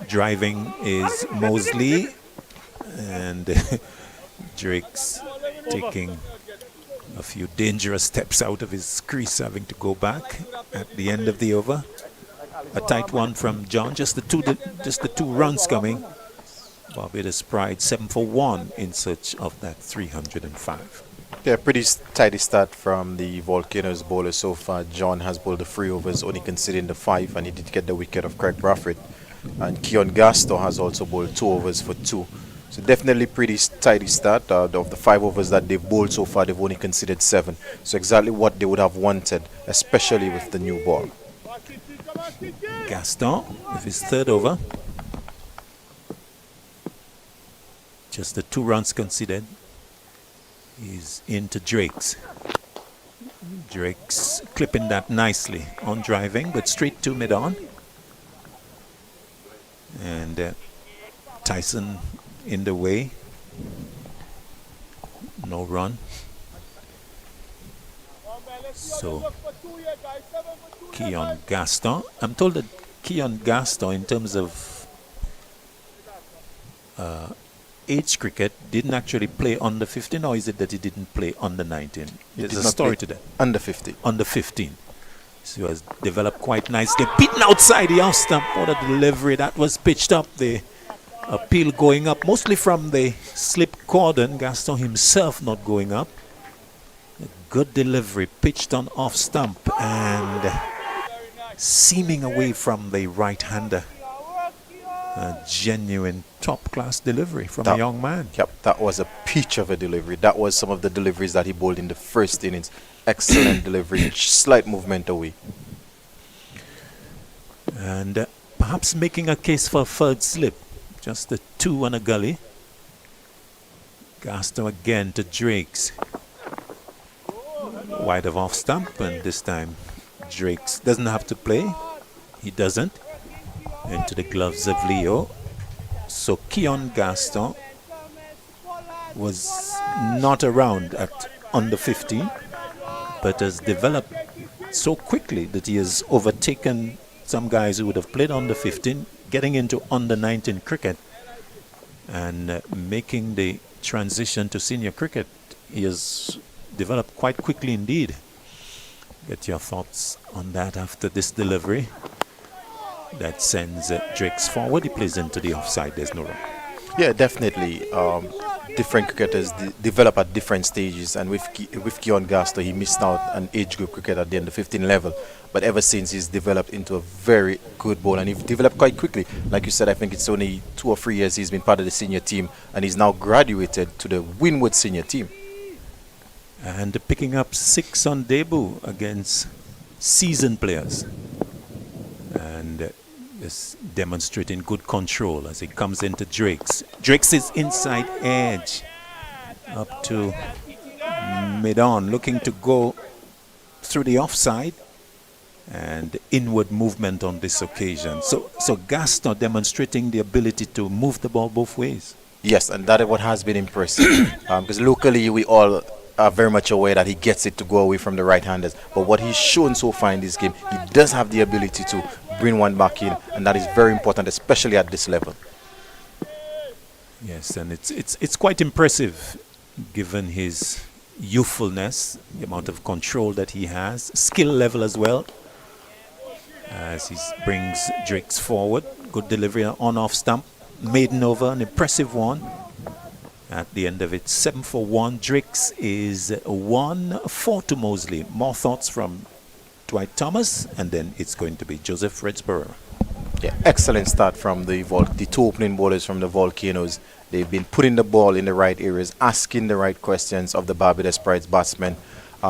Driving is Mosley, and Drakes taking a few dangerous steps out of his crease, having to go back at the end of the over. A tight one from John, just the two runs coming. Barbados Pride 7 for 1 in search of that 305. Yeah, pretty tidy start from the Volcanoes bowler so far. John has bowled the 3 overs, only conceding the 5, and he did get the wicket of Craig Brathwaite. And Keon Gaston has also bowled 2 overs for 2. So definitely pretty tidy start. Of the 5 overs that they've bowled so far, they've only conceded 7. So exactly what they would have wanted, especially with the new ball. Gaston with his 3rd over. Just the 2 runs conceded. He's into Drakes. Drakes clipping that nicely on driving, but straight to mid-on. And Tyson in the way. no run. So Keon Gaston. I'm told that Keon Gaston, in terms of age cricket, didn't actually play under 15, or is it that he didn't play under 19? There's a story to that. Under 15. Under 15. So he has developed quite nicely. Beaten outside the off stump. What a delivery. That was pitched up. The appeal going up, mostly from the slip cordon. Gaston himself not going up. A good delivery, pitched on off stump and seaming away from the right-hander. A genuine top-class delivery from a young man. Yep, that was a peach of a delivery. That was some of the deliveries that he bowled in the first innings. Excellent delivery, slight movement away. And perhaps making a case for a third slip. Just a 2 on a gully. Gaston again to Drakes. Wide of off stump, and this time Drakes doesn't have to play. He doesn't. Into the gloves of Leo. So Keon Gaston was not around at under 15, but has developed so quickly that he has overtaken some guys who would have played under 15, getting into under 19 cricket and making the transition to senior cricket. He has developed quite quickly indeed. Get your thoughts on that after this delivery. That sends Drakes forward. He plays into the offside. There's no run. Yeah, definitely. Different cricketers develop at different stages, and with Keon Gaston, he missed out on age group cricket at the under 15 level. But ever since, he's developed into a very good bowler, and he's developed quite quickly. Like you said, I think it's only 2 or 3 years he's been part of the senior team, and he's now graduated to the Windward senior team. And picking up 6 on debut against seasoned players. And is demonstrating good control as he comes into Drakes. Drakes is inside edge up to mid-on, looking to go through the offside, and inward movement on this occasion. So Gaston demonstrating the ability to move the ball both ways. Yes, and that is what has been impressive. Because locally we all are very much aware that he gets it to go away from the right-handers. But what he's shown so far in this game, he does have the ability to bring one back in, and that is very important, especially at this level. Yes, and it's quite impressive given his youthfulness, the amount of control that he has, skill level as well, as he brings Drakes forward. Good delivery on off stump, maiden over, an impressive one. At the end of it, 7 for 1. Drakes is 1-4 to Mosley. More thoughts from Dwight Thomas, and then it's going to be Joseph Redsborough. Yeah, excellent start from the 2 opening bowlers from the Volcanoes. They've been putting the ball in the right areas, asking the right questions of the Barbados Pride's batsmen.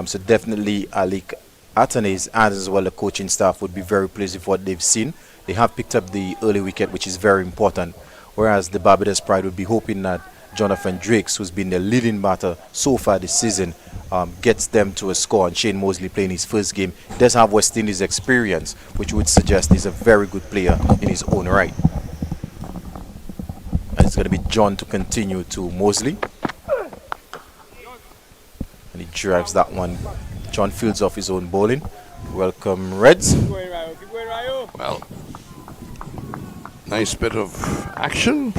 So definitely Alik Atanes, as well the coaching staff, would be very pleased with what they've seen. They have picked up the early wicket, which is very important, whereas the Barbados Pride would be hoping that Jonathan Drakes, who's been the leading batter so far this season, gets them to a score. And Shane Mosley playing his first game does have West Indies experience, which would suggest he's a very good player in his own right. And it's going to be John to continue to Mosley. And he drives that one. John fields off his own bowling. Welcome, Reds. Well, nice bit of action.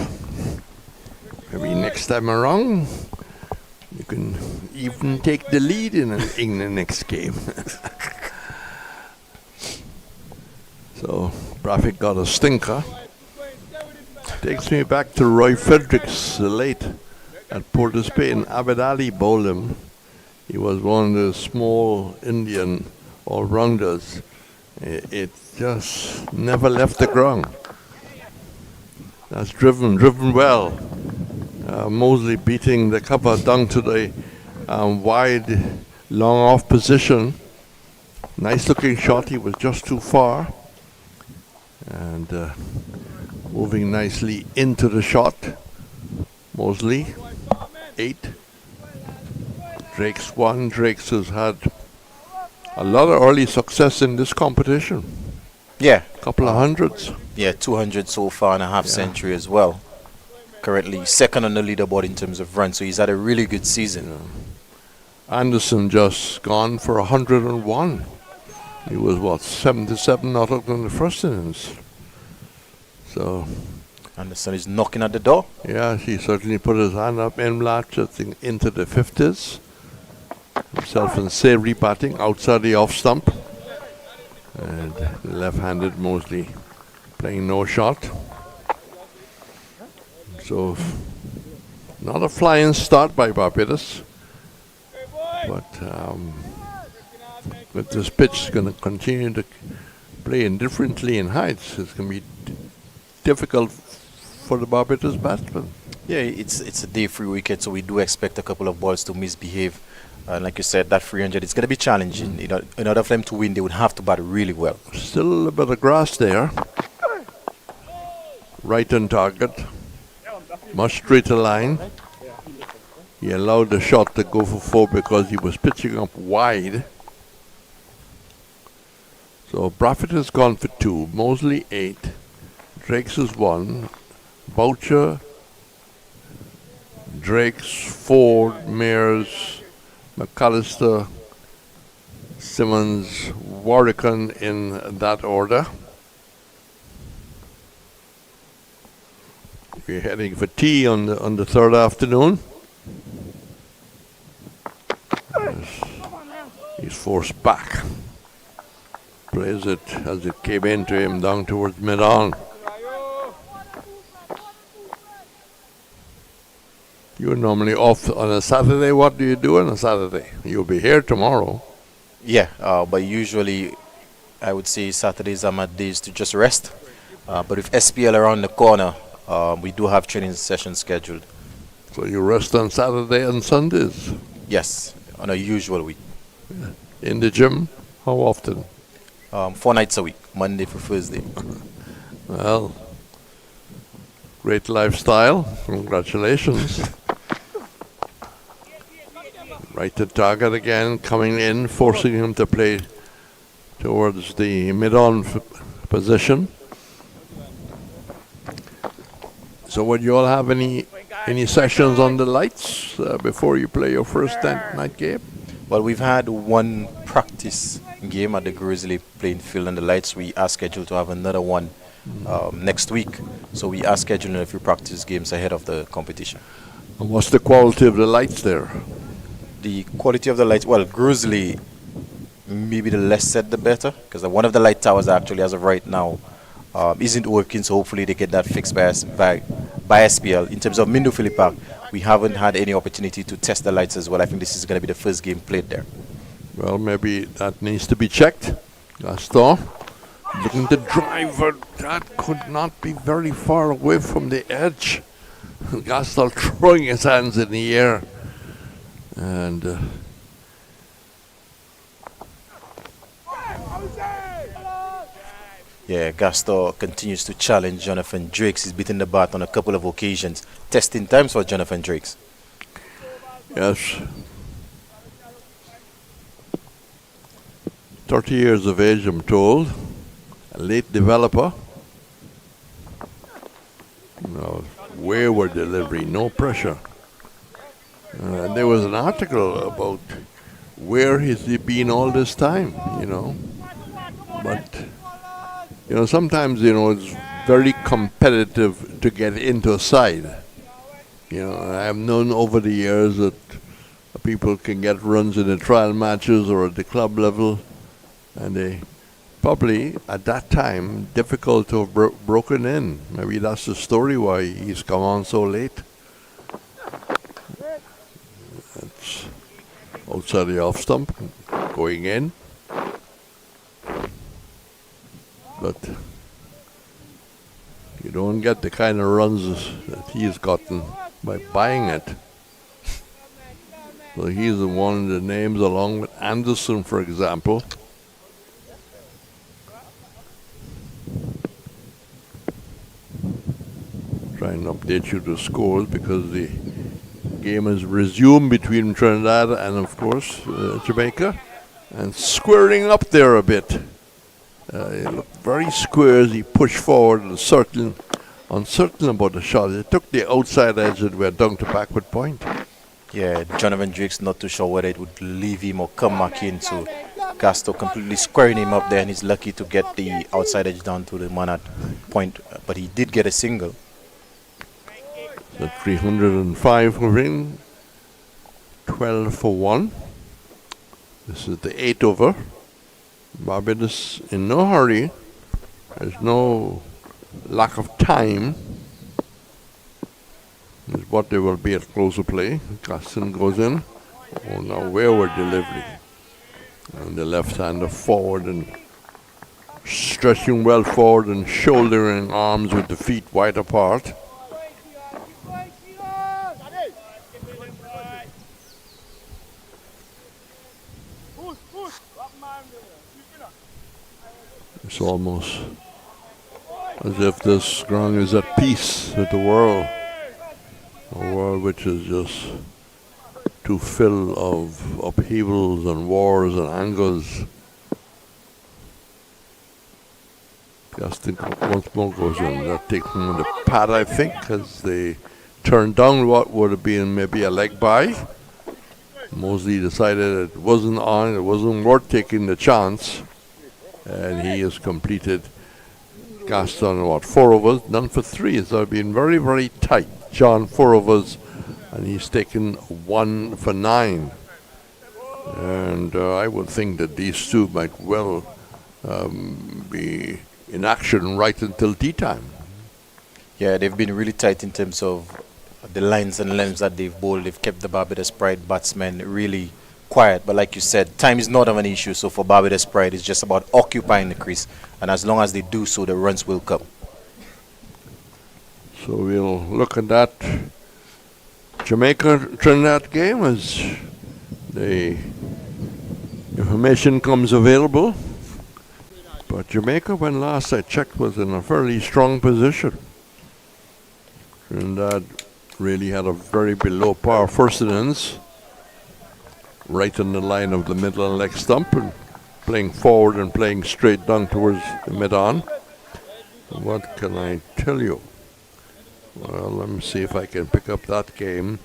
Maybe next time around, you can even take the lead in the next game. So, Brafic got a stinker. Takes me back to Roy Fredericks, late at Port of Spain. Abid Ali bowled him. He was one of the small Indian all-rounders. It just never left the ground. That's driven well. Mosley beating the cover down to the wide, long off position. Nice looking shot. He was just too far. And moving nicely into the shot. Mosley, 8. Drakes 1. Drakes has had a lot of early success in this competition. Yeah. Couple of hundreds. Yeah, 200 so far and a half century as well. currently second on the leaderboard in terms of runs, so he's had a really good season. Anderson just gone for 101. He was, what, 77 not out in the first innings. So Anderson is knocking at the door. yeah, he certainly put his hand up in latch, I think, into the 50s. Himself in savory batting outside the off stump. And left-handed Mosley playing no shot. So not a flying start by Barbados. But with this pitch is going to continue to play indifferently in heights, it's going to be difficult for the Barbados batsmen. Yeah, it's a day free wicket, so we do expect a couple of balls to misbehave. Like you said, that 300 is going to be challenging. You know, in order for them to win, they would have to bat really well. Still a bit of grass there. Right on target. Much straighter line. He allowed the shot to go for 4 because he was pitching up wide. So Braffett has gone for 2. Mosley 8. Drakes is 1. Boucher. Drakes, Ford, Mears, McAllister, Simmons, Warrican in that order. We're heading for tea on the third afternoon. He's forced back. Plays it as it came into him down towards mid-on. You're normally off on a Saturday. What do you do on a Saturday? You'll be here tomorrow. Yeah, but usually I would say Saturdays are my days to just rest. But with SPL around the corner, we do have training sessions scheduled. So you rest on Saturday and Sundays? Yes, on a usual week. Yeah. In the gym? How often? 4 nights a week, Monday through Thursday. Well, great lifestyle. Congratulations. Right to target again, coming in, forcing him to play towards the mid-on position. So would you all have any sessions on the lights before you play your first night game? Well, we've had one practice game at the Grizzly playing field on the lights. We are scheduled to have another one next week. So we are scheduling a few practice games ahead of the competition. And what's the quality of the lights there? The quality of the lights, well, Grizzly, maybe the less said the better, because one of the light towers actually, as of right now, isn't working, so hopefully they get that fixed by SPL. In terms of Mindufili Park, we haven't had any opportunity to test the lights as well. I think this is going to be the first game played there. Well, maybe that needs to be checked. Gaston looking to drive, but that could not be very far away from the edge. Gaston throwing his hands in the air. And yeah, Gaston continues to challenge Jonathan Drakes. He's beaten the bat on a couple of occasions. Testing times for Jonathan Drakes. Yes. 30 years of age, I'm told. A late developer. No, wayward delivery, no pressure. There was an article about where has he been all this time, you know. But, you know, sometimes, you know, it's very competitive to get into a side. You know, I have known over the years that people can get runs in the trial matches or at the club level, and they probably, at that time, difficult to have broken in. Maybe that's the story why he's come on so late. It's outside the off stump, going in. But you don't get the kind of runs that he's gotten by buying it. So he's one of the names, along with Anderson, for example. Try and update you the scores because the game has resumed between Trinidad and, of course, Jamaica. And squaring up there a bit. He looked very square as he pushed forward at a certain uncertain about the shot. They took the outside edge and went down to backward point. Yeah, Jonathan Drake's not too sure whether it would leave him or come back in. So Castro completely squaring him up there, and he's lucky to get the outside edge down to the man at point. But he did get a single. The 305 ring, 12 for 1. This is the 8th over. Barbados in no hurry. There's no lack of time. Is what they will be at closer play. Gaston goes in. Oh, now wayward delivery. And the left-hander forward and stretching well forward and shouldering arms with the feet wide apart. It's almost as if this ground is at peace with the world. A world which is just too full of upheavals and wars and angers. Just think once more goes in. They're taking the pad, I think, as they turned down what would have been maybe a leg by. Mosley decided it wasn't on, it wasn't worth taking the chance. And he has completed Gaston, 4 overs, none for 3. It's been very, very tight. John 4 overs, and he's taken 1 for 9. And I would think that these two might well be in action right until tea time. Yeah, they've been really tight in terms of the lines and lengths that they've bowled. They've kept the Barbados Pride batsmen really quiet. But like you said, time is not of an issue. So for Barbados Pride, it's just about occupying the crease. And as long as they do so, the runs will come. So we'll look at that Jamaica-Trinidad game as the information comes available. But Jamaica, when last I checked, was in a fairly strong position. Trinidad really had a very below par first innings, right on the line of the middle and leg stump, and playing forward and playing straight down towards the mid-on. What can I tell you? Well, let me see if I can pick up that game.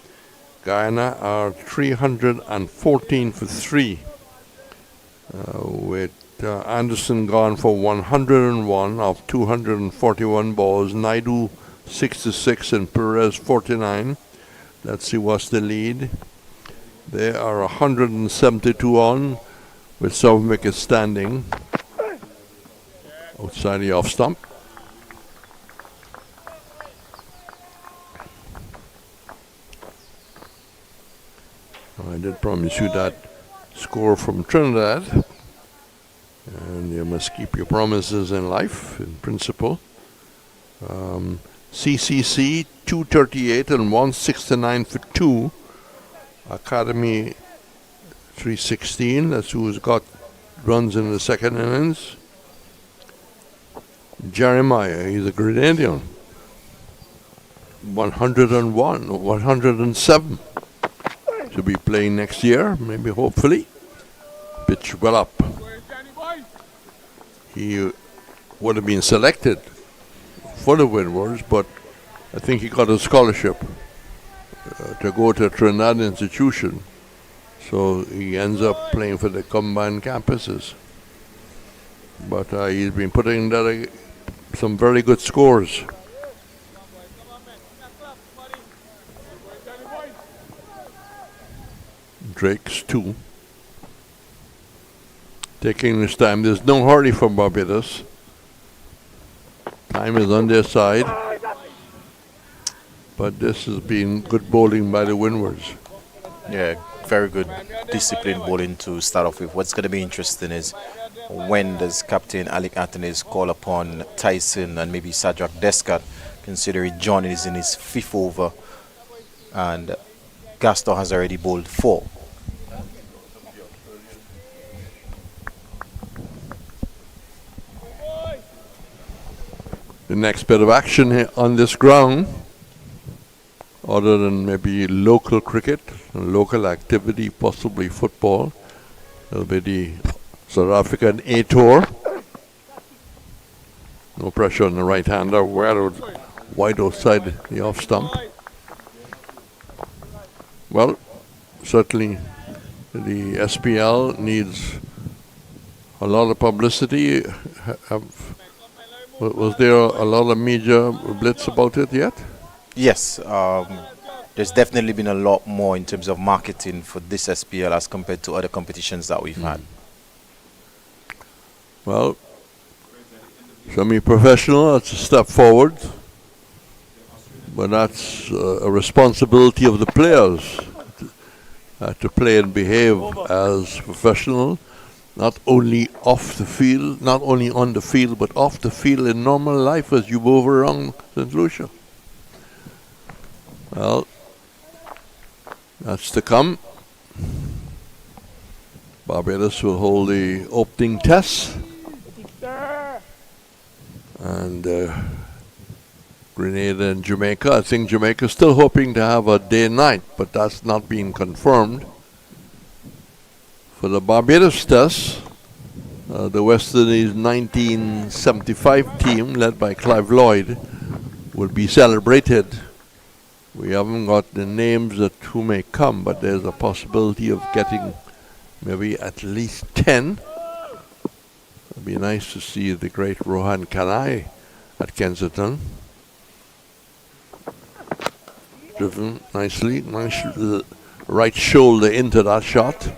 Guyana are 314 for 3, with Anderson gone for 101 of 241 balls. Naidu 66 and Perez 49. Let's see what's the lead. They are 172 on, with 7 wickets standing outside the off stump. I did promise you that score from Trinidad, and you must keep your promises in life, in principle. CCC 238 and 169 for 2. Academy 316, that's who's got runs in the second innings. Jeremiah, he's a Grenadian. 101, 107. Should be playing next year, maybe, hopefully. Pitch well up. He would have been selected for the Windwards, but I think he got a scholarship to go to a Trinidad institution. So he ends up playing for the combined campuses. But he's been putting together some very good scores. Drake's 2. Taking this time. There's no hurry for Barbados. Time is on their side. But this has been good bowling by the Windwards. Yeah, very good disciplined bowling to start off with. What's going to be interesting is when does Captain Alec Anthony's call upon Tyson and maybe Sadrak Descat, considering John is in his 5th over and Gaston has already bowled 4. The next bit of action here on this ground, other than maybe local cricket, local activity, possibly football, will be the South African A Tour. No pressure on the right-hander. wide outside the off stump. Well, certainly the SPL needs a lot of publicity. Was there a lot of media blitz about it yet? Yes, there's definitely been a lot more in terms of marketing for this SPL as compared to other competitions that we've had. Well, semi-professional, that's a step forward. But that's a responsibility of the players to play and behave as professional, not only off the field, not only on the field, but off the field in normal life as you move around St. Lucia. Well, that's to come. Barbados will hold the opening test. And Grenada and Jamaica. I think Jamaica's still hoping to have a day-night, but that's not being confirmed. For the Barbados test, the West Indies 1975 team, led by Clive Lloyd, will be celebrated. We haven't got the names of who may come, but there's a possibility of getting maybe at least 10. It'd be nice to see the great Rohan Kanai at Kensington. Driven nicely, nice right shoulder into that shot.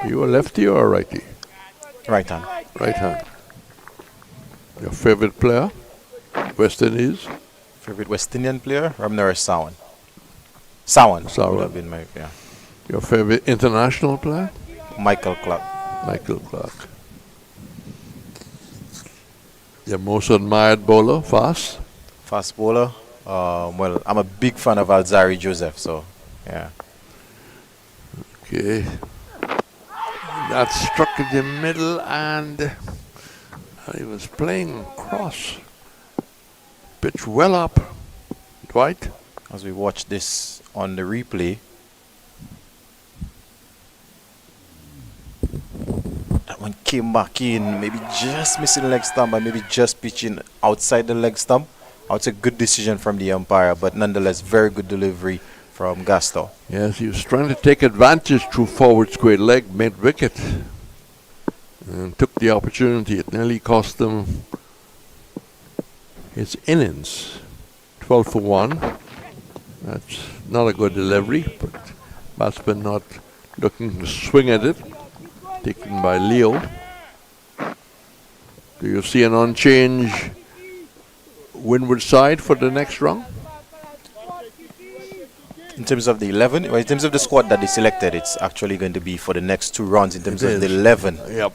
You a lefty or a righty? Right hand. Right hand. Your favorite player? West Indies? Favorite West Indian player? Ramnara Sawan. Sawan. Sawan. Would have been my, yeah. Your favorite international player? Michael Clark. Michael Clark. Your most admired bowler, fast? Fast bowler? Well, I'm a big fan of Alzari Joseph, so yeah. Okay. That struck in the middle and he was playing across. Pitch well up. Dwight? As we watch this on the replay, that one came back in, maybe just missing the leg stump and maybe just pitching outside the leg stump. I would say good decision from the umpire, but nonetheless very good delivery from Gaston. Yes, he was trying to take advantage through forward square leg, made wicket, and took the opportunity. It nearly cost him his innings. 12 for 1. That's not a good delivery, but batsman not looking to swing at it. Taken by Leo. Do you see an on-change Windward side for the next round? In terms of the 11, well, in terms of the squad that they selected, it's actually going to be for the next 2 rounds in terms of the 11. Yep.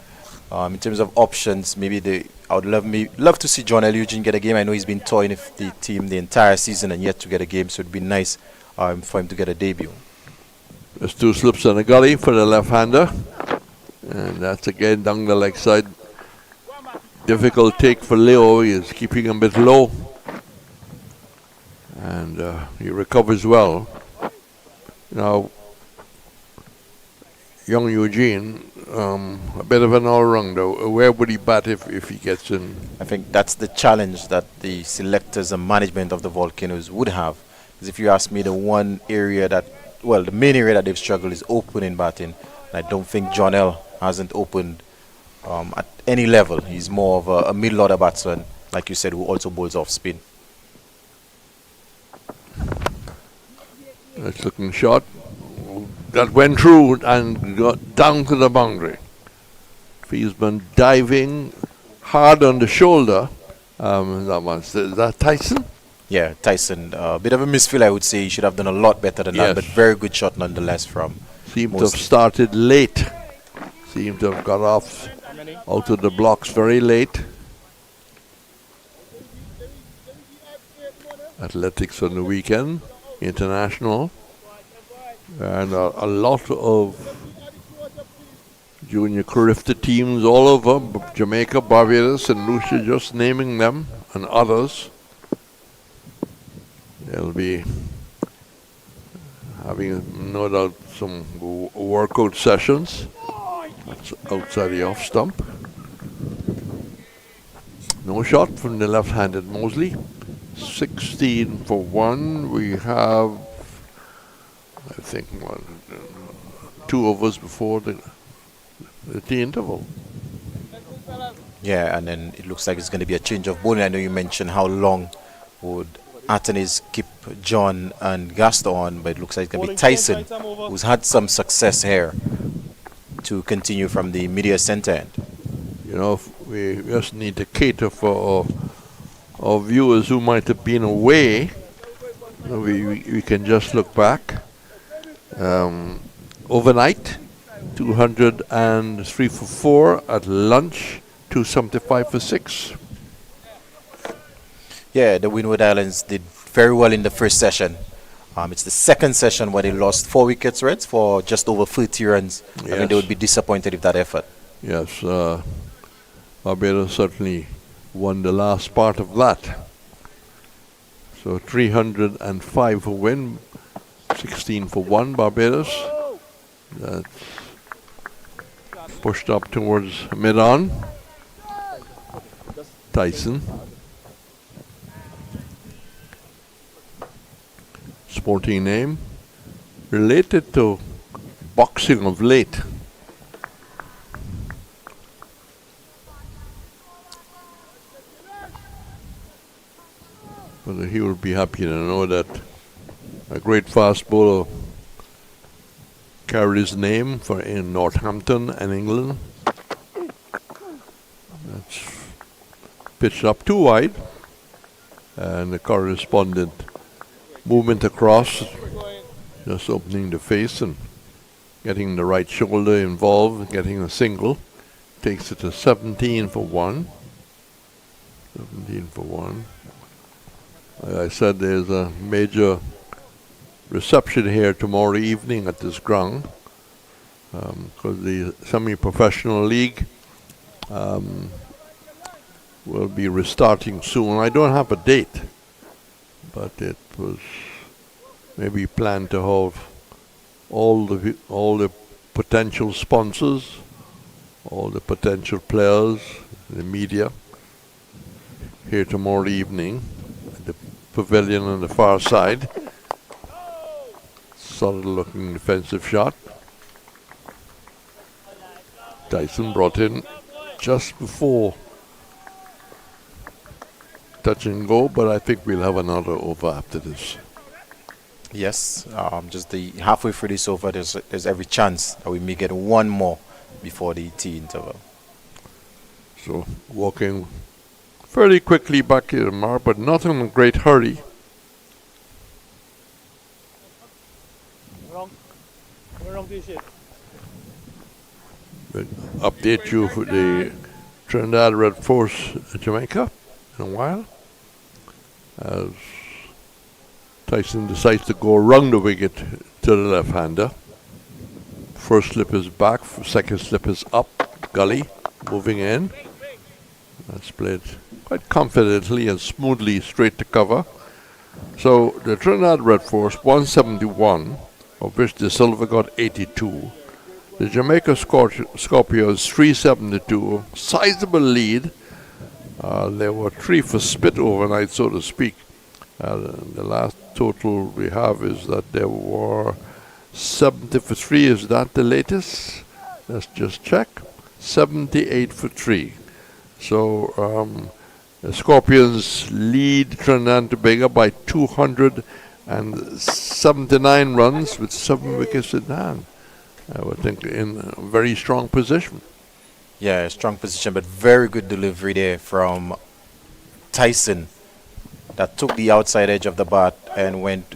In terms of options, maybe I would love to see Juel Eugene get a game. I know he's been toying with the team the entire season and yet to get a game, so it'd be nice for him to get a debut. There's 2 slips and a gully for the left-hander, and that's again down the leg side. Difficult take for Leo. He is keeping him a bit low, and he recovers well. Now, young Eugene, a bit of an all-rounder. Where would he bat if he gets in? I think that's the challenge that the selectors and management of the Volcanoes would have. Because if you ask me, the one area that, well, the main area that they've struggled is opening batting. And I don't think Jonel hasn't opened at any level. He's more of a middle-order batsman, like you said, who also bowls off spin. That's looking shot. That went through and got down to the boundary. He's been diving hard on the shoulder. Is that Tyson? Yeah, Tyson. A bit of a misfeel, I would say. He should have done a lot better than that, but very good shot nonetheless from. Seemed to have started late. Seemed to have got off out of the blocks very late. Athletics on the weekend, international, and a lot of junior Carifta teams all over Jamaica, Barbados, and Lucia, just naming them, and others. They'll be having, no doubt, some workout sessions. That's outside the off stump. No shot from the left-handed Mosley. 16 for 1. We have, I think, 2 overs before the interval. Yeah, and then it looks like it's going to be a change of bowling. I know you mentioned how long would Athens keep John and Gaston on, but it looks like it's going to be Tyson, who's had some success here, to continue from the media center end. You know, we just need to cater for our viewers who might have been away. We can just look back. Overnight, 203 for 4. At lunch, 275 for 6. Yeah, the Windward Islands did very well in the first session. It's the second session where they lost 4 wickets, Reds, for just over 30 runs. Yes. I mean, they would be disappointed if that effort. Yes, Barbados certainly won the last part of that. So 305 for win, 16 for 1 Barbados. That's pushed up towards mid-on. Tyson. Sporting name. Related to boxing of late. But he will be happy to know that a great fast bowler carried his name for in Northampton and England. That's pitched up too wide, and the correspondent movement across, just opening the face and getting the right shoulder involved, getting a single, takes it to 17 for 1. 17 for 1. Like I said, there's a major reception here tomorrow evening at this ground, because the semi-professional league will be restarting soon. I don't have a date, but it was maybe planned to have all the potential sponsors, all the potential players, the media here tomorrow evening at the pavilion on the far side. Solid looking defensive shot. Tyson brought in just before touch and go, but I think we'll have another over after this. Yes, just the halfway through this over, there's every chance that we may get one more before the tea interval. So walking fairly quickly back here, Mar, but not in a great hurry. We'll update you for the Trinidad Red Force Jamaica in a while, as Tyson decides to go around the wicket to the left-hander. First slip is back, second slip is up, gully, moving in. That's played quite confidently and smoothly straight to cover. So the Trinidad Red Force 171, of which the Silver got 82. The Jamaica Scorpios 372, sizable lead. There were 3 for spit overnight, so to speak. The last total we have is that there were 70 for 3. Is that the latest? Let's just check. 78 for 3. So the Scorpions lead Trinidad and Tobago by 279 runs with 7 wickets in hand. I would think in a very strong position. Yeah, strong position, but very good delivery there from Tyson, that took the outside edge of the bat and went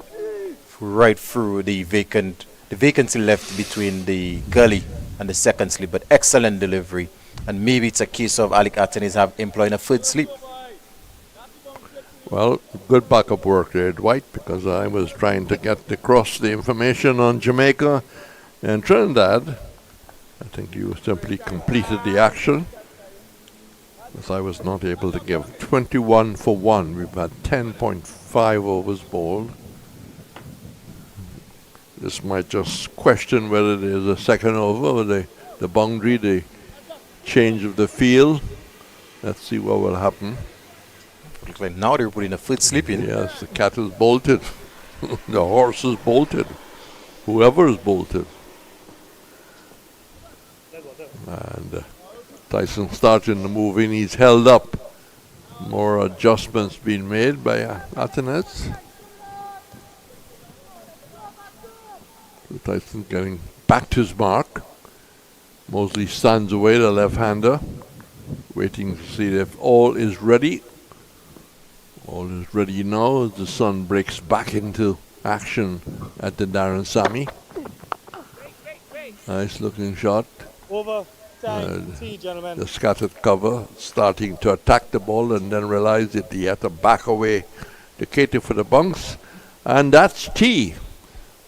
right through the vacancy left between the gully and the second slip. But excellent delivery, and maybe it's a case of Alec Athens employing a third slip. Well, good backup work there, Dwight, because I was trying to get across the information on Jamaica and Trinidad. I think you simply completed the action, as I was not able to give. 21 for 1. We've had 10.5 overs bowled. This might just question whether there's a second over or the boundary, the change of the field. Let's see what will happen. Look like now they're putting a foot slip in. Yes, the cattle's bolted. The horse is bolted. Whoever is bolted. And Tyson starting to move in. He's held up. More adjustments being made by Athens. So Tyson getting back to his mark. Mosley stands away, the left-hander, waiting to see if all is ready. All is ready now as the sun breaks back into action at the Darren Sammy. Nice looking shot. Over time, gentlemen. The scattered cover starting to attack the ball and then realize that he had to back away to cater for the bunks. And that's T.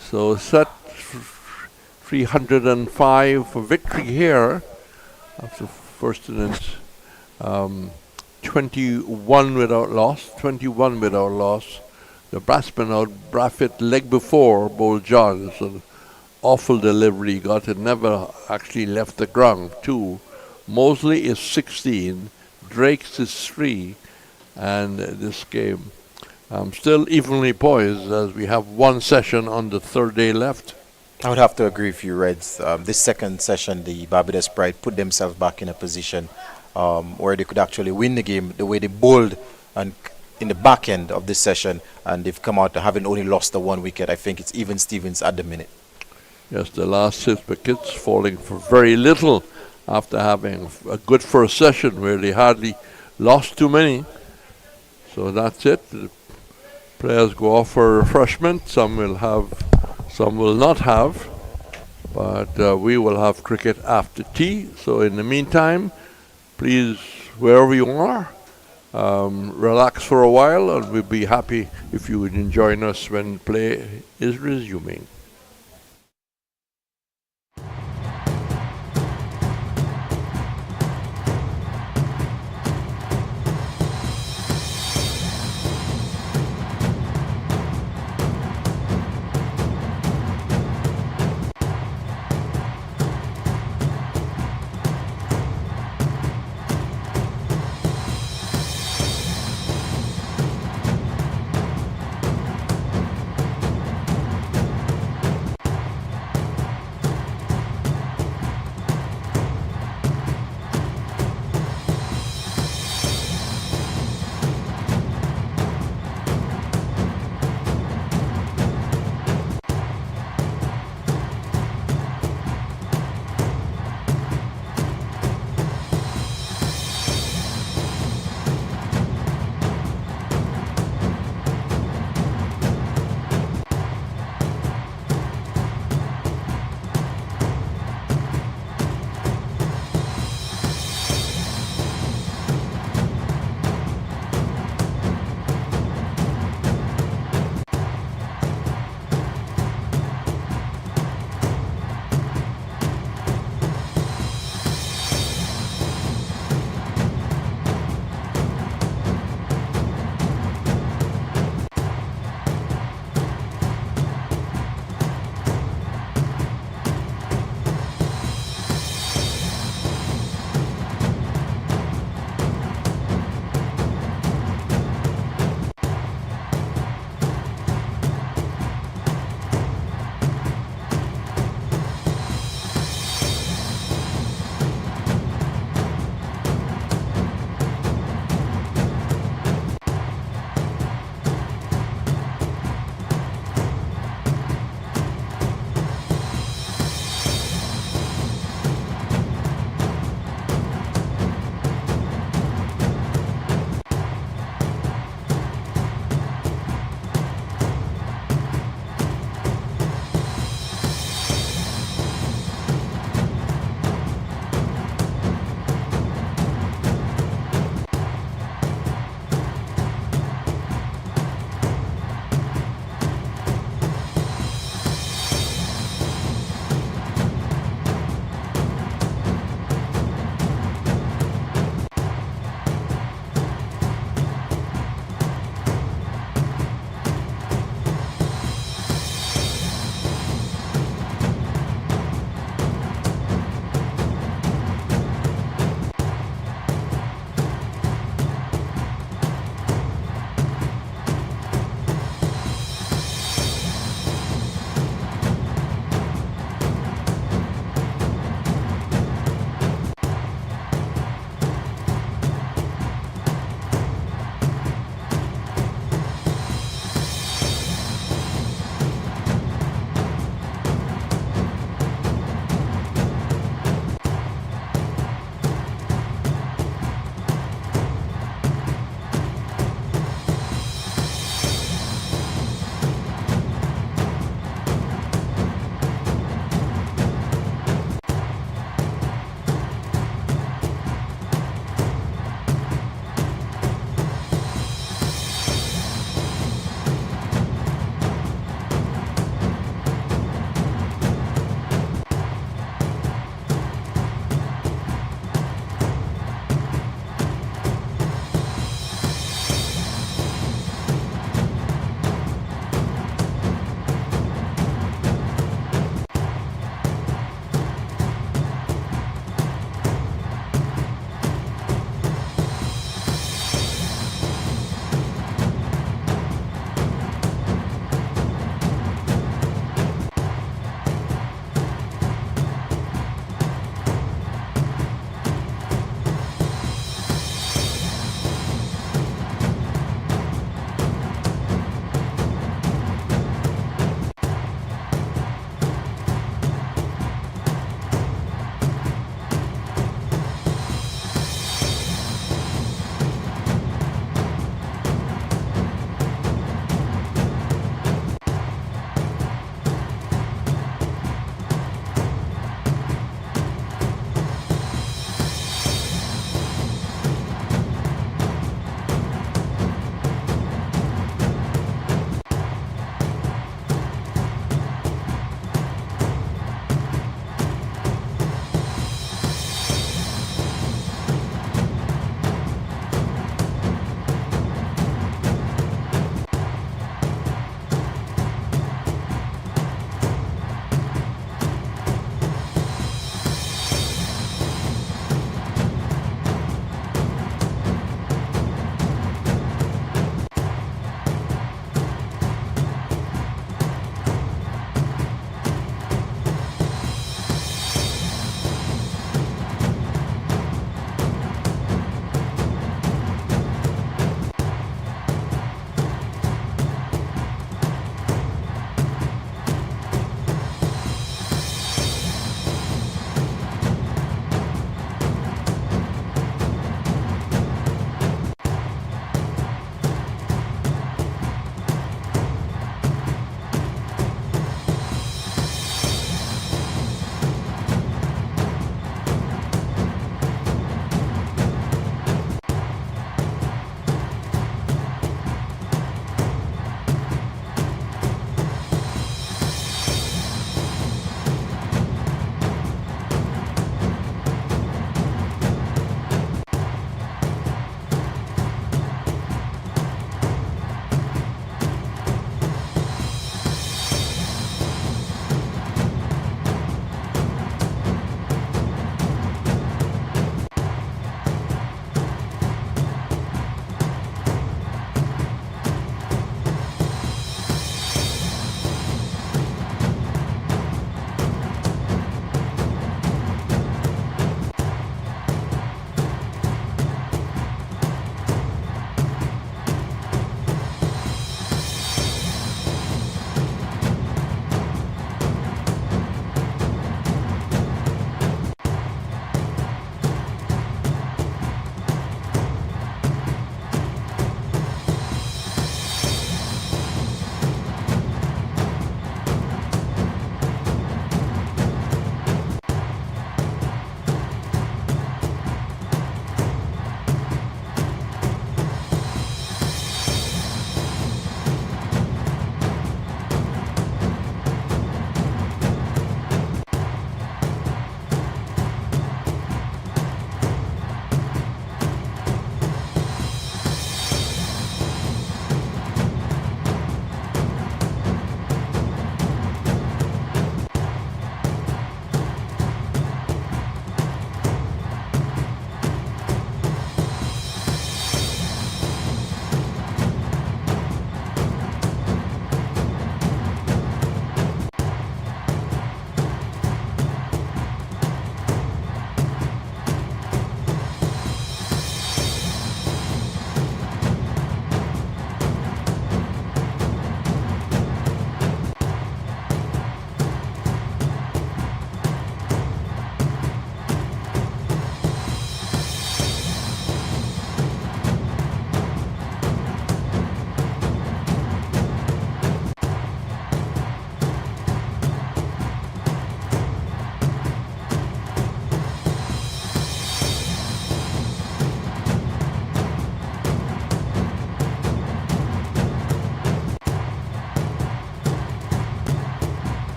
So set 305 for victory here after first innings. 21 without loss. The batsman out, Braffett, leg before, bowled John. So awful delivery got it, never actually left the ground. 2. Mosley is 16, Drake's is 3, and this game still evenly poised as we have one session on the third day left. I would have to agree with you, Reds. This second session, the Barbados Pride put themselves back in a position where they could actually win the game the way they bowled and in the back end of this session, and they've come out having only lost the 1 wicket. I think it's even Stevens at the minute. Yes, the last 6 wickets falling for very little after having a good first session where they hardly lost too many. So that's it. The players go off for refreshment. Some will have, some will not have. But we will have cricket after tea. So in the meantime, please, wherever you are, relax for a while, and we'll be happy if you would join us when play is resuming.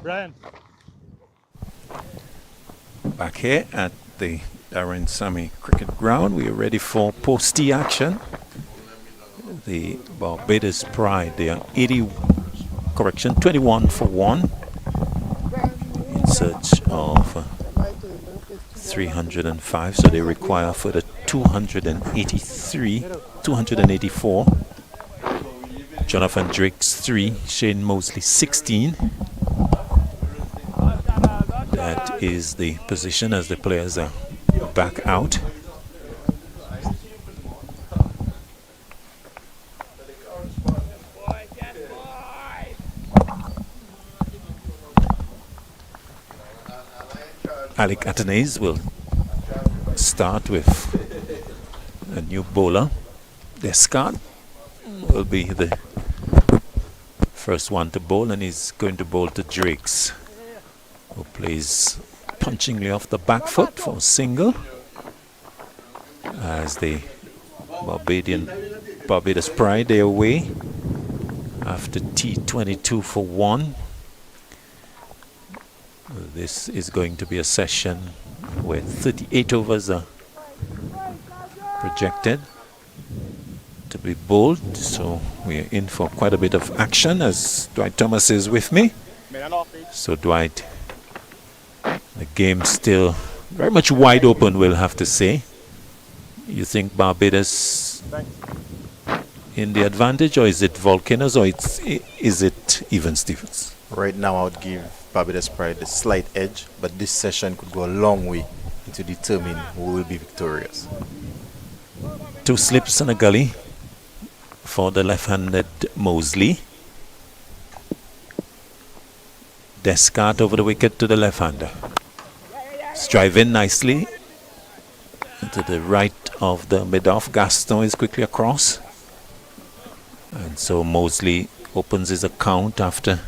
Brian. Back here at the Darren Sammy Cricket Ground, we are ready for post-tea action. The Barbados Pride, they are 21 for 1 in search of 305, so they require for the 284. Jonathan Drake's 3, Shane Mosley 16. That is the position as the players are back out. Alec Athanaze will start with a new bowler. Descart will be the first one to bowl, and he's going to bowl to Drakes, who plays punchingly off the back foot for a single as the Barbados Pride, they away after T22 for 1. This is going to be a session where 38 overs are projected to be bowled, so we are in for quite a bit of action as Dwight Thomas is with me. So Dwight, the game still very much wide open, we'll have to say. You think Barbados in the advantage, or is it Volcanoes, or is it even Stevens? Right now I would give Barbados Pride the slight edge, but this session could go a long way to determine who will be victorious. 2 slips and a gully for the left-handed Mosley. Descart over the wicket to the left-hander. Strive in nicely to the right of the mid-off. Gaston is quickly across, and so Mosley opens his account after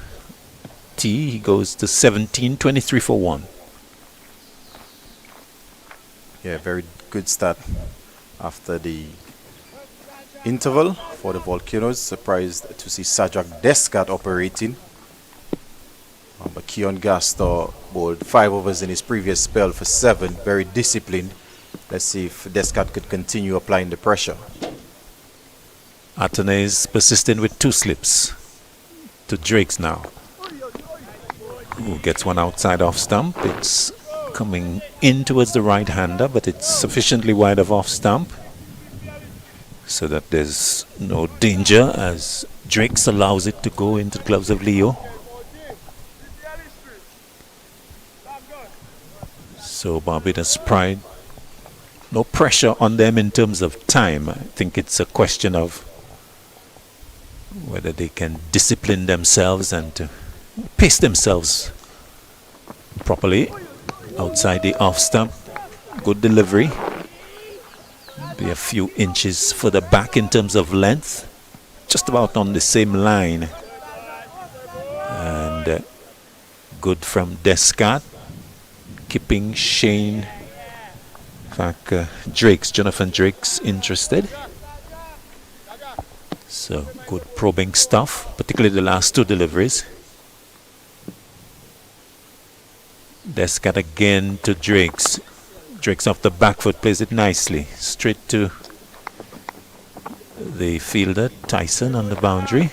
T. He goes to 17, 23 for 1. Yeah, very good start after the interval for the Volcanoes. Surprised to see Sajak Descart operating. But Keon Gaston bowled 5 overs in his previous spell for 7. Very disciplined. Let's see if Descart could continue applying the pressure. Athanaze persisting with 2 slips to Drakes now, who gets one outside off stump. It's coming in towards the right-hander, but it's sufficiently wide of off stump so that there's no danger as Drakes allows it to go into the gloves of Leo. So Barbados Pride, no pressure on them in terms of time. I think it's a question of whether they can discipline themselves and to pace themselves properly outside the off stump. Good delivery. Be a few inches further back in terms of length, just about on the same line. And good from Descart, keeping Shane, in fact Jonathan Drake's interested. So good probing stuff, particularly the last 2 deliveries. Descart again to Drakes. Drakes off the back foot, plays it nicely. Straight to the fielder, Tyson, on the boundary.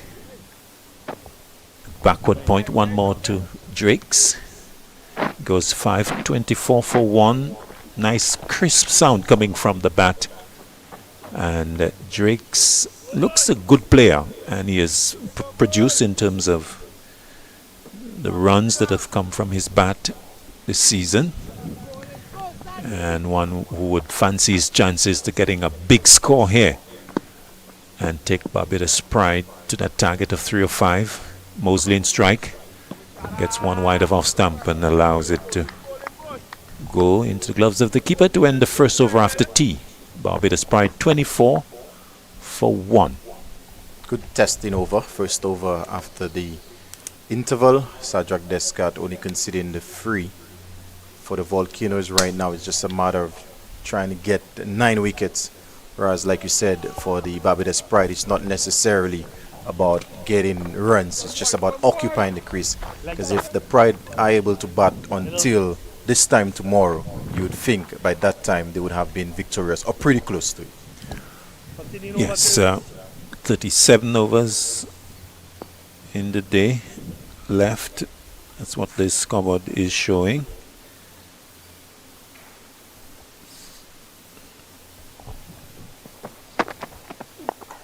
Backward point, 1 more to Drakes. Goes 5, 24 for 1. Nice crisp sound coming from the bat. And Drakes looks a good player, and he has produced in terms of the runs that have come from his bat this season, and one who would fancy his chances to getting a big score here and take Barbados Pride to that target of 3 or 5. Mosley in strike, gets 1 wide of off stump and allows it to go into the gloves of the keeper to end the first over after tea. Barbados Pride 24 for 1. Good testing over, first over after the interval. Sajak Descart only conceding the 3. For the Volcanoes right now, it's just a matter of trying to get 9 wickets Whereas, like you said, for the Barbados Pride, it's not necessarily about getting runs. It's just about occupying the crease. Because if the Pride are able to bat until this time tomorrow, you would think by that time they would have been victorious or pretty close to it. Yes, 37 overs in the day left. That's what this scoreboard is showing.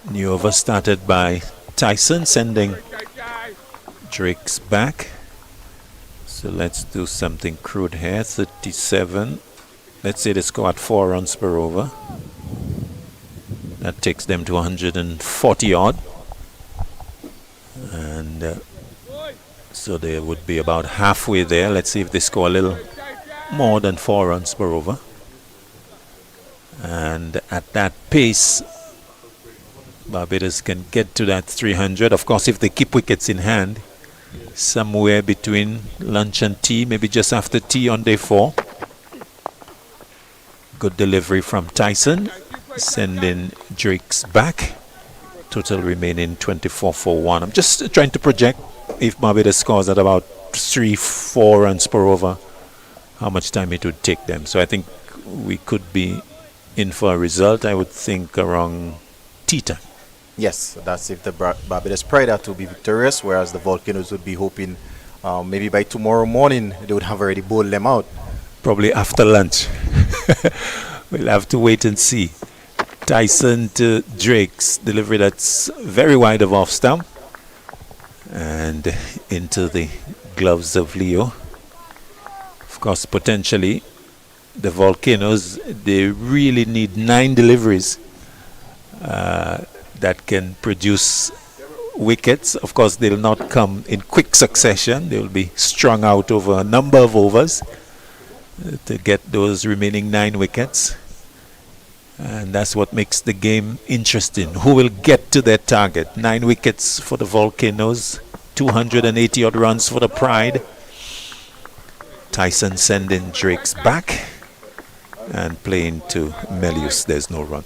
New over started by Tyson, sending Drake's back. So let's do something crude here. 37. Let's say they score at 4 runs per over. That takes them to 140 odd. And so they would be about halfway there. Let's see if they score a little more than 4 runs per over. And at that pace, Barbados can get to that 300. Of course, if they keep wickets in hand, somewhere between lunch and tea, maybe just after tea on day 4. Good delivery from Tyson, sending Drake's back. Total remaining 24 for 1. I'm just trying to project if Barbados scores at about 3-4 runs per over, how much time it would take them. So I think we could be in for a result, I would think, around tea time. Yes, that's if the Barbados Pride are to be victorious, whereas the Volcanoes would be hoping maybe by tomorrow morning they would have already bowled them out. Probably after lunch. We'll have to wait and see. Tyson to Drake's delivery, that's very wide of off stump and into the gloves of Leo. Of course, potentially the Volcanoes, they really need 9 deliveries that can produce wickets. Of course, they'll not come in quick succession. They'll be strung out over a number of overs to get those remaining 9 wickets. And that's what makes the game interesting. Who will get to their target? 9 wickets for the Volcanoes, 280 odd runs for the Pride. Tyson sending Drake's back and playing to Melius. There's no run.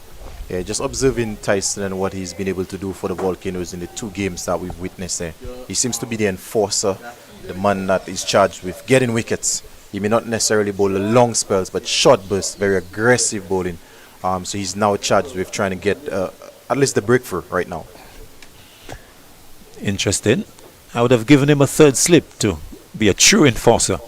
Yeah, just observing Tyson and what he's been able to do for the Volcanoes in the 2 games that we've witnessed there. He seems to be the enforcer, the man that is charged with getting wickets. He may not necessarily bowl long spells, but short bursts, very aggressive bowling. So he's now charged with trying to get at least the breakthrough right now. Interesting. I would have given him a 3rd slip to be a true enforcer.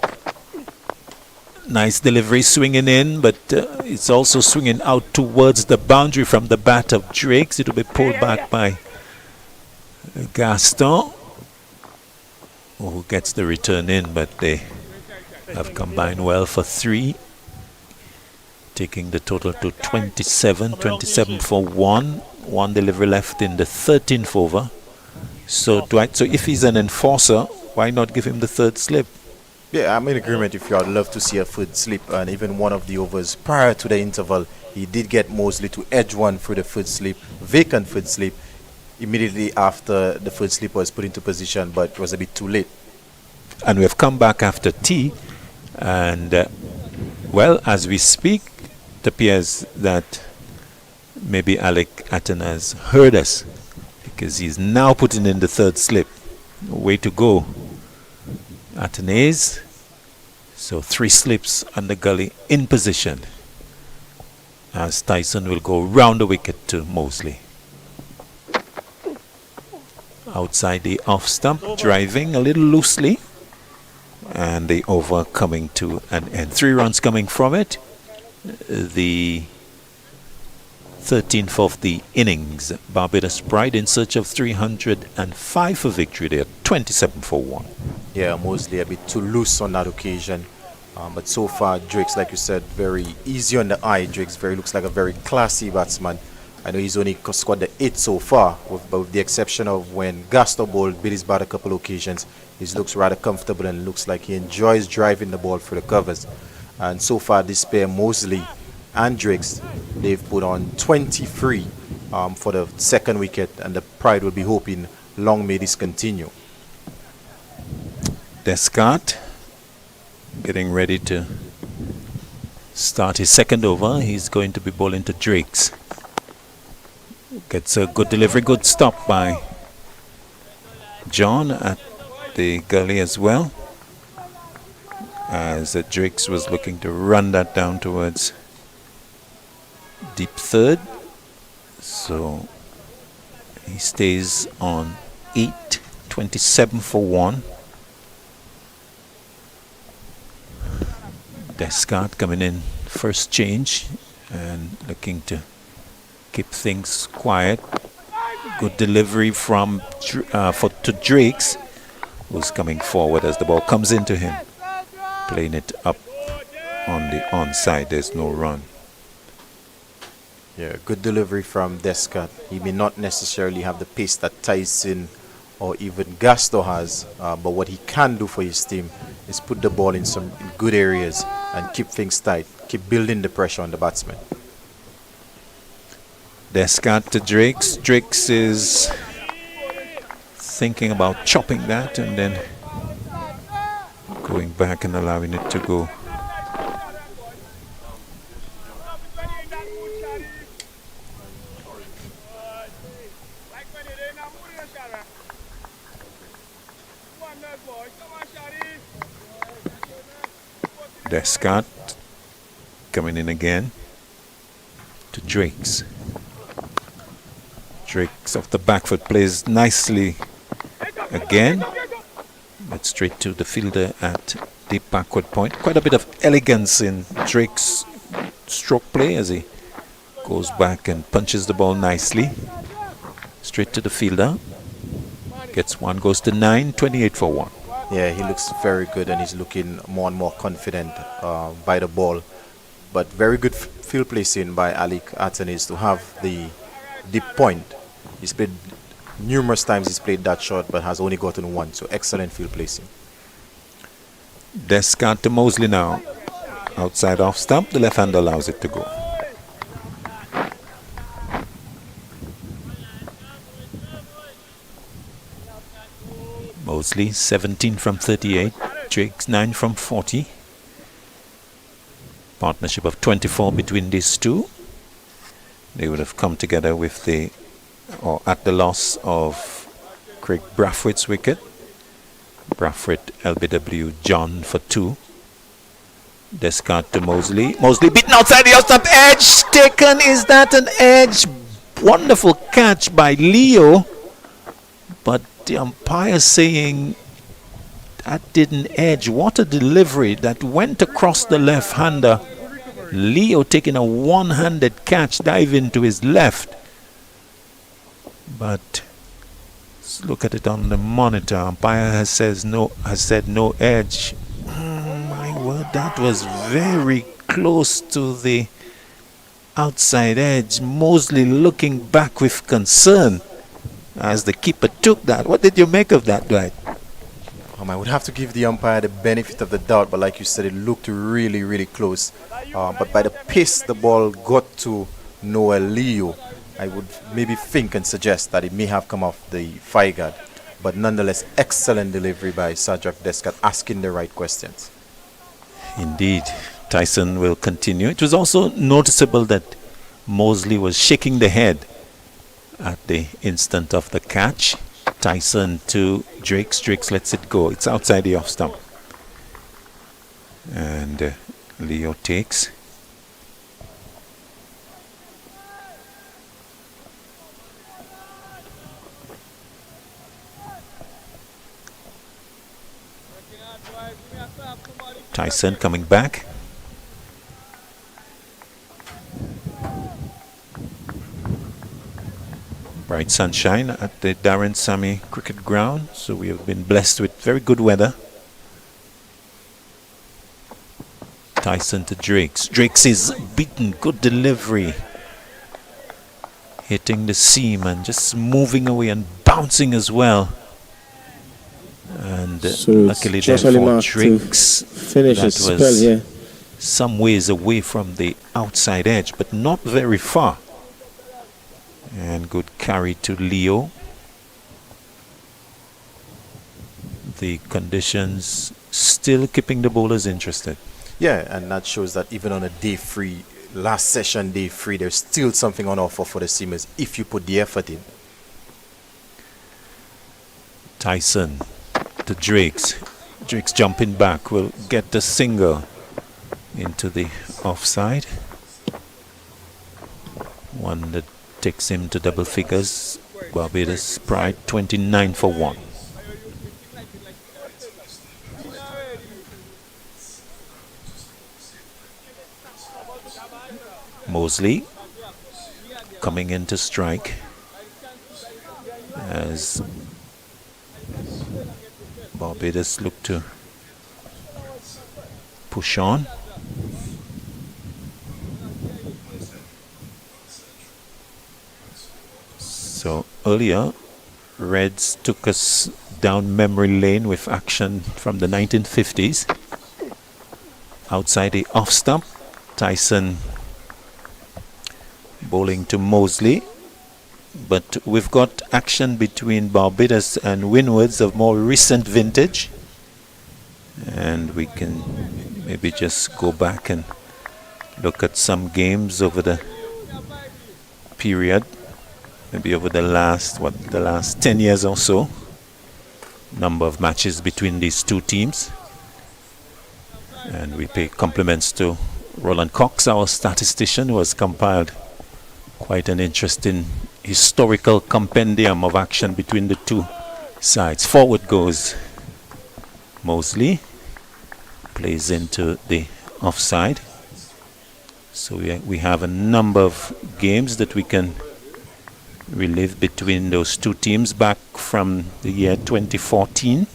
Nice delivery swinging in, but it's also swinging out towards the boundary from the bat of Drake's. It will be pulled back by Gaston, who gets the return in, but they have combined well for 3, taking the total to 27 for 1 delivery left in the 13th over. So Dwight, so if he's an enforcer, why not give him the 3rd slip? Yeah, I'm in agreement with you. I'd love to see a 3rd slip, and even one of the overs prior to the interval, he did get Mosley to edge one through the 3rd slip, vacant 3rd slip, immediately after the 3rd slip was put into position, but it was a bit too late. And we have come back after tea, and well, as we speak, it appears that maybe Alec Atten has heard us, because he's now putting in the 3rd slip. Way to go, Atenes. So 3 slips on the gully in position as Tyson will go round the wicket to Mosley. Outside the off stump, driving a little loosely, and the over coming to an end. 3 runs coming from it. The 13th of the innings. Barbados Pride in search of 305 for victory. They are 27 for 1. Yeah, Mosley a bit too loose on that occasion. But so far, Drake's, like you said, very easy on the eye. Drake's looks like a very classy batsman. I know he's only scored the 8 so far, with the exception of when Gaston bowled Billy's bat a couple of occasions. He looks rather comfortable and looks like he enjoys driving the ball through the covers. And so far, this pair, Mosley and Drake's, they've put on 23 for the 2nd wicket, and the Pride will be hoping long may this continue. Descartes getting ready to start his 2nd over. He's going to be bowling to Drake's. Gets a good delivery, good stop by John at the gully as well, as Drakes was looking to run that down towards deep third. So he stays on 8, 27 for 1. Descartes coming in first change and looking to keep things quiet. Good delivery from to Drakes, who's coming forward as the ball comes into him, playing it up on the onside. There's no run. Yeah, good delivery from Descartes. He may not necessarily have the pace that Tyson or even Gasto has, but what he can do for his team is put the ball in some good areas and keep things tight, keep building the pressure on the batsman. Descartes to Drakes. Drakes is thinking about chopping that and then going back and allowing it to go. Descartes coming in again to Drakes. Drakes off the back foot plays nicely again, but straight to the fielder at the backward point. Quite a bit of elegance in Drakes' stroke play as he goes back and punches the ball nicely. Straight to the fielder. Gets one, goes to 9, 28 for 1. Yeah, he looks very good and he's looking more and more confident by the ball. But very good field placing by Alec Atanis to have the deep point. He's played numerous times, he's played that shot, but has only gotten one. So excellent field placing. Descartes to Mosley now. Outside off stump, the left hand allows it to go. Mosley 17 from 38, Drakes 9 from 40. Partnership of 24 between these two. They would have come together with the, or at the loss of Craig Brathwaite's wicket. Brathwaite, LBW, John for 2. Descartes to Mosley. Mosley beaten outside the outside edge. Taken, is that an edge? Wonderful catch by Leo. But the umpire saying that didn't edge. What a delivery that went across the left-hander. Leo taking a one-handed catch, diving to his left. But let's look at it on the monitor. Umpire has said no edge. My word, that was very close to the outside edge. Mosley looking back with concern as the keeper took that. What did you make of that, Dwight? I would have to give the umpire the benefit of the doubt, but like you said, it looked really, really close. But by the pace the ball got to Noel Leo, I would maybe think and suggest that it may have come off the fire guard. But nonetheless, excellent delivery by Sajak Descartes, asking the right questions. Indeed. Tyson will continue. It was also noticeable that Mosley was shaking the head at the instant of the catch. Tyson to Drakes. Drakes lets it go. It's outside the off stump. And Leo takes. Tyson coming back. Bright sunshine at the Darren Sammy Cricket Ground, so we have been blessed with very good weather. Tyson to Drakes. Drakes is beaten, good delivery. Hitting the seam and just moving away and bouncing as well. And so luckily there for Drakes, finish that spell, was yeah. some ways away from the outside edge, but not very far. And good carry to Leo. The conditions still keeping the bowlers interested. Yeah, and that shows that even on a day free last session, day 3, there's still something on offer for the seamers if you put the effort in. Tyson to Drakes. Drakes jumping back will get the single into the offside. One that takes him to double figures. Barbados Pride 29 for 1. Mosley coming in to strike as Barbados look to push on. So earlier, Reds took us down memory lane with action from the 1950s. Outside the off stump, Tyson bowling to Mosley. But we've got action between Barbados and Windwards of more recent vintage. And we can maybe just go back and look at some games over the period. Maybe over the last 10 years or so. Number of matches between these two teams. And we pay compliments to Roland Cox, our statistician, who has compiled quite an interesting historical compendium of action between the two sides. Forward goes Mosley, plays into the offside. So we have a number of games that we can relive between those two teams back from the year 2014.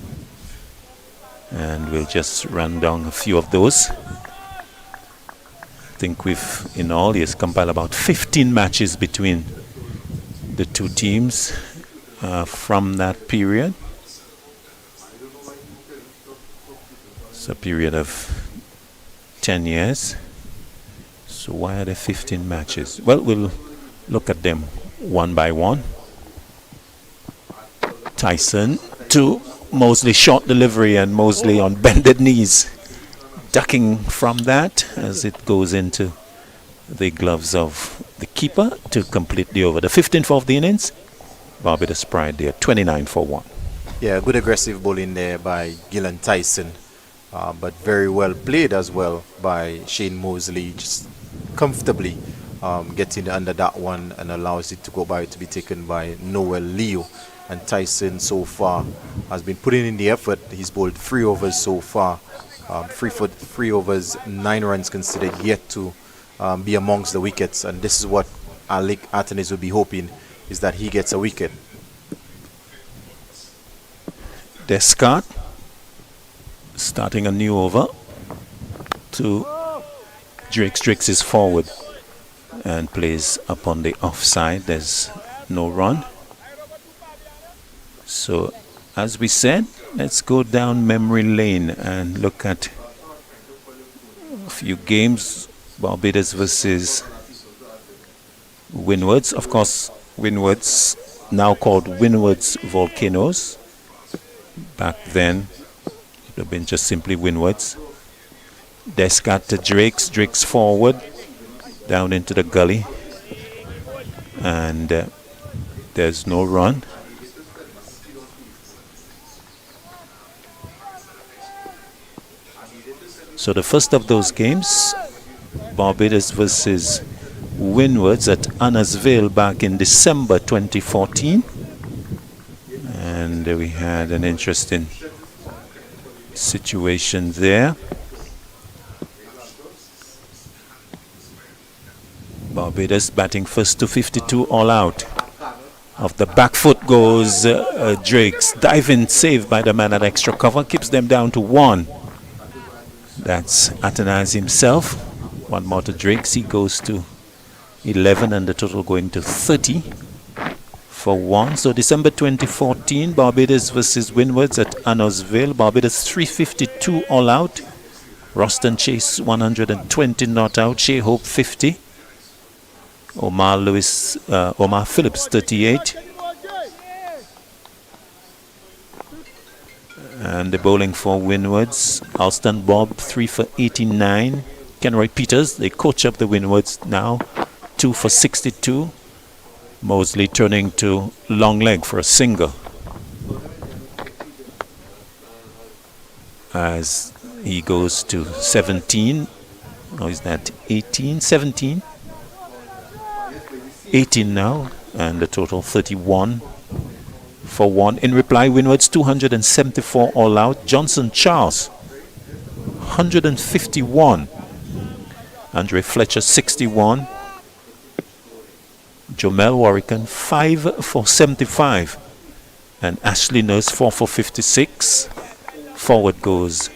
And we'll just run down a few of those. I think we've, in all, compiled about 15 matches between the two teams from that period. It's a period of 10 years. So why are there 15 matches? Well, we'll look at them one by one. Tyson to Mosley, short delivery, and Mosley on bended knees, ducking from that as it goes into the gloves of the keeper to complete the over. The 15th of the innings, Barbados Pride there, 29 for 1. Yeah, good aggressive bowling there by Gillan Tyson, but very well played as well by Shane Mosley, just comfortably getting under that one and allows it to go by to be taken by Noel Leo. And Tyson so far has been putting in the effort. He's bowled 3 overs so far, 3 overs, 9 runs considered, yet to be amongst the wickets. And this is what Alec Atenes will be hoping, is that he gets a wicket. Descart starting a new over to Drakes. Drakes is forward and plays up on the offside. There's no run. So, as we said, let's go down memory lane and look at a few games. Barbados versus Windwards. Of course, Windwards, now called Windwards Volcanoes. Back then, it would have been just simply Windwards. Descart to Drakes. Drakes forward, down into the gully. And there's no run. So the first of those games, Barbados versus Windwards at Annesville back in December 2014. And we had an interesting situation there. Barbados batting first to 52 all out. Off the back foot goes Drakes. Diving save by the man at extra cover, keeps them down to 1. That's Atenas himself. 1 more to Drakes. He goes to 11 and the total going to 30 for 1. So December 2014, Barbados versus Windwards at Annesville. Barbados 352 all out. Roston Chase 120 not out. Shea Hope 50. Omar Phillips 38. And the bowling for Windwards, Alston Bob 3 for 89, Kenroy Peters, the coach of the Windwards, now 2 for 62. Mosley turning to long leg for a single. As he goes to 17. Or is that 18? 17? 18 now, and the total 31 for 1. In reply, Windward's 274 all out. Johnson Charles, 151. Andre Fletcher, 61. Jomel Warrican, 5 for 75. And Ashley Nurse, 4 for 56. Forward goes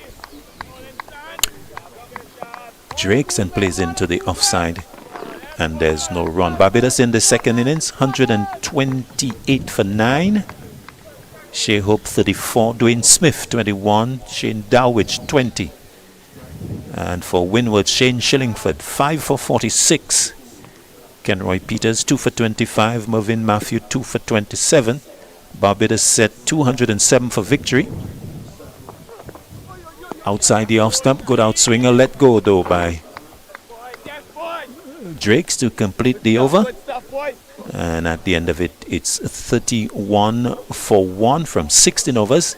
Drakes and plays into the offside, and there's no run. Barbados in the second innings, 128 for 9. Shea Hope 34, Dwayne Smith 21, Shane Dowidge 20. And for Windward, Shane Shillingford 5 for 46. Kenroy Peters 2 for 25, Mervyn Matthew 2 for 27. Barbados set 207 for victory. Outside the off stump, good outswinger, let go though by Drakes to complete the over. And at the end of it, it's 31 for 1 from 16 overs.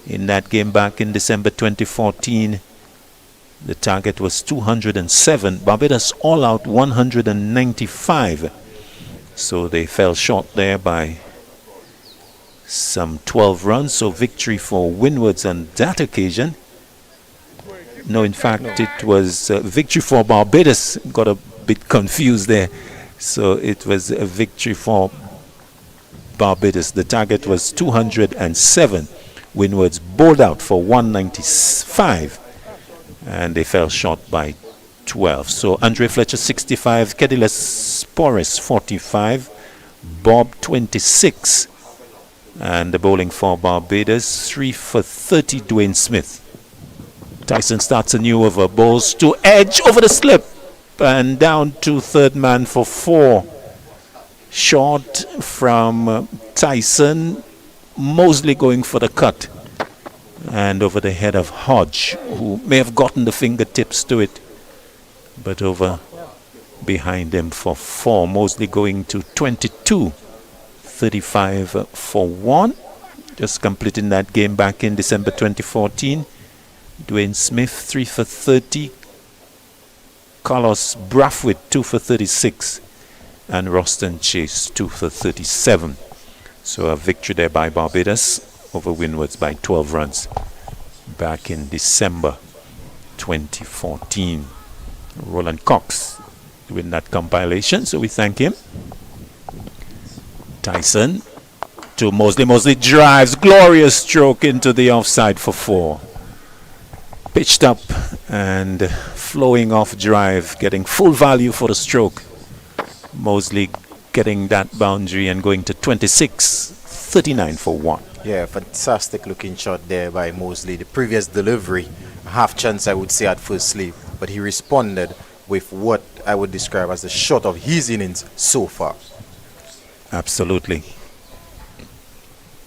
In that game back in December 2014, the target was 207. Barbados all out 195. So they fell short there by some 12 runs. So victory for Windwards on that occasion. No, in fact, it was a victory for Barbados. Got a bit confused there. So it was a victory for Barbados. The target was 207. Windwards bowled out for 195. And they fell short by 12. So Andre Fletcher, 65. Kedilis Sporus, 45. Bob, 26. And the bowling for Barbados, 3 for 30, Dwayne Smith. Tyson starts a new over, bowls to edge over the slip and down to third man for 4. Short from Tyson. Mosley going for the cut. And over the head of Hodge, who may have gotten the fingertips to it, but over behind him for 4. Mosley going to 22. 35 for 1. Just completing that game back in December 2014. Dwayne Smith 3 for 30. Carlos Brathwaite 2 for 36. And Roston Chase 2 for 37. So a victory there by Barbados over Windwards by 12 runs back in December 2014. Roland Cox doing that compilation, so we thank him. Tyson to Mosley. Mosley drives, glorious stroke into the offside for 4. Pitched up and flowing off drive, getting full value for the stroke. Mosley getting that boundary and going to 26, 39 for 1. Yeah, fantastic looking shot there by Mosley. The previous delivery, a half chance I would say at first slip, but he responded with what I would describe as the shot of his innings so far. Absolutely.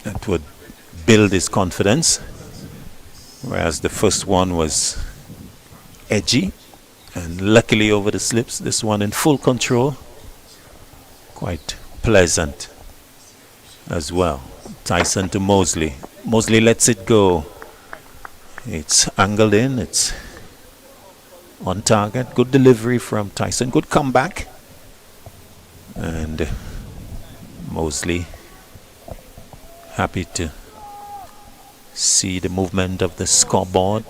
That would build his confidence. Whereas the first one was edgy and luckily over the slips. This one in full control. Quite pleasant as well. Tyson to Mosley. Mosley lets it go. It's angled in. It's on target. Good delivery from Tyson. Good comeback. And Mosley happy to see the movement of the scoreboard.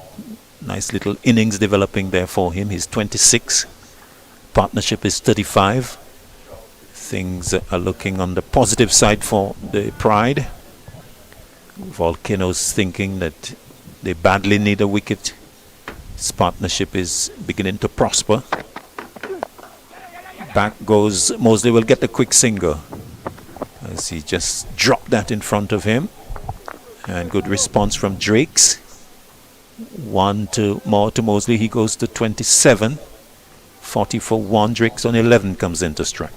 Nice little innings developing there for him. He's 26. Partnership is 35. Things are looking on the positive side for the Pride. Volcanoes thinking that they badly need a wicket. This partnership is beginning to prosper. Back goes Mosley, will get the quick single as he just dropped that in front of him. And good response from Drakes. 1 more to Mosley. He goes to 27. 40 for 1. Drakes on 11 comes into strike.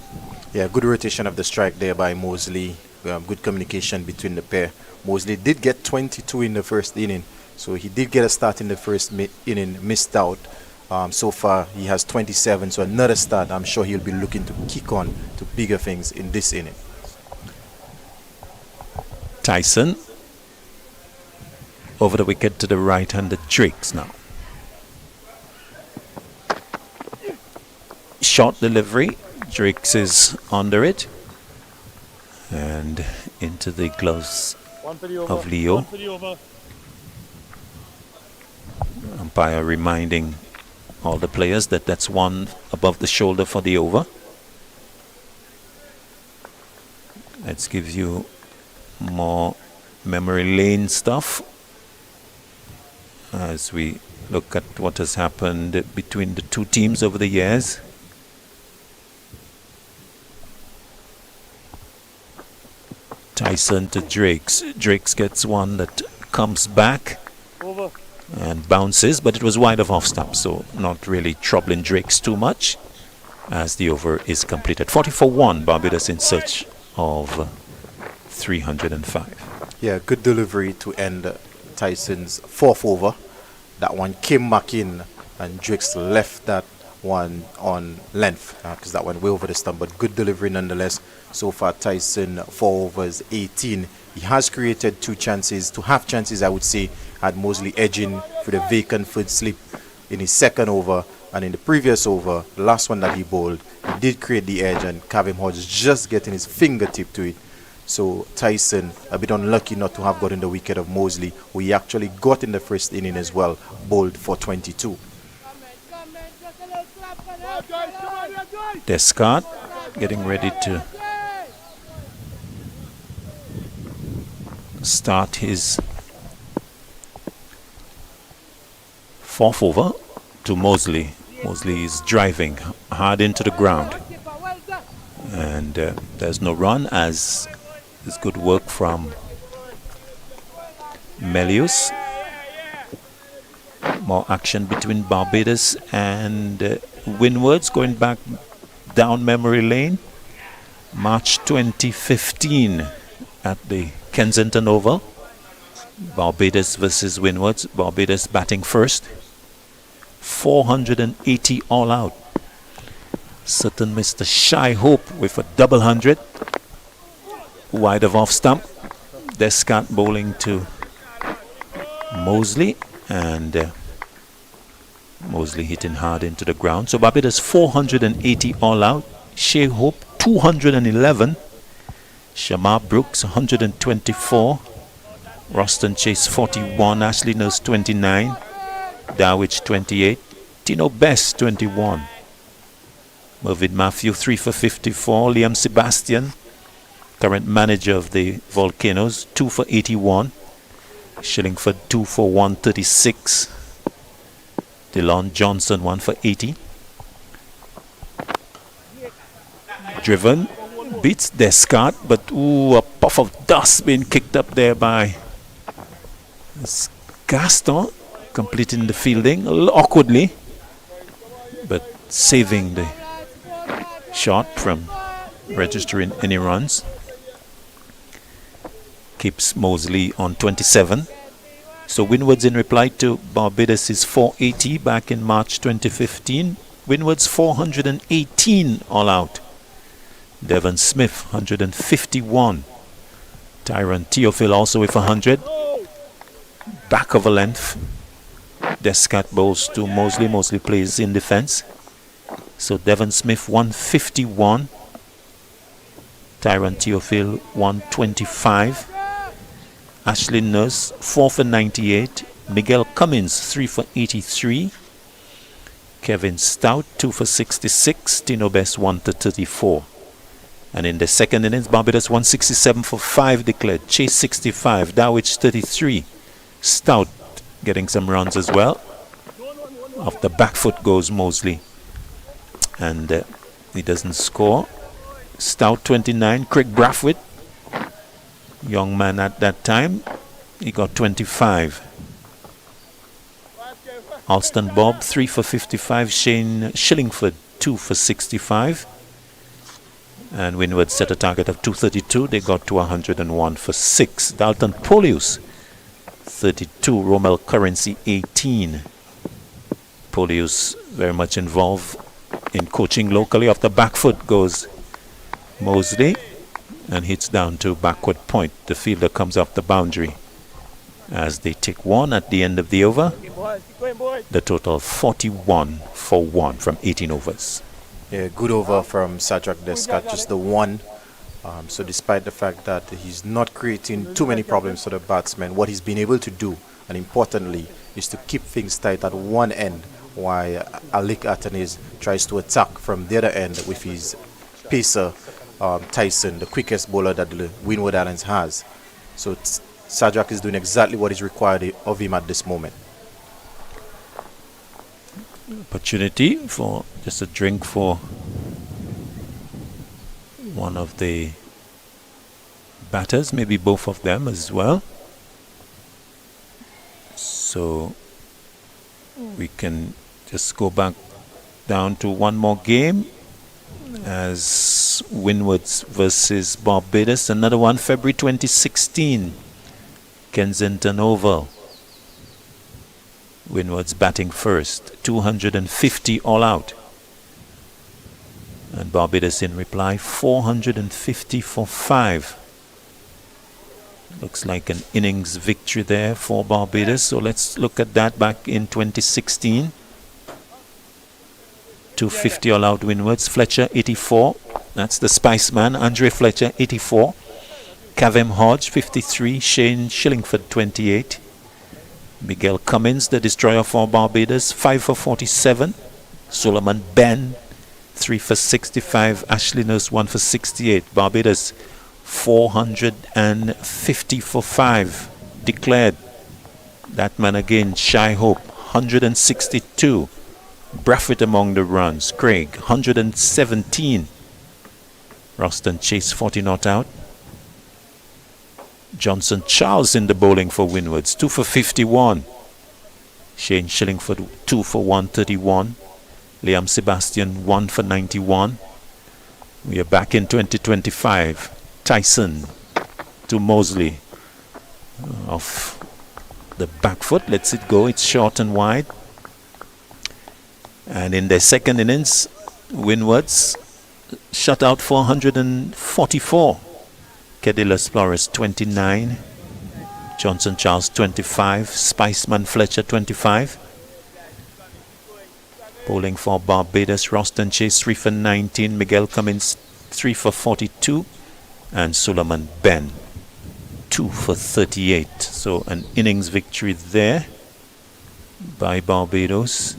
Yeah, good rotation of the strike there by Mosley. Good communication between the pair. Mosley did get 22 in the first inning, so he did get a start in the first inning, missed out So far, he has 27, so another start. I'm sure he'll be looking to kick on to bigger things in this inning. Tyson over the wicket to the right-handed Drakes now. Short delivery. Drakes is under it. And into the gloves of Leo. Umpire reminding all the players that that's one above the shoulder for the over. Let's give you more memory lane stuff as we look at what has happened between the two teams over the years. Tyson to Drakes. Drakes gets one that comes back and bounces, but it was wide of off stump, so not really troubling Drakes too much as the over is completed. 40-1, Barbados in search of 305. Yeah, good delivery to end Tyson's fourth over. That one came back in and Drakes left that one on length because that went way over the stump, but good delivery nonetheless. So far Tyson 4 overs 18. He has created two half chances I would say, had Mosley edging for the vacant third slip in his second over, and in the previous over, the last one that he bowled, he did create the edge and Kavem Hodges just getting his fingertip to it. So Tyson a bit unlucky not to have gotten the wicket of Mosley, who he actually got in the first inning as well, bowled for 22. Descart getting ready to start his fourth over to Mosley. Mosley is driving hard into the ground, and there's no run as is good work from Melius. More action between Barbados and Windwards, going back down memory lane. March 2015 at the Kensington Oval. Barbados versus Windwards. Barbados batting first. 480 all out. Certain Mr. Shy Hope with a double hundred. Wide of off stump. Descant bowling to Mosley, and Mosley hitting hard into the ground. So Barbados 480 all out. Shay Hope 211. Shamar Brooks 124. Roston Chase 41. Ashley Nurse 29. Darwich 28. Tino Best 21. Mervyn Matthew 3 for 54. Liam Sebastian, current manager of the Volcanoes, 2 for 81. Shillingford 2 for 136. DeLon Johnson 1 for 80. Driven beats Descart, but a puff of dust being kicked up there by Gaston, completing the fielding a little awkwardly, but saving the shot from registering any runs. Keeps Mosley on 27. So Windwards in reply to Barbados' 480 back in March 2015. Windwards 418 all out. Devon Smith 151. Tyron Theophil also with 100. Back of a length. Descant bowls to Mosley. Mosley plays in defense. So Devon Smith 151. Tyron Theophil 125. Ashley Nurse 4 for 98. Miguel Cummins 3 for 83. Kevin Stout 2 for 66. Tino Best 1 to 34. And in the second innings, Barbados 167 for 5 declared. Chase 65. Dawich 33. Stout getting some runs as well. Off the back foot goes Mosley, and he doesn't score. Stout 29. Craig Brathwaite, young man at that time, he got 25. Alston Bob 3 for 55. Shane Shillingford 2 for 65. And Windward set a target of 232. They got to 101 for 6. Dalton Polius 32. Romel Currency 18. Polio's very much involved in coaching locally. Off the back foot goes Mosley and hits down to backward point. The fielder comes off the boundary as they take one at the end of the over. The total 41 for 1 from 18 overs. Yeah, good over from Sajak Descat, just the one. So despite the fact that he's not creating too many problems for the batsmen, what he's been able to do, and importantly, is to keep things tight at one end while Alik Atanes tries to attack from the other end with his pacer, Tyson, the quickest bowler that the Windward Islands has. So Sajak is doing exactly what is required of him at this moment. Opportunity for just a drink for one of the batters, maybe both of them as well. So we can just go back down to one more game as Windwards versus Barbados. Another one, February 2016, Kensington Oval. Windward's batting first, 250 all out. And Barbados in reply, 450 for 5. Looks like an innings victory there for Barbados. So let's look at that back in 2016. 250 all out Windwards. Fletcher, 84. That's the Spice Man. Andre Fletcher, 84. Cavem Hodge, 53. Shane Shillingford, 28. Miguel Cummins, the destroyer for Barbados, 5 for 47. Solomon Ben, 3 for 65. Ashley Nurse, 1 for 68. Barbados, 450 for 5. Declared. That man again, Shy Hope, 162. Braffett among the runs. Craig, 117. Roston Chase, 40 not out. Johnson Charles in the bowling for Windwards, 2 for 51. Shane Shillingford, 2 for 131. Liam Sebastian, 1 for 91. We are back in 2025. Tyson to Mosley. Off the back foot, lets it go. It's short and wide. And in their second innings, Windwards shut out for 144. Kedilus Flores 29, Johnson Charles 25, Spiceman Fletcher 25. Bowling for Barbados, Roston Chase 3 for 19, Miguel Cummins 3 for 42, and Suleiman Ben 2 for 38. So an innings victory there by Barbados,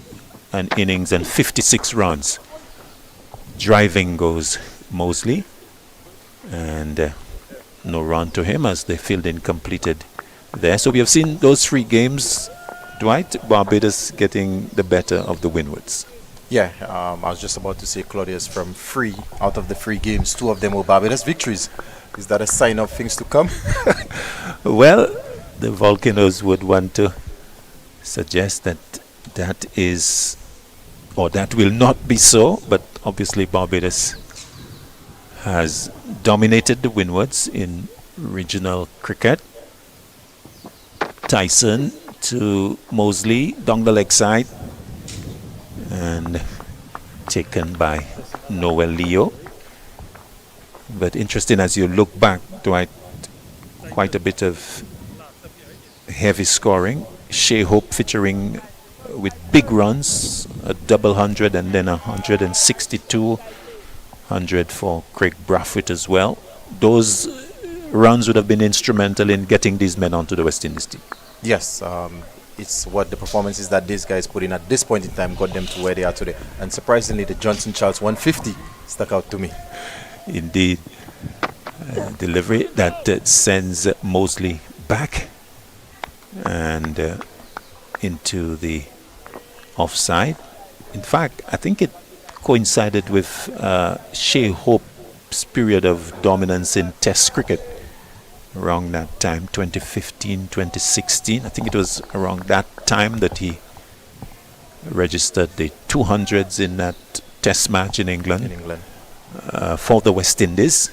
an innings and 56 runs. Driving goes Mosley, and no run to him as the fielding completed there. So we have seen those 3 games, Dwight. Barbados getting the better of the Windwards. Yeah, I was just about to say, Claudius, from 3 out of the 3 games, 2 of them were Barbados victories. Is that a sign of things to come? Well, the Volcanoes would want to suggest that that is, or that will not be so, but obviously Barbados has dominated the Windwards in regional cricket. Tyson to Mosley, down the leg side, and taken by Noel Leo. But interesting as you look back, Dwight, quite a bit of heavy scoring. Shea Hope featuring with big runs, a double 100 and then 162. 100 for Craig Braffett as well. Those runs would have been instrumental in getting these men onto the West Indies team. Yes, it's what the performances that these guys put in at this point in time got them to where they are today. And surprisingly, the Johnson Charles 150 stuck out to me. Indeed. Delivery that sends Mosley back and into the offside. In fact, I think it coincided with Shea Hope's period of dominance in Test cricket around that time, 2015, 2016. I think it was around that time that he registered the 200s in that Test match in England, for the West Indies.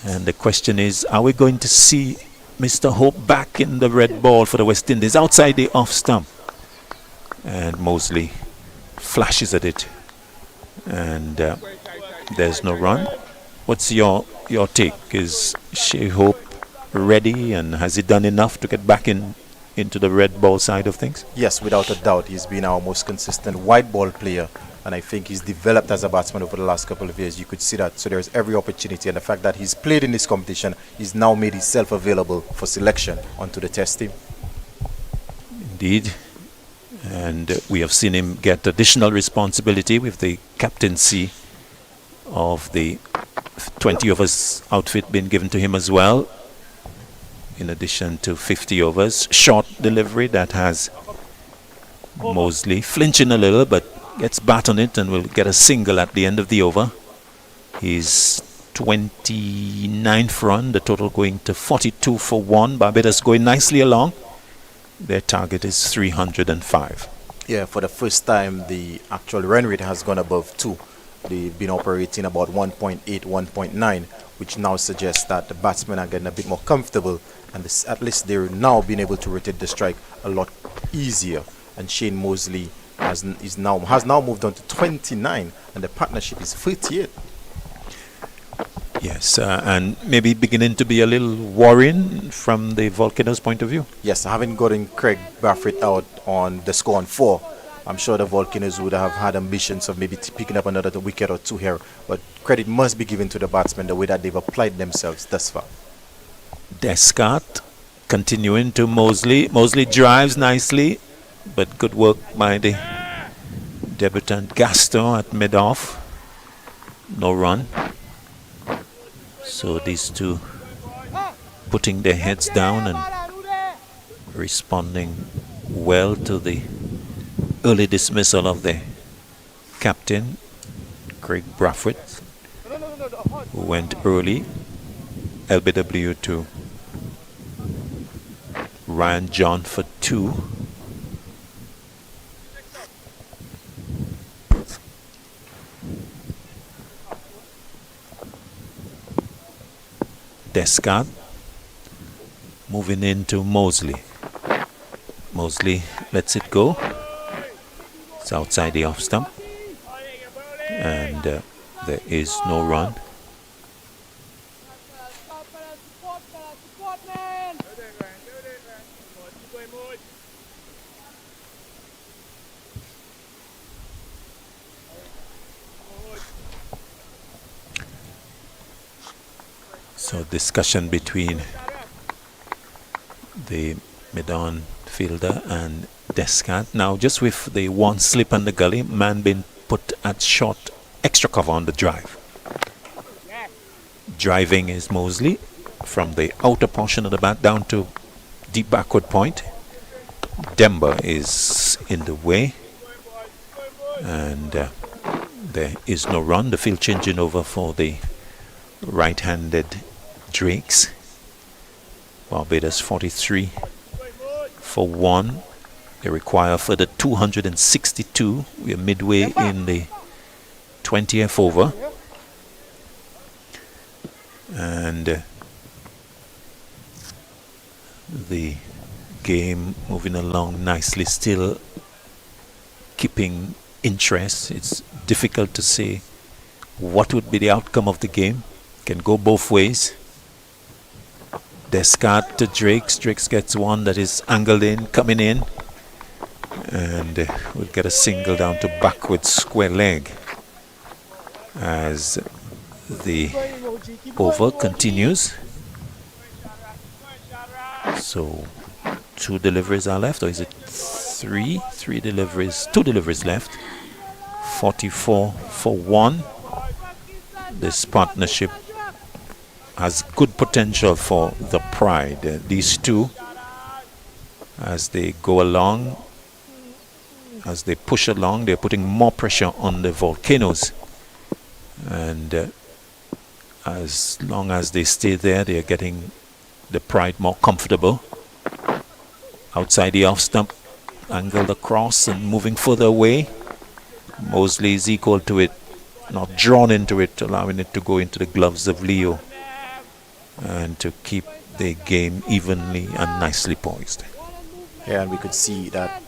And the question is, are we going to see Mr. Hope back in the red ball for the West Indies outside the off stump? and Mosley flashes at it, and there's no run. What's your take? Is Shea Hope ready, and has he done enough to get back into the red ball side of things? Yes, without a doubt, he's been our most consistent white ball player, and I think he's developed as a batsman over the last couple of years. You could see that. So there's every opportunity, and the fact that he's played in this competition, he's now made himself available for selection onto the test team. Indeed. And we have seen him get additional responsibility with the captaincy of the 20 overs outfit being given to him as well, in addition to 50 overs. Short delivery that has Mosley flinching a little, but gets bat on it and will get a single at the end of the over. His 29th run, the total going to 42 for 1. Barbados going nicely along. Their target is 305. Yeah, for the first time, the actual run rate has gone above 2. They've been operating about 1.8, 1.9, which now suggests that the batsmen are getting a bit more comfortable, and at least they're now being able to rotate the strike a lot easier. And Shane Mosley has now moved on to 29, and the partnership is 38. Yes, and maybe beginning to be a little worrying from the Volcanoes' point of view. Yes, having gotten Craig Brathwaite out on the score on 4, I'm sure the Volcanoes would have had ambitions of maybe picking up another wicket or 2 here. But credit must be given to the batsmen, the way that they've applied themselves thus far. Descart continuing to Mosley. Mosley drives nicely, but good work by the debutant Gaston at mid-off. No run. So these two putting their heads down and responding well to the early dismissal of the captain, Craig Brathwaite, who went early. LBW to Ryan John for 2. Descart moving into Mosley. Mosley lets it go. It's outside the off stump, and there is no run. So discussion between the mid-on fielder and Descart. Now just with the one slip on the gully, man being put at short extra cover on the drive. Driving is Mosley from the outer portion of the bat down to deep backward point. Demba is in the way, and there is no run. The field changing over for the right-handed Drakes. Barbados 43 for 1. They require further 262. We are midway in the 20th over. And the game moving along nicely, still keeping interest. It's difficult to say what would be the outcome of the game. Can go both ways. Descart to Drakes. Drakes gets one that is angled in, coming in, and we'll get a single down to backward square leg as the over continues. So 2 deliveries are left, or is it 3? 3 deliveries, 2 deliveries left. 44 for 1. This partnership has good potential for the Pride. These two, as they go along, as they push along, they're putting more pressure on the Volcanoes. And as long as they stay there, they're getting the Pride more comfortable. Outside the off stump, angled across and moving further away. Mosley is equal to it, not drawn into it, allowing it to go into the gloves of Leo, and to keep the game evenly and nicely poised. Yeah, and we could see that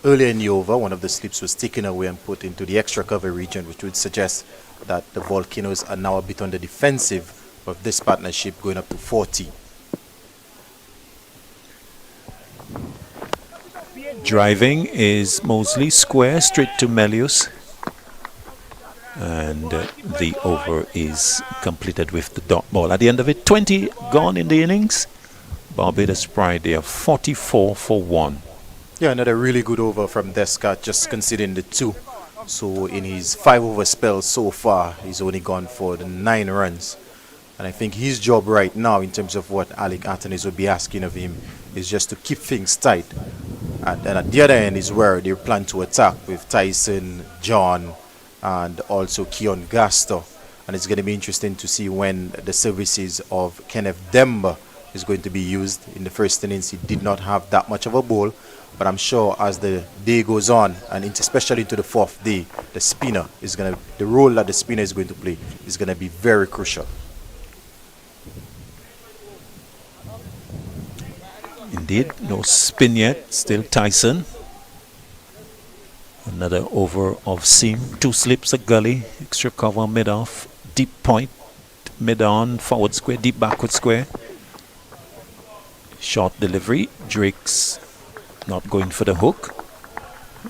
earlier in the over, one of the slips was taken away and put into the extra cover region, which would suggest that the Volcanoes are now a bit on the defensive of this partnership, going up to 40. Driving is Mosley, square, straight to Melius. And the over is completed with the dot ball. At the end of it, 20 gone in the innings. Barbados Pride, they are 44 for 1. Yeah, another really good over from Descott, just considering the 2. So in his 5 over spell so far, he's only gone for the 9 runs. And I think his job right now, in terms of what Alec Anthony would be asking of him, is just to keep things tight. And at the other end is where they plan to attack with Tyson, John, and also Keon Gasto. And it's going to be interesting to see when the services of Kenneth Demba is going to be used. In the first innings, he did not have that much of a ball, but I'm sure as the day goes on, and especially into the 4th day, the role that the spinner is going to play is going to be very crucial. Indeed, no spin yet, still Tyson. Another over of seam, 2 slips, a gully, extra cover mid-off, deep point, mid-on, forward square, deep backward square. Short delivery, Drake's not going for the hook,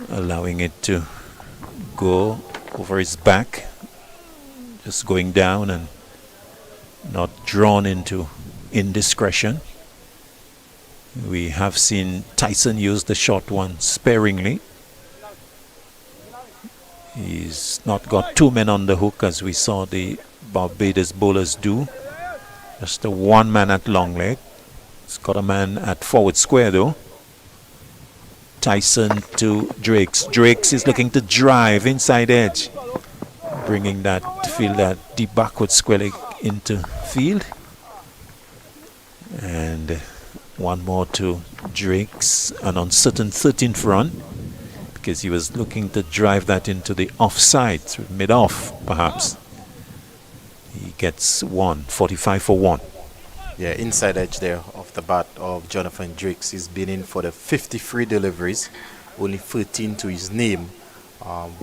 allowing it to go over his back, just going down and not drawn into indiscretion. We have seen Tyson use the short one sparingly. He's not got 2 men on the hook as we saw the Barbados bowlers do. Just a 1 man at long leg. He's got a man at forward square though. Tyson to Drakes. Drakes is looking to drive inside edge, bringing that field, that deep backward square leg into field. And 1 more to Drakes, an uncertain 13th run, because he was looking to drive that into the offside, mid-off perhaps. He gets 1, 45 for 1. Yeah, inside edge there off the bat of Jonathan Drakes. He's been in for the 53 deliveries, only 13 to his name.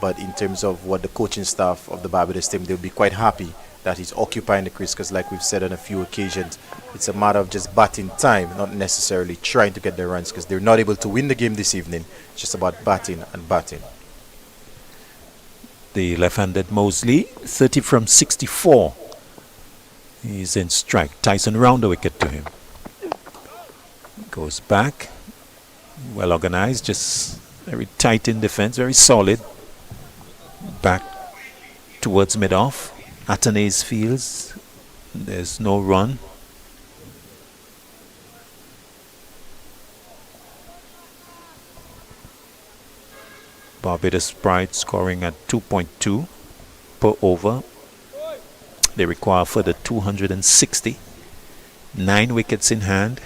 But in terms of what the coaching staff of the Barbados team, they'll be quite happy that he's occupying the crease, because like we've said on a few occasions, it's a matter of just batting time, not necessarily trying to get the runs, because they're not able to win the game this evening. It's just about batting and batting. The left-handed Mosley, 30 from 64. He's in strike. Tyson round the wicket to him. Goes back. Well organized, just very tight in defense, very solid. Back towards mid-off. Atenes fields. There's no run. Barbados Pride scoring at 2.2 per over. They require further 260. 9 wickets in hand.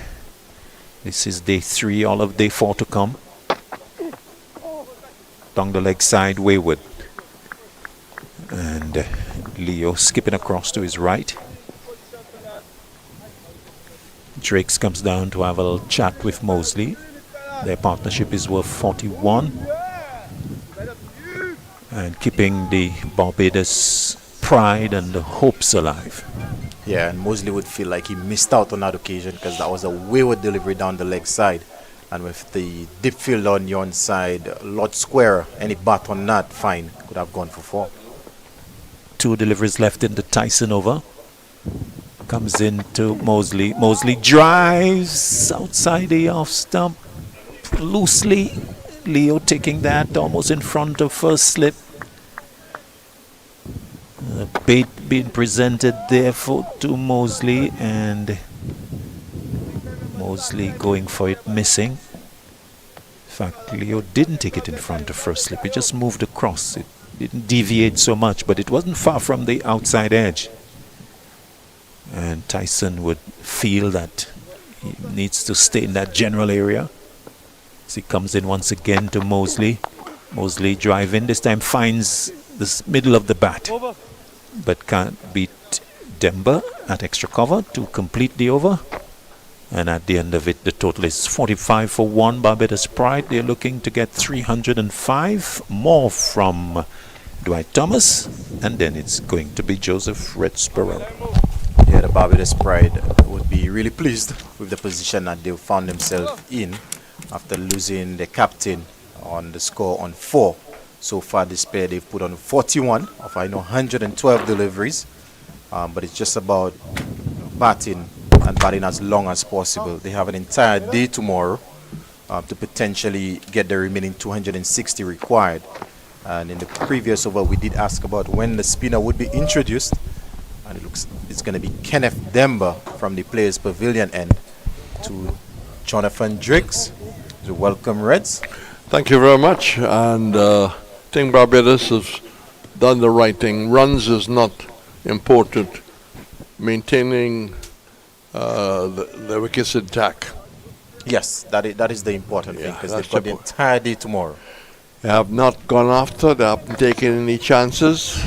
This is day 3, all of day 4 to come. Down the leg side, Wayward. And Leo skipping across to his right. Drakes comes down to have a little chat with Mosley. Their partnership is worth 41. And keeping the Barbados pride and the hopes alive. Yeah, and Mosley would feel like he missed out on that occasion, because that was a wayward delivery down the leg side. And with the deep field on the onside, Lord Square, any bat on that, fine, could have gone for 4. 2 deliveries left in the Tyson over. Comes into Mosley. Mosley drives outside the off stump loosely. Leo taking that almost in front of first slip. The bait being presented there to Mosley, and Mosley going for it, missing. In fact, Leo didn't take it in front of first slip. It just moved across. It didn't deviate so much, but it wasn't far from the outside edge. And Tyson would feel that he needs to stay in that general area. So he comes in once again to Mosley. Mosley driving, this time finds the middle of the bat, but can't beat Demba at extra cover to complete the over. And at the end of it, the total is 45 for 1 Barbados Pride. They're looking to get 305 more from Dwight Thomas, and then it's going to be Joseph Redsborough. Yeah, the Barbados Pride would be really pleased with the position that they found themselves in after losing the captain on the score on 4. So far this pair, they've put on 41 of 112 deliveries, but it's just about batting and batting as long as possible. They have an entire day tomorrow to potentially get the remaining 260 required. And in the previous over, we did ask about when the spinner would be introduced, and it looks it's going to be Kenneth Demba from the Players Pavilion end to Jonathan Driggs to welcome Reds. Thank you very much. And I think Barbados has done the right thing. Runs is not important. Maintaining the wickets intact. Yes, that is the important thing, because they've got the entire day tomorrow. They have not gone after, they haven't taken any chances.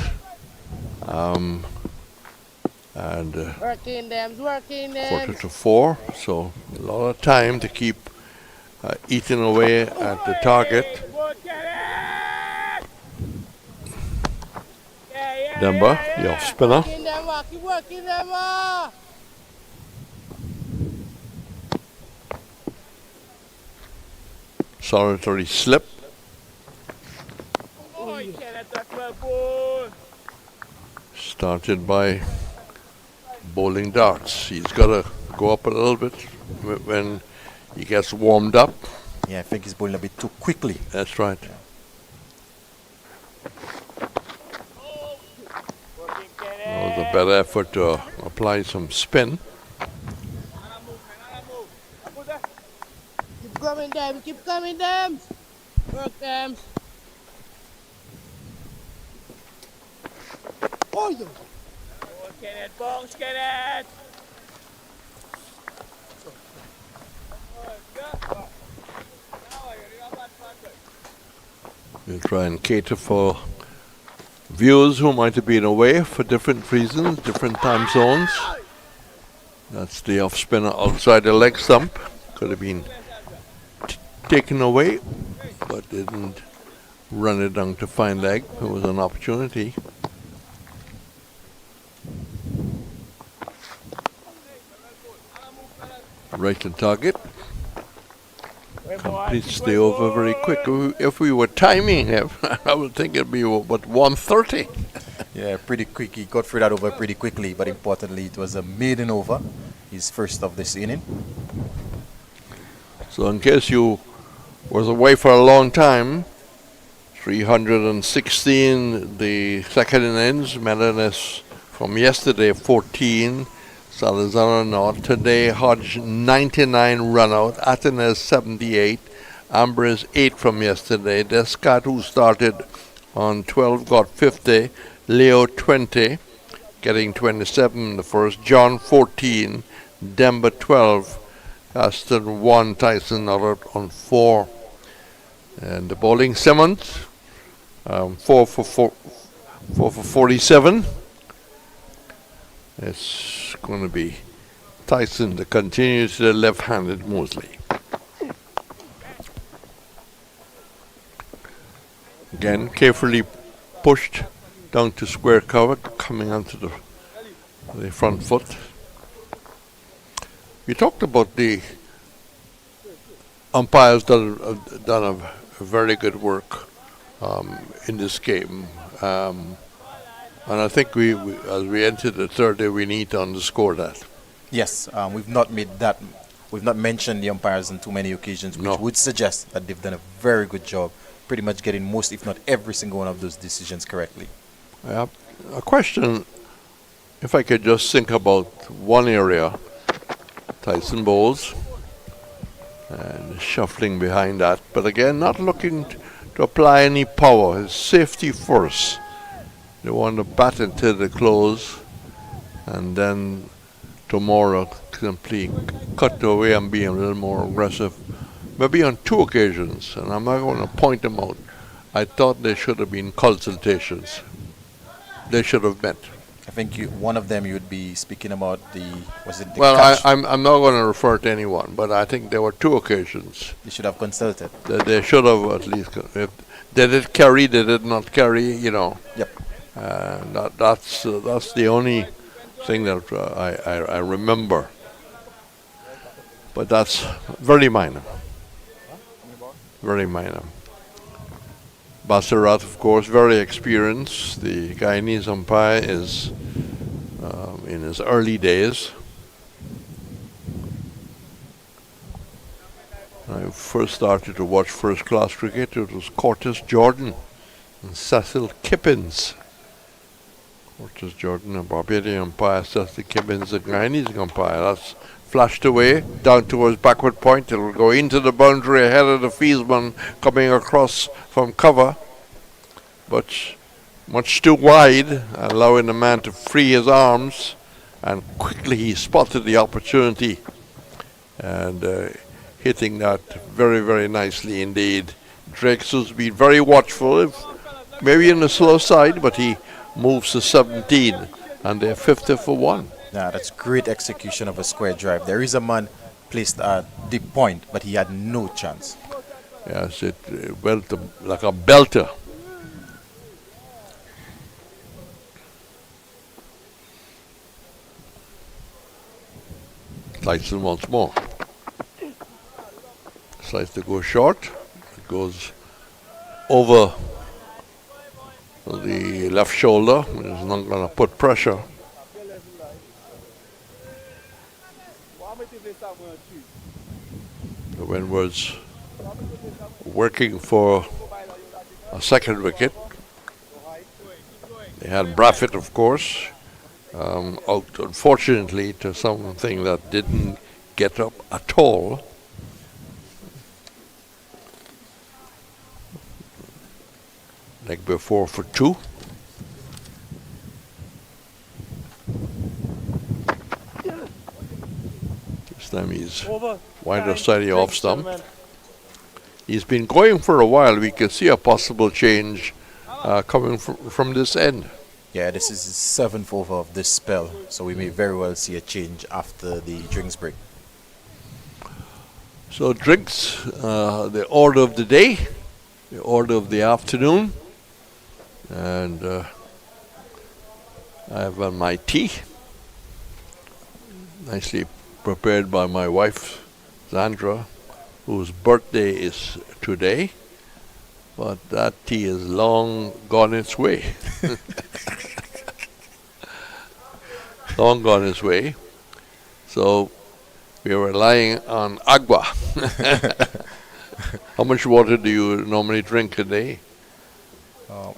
And working them, 4-4, so a lot of time to keep eating away at the target. Demba, the off spinner. Keep working them. Solitary slip. Started by bowling darts. He's got to go up a little bit when he gets warmed up. Yeah, I think he's bowling a bit too quickly. That's right. That was a better effort to apply some spin. Keep coming them. Work them. Oh, you. Kenneth, box, Kenneth. We'll try and cater for viewers who might have been away for different reasons, different time zones. That's the off spinner outside the leg stump. Could have been taken away, but didn't run it down to fine leg. It was an opportunity. Right on target. Completes the over very quick. If we were timing him, I would think it'd be about 130. Yeah, pretty quick. He got through that over pretty quickly, but importantly, it was a maiden over, his first of this inning. So in case you was away for a long time, 316 the second innings, Melanius from yesterday 14, Salazar not. Today Hodge 99 run out, Atenes 78, Ambrose 8 from yesterday, Descat who started on 12 got 50, Leo 20, getting 27 in the first, John 14, Demba 12, Aston 1, Tyson out on 4. And the bowling Simmons, 4 for 47. It's going to be Tyson to continue to the left-handed Mosley. Again, carefully pushed down to square cover, coming onto the front foot. We talked about the umpires done a very good work in this game. And I think we as we enter the third day, we need to underscore that. Yes, we've not mentioned the umpires on too many occasions, which would suggest that they've done a very good job, pretty much getting most, if not every single one of those decisions correctly. A question, if I could just think about one area, Tyson bowls, and shuffling behind that, but again, not looking to apply any power. His safety first. They want to bat until the close, and then tomorrow simply cut away and be a little more aggressive. Maybe on 2 occasions, and I'm not going to point them out. I thought there should have been consultations. They should have met. I think one of them you would be speaking about the Well, catch? I'm not going to refer to anyone, but I think there were 2 occasions. They should have consulted. They should have at least. If they did carry, they did not carry. Yep. That's the only thing that I remember. But that's very minor. Very minor. Basserat, of course, very experienced. The Guyanese umpire is in his early days. When I first started to watch first-class cricket, it was Curtis Jordan and Cecil Kippins. Curtis Jordan, a Barbadian umpire, Cecil Kippins, a Guyanese umpire. That's flashed away down towards backward point. It will go into the boundary ahead of the fieldsman coming across from cover, but much too wide, allowing the man to free his arms, and quickly he spotted the opportunity and hitting that very, very nicely indeed. Drake's has been very watchful, maybe in the slow side, but he moves to 17 and they're 50 for 1. Yeah, that's great execution of a square drive. There is a man placed at the point, but he had no chance. Yes, it went like a belter. Slices once more. Slice to go short. It goes over the left shoulder, which is not going to put pressure. The Windwards working for a second wicket. They had Braffett, of course, out unfortunately to something that didn't get up at all. Like before for 2. This time he's wider side of the off stump. He's been going for a while. We can see a possible change coming from this end. Yeah, this is the 7th over of this spell, so we may very well see a change after the drinks break. So drinks, the order of the day, the order of the afternoon, and I have my tea, nicely prepared by my wife, Sandra, whose birthday is today, but that tea is long gone its way. Long gone its way. So we are relying on agua. How much water do you normally drink a day?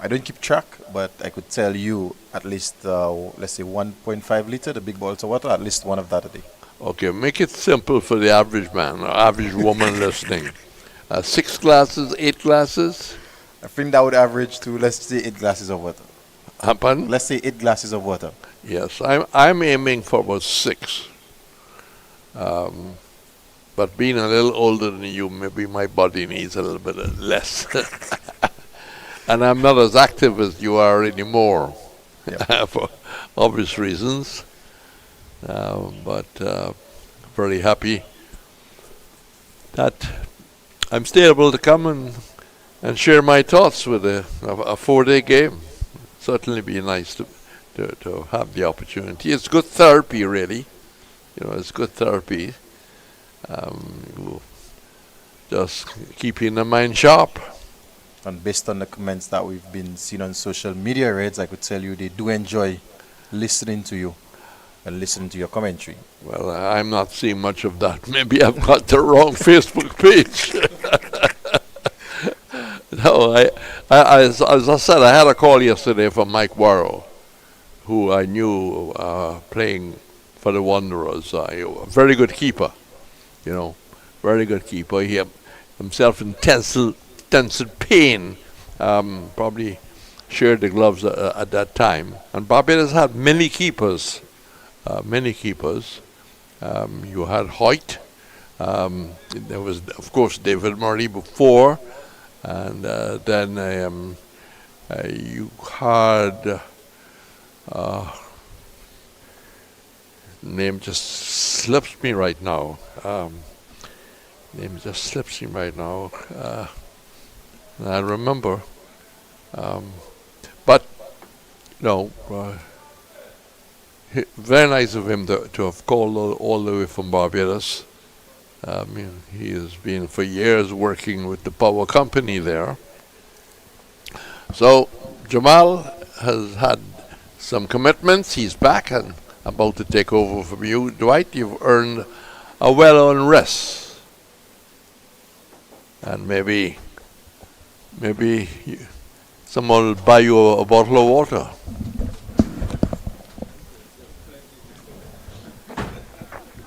I don't keep track, but I could tell you at least, let's say 1.5 liter, the big bottles of water, at least one of that a day. Okay, make it simple for the average man or average woman listening. 6 glasses, 8 glasses? I think that would average to, let's say, 8 glasses of water. Pardon? Let's say 8 glasses of water. Yes, I'm aiming for about 6. But being a little older than you, maybe my body needs a little bit less. And I'm not as active as you are anymore, yep. For obvious reasons. But very happy that I'm still able to come and share my thoughts with a 4-day game. Certainly be nice to have the opportunity. It's good therapy, really. You know, it's good therapy. Just keeping the mind sharp. And based on the comments that we've been seeing on social media, Reds, I could tell you they do enjoy listening to you and listening to your commentary. Well, I'm not seeing much of that. Maybe I've got the wrong Facebook page. No, as I said, I had a call yesterday from Mike Worrell, who I knew playing for the Wanderers. A very good keeper, you know, very good keeper. He himself in tensile pain, probably shared the gloves at that time. And Barbados had many keepers, You had Hoyt. There was, of course, David Murray before. And then you had name just slips me right now. Name just slips me right now. I remember. But, no, very nice of him to have called all the way from Barbados. He has been for years working with the power company there. So Jamal has had some commitments. He's back and about to take over from you. Dwight, you've earned a well-earned rest. And maybe someone will buy you a bottle of water.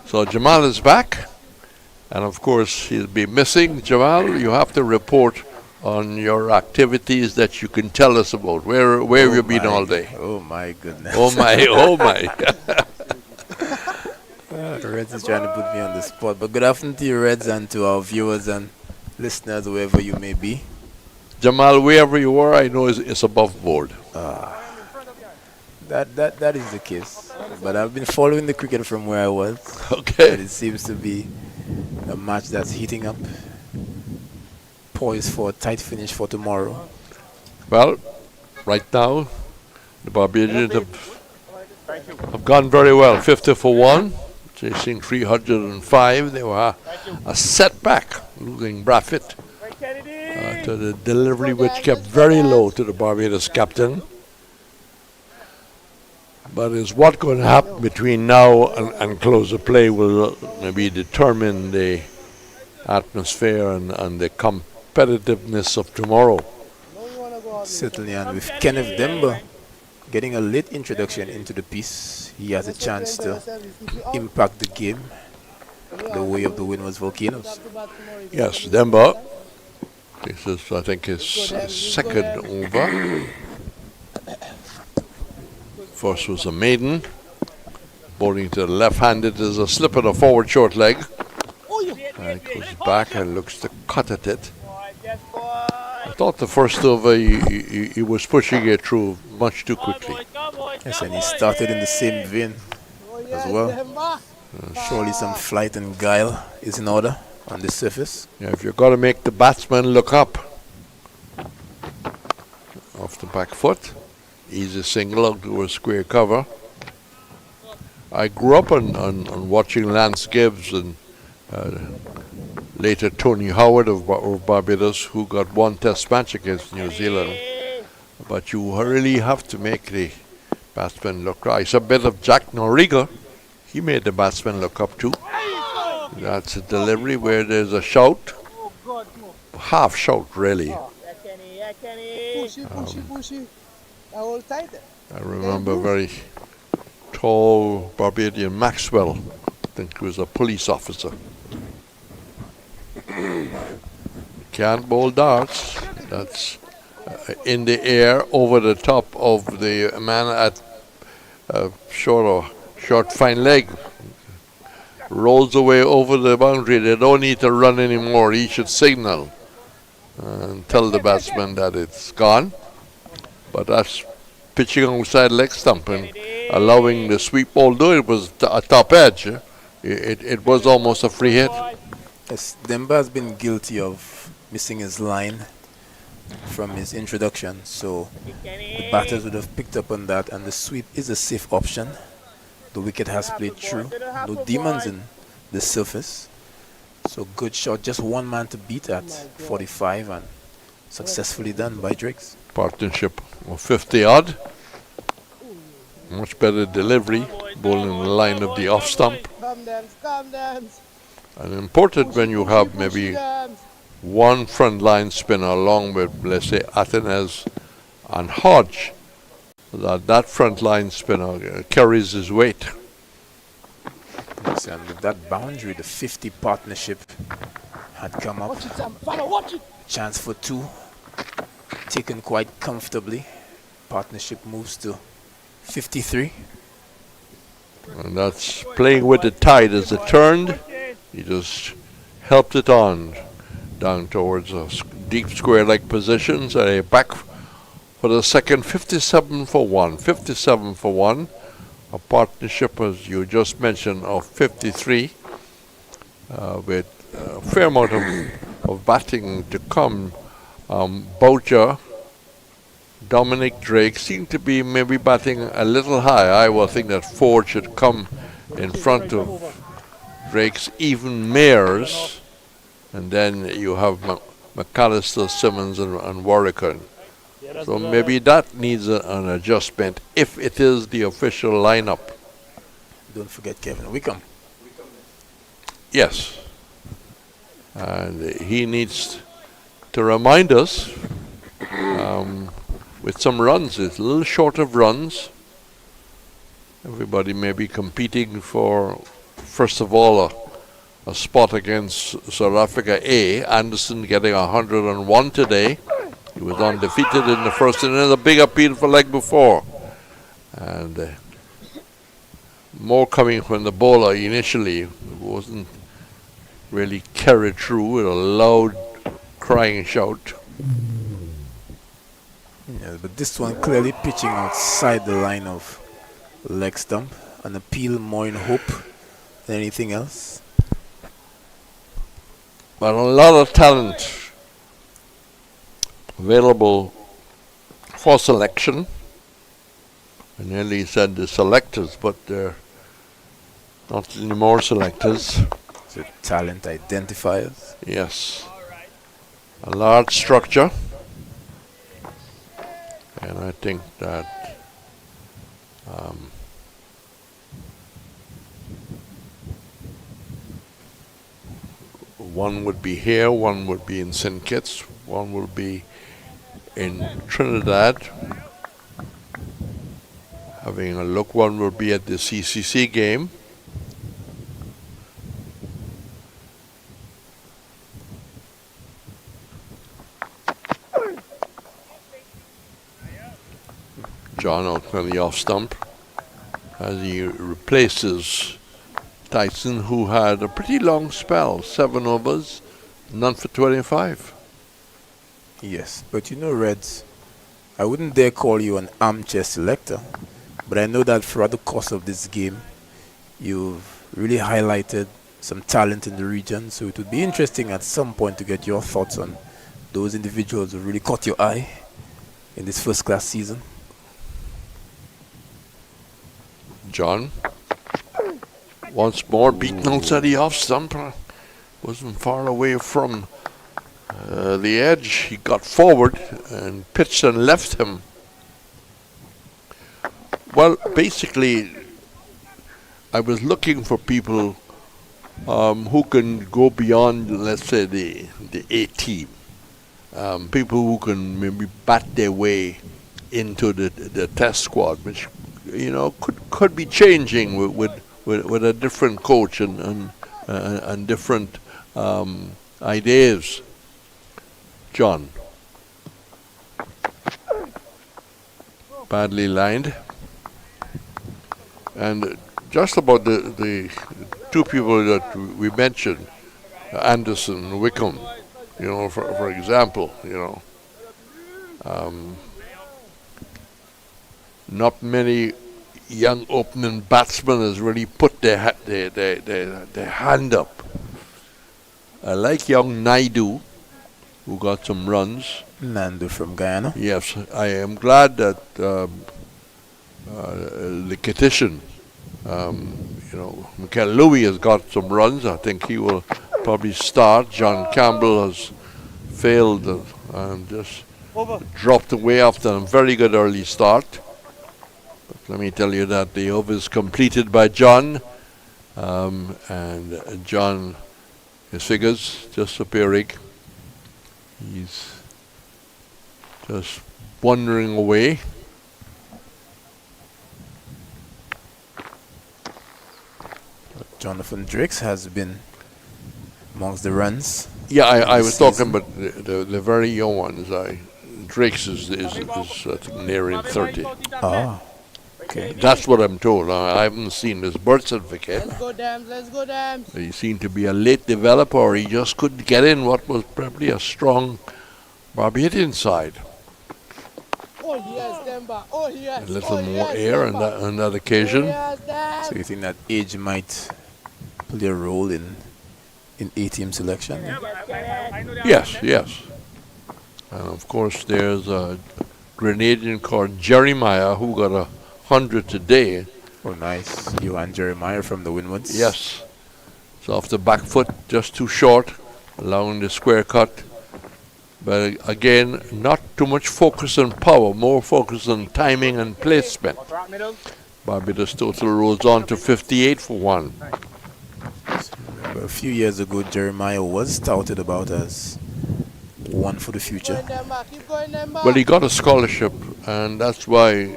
So Jamal is back. And of course, he'll be missing. Jamal, you have to report on your activities that you can tell us about. Where have you been all day? Oh my goodness. Oh my, oh my. Reds is trying to put me on the spot. But good afternoon to you, Reds, and to our viewers and listeners, wherever you may be. Jamal, wherever you are, I know it's above board. That is the case. But I've been following the cricket from where I was. Okay. And it seems to be a match that's heating up, poised for a tight finish for tomorrow. Well, right now, the Barbadians have gone very well. 50 for 1, chasing 305. They were a setback, losing Braffett to the delivery, which kept very low to the Barbados captain. But is what going to happen between now and close of play will maybe determine the atmosphere and the competitiveness of tomorrow. Certainly, and with Kenneth Demba getting a late introduction into the piece, he has a chance to impact the game the way of the Windward Volcanoes. Yes, Demba. This is, I think, his second over. First was a maiden. Bowling to the left-handed is a slip and a forward short leg. And it goes back and looks to cut at it. I thought the first over he was pushing it through much too quickly. Yes, and he started in the same vein as well. Surely some flight and guile is in order on the surface. Yeah, if you're going to make the batsman look up off the back foot, easy single out to a square cover. I grew up on watching Lance Gibbs and later Tony Howard of Barbados, who got one test match against New Zealand. But you really have to make the batsman look right. It's a bit of Jack Norriga. He made the batsman look up too. That's a delivery where there's a shout. Half shout, really. I remember a very tall Barbadian, Maxwell. I think he was a police officer. Can't bowl darts. That's in the air over the top of the man at short fine leg. Rolls away over the boundary. They don't need to run anymore. He should signal and tell the batsman that it's gone. But that's pitching outside leg stump and allowing the sweep, although it was a top edge, it was almost a free hit. Yes, Demba has been guilty of missing his line from his introduction, so the batters would have picked up on that, and the sweep is a safe option. The wicket has played through, no demons in the surface, so good shot, just one man to beat at 45 and successfully done by Drakes. Partnership of 50 odd. Much better delivery, bowling in the line of the off stump. And important when you have maybe one front line spinner along with, let's say, Athenes and Hodge, that front line spinner carries his weight. Yes, and with that boundary, the 50 partnership had come up. Chance for 2, taken quite comfortably. Partnership moves to 53. And that's playing with the tide as it turned. He just helped it on down towards a deep square-like positions. Back for the second, 57 for 1. 57 for 1. a partnership, as you just mentioned, of 53, with a fair amount of batting to come. Boucher, Dominic Drake seem to be maybe batting a little high. I will think that Ford should come in front of Drake's even Mayers, and then you have McAllister, Simmons, and Warwick. So maybe that needs an adjustment if it is the official lineup. Don't forget Kevin Wickham. Yes. And he needs to remind us with some runs. It's a little short of runs. Everybody may be competing for, first of all, a spot against South Africa A. Anderson getting 101 today. He was undefeated in the first inning, a big appeal for leg before. And more coming from the bowler initially. It wasn't really carried through with a loud crying shout. Yeah, but this one clearly pitching outside the line of leg stump. An appeal more in hope than anything else. But a lot of talent available for selection. I nearly said the selectors, but they're not anymore selectors. So talent identifiers. Yes. A large structure. And I think that one would be here, one would be in St. Kitts, one will be in Trinidad. Having a look, one will be at the CCC game. John out on the off stump as he replaces Tyson, who had a pretty long spell, 7 overs, none for 25. Yes, but you know, Reds, I wouldn't dare call you an armchair selector, but I know that throughout the course of this game, you've really highlighted some talent in the region, so it would be interesting at some point to get your thoughts on those individuals who really caught your eye in this first-class season. John, once more beaten outside the off stump, wasn't far away from the edge. He got forward and pitched and left him. Well, basically, I was looking for people who can go beyond, let's say, the A team. People who can maybe bat their way into the test squad, which, you know, could be changing with a different coach and different ideas. John. Badly lined. And just about the two people that we mentioned, Anderson, Wickham, you know, for example, you know, not many young opening batsmen has really put their hand up. I like young Naidu, who got some runs. Nandu from Guyana. Yes, I am glad that the Kittition, you know, Mikel Louis has got some runs. I think he will probably start. John Campbell has failed and just dropped away after a very good early start. But let me tell you that the over is completed by John, and John, his figures just appearing. He's just wandering away. Jonathan Drakes has been amongst the runs. Yeah, I was talking about the very young ones. Drakes is nearing 30. Ah, okay. That's what I'm told. I haven't seen his birth certificate. Let's go, Dams. Let's go, Dams. He seemed to be a late developer, or he just couldn't get in what was probably a strong Barbadian side. Oh, yes, them a little more air on that occasion. So you think that age might play a role in A-team selection? Yes, yes. And of course, there's a Grenadian called Jeremiah who got 100 today. Oh, nice. You and Jeremiah from the Windwards? Yes. So off the back foot, just too short, allowing the square cut. But again, not too much focus on power, more focus on timing and placement. Barbados total rolls on to 58 for 1. A few years ago, Jeremiah was touted about as one for the future. Well, he got a scholarship, and that's why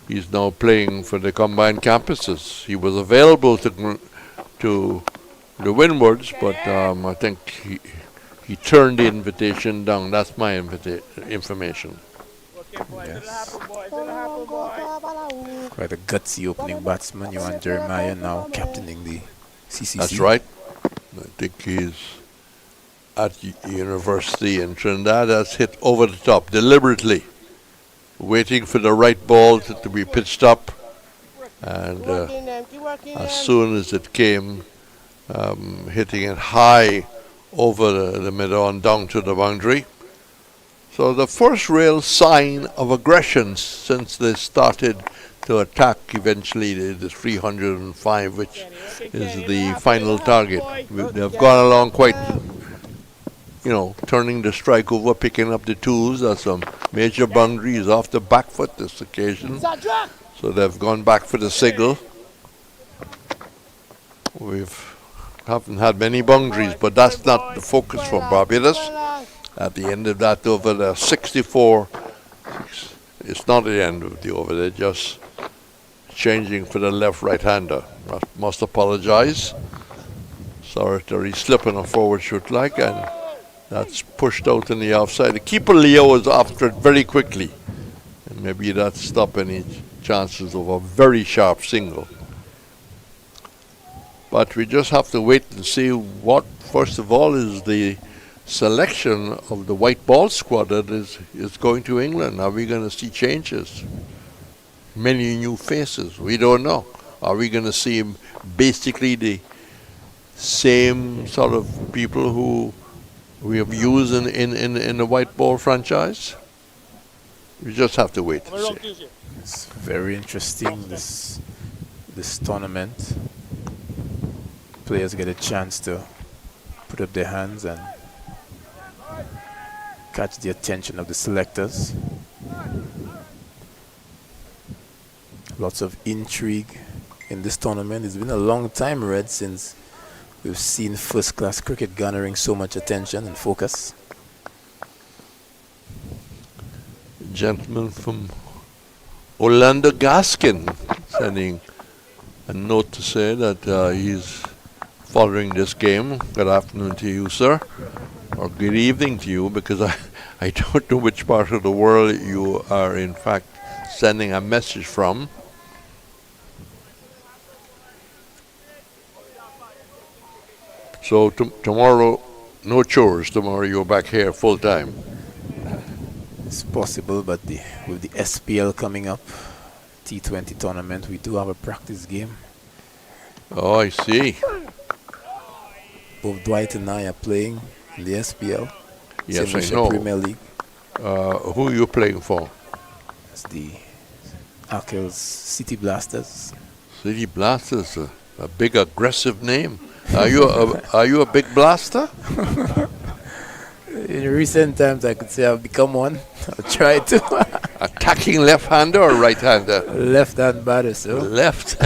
he's now playing for the combined campuses. He was available to the Windwards, but I think he turned the invitation down. That's my information. Yes. Quite a gutsy opening batsman. You and Jeremiah now captaining the CCC. That's right. I think he's at university in Trinidad. That's hit over the top deliberately, waiting for the right ball to be pitched up, and as soon as it came, hitting it high over the middle and down to the boundary. So the first real sign of aggression since they started to attack eventually the 305, which is the final target. They've gone along quite, turning the strike over, picking up the twos. There's some major boundaries off the back foot this occasion. So they've gone back for the single. Haven't had many boundaries, but that's not the focus for Barbados. At the end of that over, the 64. It's not the end of the over. They're just changing for the left-right-hander. Must apologize. Solitary slip on a forward shoot like, and that's pushed out in the offside. The keeper Leo was after it very quickly, and maybe that stopped any chances of a very sharp single. But we just have to wait and see what, first of all, is the selection of the white ball squad that is going to England. Are we going to see changes? Many new faces. We don't know. Are we going to see basically the same sort of people who we have used in the white ball franchise? We just have to wait and see. It's very interesting, this tournament. Players get a chance to put up their hands and catch the attention of the selectors. Lots of intrigue in this tournament. It's been a long time, Red, since we've seen first-class cricket garnering so much attention and focus. Gentleman from Orlando Gaskin sending a note to say that he's following this game. Good afternoon to you, sir, or good evening to you, because I don't know which part of the world you are in fact sending a message from. So tomorrow, no chores. Tomorrow you're back here full time. It's possible, but with the SPL coming up, T20 tournament, we do have a practice game. Oh, I see. Both Dwight and I are playing in the SPL. Yes, I know. Premier League. Who are you playing for? It's the Ackles City Blasters. City Blasters, a big aggressive name. Are you a big blaster? In recent times, I could say I've become one. I'll try to. Attacking left-hander or right-hander? Left-hand batter, so. Left.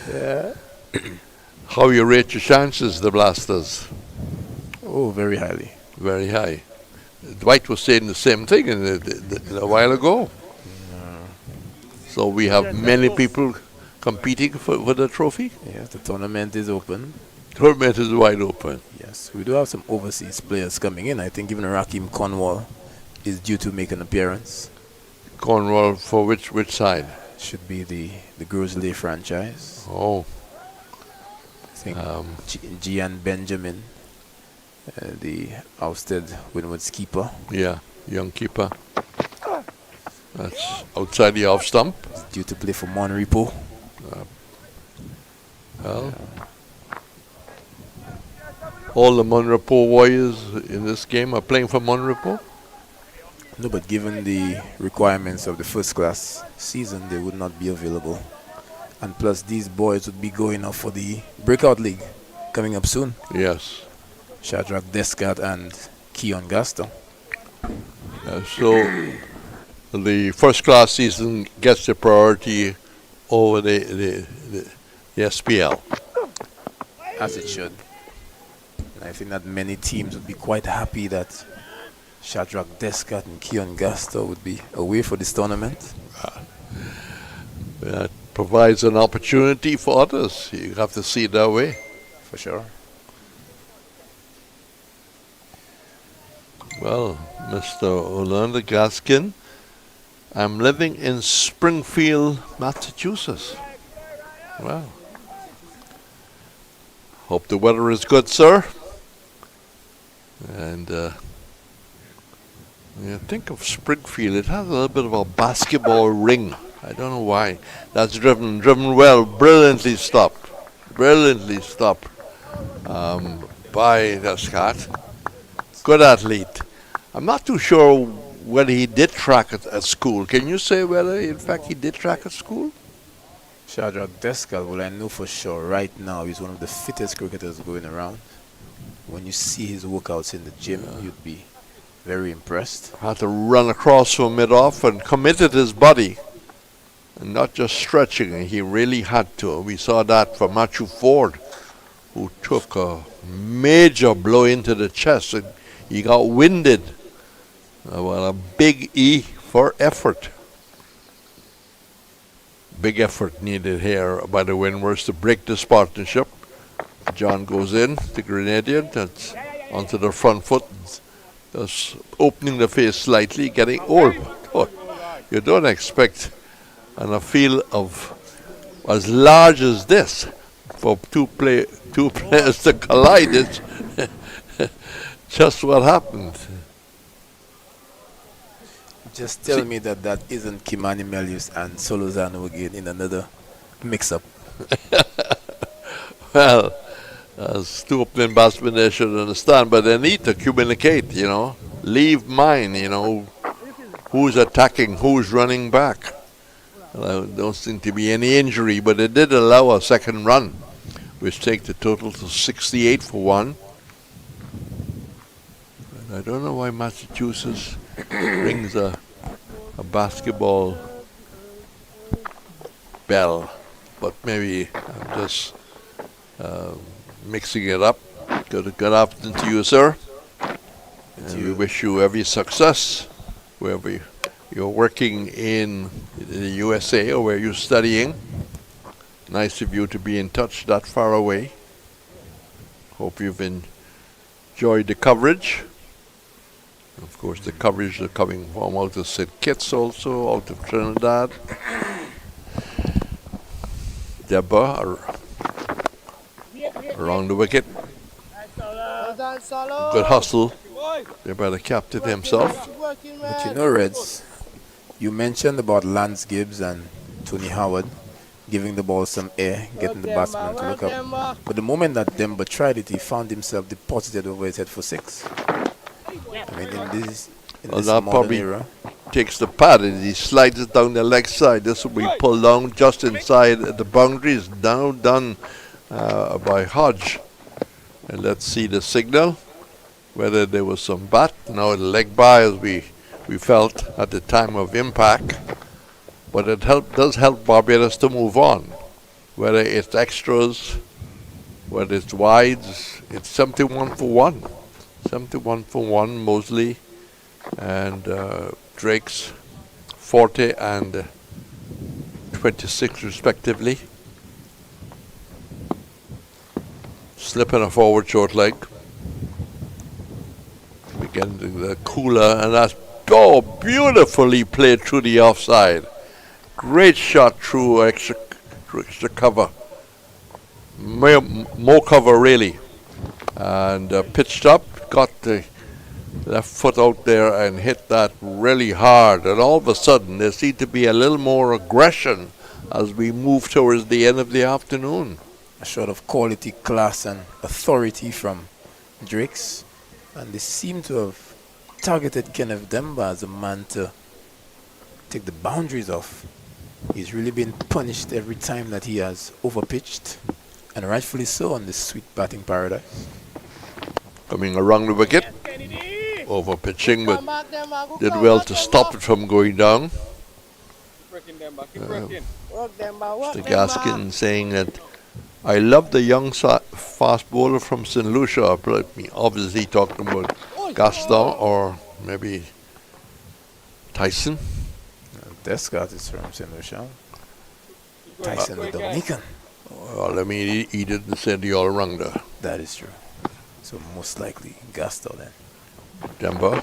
Yeah. How you rate your chances, the Blasters? Oh, very highly. Very high. Dwight was saying the same thing a while ago. So we have many people competing for the trophy? Yes, the tournament is open. Tournament is wide open. Yes, we do have some overseas players coming in. I think even Raheem Cornwall is due to make an appearance. Cornwall for which side? Should be the Grosley franchise. Oh. I think Gian Benjamin, the ousted Windward's keeper. Yeah. young keeper. That's outside the off stump. Due to play for Monrepo. Well, all the Monrepo Warriors in this game are playing for Monrepo. No, but given the requirements of the first class season, they would not be available. And plus, these boys would be going off for the Breakout League coming up soon. Yes. Shadrach Descat and Keon Gaston. So the first class season gets the priority over the SPL. As it should. And I think that many teams would be quite happy that Shadrach Descat and Keon Gaston would be away for this tournament. That provides an opportunity for others. You have to see it that way. For sure. Well, Mr. Orlando Gaskin, I'm living in Springfield, Massachusetts. Well, hope the weather is good, sir. And you think of Springfield, it has a little bit of a basketball ring. I don't know why. That's driven well, brilliantly stopped by Descat. Good athlete. I'm not too sure whether he did track at school. Can you say whether, in fact, he did track at school? Shadrach Descat, well, I know for sure right now he's one of the fittest cricketers going around. When you see his workouts in the gym, you'd be very impressed. Had to run across from mid-off and committed his body. And not just stretching, he really had to. We saw that from Matthew Ford, who took a major blow into the chest and he got winded. Well, a big E for effort. Big effort needed here by the Windwards to break this partnership. John goes in, the Grenadier, that's onto the front foot, just opening the face slightly, getting oh, you don't expect on a field of as large as this for two players to collide. It's just what happened. Just tell me that isn't Kimani Melius and Solozano again in another mix-up. Well, as two opening batsmen, they should understand, but they need to communicate, leave mine, who's attacking, who's running back. Well, there don't seem to be any injury, but it did allow a second run, which takes the total to 68 for one. And I don't know why Massachusetts rings a basketball bell, but maybe I'm just mixing it up. Good afternoon to you, sir. And we wish you every success wherever you're working in the USA or where you're studying. Nice of you to be in touch that far away. Hope you've enjoyed the coverage. Of course, the coverage is coming from out of St. Kitts also, out of Trinidad. Deborah around the wicket. Good hustle there by the captain himself. But Reds, you mentioned about Lance Gibbs and Tony Howard giving the ball some air, getting the batsman to look up. But the moment that Demba tried it, he found himself deposited over his head for six. I mean, in this modern era, takes the pad and he slides it down the leg side. This will be pulled down just inside the boundaries, now done by Hodge. And let's see the signal, whether there was some bat. Now the leg by, as we felt at the time of impact. But it does help Barbados to move on. Whether it's extras, whether it's wides, it's 71 for 1. 71 for 1, Mosley and Drake's 40 and 26 respectively. Slipping a forward short leg. Again, the cooler, and that's beautifully played through the offside. Great shot through extra cover. More cover really. And pitched up, got the left foot out there and hit that really hard. And all of a sudden, there seemed to be a little more aggression as we move towards the end of the afternoon. A shot of quality, class, and authority from Drakes. And they seem to have targeted Kenneth Demba as a man to take the boundaries off. He's really been punished every time that he has overpitched, and rightfully so, on this sweet batting paradise. Coming around the wicket, over pitching, but did well to stop it from going down. Mr. Gaskin saying that I love the young fast bowler from St. Lucia. Obviously talking about Gaston or maybe Tyson. Descott is from St. Lucia. Tyson the Dominican. Well, I mean, he didn't say the all-rounder. That is true. So most likely Gaston then. Demba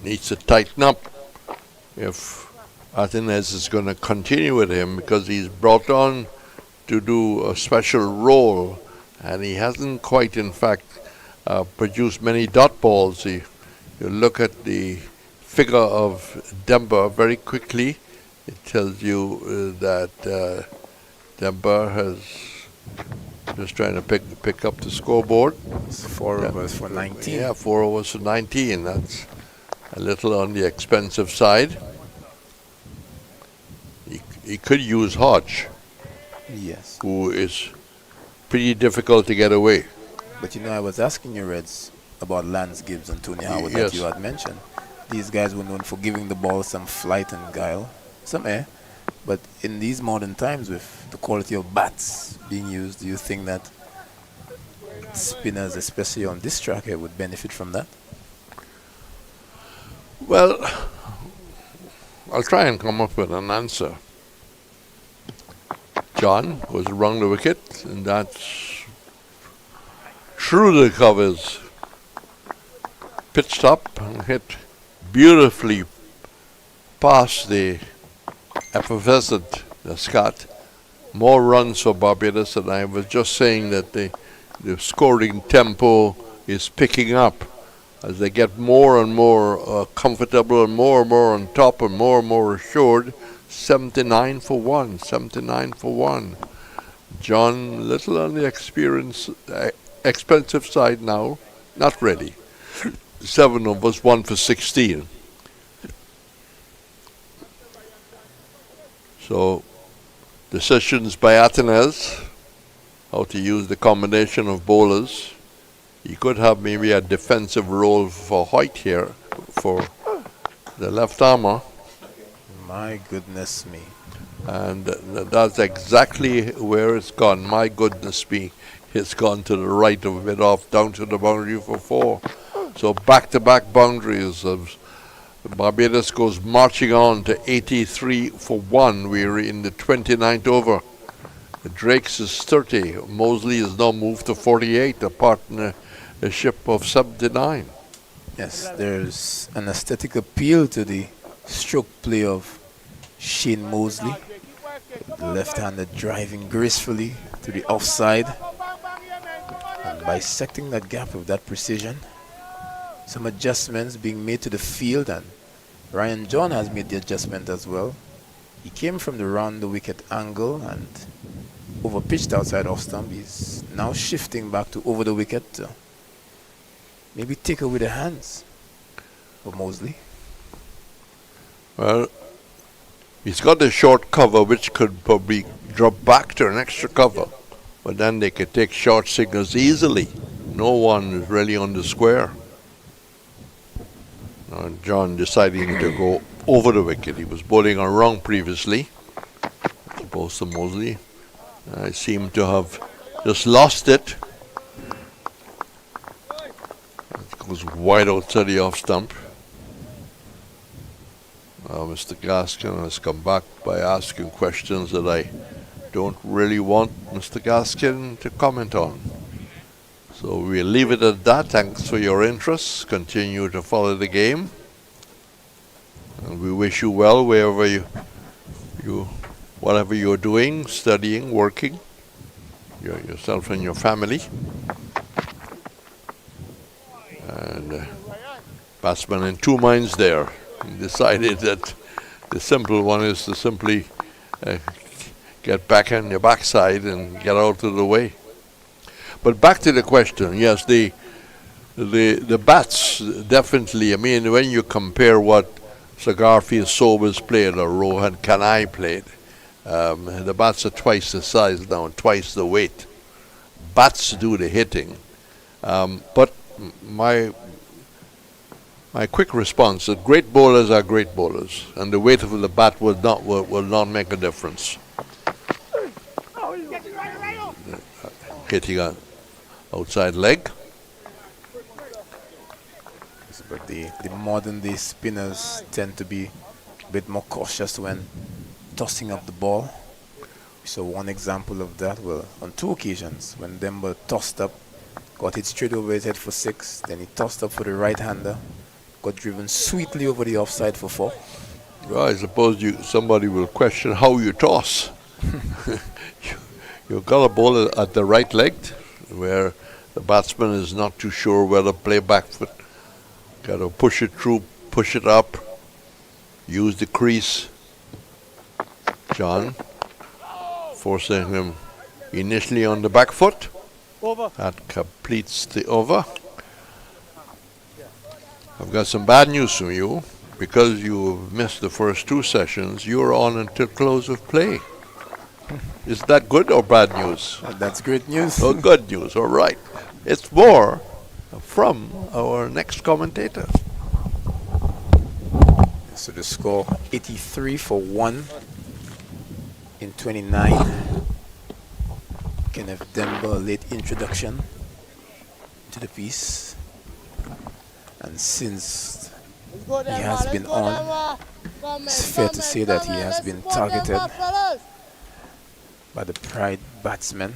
needs to tighten up if Athens is going to continue with him, because he's brought on to do a special role and he hasn't quite, in fact, produced many dot balls. You look at the figure of Demba very quickly, it tells you that Demba has just trying to pick up the scoreboard. It's 4 overs for 19. Yeah, 4 overs for 19. That's a little on the expensive side. He could use Hodge. Yes. Who is pretty difficult to get away. But you know, I was asking you, Reds, about Lance Gibbs and Tony Howard Yes. that you had mentioned. These guys were known for giving the ball some flight and guile, some air. But in these modern times, with the quality of bats being used, do you think that spinners, especially on this track here, would benefit from that? Well, I'll try and come up with an answer. John goes around the wicket, and that's through the covers. Pitched up and hit beautifully past the effervescent Scott. More runs for Barbados, and I was just saying that the scoring tempo is picking up as they get more and more comfortable and more on top and more assured. 79 for 1, 79 for 1. John, little on the expensive side now, not ready. 7 overs, 1 for 16. So, decisions by Athens, how to use the combination of bowlers. He could have maybe a defensive role for Hoyt here, for the left armour. My goodness me. And that's exactly where it's gone. My goodness me. It's gone to the right of it off, down to the boundary for 4. So back-to-back boundaries. Barbados goes marching on to 83 for 1. We're in the 29th over. Drake's is 30. Mosley has now moved to 48, a partnership of 79. Yes, there's an aesthetic appeal to the stroke play of Shane Mosley. Left-handed driving gracefully to the offside and bisecting that gap with that precision. Some adjustments being made to the field, and Ryan John has made the adjustment as well. He came from the round the wicket angle and over-pitched outside off stump. He's now shifting back to over the wicket to maybe take away the hands of Mosley. Well, he's got a short cover which could probably drop back to an extra cover, but then they could take short signals easily. No one is really on the square. Now John deciding to go over the wicket. He was bowling on wrong previously, as opposed to Mosley. I seem to have just lost it. It goes wide outside the off stump. Mr. Gaskin has come back by asking questions that I don't really want Mr. Gaskin to comment on. So we'll leave it at that. Thanks for your interest. Continue to follow the game. And we wish you well wherever whatever you're doing, studying, working, yourself and your family. And Batsman in two minds there. He decided that the simple one is to simply get back on your backside and get out of the way. But back to the question, yes, the bats definitely. I mean, when you compare what Sir Garfield Sobers played or Rohan Kanai played, the bats are twice the size now, twice the weight. Bats do the hitting, but my quick response is great bowlers are great bowlers, and the weight of the bat will not make a difference. Hitting an outside leg. But the modern day spinners tend to be a bit more cautious when tossing up the ball. We saw one example of that, well, on two occasions, when Demba tossed up, got hit straight over his head for 6, then he tossed up for the right-hander, got driven sweetly over the offside for 4. Well, I suppose somebody will question how you toss. You've got a ball at the right leg, where the batsman is not too sure whether to play back foot. Got to push it through, push it up, use the crease. John forcing him initially on the back foot. Over. That completes the over. I've got some bad news from you. Because you've missed the first 2 sessions, you're on until close of play. Is that good or bad news? That's great news. Oh, good news. All right. It's more from our next commentator. So the score 83 for 1 in 29. Kenneth Demba, late introduction to the piece. And since he has been on, it's fair to say that he has been targeted by the Pride batsmen.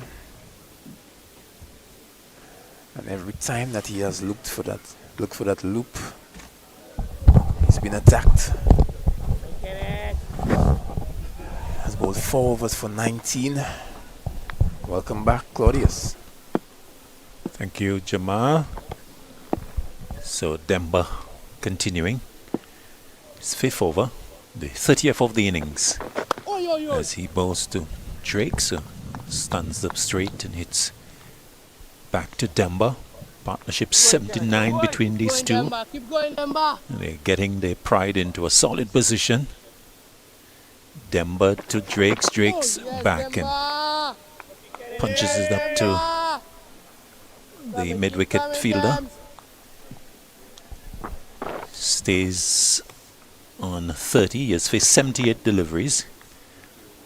And every time that he has looked for that loop, he's been attacked. Has bowled 4 overs for 19. Welcome back, Claudius. Thank you, Jamal. So Demba continuing his 5th over, the 30th of the innings, as he bowls to Drake. So stands up straight and hits back to Demba. Partnership 79 between these two. They're getting their Pride into a solid position. Demba to Drake's. Drake's back and punches it up to the mid-wicket fielder. Stays on 30. He has faced 78 deliveries.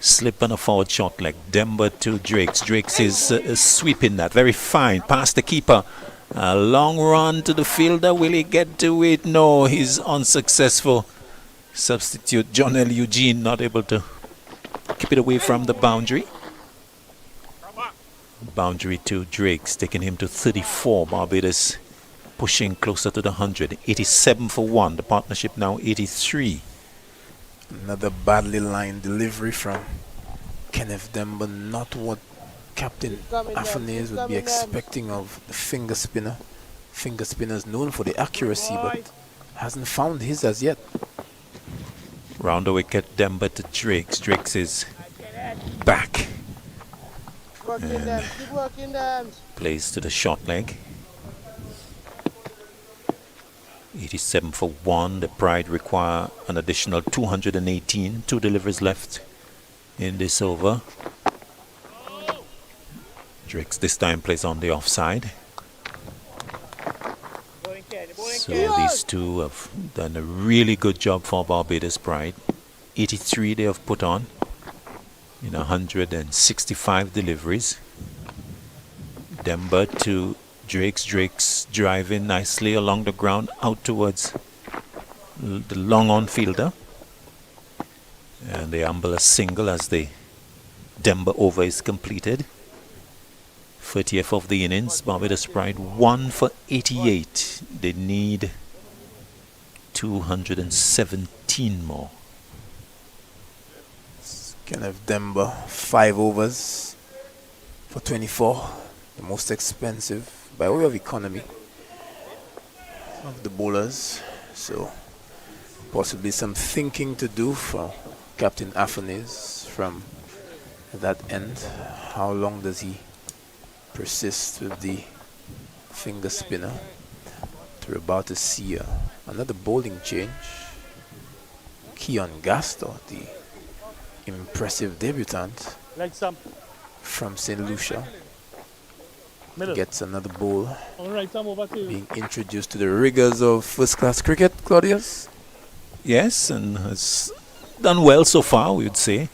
Slip on a forward shot leg. Demba to Drake's. Drake's is sweeping that. Very fine. Past the keeper. A long run to the fielder. Will he get to it? No, he's unsuccessful. Substitute John L. Eugene not able to keep it away from the boundary. Boundary to Drake's, taking him to 34. Barbados pushing closer to the 100. 87 for 1. The partnership now 83. Another badly lined delivery from Kenneth Demba. Not what Captain Afanese would be expecting of the finger spinner. Finger spinner is known for the accuracy, but hasn't found his as yet. Round the wicket, Demba to Drake's. Drake's is back. And plays to the short leg. 87 for 1. The Pride require an additional 218. 2 deliveries left in this over. Drake's this time plays on the offside. So these two have done a really good job for Barbados Pride. 83 they have put on in 165 deliveries. Demba to Drake's. Drake's driving nicely along the ground out towards the long on fielder. And they amble a single as the Demba over is completed. 30th of the innings. Barbados Pride 1 for 88. They need 217 more. Kenneth Demba, 5 overs for 24. The most expensive by way of economy of the bowlers. So possibly some thinking to do for Captain Afanis from that end. How long does he persist with the finger spinner? We're about to see another bowling change. Keon Gaston, the impressive debutant from St. Lucia, gets another bowl, being introduced to the rigors of first-class cricket, Claudius. Yes, and has done well so far, we would say.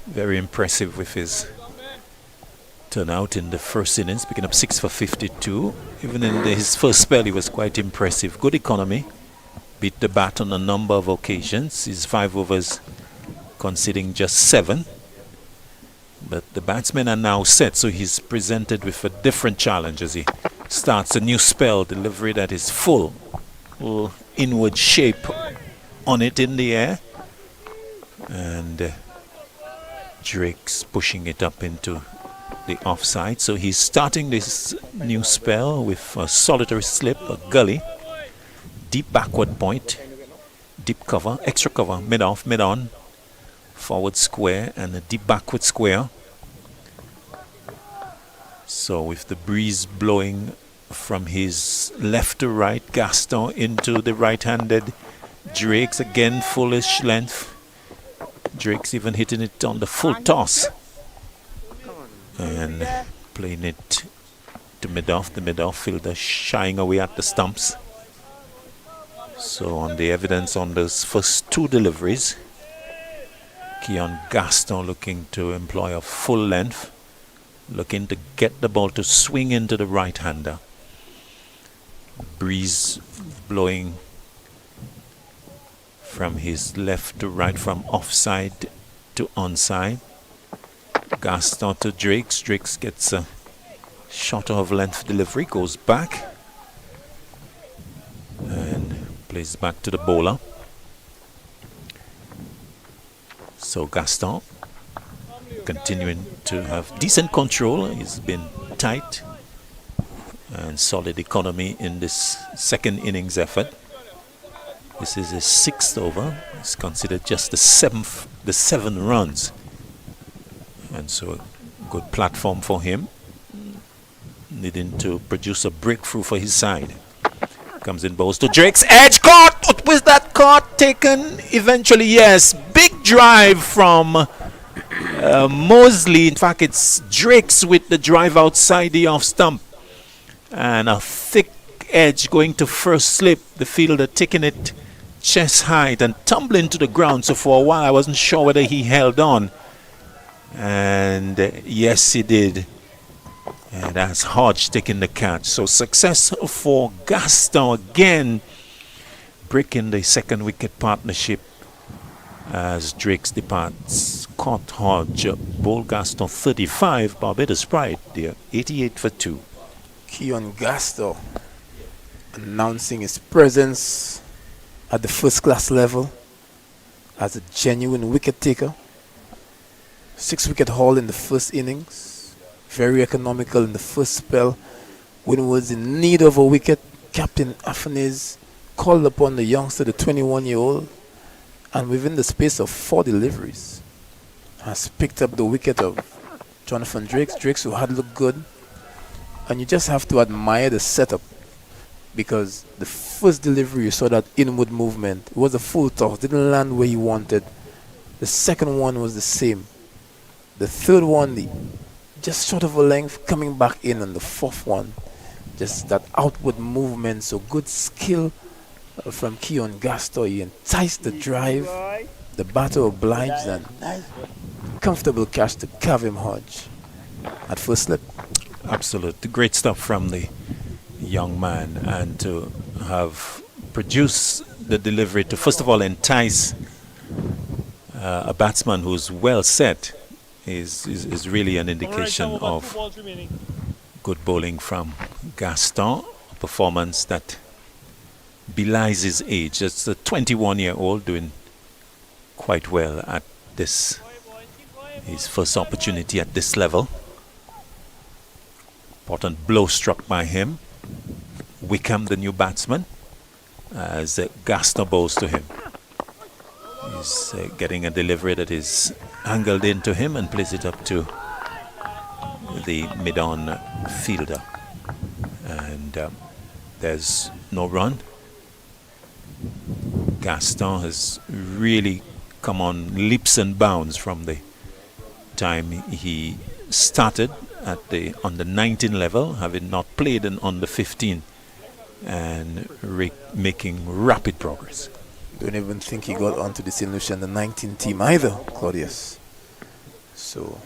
Very impressive with his turnout in the first innings, picking up 6 for 52. Even in his first spell, he was quite impressive. Good economy. Beat the bat on a number of occasions. His 5 overs conceding just 7. But the batsmen are now set, so he's presented with a different challenge as he starts a new spell. Delivery that is full. Little inward shape on it in the air. And Drake's pushing it up into the offside. So he's starting this new spell with a solitary slip, a gully, deep backward point, deep cover, extra cover, mid-off, mid-on, forward square, and a deep backward square. So with the breeze blowing from his left to right, Gaston into the right-handed Drake's, again fullish length. Drake's even hitting it on the full toss and playing it to mid-off. The mid-off fielder shying away at the stumps. So on the evidence on those first 2 deliveries, Keon Gaston looking to employ a full length, looking to get the ball to swing into the right-hander. Breeze blowing from his left to right, from offside to onside. Gaston to Drakes. Drakes gets a shorter of length delivery, goes back and plays back to the bowler. So Gaston continuing to have decent control. He's been tight and solid economy in this second innings effort. This is his 6th over. It's considered just the 7 runs. And so a good platform for him. Needing to produce a breakthrough for his side. Comes in, bowls to Drake's edge. Caught! What was that caught? Taken eventually, yes. Big drive from Mosley. In fact, it's Drake's with the drive outside the off stump. And a thick edge going to first slip. The fielder taking it chest height and tumbling to the ground. So for a while I wasn't sure whether he held on. And yes, he did. And that's Hodge taking the catch. So success for Gaston again, breaking the second wicket partnership as Drake's departs. Caught Hodge, bowl Gaston 35, Barbados Pride, there 88 for 2. Keon Gaston announcing his presence at the first-class level as a genuine wicket taker. 6-wicket haul in the first innings. Very economical in the first spell. Windward's in need of a wicket. Captain Afanis called upon the youngster, the 21-year-old, and within the space of 4 deliveries has picked up the wicket of Jonathan Drakes. Drakes who had looked good. And you just have to admire the setup, because the first delivery you saw that inward movement. It was a full toss, didn't land where he wanted. The second one was the same. The third one, just short of a length, coming back in. And the fourth one, just that outward movement. So good skill from Keon Gaston. He enticed the drive. The batter obliged, and comfortable catch to Kavim Hodge at first slip. Absolute great stuff from the young man, and to have produced the delivery to first of all entice a batsman who's well set is really an indication of good bowling from Gaston. A performance that belies his age. It's a 21-year-old doing quite well at this, his first opportunity at this level. Important blow struck by him. Wickham, the new batsman, as Gaston bows to him. He's getting a delivery that is angled into him and plays it up to the mid-on fielder. And there's no run. Gaston has really come on leaps and bounds from the time he started at the under 19 level, having not played in under 15, and making rapid progress. Don't even think he got onto the St. Lucia under 19 team either, Claudius. So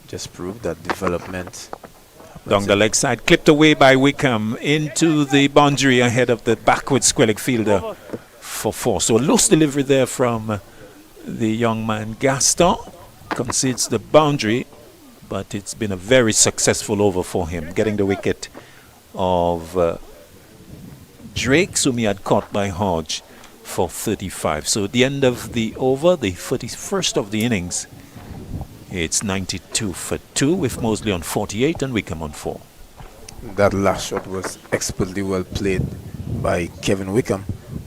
just proved that development. Down the leg side, clipped away by Wickham into the boundary ahead of the backward Squellic fielder for 4. So a loose delivery there from the young man Gaston. Concedes the boundary, but it's been a very successful over for him, getting the wicket of Drake, whom he had caught by Hodge for 35. So at the end of the over, the 31st of the innings, it's 92 for 2 with Mosley on 48 and Wickham on 4. That last shot was expertly well played by Kevin Wickham.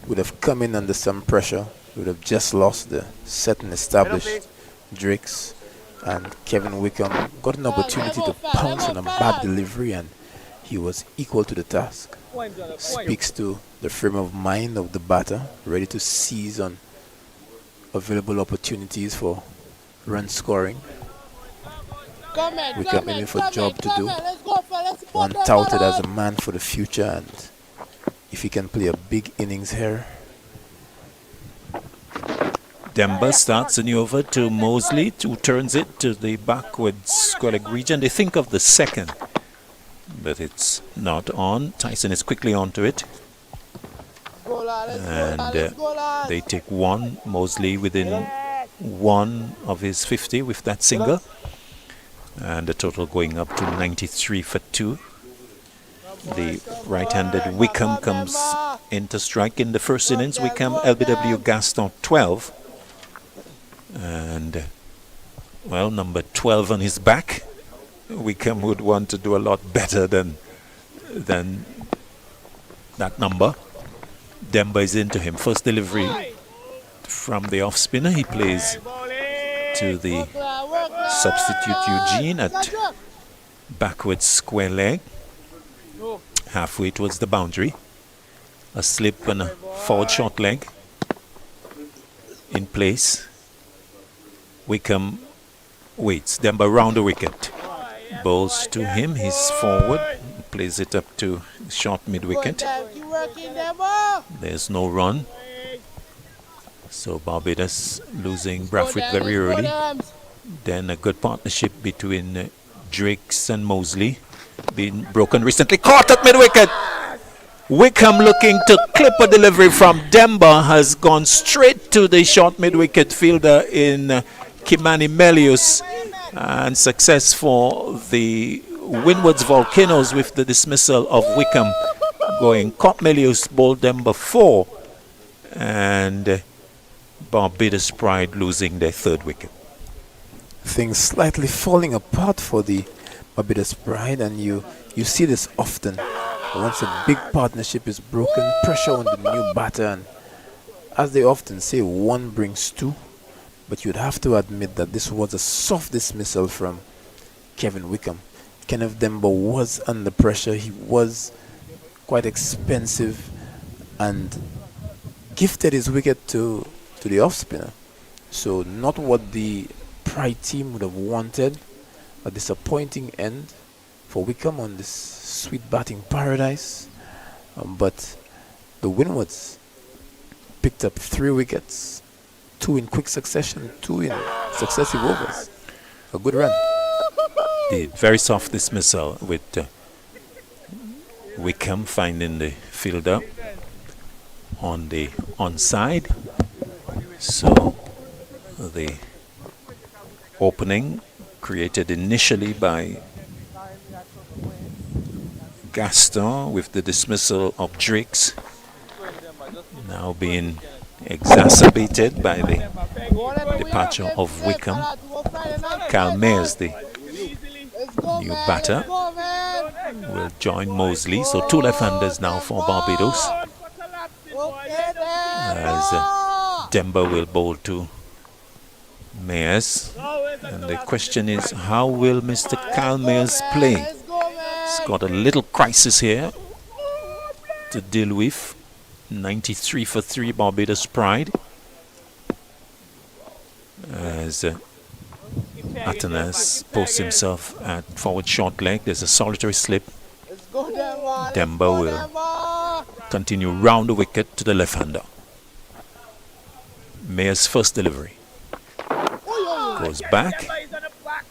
Would have come in under some pressure, would have just lost the set and established Drakes, and Kevin Wickham got an opportunity to pounce on a bad delivery, and he was equal to the task. Speaks to the frame of mind of the batter, ready to seize on available opportunities for run scoring. Wickham in for a job to do. One touted as a man for the future, and if he can play a big innings here. Demba starts the new over to Mosley, who turns it to the backward Squellic region. They think of the second, but it's not on. Tyson is quickly onto it. And they take one. Mosley within 1 of his 50 with that single. And the total going up to 93 for 2. The right-handed Wickham comes into strike in the first innings. Wickham, LBW Gaston 12. And, well, number 12 on his back. Wickham would want to do a lot better than that number. Demba is into him. First delivery from the off-spinner. He plays to the substitute Eugene at backward square leg. Halfway towards the boundary. A slip and a forward short leg. In place. Wickham waits. Demba round the wicket. Bowls to him. He's forward. Plays it up to short mid wicket. There's no run. So Barbados losing Brathwaite very early. Then a good partnership between Drakes and Mosley. Been broken recently. Caught at mid wicket. Wickham looking to clip a delivery from Demba has gone straight to the short mid wicket fielder in Kimani Melius, and success for the Windward's Volcanoes with the dismissal of Wickham going. Caught Melius, bowled Demba 4, and Barbados Pride losing their 3rd wicket. Things slightly falling apart for the Barbados Pride, and you see this often. Once a big partnership is broken, pressure on the new batter, and as they often say, 1 brings 2. But you'd have to admit that this was a soft dismissal from Kevin Wickham. Kenneth Demba was under pressure. He was quite expensive and gifted his wicket to the off-spinner. So not what the Pride team would have wanted. A disappointing end for Wickham on this sweet batting paradise. But the Windwards picked up 3 wickets. 2 in quick succession, 2 in successive overs. A good run. The very soft dismissal with Wickham finding the fielder on the onside. So the opening created initially by Gaston with the dismissal of Drakes now being exacerbated by the departure of Wickham. Calmez, the new batter, will join Mosley. So 2 left-handers now for Barbados. as Demba will bowl to Mayers. And the question is, how will Mr. Kyle Mayers play? He's got a little crisis here to deal with. 93 for 3, Barbados Pride. As Atanas posts himself at forward short leg. There's a solitary slip. Demba will continue round the wicket to the left-hander. Mayer's first delivery. Goes back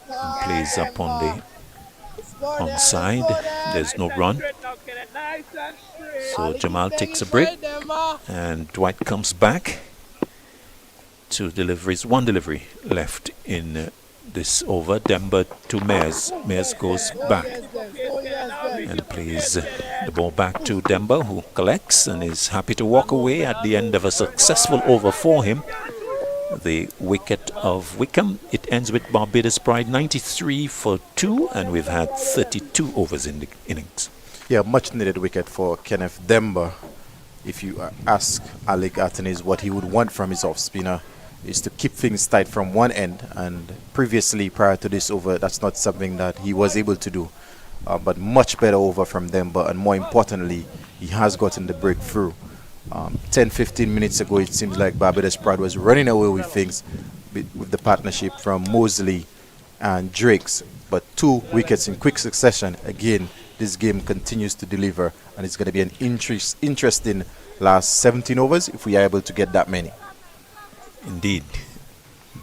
and plays up on the onside. There's no run. So Jamal takes a break and Dwight comes back. 2 deliveries, 1 delivery left in this over. Demba to Mayers. Mayers goes back and plays the ball back to Demba, who collects and is happy to walk away at the end of a successful over for him. The wicket of Wickham. It ends with Barbados Pride 93 for 2, and we've had 32 overs in the innings. Yeah, much needed wicket for Kenneth Demba. If you ask Alec Atanis what he would want from his off-spinner, is to keep things tight from one end, and previously prior to this over that's not something that he was able to do, but much better over from Demba, and more importantly he has gotten the breakthrough. 10-15 minutes ago it seems like Barbados Pride was running away with things with the partnership from Mosley and Drakes, but 2 wickets in quick succession. Again, this game continues to deliver, and it's going to be an interesting last 17 overs if we are able to get that many. Indeed.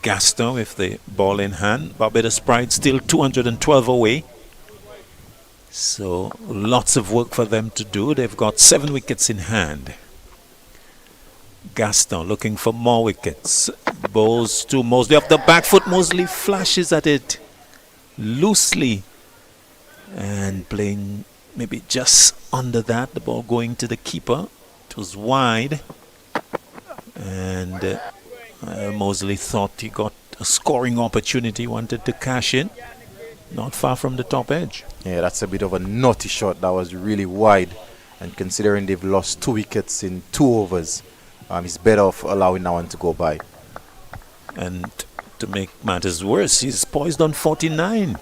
Gaston with the ball in hand. Barbados Pride still 212 away. So lots of work for them to do. They've got 7 wickets in hand. Gaston looking for more wickets. Bowls to Mosley off the back foot. Mosley flashes at it loosely and playing maybe just under that. The ball going to the keeper. It was wide. And Mosley thought he got a scoring opportunity, wanted to cash in. Not far from the top edge. Yeah, that's a bit of a naughty shot. That was really wide. And considering they've lost 2 wickets in 2 overs, he's better off allowing that one to go by. And to make matters worse, he's poised on 49.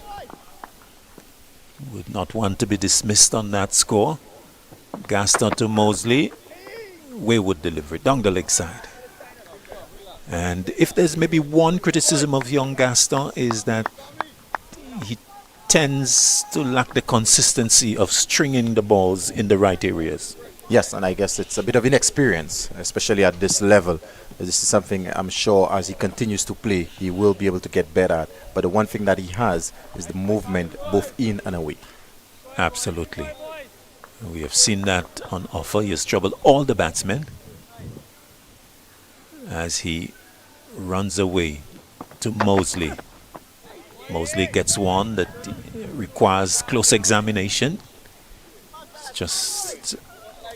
Would not want to be dismissed on that score. Gaston to Mosley. Wayward delivery down the leg side. And if there's maybe one criticism of young Gaston, is that he tends to lack the consistency of stringing the balls in the right areas. Yes, and I guess it's a bit of inexperience, especially at this level. This is something I'm sure as he continues to play, he will be able to get better at. But the one thing that he has is the movement both in and away. Absolutely. We have seen that on offer. He has troubled all the batsmen as he runs away to Mosley. Mosley gets one that requires close examination. It's just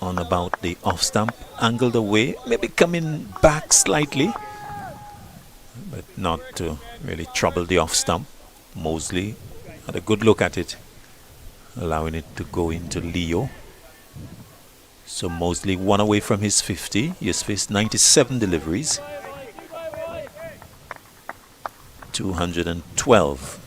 on about the off stump, angled away, maybe coming back slightly, but not to really trouble the off stump. Mosley had a good look at it, allowing it to go into Leo. So Mosley 1 away from his 50. He has faced 97 deliveries. 212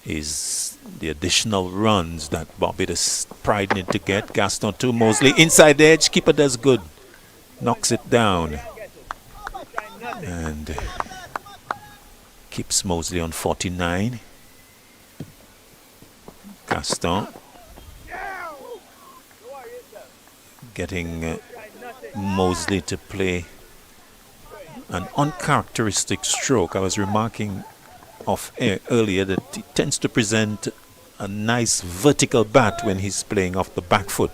is the additional runs that Barbados Pride need to get. Gaston to Mosley. Inside the edge. Keeper does good. Knocks it down. And keeps Mosley on 49. Gaston getting Mosley to play an uncharacteristic stroke. I was remarking off air earlier that he tends to present a nice vertical bat when he's playing off the back foot.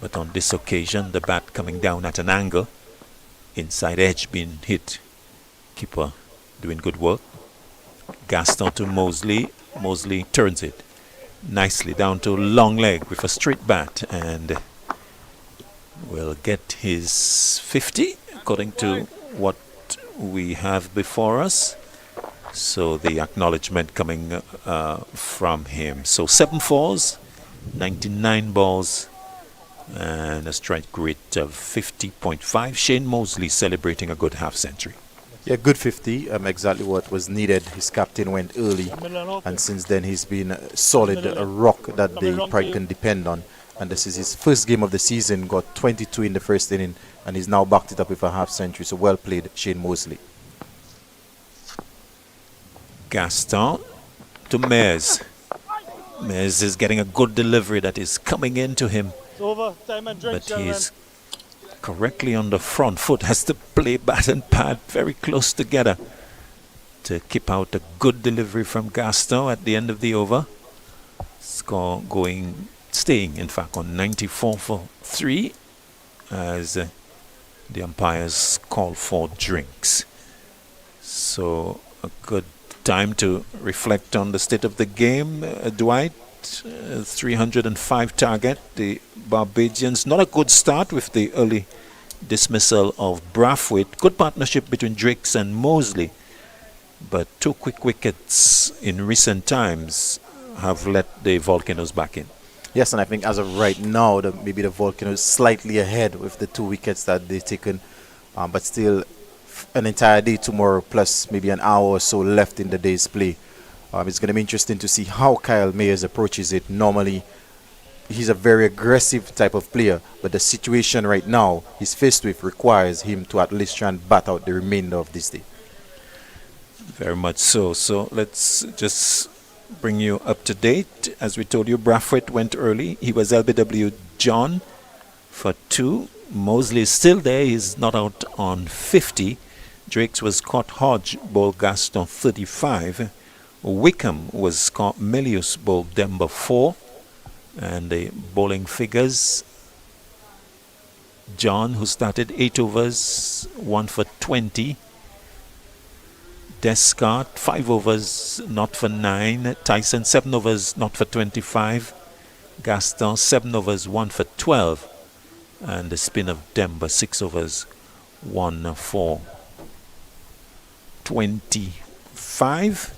But on this occasion, the bat coming down at an angle, inside edge being hit. Keeper doing good work. Gaston to Mosley. Mosley turns it nicely down to long leg with a straight bat and will get his 50 according to what we have before us. So the acknowledgement coming from him. So 7 fours, 99 balls, and a strike rate of 50.5. Shane Mosley celebrating a good half century. Yeah, good 50, exactly what was needed. His captain went early, and since then he's been a solid rock that the Pride can depend on. And this is his first game of the season, got 22 in the first inning, and he's now backed it up with a half century. So well played, Shane Mosley. Gaston to Mears. Mears is getting a good delivery that is coming into him. It's over. Time and drink, But he's correctly on the front foot, has to play bat and pad very close together to keep out a good delivery from Gaston at the end of the over. Score staying in fact on 94 for 3 as the umpires call for drinks. So a good time to reflect on the state of the game. Dwight, 305 target. The Barbadians, not a good start with the early dismissal of Brathwaite. Good partnership between Drakes and Mosley, but 2 quick wickets in recent times have let the Volcanoes back in. Yes, and I think as of right now, maybe the Volcanoes slightly ahead with the 2 wickets that they've taken, but still an entire day tomorrow plus maybe an hour or so left in the day's play. It's going to be interesting to see how Kyle Mayers approaches it. Normally, he's a very aggressive type of player, but the situation right now he's faced with requires him to at least try and bat out the remainder of this day. Very much so. So let's just bring you up to date. As we told you, Brathwaite went early. He was LBW John for 2. Mosley is still there. He's not out on 50. Drakes was Scott Hodge, bowled Gaston 35. Wickham was Scott Milius, bowled Demba 4. And the bowling figures: John, who started 8 overs, 1 for 20. Descart, 5 overs, not for 9. Tyson, 7 overs, not for 25. Gaston, 7 overs, 1 for 12. And the spin of Demba, 6 overs, 1 for 25.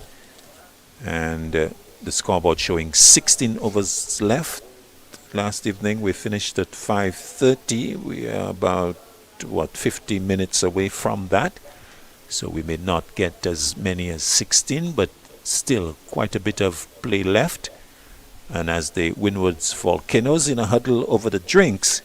And the scoreboard showing 16 overs left. Last evening we finished at 5:30. We are about 50 minutes away from that, so we may not get as many as 16, but still quite a bit of play left. And as the Windward's Volcanoes in a huddle over the drinks,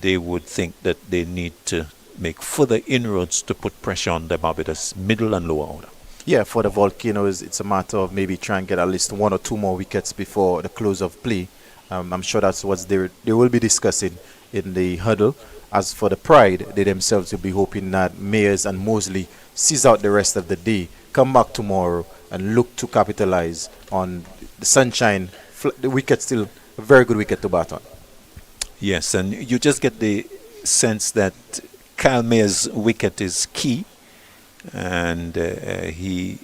they would think that they need to make further inroads to put pressure on the Barbados middle and lower order. Yeah, for the Volcanoes, it's a matter of maybe trying to get at least 1 or 2 more wickets before the close of play. I'm sure that's what they will be discussing in the huddle. As for the Pride, they themselves will be hoping that Mayers and Mosley seize out the rest of the day, come back tomorrow, and look to capitalize on the sunshine. The wicket still a very good wicket to bat on. Yes, and you just get the sense that Kyle Mayers' wicket is key. And he,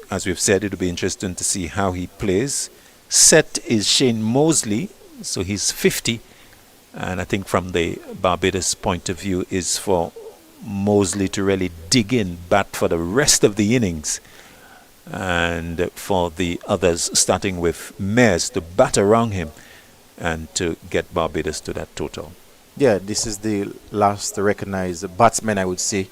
as we've said, it'll be interesting to see how he plays. Set is Shane Mosley, so he's 50. And I think from the Barbados point of view is for Mosley to really dig in, bat for the rest of the innings. And for the others, starting with Mayers, to bat around him and to get Barbados to that total. Yeah, this is the last recognized batsman, I would say.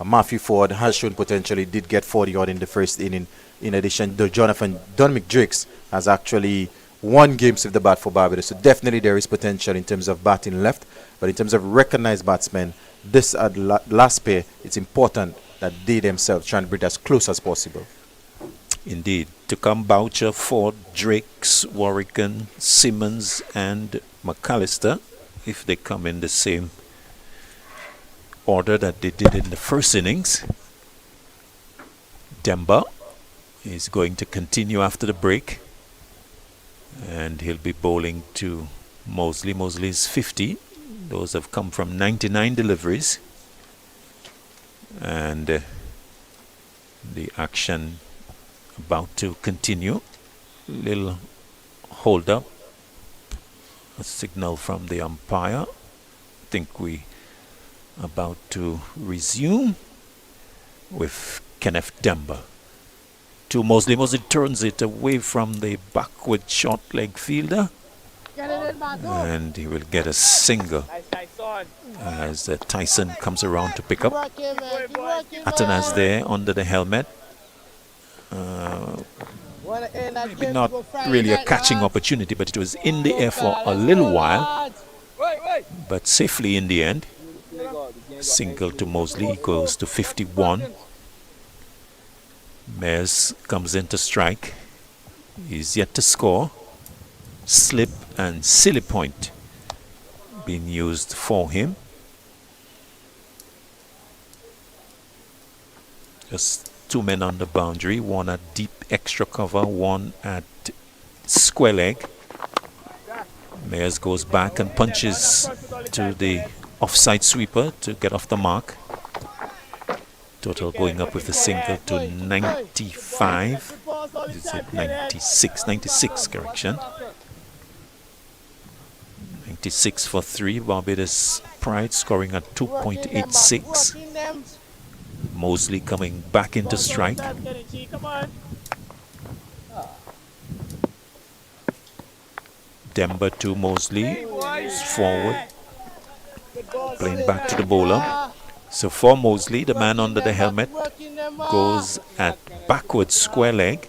Matthew Ford has shown potential. He did get 40 odd in the first inning. In addition, Jonathan Drakes has actually won games with the bat for Barbados. So definitely there is potential in terms of batting left. But in terms of recognized batsmen, this last pair, it's important that they themselves try and bring it as close as possible. Indeed. To come Boucher, Ford, Drakes, Warrican, Simmons and McAllister, if they come in the same order that they did in the first innings. Demba is going to continue after the break, and he'll be bowling to Mosley. Mosley's 50. Those have come from 99 deliveries. And the action about to continue. Little hold up. A signal from the umpire. I think we about to resume with Kenneth Demba. To Mosley. Mosley turns it away from the backward short leg fielder. And he will get a single as Tyson comes around to pick up. Atanas there under the helmet. Maybe not really a catching opportunity, but it was in the air for a little while, but safely in the end. Single to Mosley goes to 51. Mayers comes in to strike. He's yet to score. Slip and silly point being used for him. Just two men on the boundary, one at deep extra cover, one at square leg. Mayers goes back and punches to the offside sweeper to get off the mark. Total going up with the single to 95. Is it 96? 96, correction. 96 for 3. Barbados Pride scoring at 2.86. Mosley coming back into strike. Demba to Mosley. Forward. Playing back to the bowler. So for Mosley, the man under the helmet goes at backward square leg.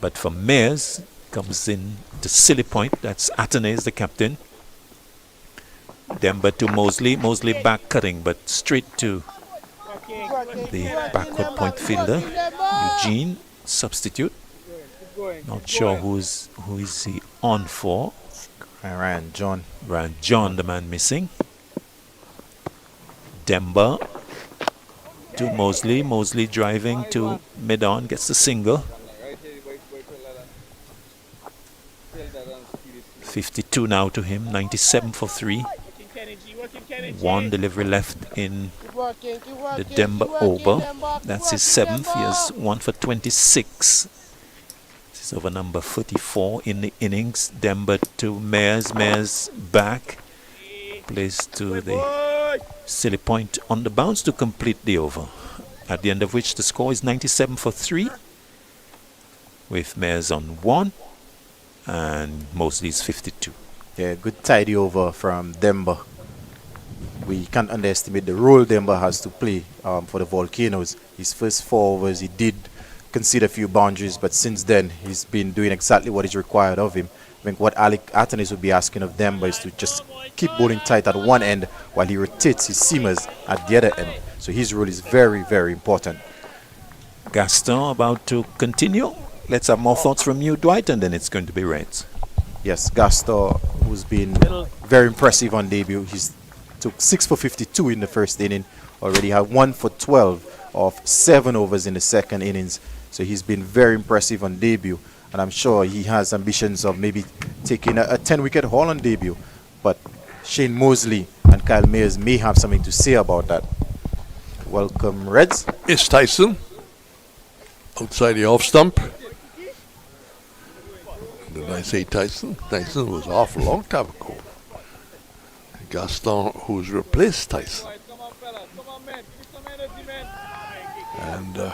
But for Mayers, comes in to silly point. That's Atenez, the captain. Demba to Mosley. Mosley back cutting, but straight to the backward point fielder. Eugene, substitute. Not sure who is he on for. Ryan John. Ryan John, the man missing. Demba to Mosley. Mosley driving to mid-on, gets the single. 52 now to him, 97 for 3. One delivery left in the Demba over. That's his 7th. He has 1 for 26. This is over number 44 in the innings. Demba to Mayers. Mayers back. Plays to the silly point on the bounce to complete the over. At the end of which the score is 97 for 3. With Mayers on 1. And Mosley's 52. Yeah, good tidy over from Demba. We can't underestimate the role Demba has to play for the Volcanoes. His first 4 overs, he did concede a few boundaries, but since then, he's been doing exactly what is required of him. I think what Alec Atenis would be asking of Demba is to just keep bowling tight at one end while he rotates his seamers at the other end. So his role is very, very important. Gaston about to continue. Let's have more thoughts from you, Dwight, and then it's going to be Reds. Yes, Gaston, who's been very impressive on debut. He's took 6 for 52 in the first inning. Already had 1 for 12 of 7 overs in the second innings. So he's been very impressive on debut. And I'm sure he has ambitions of maybe taking a 10-wicket haul on debut. But Shane Mosley and Kyle Mayers may have something to say about that. Welcome, Reds. It's Tyson. Outside the off stump. Did I say Tyson? Tyson was off a long time ago. Gaston, who's replaced Tyson. And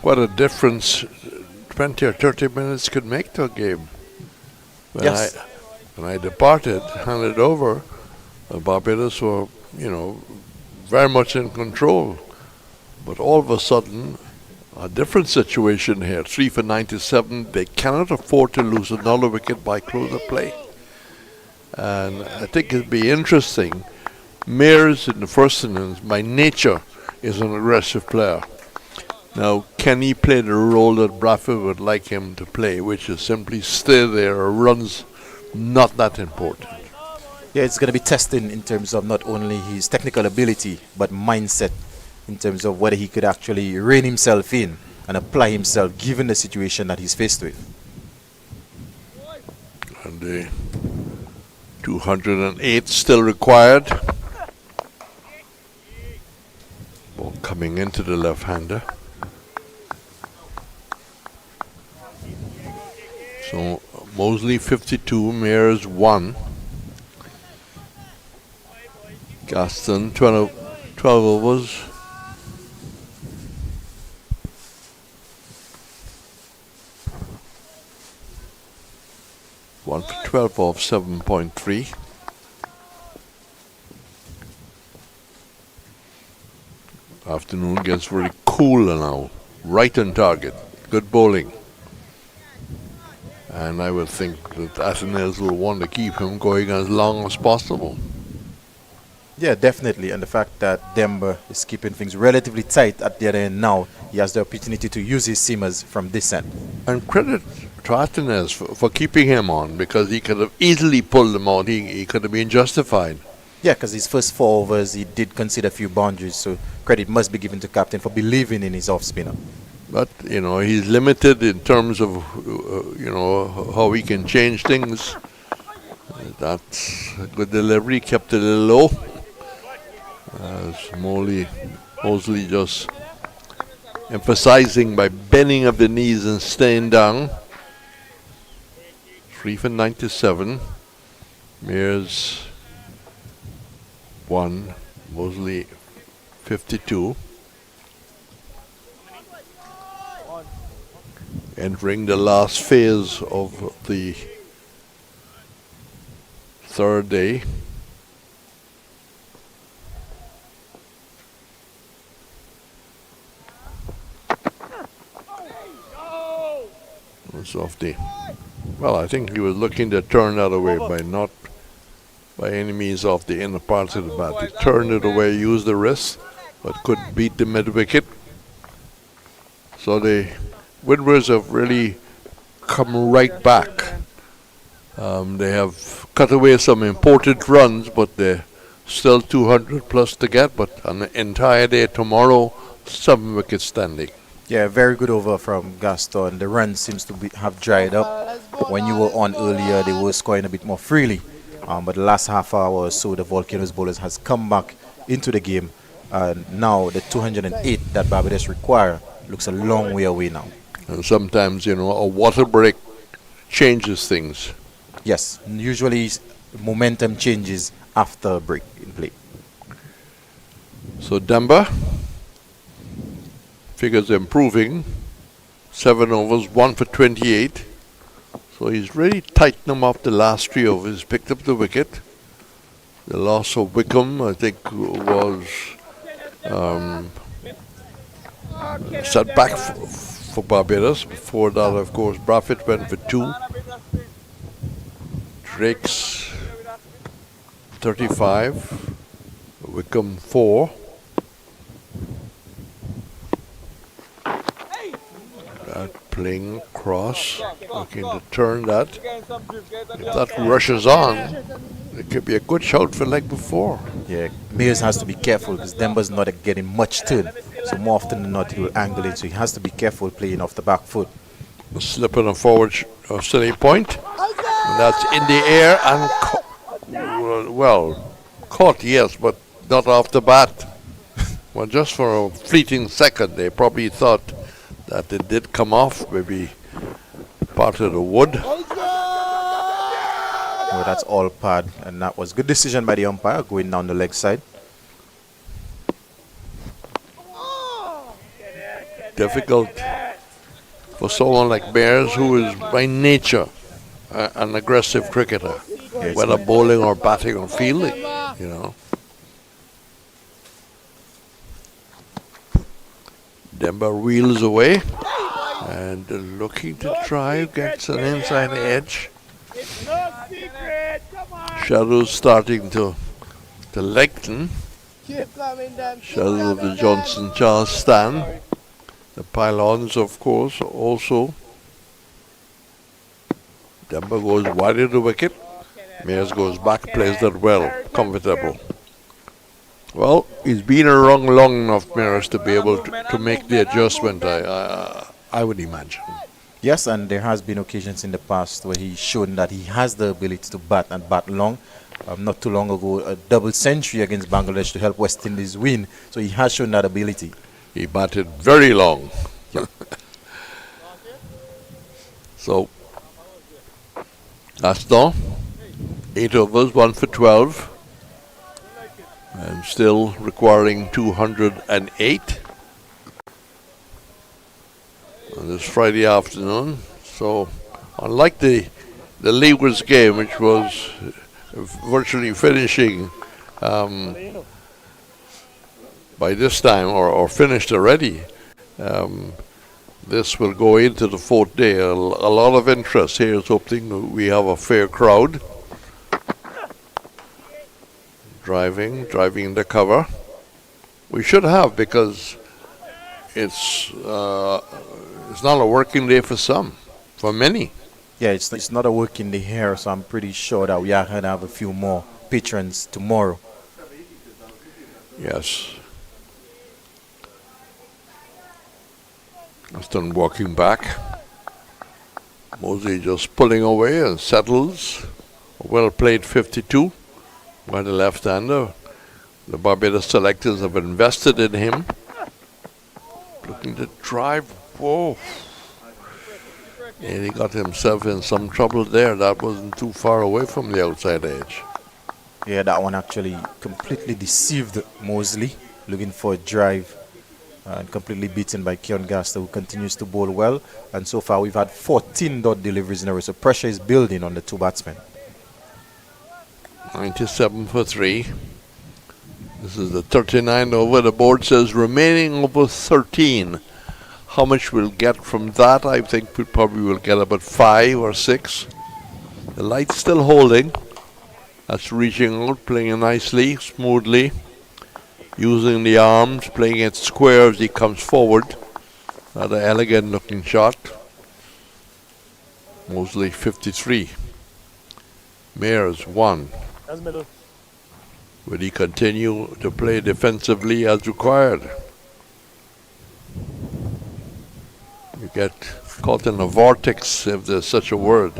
what a difference 20 or 30 minutes could make to a game. When I departed, handed over, Barbados were, very much in control. But all of a sudden, a different situation here. 3 for 97. They cannot afford to lose another wicket by close of play. And I think it'd be interesting. Mayers in the first innings, by nature, is an aggressive player. Now, can he play the role that Bradford would like him to play, which is simply stay there, runs not that important? Yeah, it's going to be testing in terms of not only his technical ability, but mindset, in terms of whether he could actually rein himself in and apply himself given the situation that he's faced with. And the 208 still required. Ball coming into the left-hander. So Mosley 52, Mayers 1. Gaston 12 overs. 12 off 7.3. Afternoon gets very cool now. Right on target. Good bowling. And I would think that Athens will want to keep him going as long as possible. Yeah, definitely. And the fact that Denver is keeping things relatively tight at the other end now, he has the opportunity to use his seamers from this end. And credit to Athens for keeping him on, because he could have easily pulled him out. He could have been justified. Yeah, because his first 4 overs, he did concede a few boundaries. So credit must be given to captain for believing in his off-spinner. But, you know, he's limited in terms of, you know, how he can change things. That's a good delivery, kept it a little low. As Mosley just emphasizing by bending of the knees and staying down. 3 for 97. Mears 1. Mosley 52. Entering the last phase of the third day. It's off the. Well, I think he was looking to turn that away by not by any means off the inner parts of the bat. He turned it away, used the wrist, but could beat the mid wicket. So the Windwards have really come right back. They have cut away some important runs, but they're still 200 plus to get. But on the entire day tomorrow, 7 wickets standing. Yeah, very good over from Gaston. The run seems to have dried up. When you were on earlier, they were scoring a bit more freely. But the last half hour or so, the Volcanoes bowlers has come back into the game. Now the 208 that Barbados require looks a long way away now. And sometimes, you know, a water break changes things. Yes, usually momentum changes after a break in play. So Demba figures improving. 7 overs, 1 for 28. So he's really tightened them up the last 3 overs. Picked up the wicket. The loss of Wickham, I think, was setback for Barbados. Before that, of course, Braffett went for 2. Drake's 35. Wickham 4. Playing across, looking to turn that. If that rushes on, it could be a good shout for leg before. Yeah, Mears has to be careful because Demba's not getting much turn. So more often than not, he will angle it. So he has to be careful playing off the back foot. A slip on a forward silly point. And that's in the air and caught, yes, but not off the bat. Well, just for a fleeting second, they probably thought that it did come off, maybe part of the wood. Oh, that's all pad, and that was good decision by the umpire going down the leg side. Difficult for someone like Bears, who is by nature an aggressive cricketer, whether bowling or batting or fielding, you know. Demba wheels away and looking to drive, gets an inside edge. Shadows starting to lengthen. Shadow of the Johnson Charles stand. The pylons, of course, also. Demba goes wide of the wicket. Mears goes back, plays that well, comfortable. Well, he's been around long enough, Mears, to be able to make the adjustment, I would imagine. Yes, and there has been occasions in the past where he's shown that he has the ability to bat and bat long. Not too long ago, a double century against Bangladesh to help West Indies win. So he has shown that ability. He batted very long. Yep. So, Gaston, 8 overs, 1 for 12. And still requiring 208 on this Friday afternoon. So, unlike the the Leeward's game, which was virtually finishing by this time, or finished already. This will go into the fourth day. A lot of interest here. Is hoping we have a fair crowd. Driving the cover. We should have, because it's not a working day for some, for many. Yeah, it's not a working day here, so I'm pretty sure that we are going to have a few more patrons tomorrow. Yes. Aston walking back. Mosley just pulling away and settles. A well-played 52 by the left-hander. The Barbados selectors have invested in him. Looking to drive. Whoa. And he got himself in some trouble there. That wasn't too far away from the outside edge. Yeah, that one actually completely deceived Mosley, looking for a drive, and completely beaten by Keon Gaster, who continues to bowl well. And so far, we've had 14 dot deliveries in a row, so pressure is building on the two batsmen. 97 for 3. This is the 39 over. The board says remaining over 13. How much we'll get from that? I think we probably will get about 5 or 6. The light's still holding. That's reaching out, playing nicely, smoothly, using the arms, playing it square as he comes forward. Another elegant looking shot. Mosley 53. Mayers 1. That's middle. Will he continue to play defensively as required? You get caught in a vortex, if there's such a word,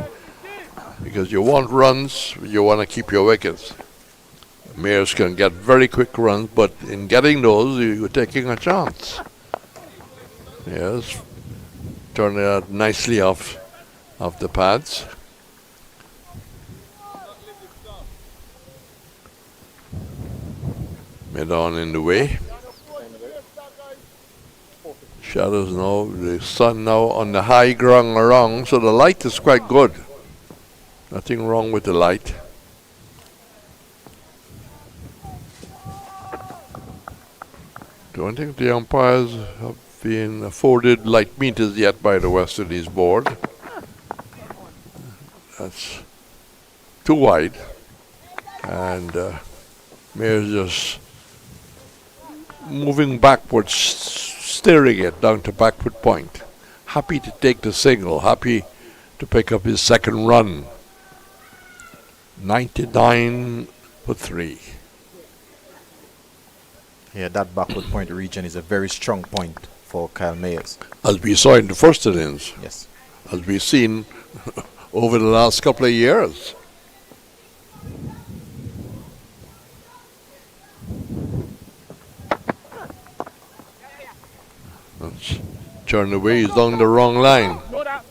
because you want runs, you want to keep your wickets. Mayers can get very quick runs, but in getting those, you're taking a chance. Yes, turning it nicely off the pads. Mid on in the way. Shadows now, the sun now on the high ground around, so the light is quite good. Nothing wrong with the light. Don't think the umpires have been afforded light meters yet by the West Indies board. That's too wide. And Mayer's just moving backwards, steering it down to backward point. Happy to take the single, happy to pick up his second run. 99 for 3. Yeah, that backward point region is a very strong point for Kyle Mayers. As we saw in the first innings. Yes. As we've seen over the last couple of years. Let's turn away, he's down the wrong line.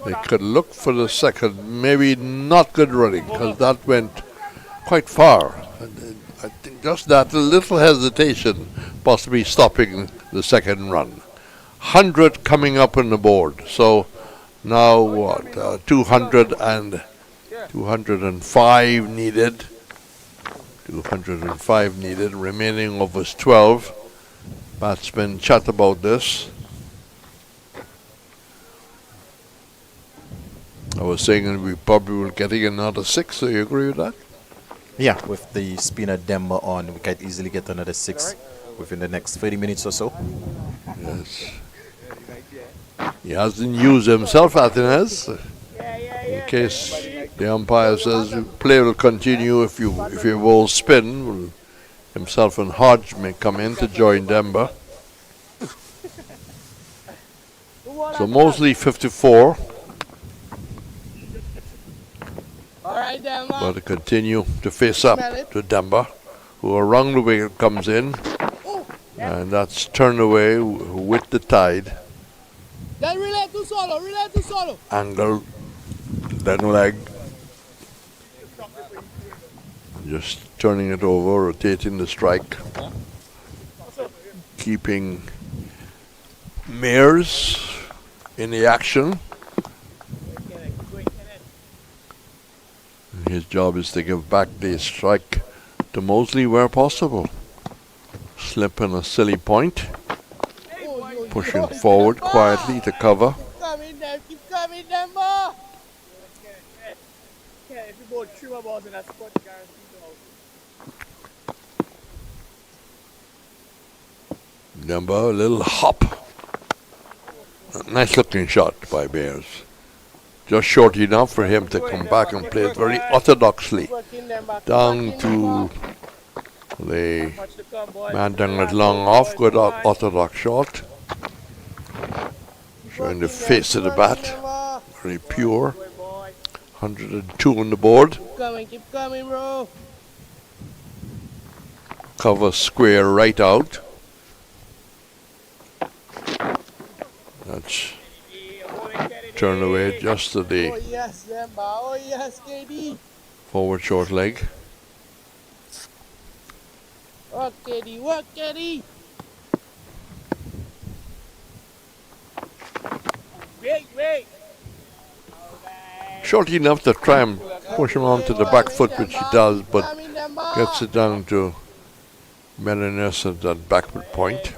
They could look for the second, maybe not good running, because that went quite far. I think just that little hesitation possibly stopping the second run. 100 coming up on the board. So now what? 205 needed. 205 needed. Remaining of us 12. Batsmen chat about this. I was saying we probably will getting another 6. So you agree with that? Yeah, with the spinner Demba on, we can easily get another 6 within the next 30 minutes or so. Yes. He hasn't used himself, Athens. In case the umpire says play will continue if you bowl spin, himself and Hodge may come in to join Demba. So Mosley 54. But to continue to face up to Demba, who around the wicket comes in, and that's turned away with the tide. Then relay to solo. Angle, then leg. Just turning it over, rotating the strike. Keeping Mayers in the action. his job is to give back the strike to Mosley where possible. Slip in a silly point. Pushing forward quietly to cover. Keep coming them more. If you both trim balls in that spot, guaranteed out. Number, a little hop. A nice looking shot by Bears. Just short enough for him to come back and play it very orthodoxly. Down to the man down at long off. Good orthodox shot. Showing the face of the bat. Very pure. 102 on the board. Keep coming, bro. Cover square right out. That's turn away just to the Oh yes, Lemba. Oh yes, KD. forward short leg. Work, KD. Work, KD. Wait. Short enough to try and push him onto the back foot, which he does, but gets it down to Melinus at that backward point.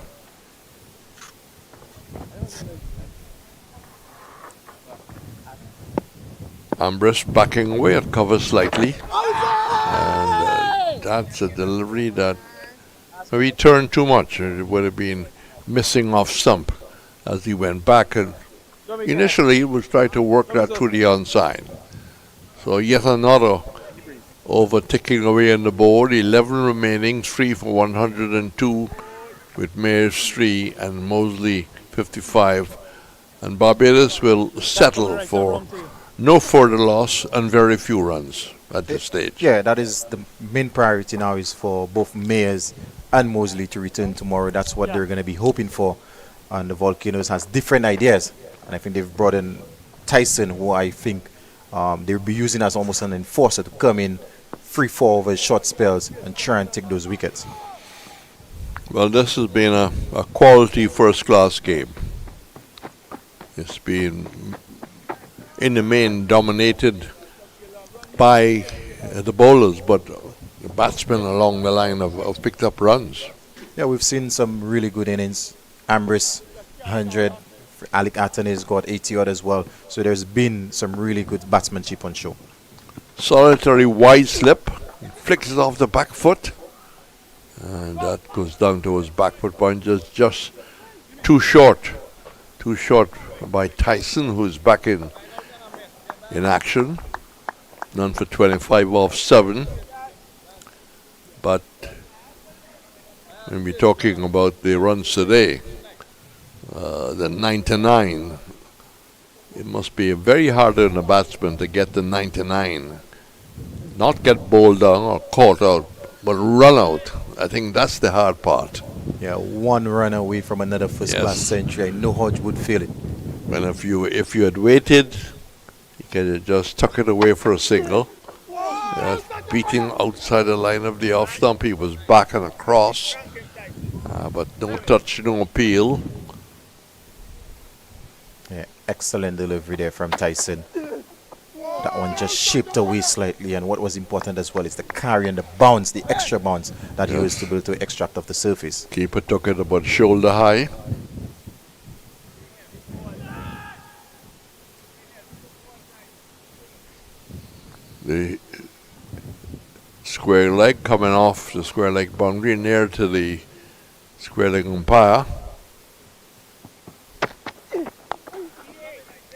Ambrose backing away at cover slightly. And that's a delivery that if he turned too much, it would have been missing off stump as he went back. And initially, he was trying to work that through the onside. So yet another over ticking away on the board. 11 remaining, 3 for 102 with Mayers 3 and Mosley 55. And Barbados will settle for no further loss and very few runs at this stage. Yeah, that is the main priority now, is for both Mayers and Mosley to return tomorrow. That's what they're going to be hoping for. And the Volcanoes has different ideas. And I think they've brought in Tyson, who I think they'll be using as almost an enforcer to come in 3-4 over short spells and try and take those wickets. Well, this has been a quality first-class game. It's been, in the main, dominated by the bowlers, but the batsmen along the line have picked up runs. Yeah, we've seen some really good innings. Ambrose, 100. Alec Attorney's got 80 odd as well. So there's been some really good batsmanship on show. Solitary wide slip. Flicks it off the back foot. And that goes down to his back foot point. Just too short. Too short by Tyson, who's back in action. None for 25 off 7. But when we're talking about the runs today, the 99, it must be very hard on a batsman to get the 99. Not get bowled down or caught out, but run out. I think that's the hard part. Yeah, one run away from another first-class century. I know Hodge would feel it. Well, if you had waited, you could have just tuck it away for a single. Beating outside the line of the off stump, he was back and across. But no touch, no appeal. Yeah, excellent delivery there from Tyson. That one just shaped away slightly, and what was important as well is the carry and the bounce, the extra bounce that he was able to extract off the surface. Keeper took it about shoulder high. The square leg coming off the square leg boundary near to the square leg umpire.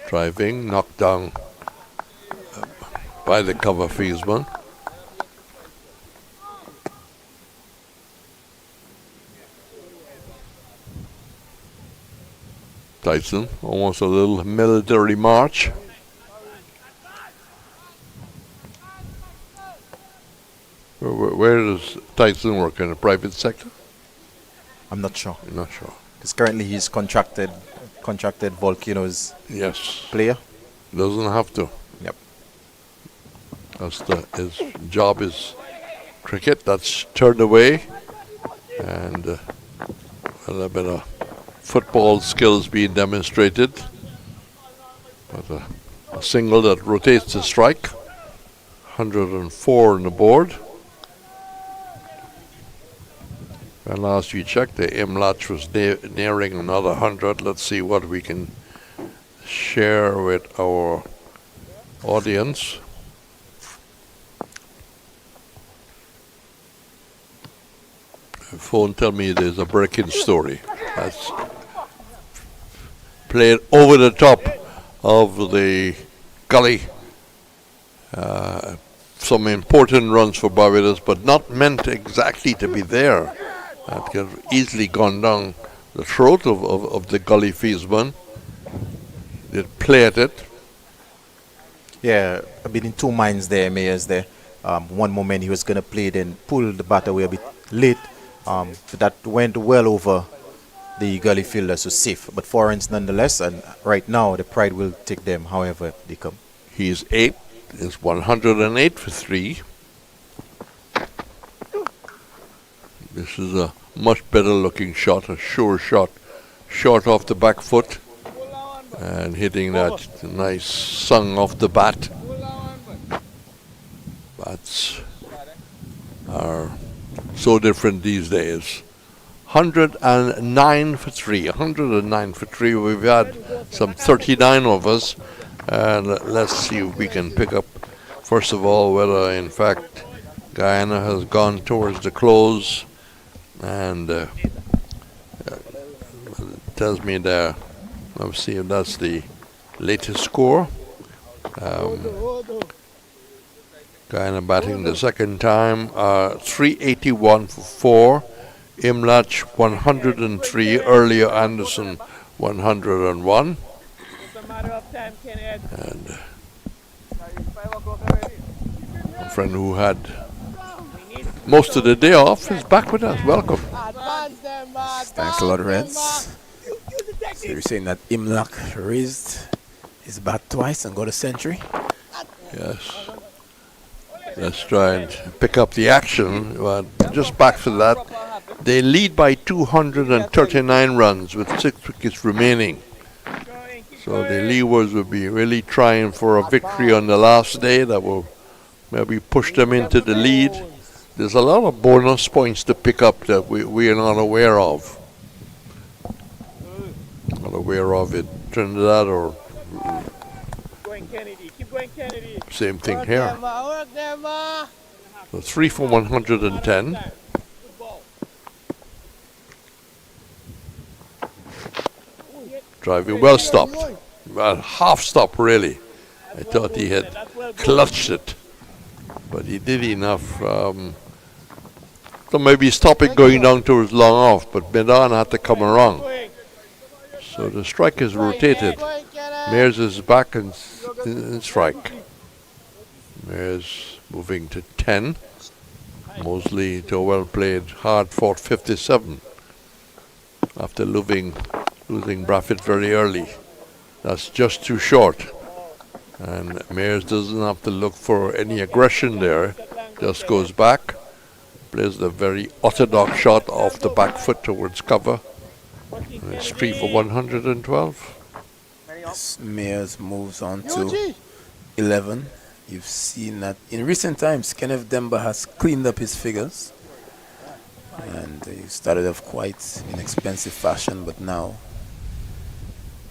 Driving, knocked down by the cover fieldsman. Tyson, almost a little military march. Where does Tyson work, in the private sector? I'm not sure. You're not sure. Because currently he's contracted Volcanoes player. Doesn't have to. Yep. His job is cricket. That's turned away. And a little bit of football skills being demonstrated. But a single that rotates the strike. 104 on the board. And last we checked, the Imlach was nearing another 100. Let's see what we can share with our audience. The phone tell me there's a breaking story. That's played over the top of the gully. Some important runs for Barbados, but not meant exactly to be there. That could have easily gone down the throat of the gully fieldsman. They play at it. Yeah, I've been in two minds there, Mayers there. One moment he was going to play, then pull the bat away a bit late. That went well over the gully fielder, so safe. But 4 runs nonetheless, and right now the pride will take them however they come. He's 8. It's 108 for 3. This is a much better looking shot, a sure shot. Short off the back foot and hitting that nice sung off the bat. Bats are so different these days. 109 for 3. 109 for 3. We've had some 39 of us. And let's see if we can pick up, first of all, whether in fact Guyana has gone towards the close. And it tells me there, let's see if that's the latest score. Guyana batting the second time, 381 for 4. Imlach 103, earlier Anderson 101. And a friend who had most of the day off is back with us. Welcome. Thanks a lot, Reds. So you're saying that Imlach raised his bat twice and got a century? Yes. Let's try and pick up the action. But just back for that, they lead by 239 runs with 6 wickets remaining. So the Leewards will be really trying for a victory on the last day that will maybe push them into the lead. There's a lot of bonus points to pick up that we are not aware of. Not aware of it. Trinidad or same thing here. So 3 for 110. Driving well stopped. Well, half stop really. I thought he had clutched it. But he did enough. So maybe stop it going down towards long off. But Medan had to come around. So the strike is rotated. Mears is back and strike. Mears moving to 10. Mosley to a well played, hard fought 57. After losing Braffett very early. That's just too short. And Mears doesn't have to look for any aggression there. Just goes back. Plays the very orthodox shot off the back foot towards cover. And it's 3 for 112. Mears moves on to 11. You've seen that in recent times, Kenneth Demba has cleaned up his figures. And he started off quite in expensive fashion, but now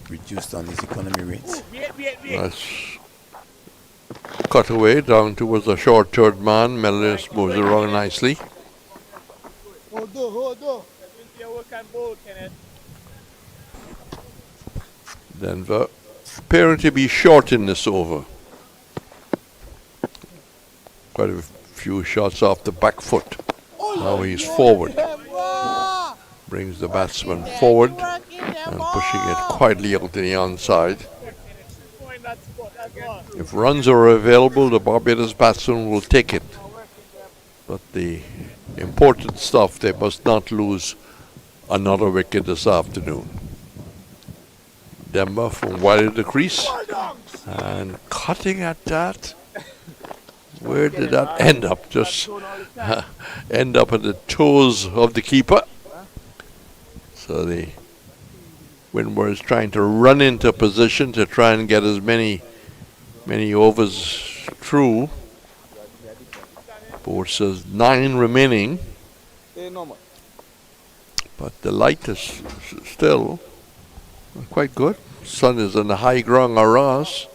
reduced on his economy rates. Nice cut away down towards the short third man. Mellis moves around nicely. Denver appearing to be short in this over. Quite a few shots off the back foot. Now he's forward. Brings the batsman forward and pushing it quietly out to the onside. If runs are available, the Barbados batsman will take it. But the important stuff, they must not lose another wicket this afternoon. Demba from wide of the crease and cutting at that. Where did that end up? Just end up at the toes of the keeper. So the Windward is trying to run into position to try and get as many overs through. Board says 9 remaining. But the light is still quite good. Sun is on the high ground around us,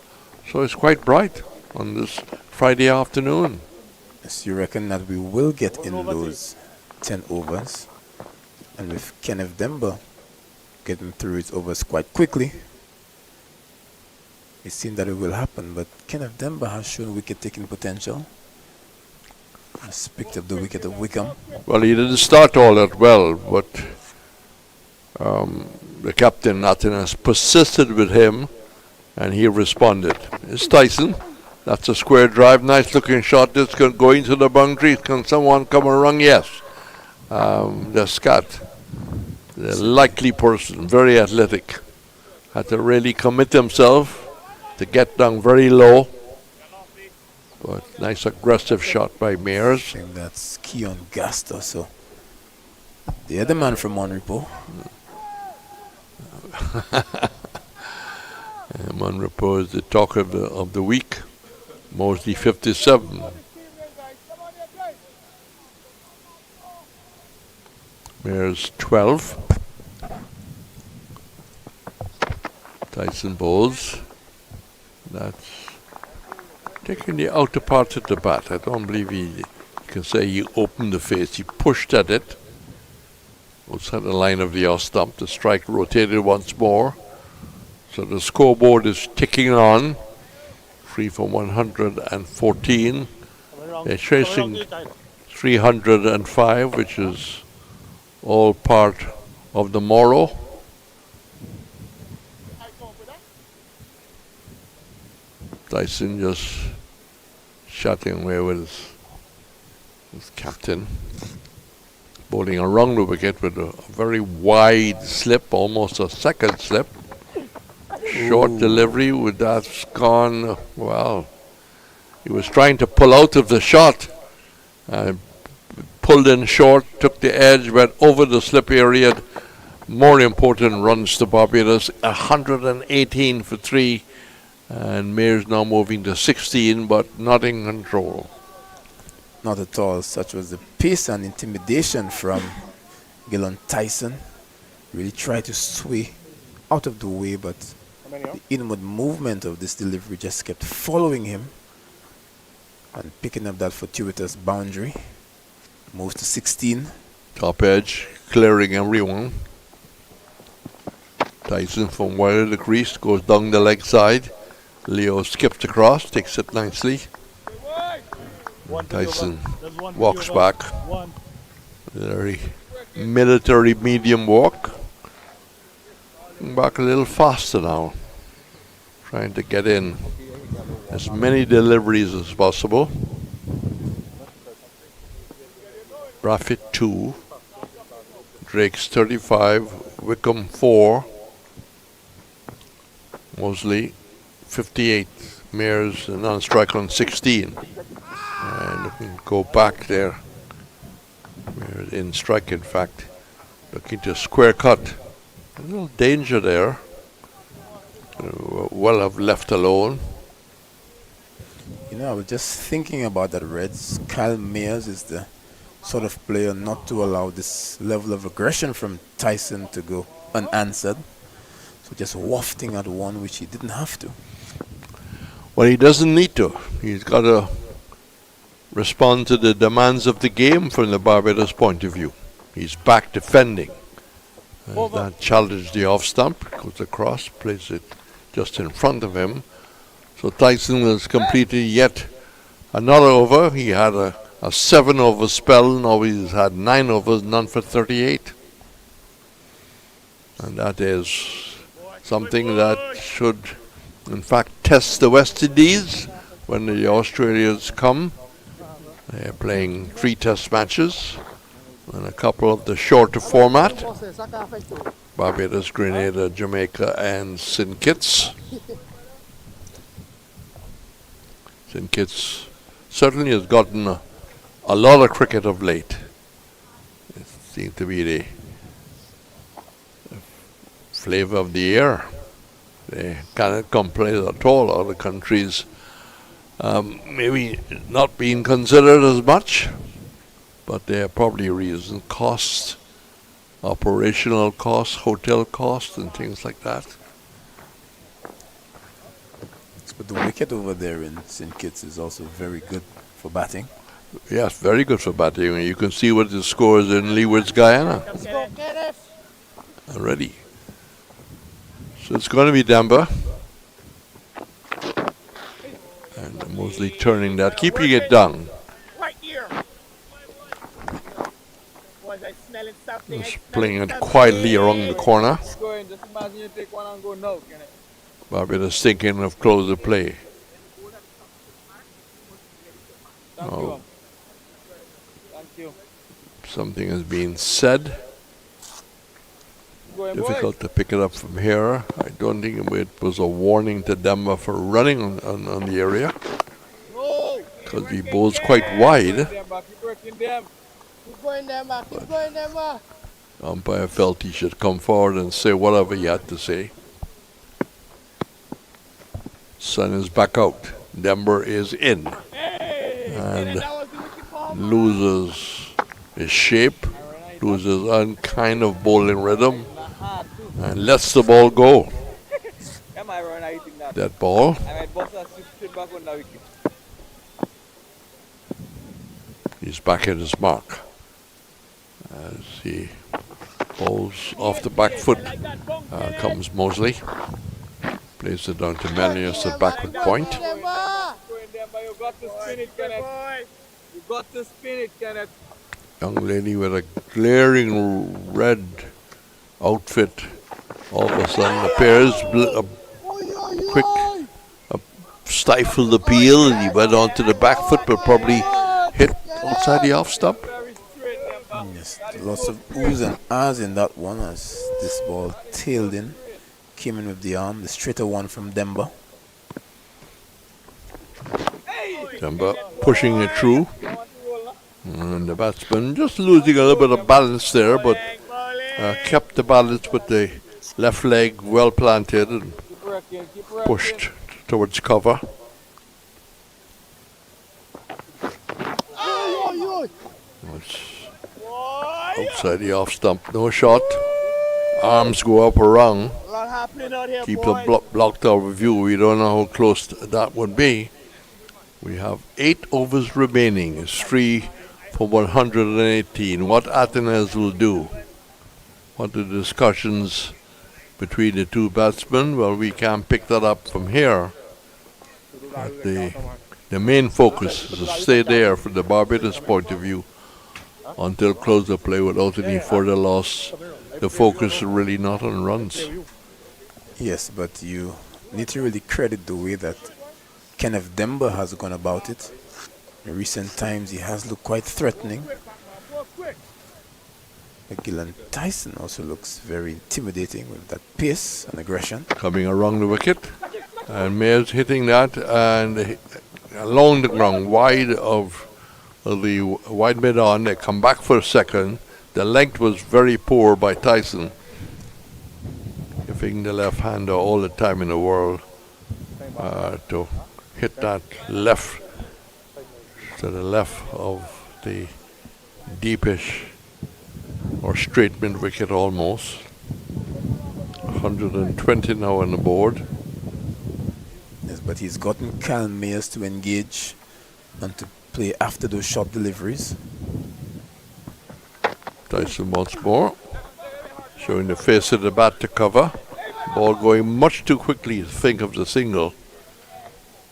so it's quite bright on this Friday afternoon. So you reckon that we will get in those 10 overs? And with Kenneth Demba getting through his overs quite quickly, it seems that it will happen. But Kenneth Demba has shown wicket-taking potential. Has picked up the wicket of Wickham. Well, he didn't start all that well, but the captain, Nathan, has persisted with him, and he responded. It's Tyson. That's a square drive. Nice looking shot. This can go into the boundary. Can someone come around? Yes. The Scott, the likely person, very athletic, had to really commit himself to get down very low. But nice aggressive shot by Mears. I think that's Keon Gaster. So the other man from Monrepo. Monrepo is the talk of the week. Mosley 57. Mears 12. Tyson bowls. That's taking the outer part of the bat. I don't believe you can say he opened the face. He pushed at it. Outside the line of the off stump. The strike rotated once more. So the scoreboard is ticking on. 3 for 114. They're chasing 305, which is all part of the morrow. Tyson just shutting away with his captain. Bowling around the wicket with a very wide slip, almost a second slip. Short delivery with that's gone. Well, he was trying to pull out of the shot. Pulled in short, took the edge, went over the slip area. More important runs to Barbados. 118 for 3. And Mears now moving to 16, but not in control. Not at all. Such was the pace and intimidation from Gillon Tyson. Really tried to sway out of the way, but the inward movement of this delivery just kept following him and picking up that fortuitous boundary. Moves to 16. Top edge, clearing everyone. Tyson from wide of the crease goes down the leg side. Leo skips across, takes it nicely. Tyson walks back. Very military medium walk. Back a little faster now. Trying to get in as many deliveries as possible. Braffett 2. Drake's 35. Wickham 4. Mosley 58. Mears a non-strike on 16. And looking to go back there. Mears in strike, in fact. Looking to square cut. A little danger there. Well have left alone. You know, I was just thinking about that, Reds. Kyle Mears is the sort of player not to allow this level of aggression from Tyson to go unanswered. So just wafting at one which he didn't have to. Well, he doesn't need to. He's got to respond to the demands of the game from the Barbados point of view. He's back defending. That challenged the off stump, goes across, plays it just in front of him. So Tyson has completed yet another over. He had a 7-over spell. Now he's had 9 overs, none for 38. And that is something that should, in fact, test the West Indies when the Australians come. They're playing 3 test matches and a couple of the shorter format. Barbados, Grenada, Jamaica, and St. Kitts. St. Kitts certainly has gotten a lot of cricket of late. It seems to be the flavor of the year. They cannot complain at all. Other countries maybe not being considered as much, but there are probably reasons. Costs, operational costs, hotel costs, and things like that. But the wicket over there in St. Kitts is also very good for batting. Yes, very good for batting. You can see what the score is in Leeward's Guyana Let's go, Kenneth. already. So it's going to be Denver. And mostly turning that, keeping it down. Right here. Was I smelling something? Just playing it quietly around the corner. Just imagine you take one and go now, Kenneth. Barbados thinking of closer play. Thank you. Thank you. Something is being said. Going, Difficult to pick it up from here. I don't think it was a warning to Denver for running on the area. Because he bowls quite wide. Keep working them. Keep going, Denver. Keep going, Denver. Umpire felt he should come forward and say whatever he had to say. Sun is back out. Denver is in. And loses his shape, loses kind of bowling rhythm, and lets the ball go. That ball. He's back at his mark. As he bowls off the back foot, comes Mosley. Plays it down to Melius at backward point. You got to spin it, Kenneth. You got to spin it, Kenneth. Young lady with a glaring red outfit all of a sudden appears, stifled the peel, and he went onto the back foot, but probably hit outside the off stump. Yes, lots of oohs and ahs in that one as this ball tailed in, came in with the arm, the straighter one from Denver. Denver pushing it through. And the batsman just losing a little bit of balance there, but kept the balance with the left leg well planted and pushed towards cover. Outside the off stump, no shot. Arms go up around. Keep the blocked out of view. We don't know how close that would be. We have 8 overs remaining. It's 3 for 118. What Athens will do? What the discussions between the two batsmen? Well, we can't pick that up from here. But the main focus is to stay there from the Barbados point of view until close of play without any further loss. The focus is really not on runs. Yes, but you need to really credit the way that Kenneth Denver has gone about it. In recent times, he has looked quite threatening. Gillan Tyson also looks very intimidating with that pace and aggression. Coming around the wicket, and Mayers hitting that, and along the ground, wide of the wide mid-on. They come back for a second. The length was very poor by Tyson, giving the left-hander all the time in the world to hit that left to the left of the deepish or straight mid wicket almost. 120 now on the board. Yes, but he's gotten Cal Mayers to engage and to play after those short deliveries. Tyson once more, showing the face of the bat to cover. Ball going much too quickly to think of the single.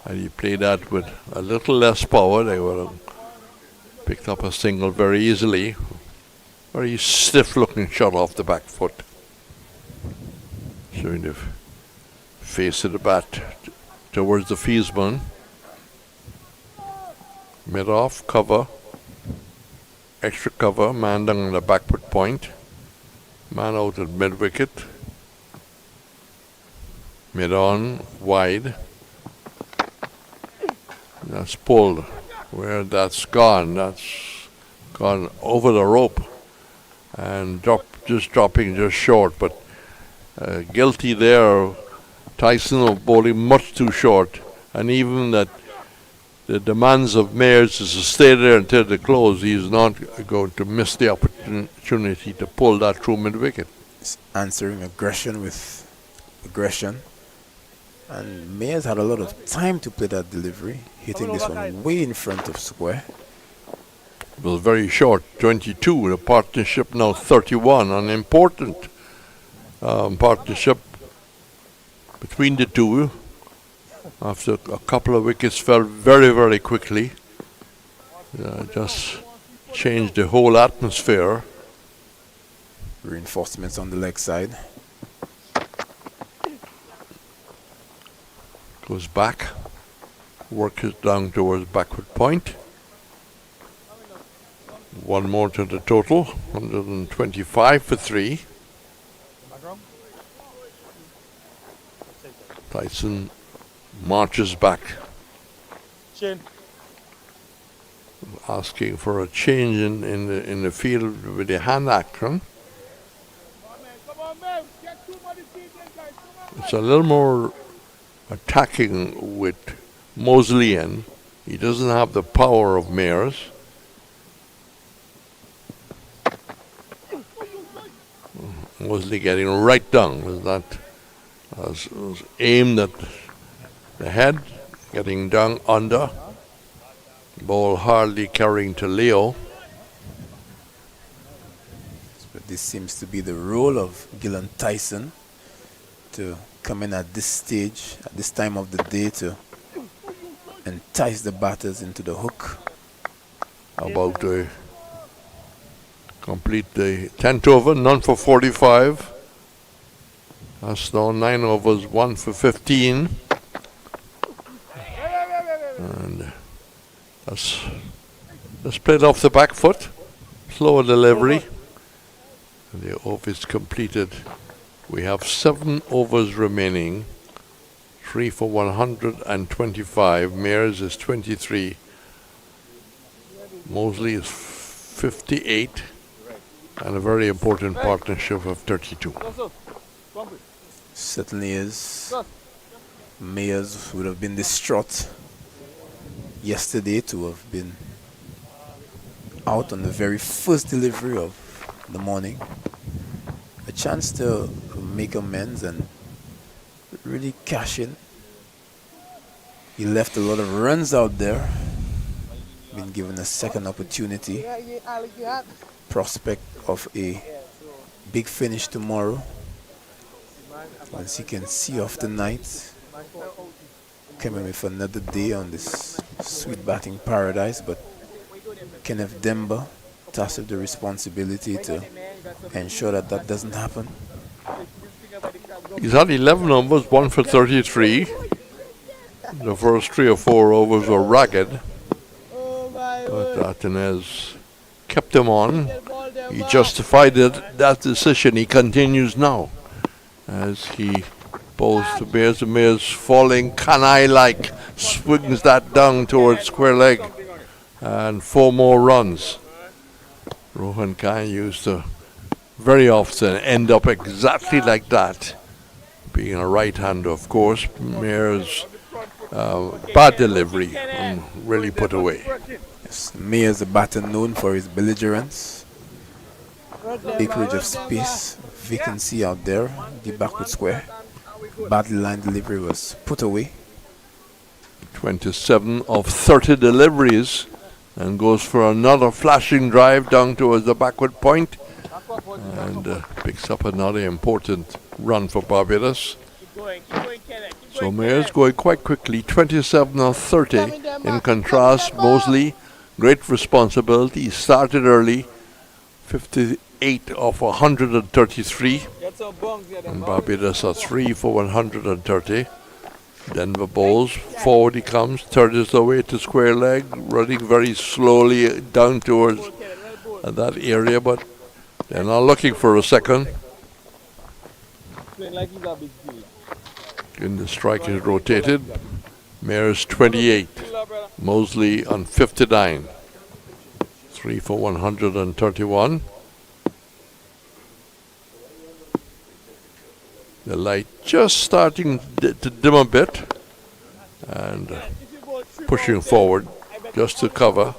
And he played that with a little less power. They would have picked up a single very easily. Very stiff looking shot off the back foot. Showing the face of the bat towards the fieldsman. Mid off, cover. Extra cover, man down on the backward point. Man out at mid wicket. Mid on, wide. That's pulled. Where that's gone over the rope and dropping just short. But guilty there. Tyson of bowling much too short, and even that the demands of Mayers is to stay there until the close. He's not going to miss the opportunity to pull that through mid-wicket. It's answering aggression with aggression. And Mayers had a lot of time to play that delivery, hitting this one way in front of square. It was very short, 22. The partnership now 31. An important partnership between the two. After a couple of wickets fell very, very quickly. Just changed the whole atmosphere. Reinforcements on the leg side. Goes back. Work it down towards backward point. One more to the total. 125 for 3. Tyson marches back, asking for a change in the field with the hand action. It's a little more attacking with Mosley in. He doesn't have the power of Mayers. Mosley getting right down. Was aimed at the head, getting down under. Ball hardly carrying to Leo. But this seems to be the role of Gillan Tyson, to come in at this stage, at this time of the day, to entice the batters into the hook. About to complete the 10th over, none for 45. That's now 9 overs, 1 for 15. And that's played off the back foot. Slower delivery. And the over is completed. We have 7 overs remaining. 3 for 125. Mayers is 23. Mosley is 58. And a very important partnership of 32. Certainly is. Mayers would have been distraught yesterday to have been out on the very first delivery of the morning. A chance to make amends and really cash in. He left a lot of runs out there. Been given a second opportunity. Prospect of a big finish tomorrow. Once he can see off the night, coming with another day on this sweet batting paradise, but Kenneth Demba tasked with the responsibility to ensure that that doesn't happen. He's had 11 overs, 1 for 33. The first 3 or 4 overs were ragged, but Atenez kept him on. He justified that decision. He continues now as he bowls to Mayers. The Mayers falling canine-like, swings that down towards square leg, and 4 more runs. Rohan Khan used to very often end up exactly like that. Being a right-hander, of course, Mayers' bad delivery and really put away. Yes, Mayers, a batter known for his belligerence, acreage of space, vacancy out there, the backward square. Badly lined delivery was put away. 27 of 30 deliveries, and goes for another flashing drive down towards the backward point, and picks up another important run for Barbados. So Mayers going quite quickly, 27 of 30. In contrast, Mosley, great responsibility. He started early, 58 of 133. And Barbados are 3 for 130. Denver bowls, forward he comes, third is the way to square leg, running very slowly down towards that area, but they're not looking for a second. And the strike is rotated. Mayers 28, Mosley on 59. 3 for 131. The light just starting to dim a bit, and pushing forward just to cover.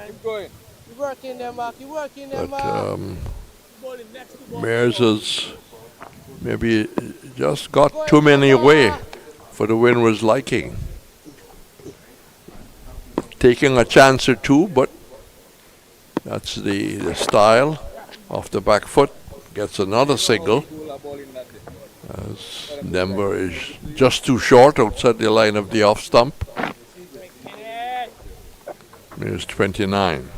Keep going. You working them, Mark. You working them, But Mears has maybe just got too many away for the Windward's liking. Taking a chance or two, but that's the style. Off the back foot, gets another single. As Denver is just too short outside the line of the off stump. Here's 29.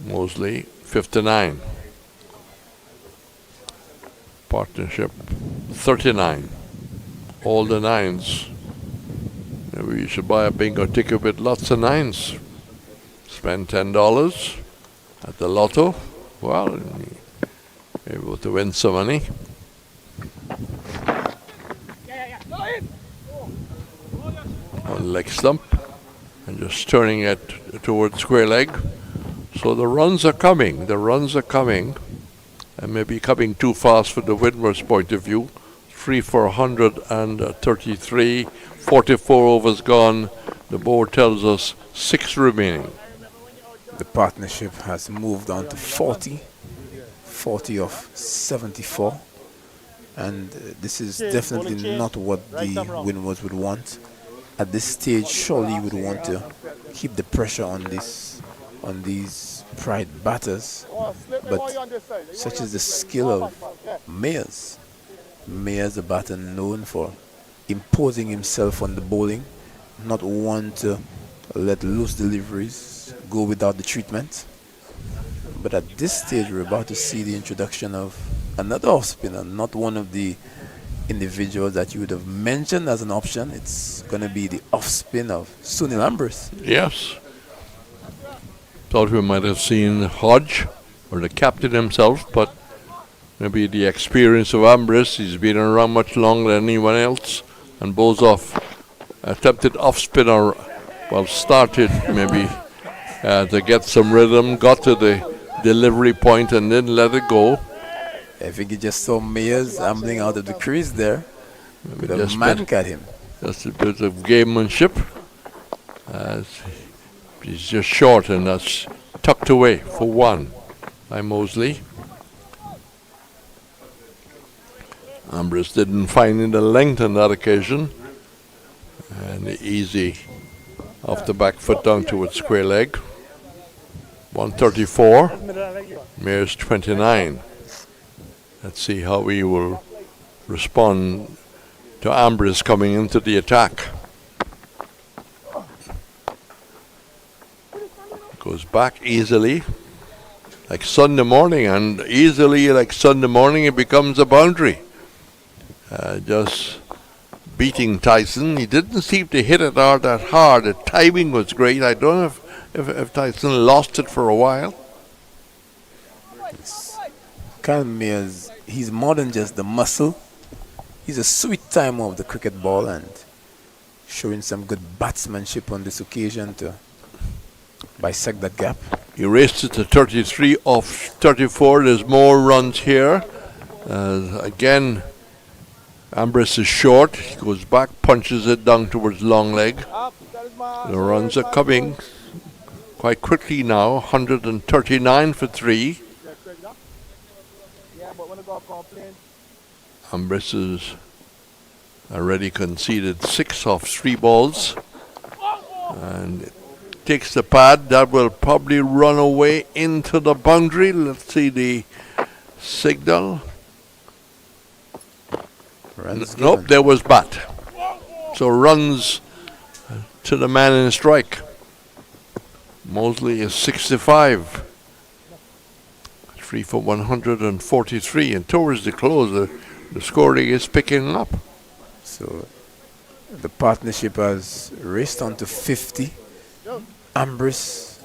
Mosley, 59. Partnership, 39. All the nines. Maybe you should buy a bingo ticket with lots of nines. Spend $10 at the lotto. Well, you're able to win some money. On leg stump and just turning it towards square leg. So the runs are coming. The runs are coming. And maybe coming too fast for the Windward's point of view. 3 for 133. 44 overs gone. The board tells us 6 remaining. The partnership has moved on to 40 of 74, and this is definitely not what the Windwards would want. At this stage, surely you would want to keep the pressure on these pride batters, but such is the skill of Mears. Mears, a batter known for imposing himself on the bowling, not one to let loose deliveries go without the treatment. But at this stage, we're about to see the introduction of another off-spinner, not one of the individuals that you would have mentioned as an option. It's going to be the off-spin of Sunil Ambrose. Yes. Thought we might have seen Hodge or the captain himself, but maybe the experience of Ambrose. He's been around much longer than anyone else, and Bozov attempted off-spinner, well, started maybe to get some rhythm, got to the delivery point and didn't let it go. I think he just saw Mears ambling out of the crease there. Could have man-cat him. Just a bit of gamemanship. He's just short, and that's tucked away for 1 by Mosley. Ambrose didn't find the length on that occasion. And easy off the back foot down towards square leg. 134. Mears 29. Let's see how we will respond to Ambrose coming into the attack. Goes back easily, like Sunday morning, and easily like Sunday morning it becomes a boundary. Just beating Tyson. He didn't seem to hit it out that hard. The timing was great. I don't know if Tyson lost it for a while. Kyle Mears, he's more than just the muscle. He's a sweet timer of the cricket ball and showing some good batsmanship on this occasion to bisect that gap. He raced it to 33 off 34. There's more runs here. Again, Ambrose is short. He goes back, punches it down towards long leg. The runs are coming quite quickly now. 139 for 3. Ambrose has already conceded 6 off 3 balls. And takes the pad. That will probably run away into the boundary. Let's see the signal. Nope, there was bat. So runs to the man in strike. Mosley is 65. 3 for 143. And towards the close, the scoring is picking up. So the partnership has raced on to 50. Ambrose,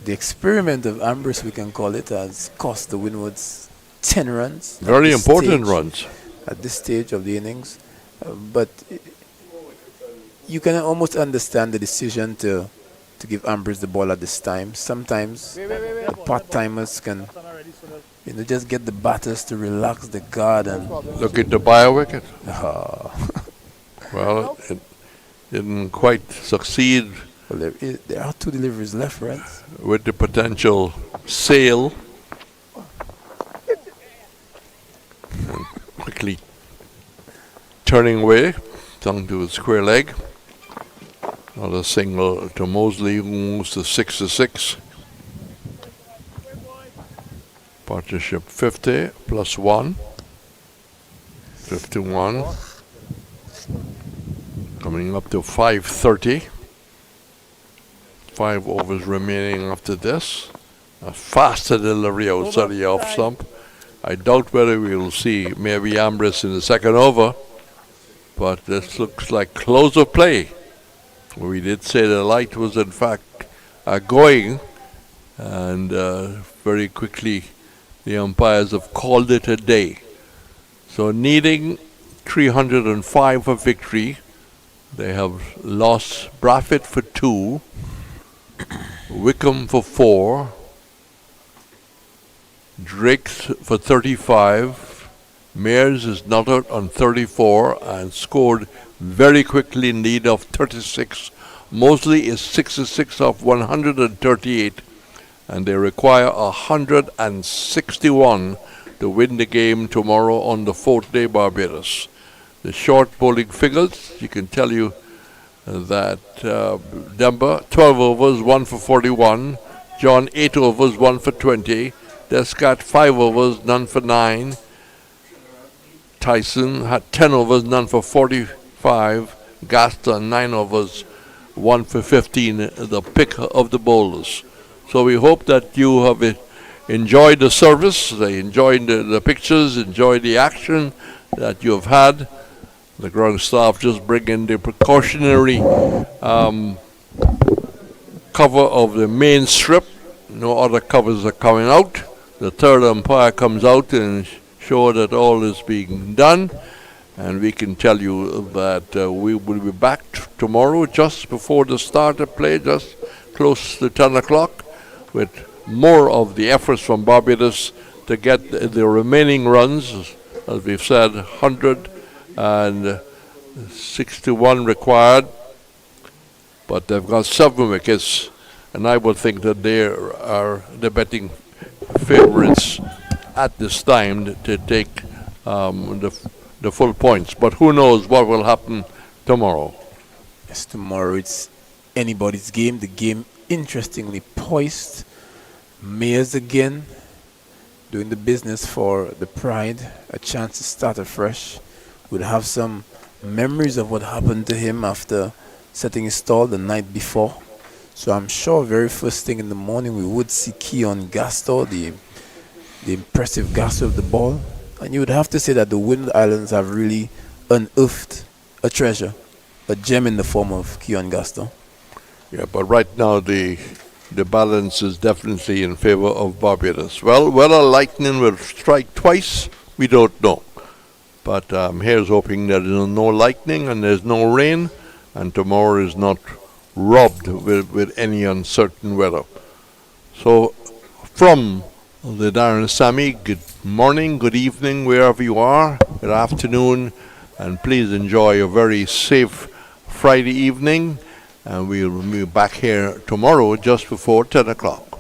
the experiment of Ambrose, we can call it, has cost the Windwards 10 runs. Very important runs. At this stage of the innings. But you can almost understand the decision to give Ambrose the ball at this time. Sometimes the part-timers can just get the batters to relax the guard and look at the bio wicket. Well, didn't quite succeed. Well, there are 2 deliveries left, right? With the potential sail. And quickly turning away, down to his square leg. Another single to Mosley, who moves to 6-6. Partnership 50 plus 1. 51. Coming up to 5:30. 5 overs remaining after this. A faster delivery outside the off stump. I doubt whether we will see maybe Ambrose in the second over, but this looks like close of play. We did say the light was in fact going, and very quickly the umpires have called it a day. So needing 305 for victory, they have lost Braffett for 2, Wickham for 4, Drake's for 35, Mears is not out on 34 and scored very quickly indeed of 36. Mosley is 66 off 138, and they require 161 to win the game tomorrow on the 4th day Barbados. The short bowling figures, you can tell you that Demba, 12 overs, 1 for 41. John, 8 overs, 1 for 20. Descat, 5 overs, none for 9. Tyson had 10 overs, none for 45. Gaston, 9 overs, 1 for 15, the pick of the bowlers. So we hope that you have enjoyed the service, enjoyed the pictures, enjoyed the action that you have had. The ground staff just bring in the precautionary cover of the main strip. No other covers are coming out. The third umpire comes out and show that all is being done. And we can tell you that we will be back tomorrow just before the start of play, just close to 10 o'clock, with more of the efforts from Barbados to get the remaining runs. As we've said, 161 required, but they've got 7 wickets, and I would think that they are the betting favorites at this time to take the full points. But who knows what will happen tomorrow? Yes, tomorrow it's anybody's game. The game interestingly poised. Mayors again doing the business for the Pride, a chance to start afresh. We'll have some memories of what happened to him after setting his stall the night before. So I'm sure very first thing in the morning we would see Keon Gaston, the impressive Gaston of the ball. And you would have to say that the Windward Islands have really unearthed a treasure, a gem in the form of Keon Gaston. Yeah, but right now the balance is definitely in favor of Barbados. Well, whether lightning will strike twice, we don't know. But here's hoping that there's no lightning and there's no rain, and tomorrow is not robbed with any uncertain weather. So from the Darren Sammy, good morning, good evening, wherever you are, good afternoon, and please enjoy a very safe Friday evening, and we'll be back here tomorrow just before 10 o'clock.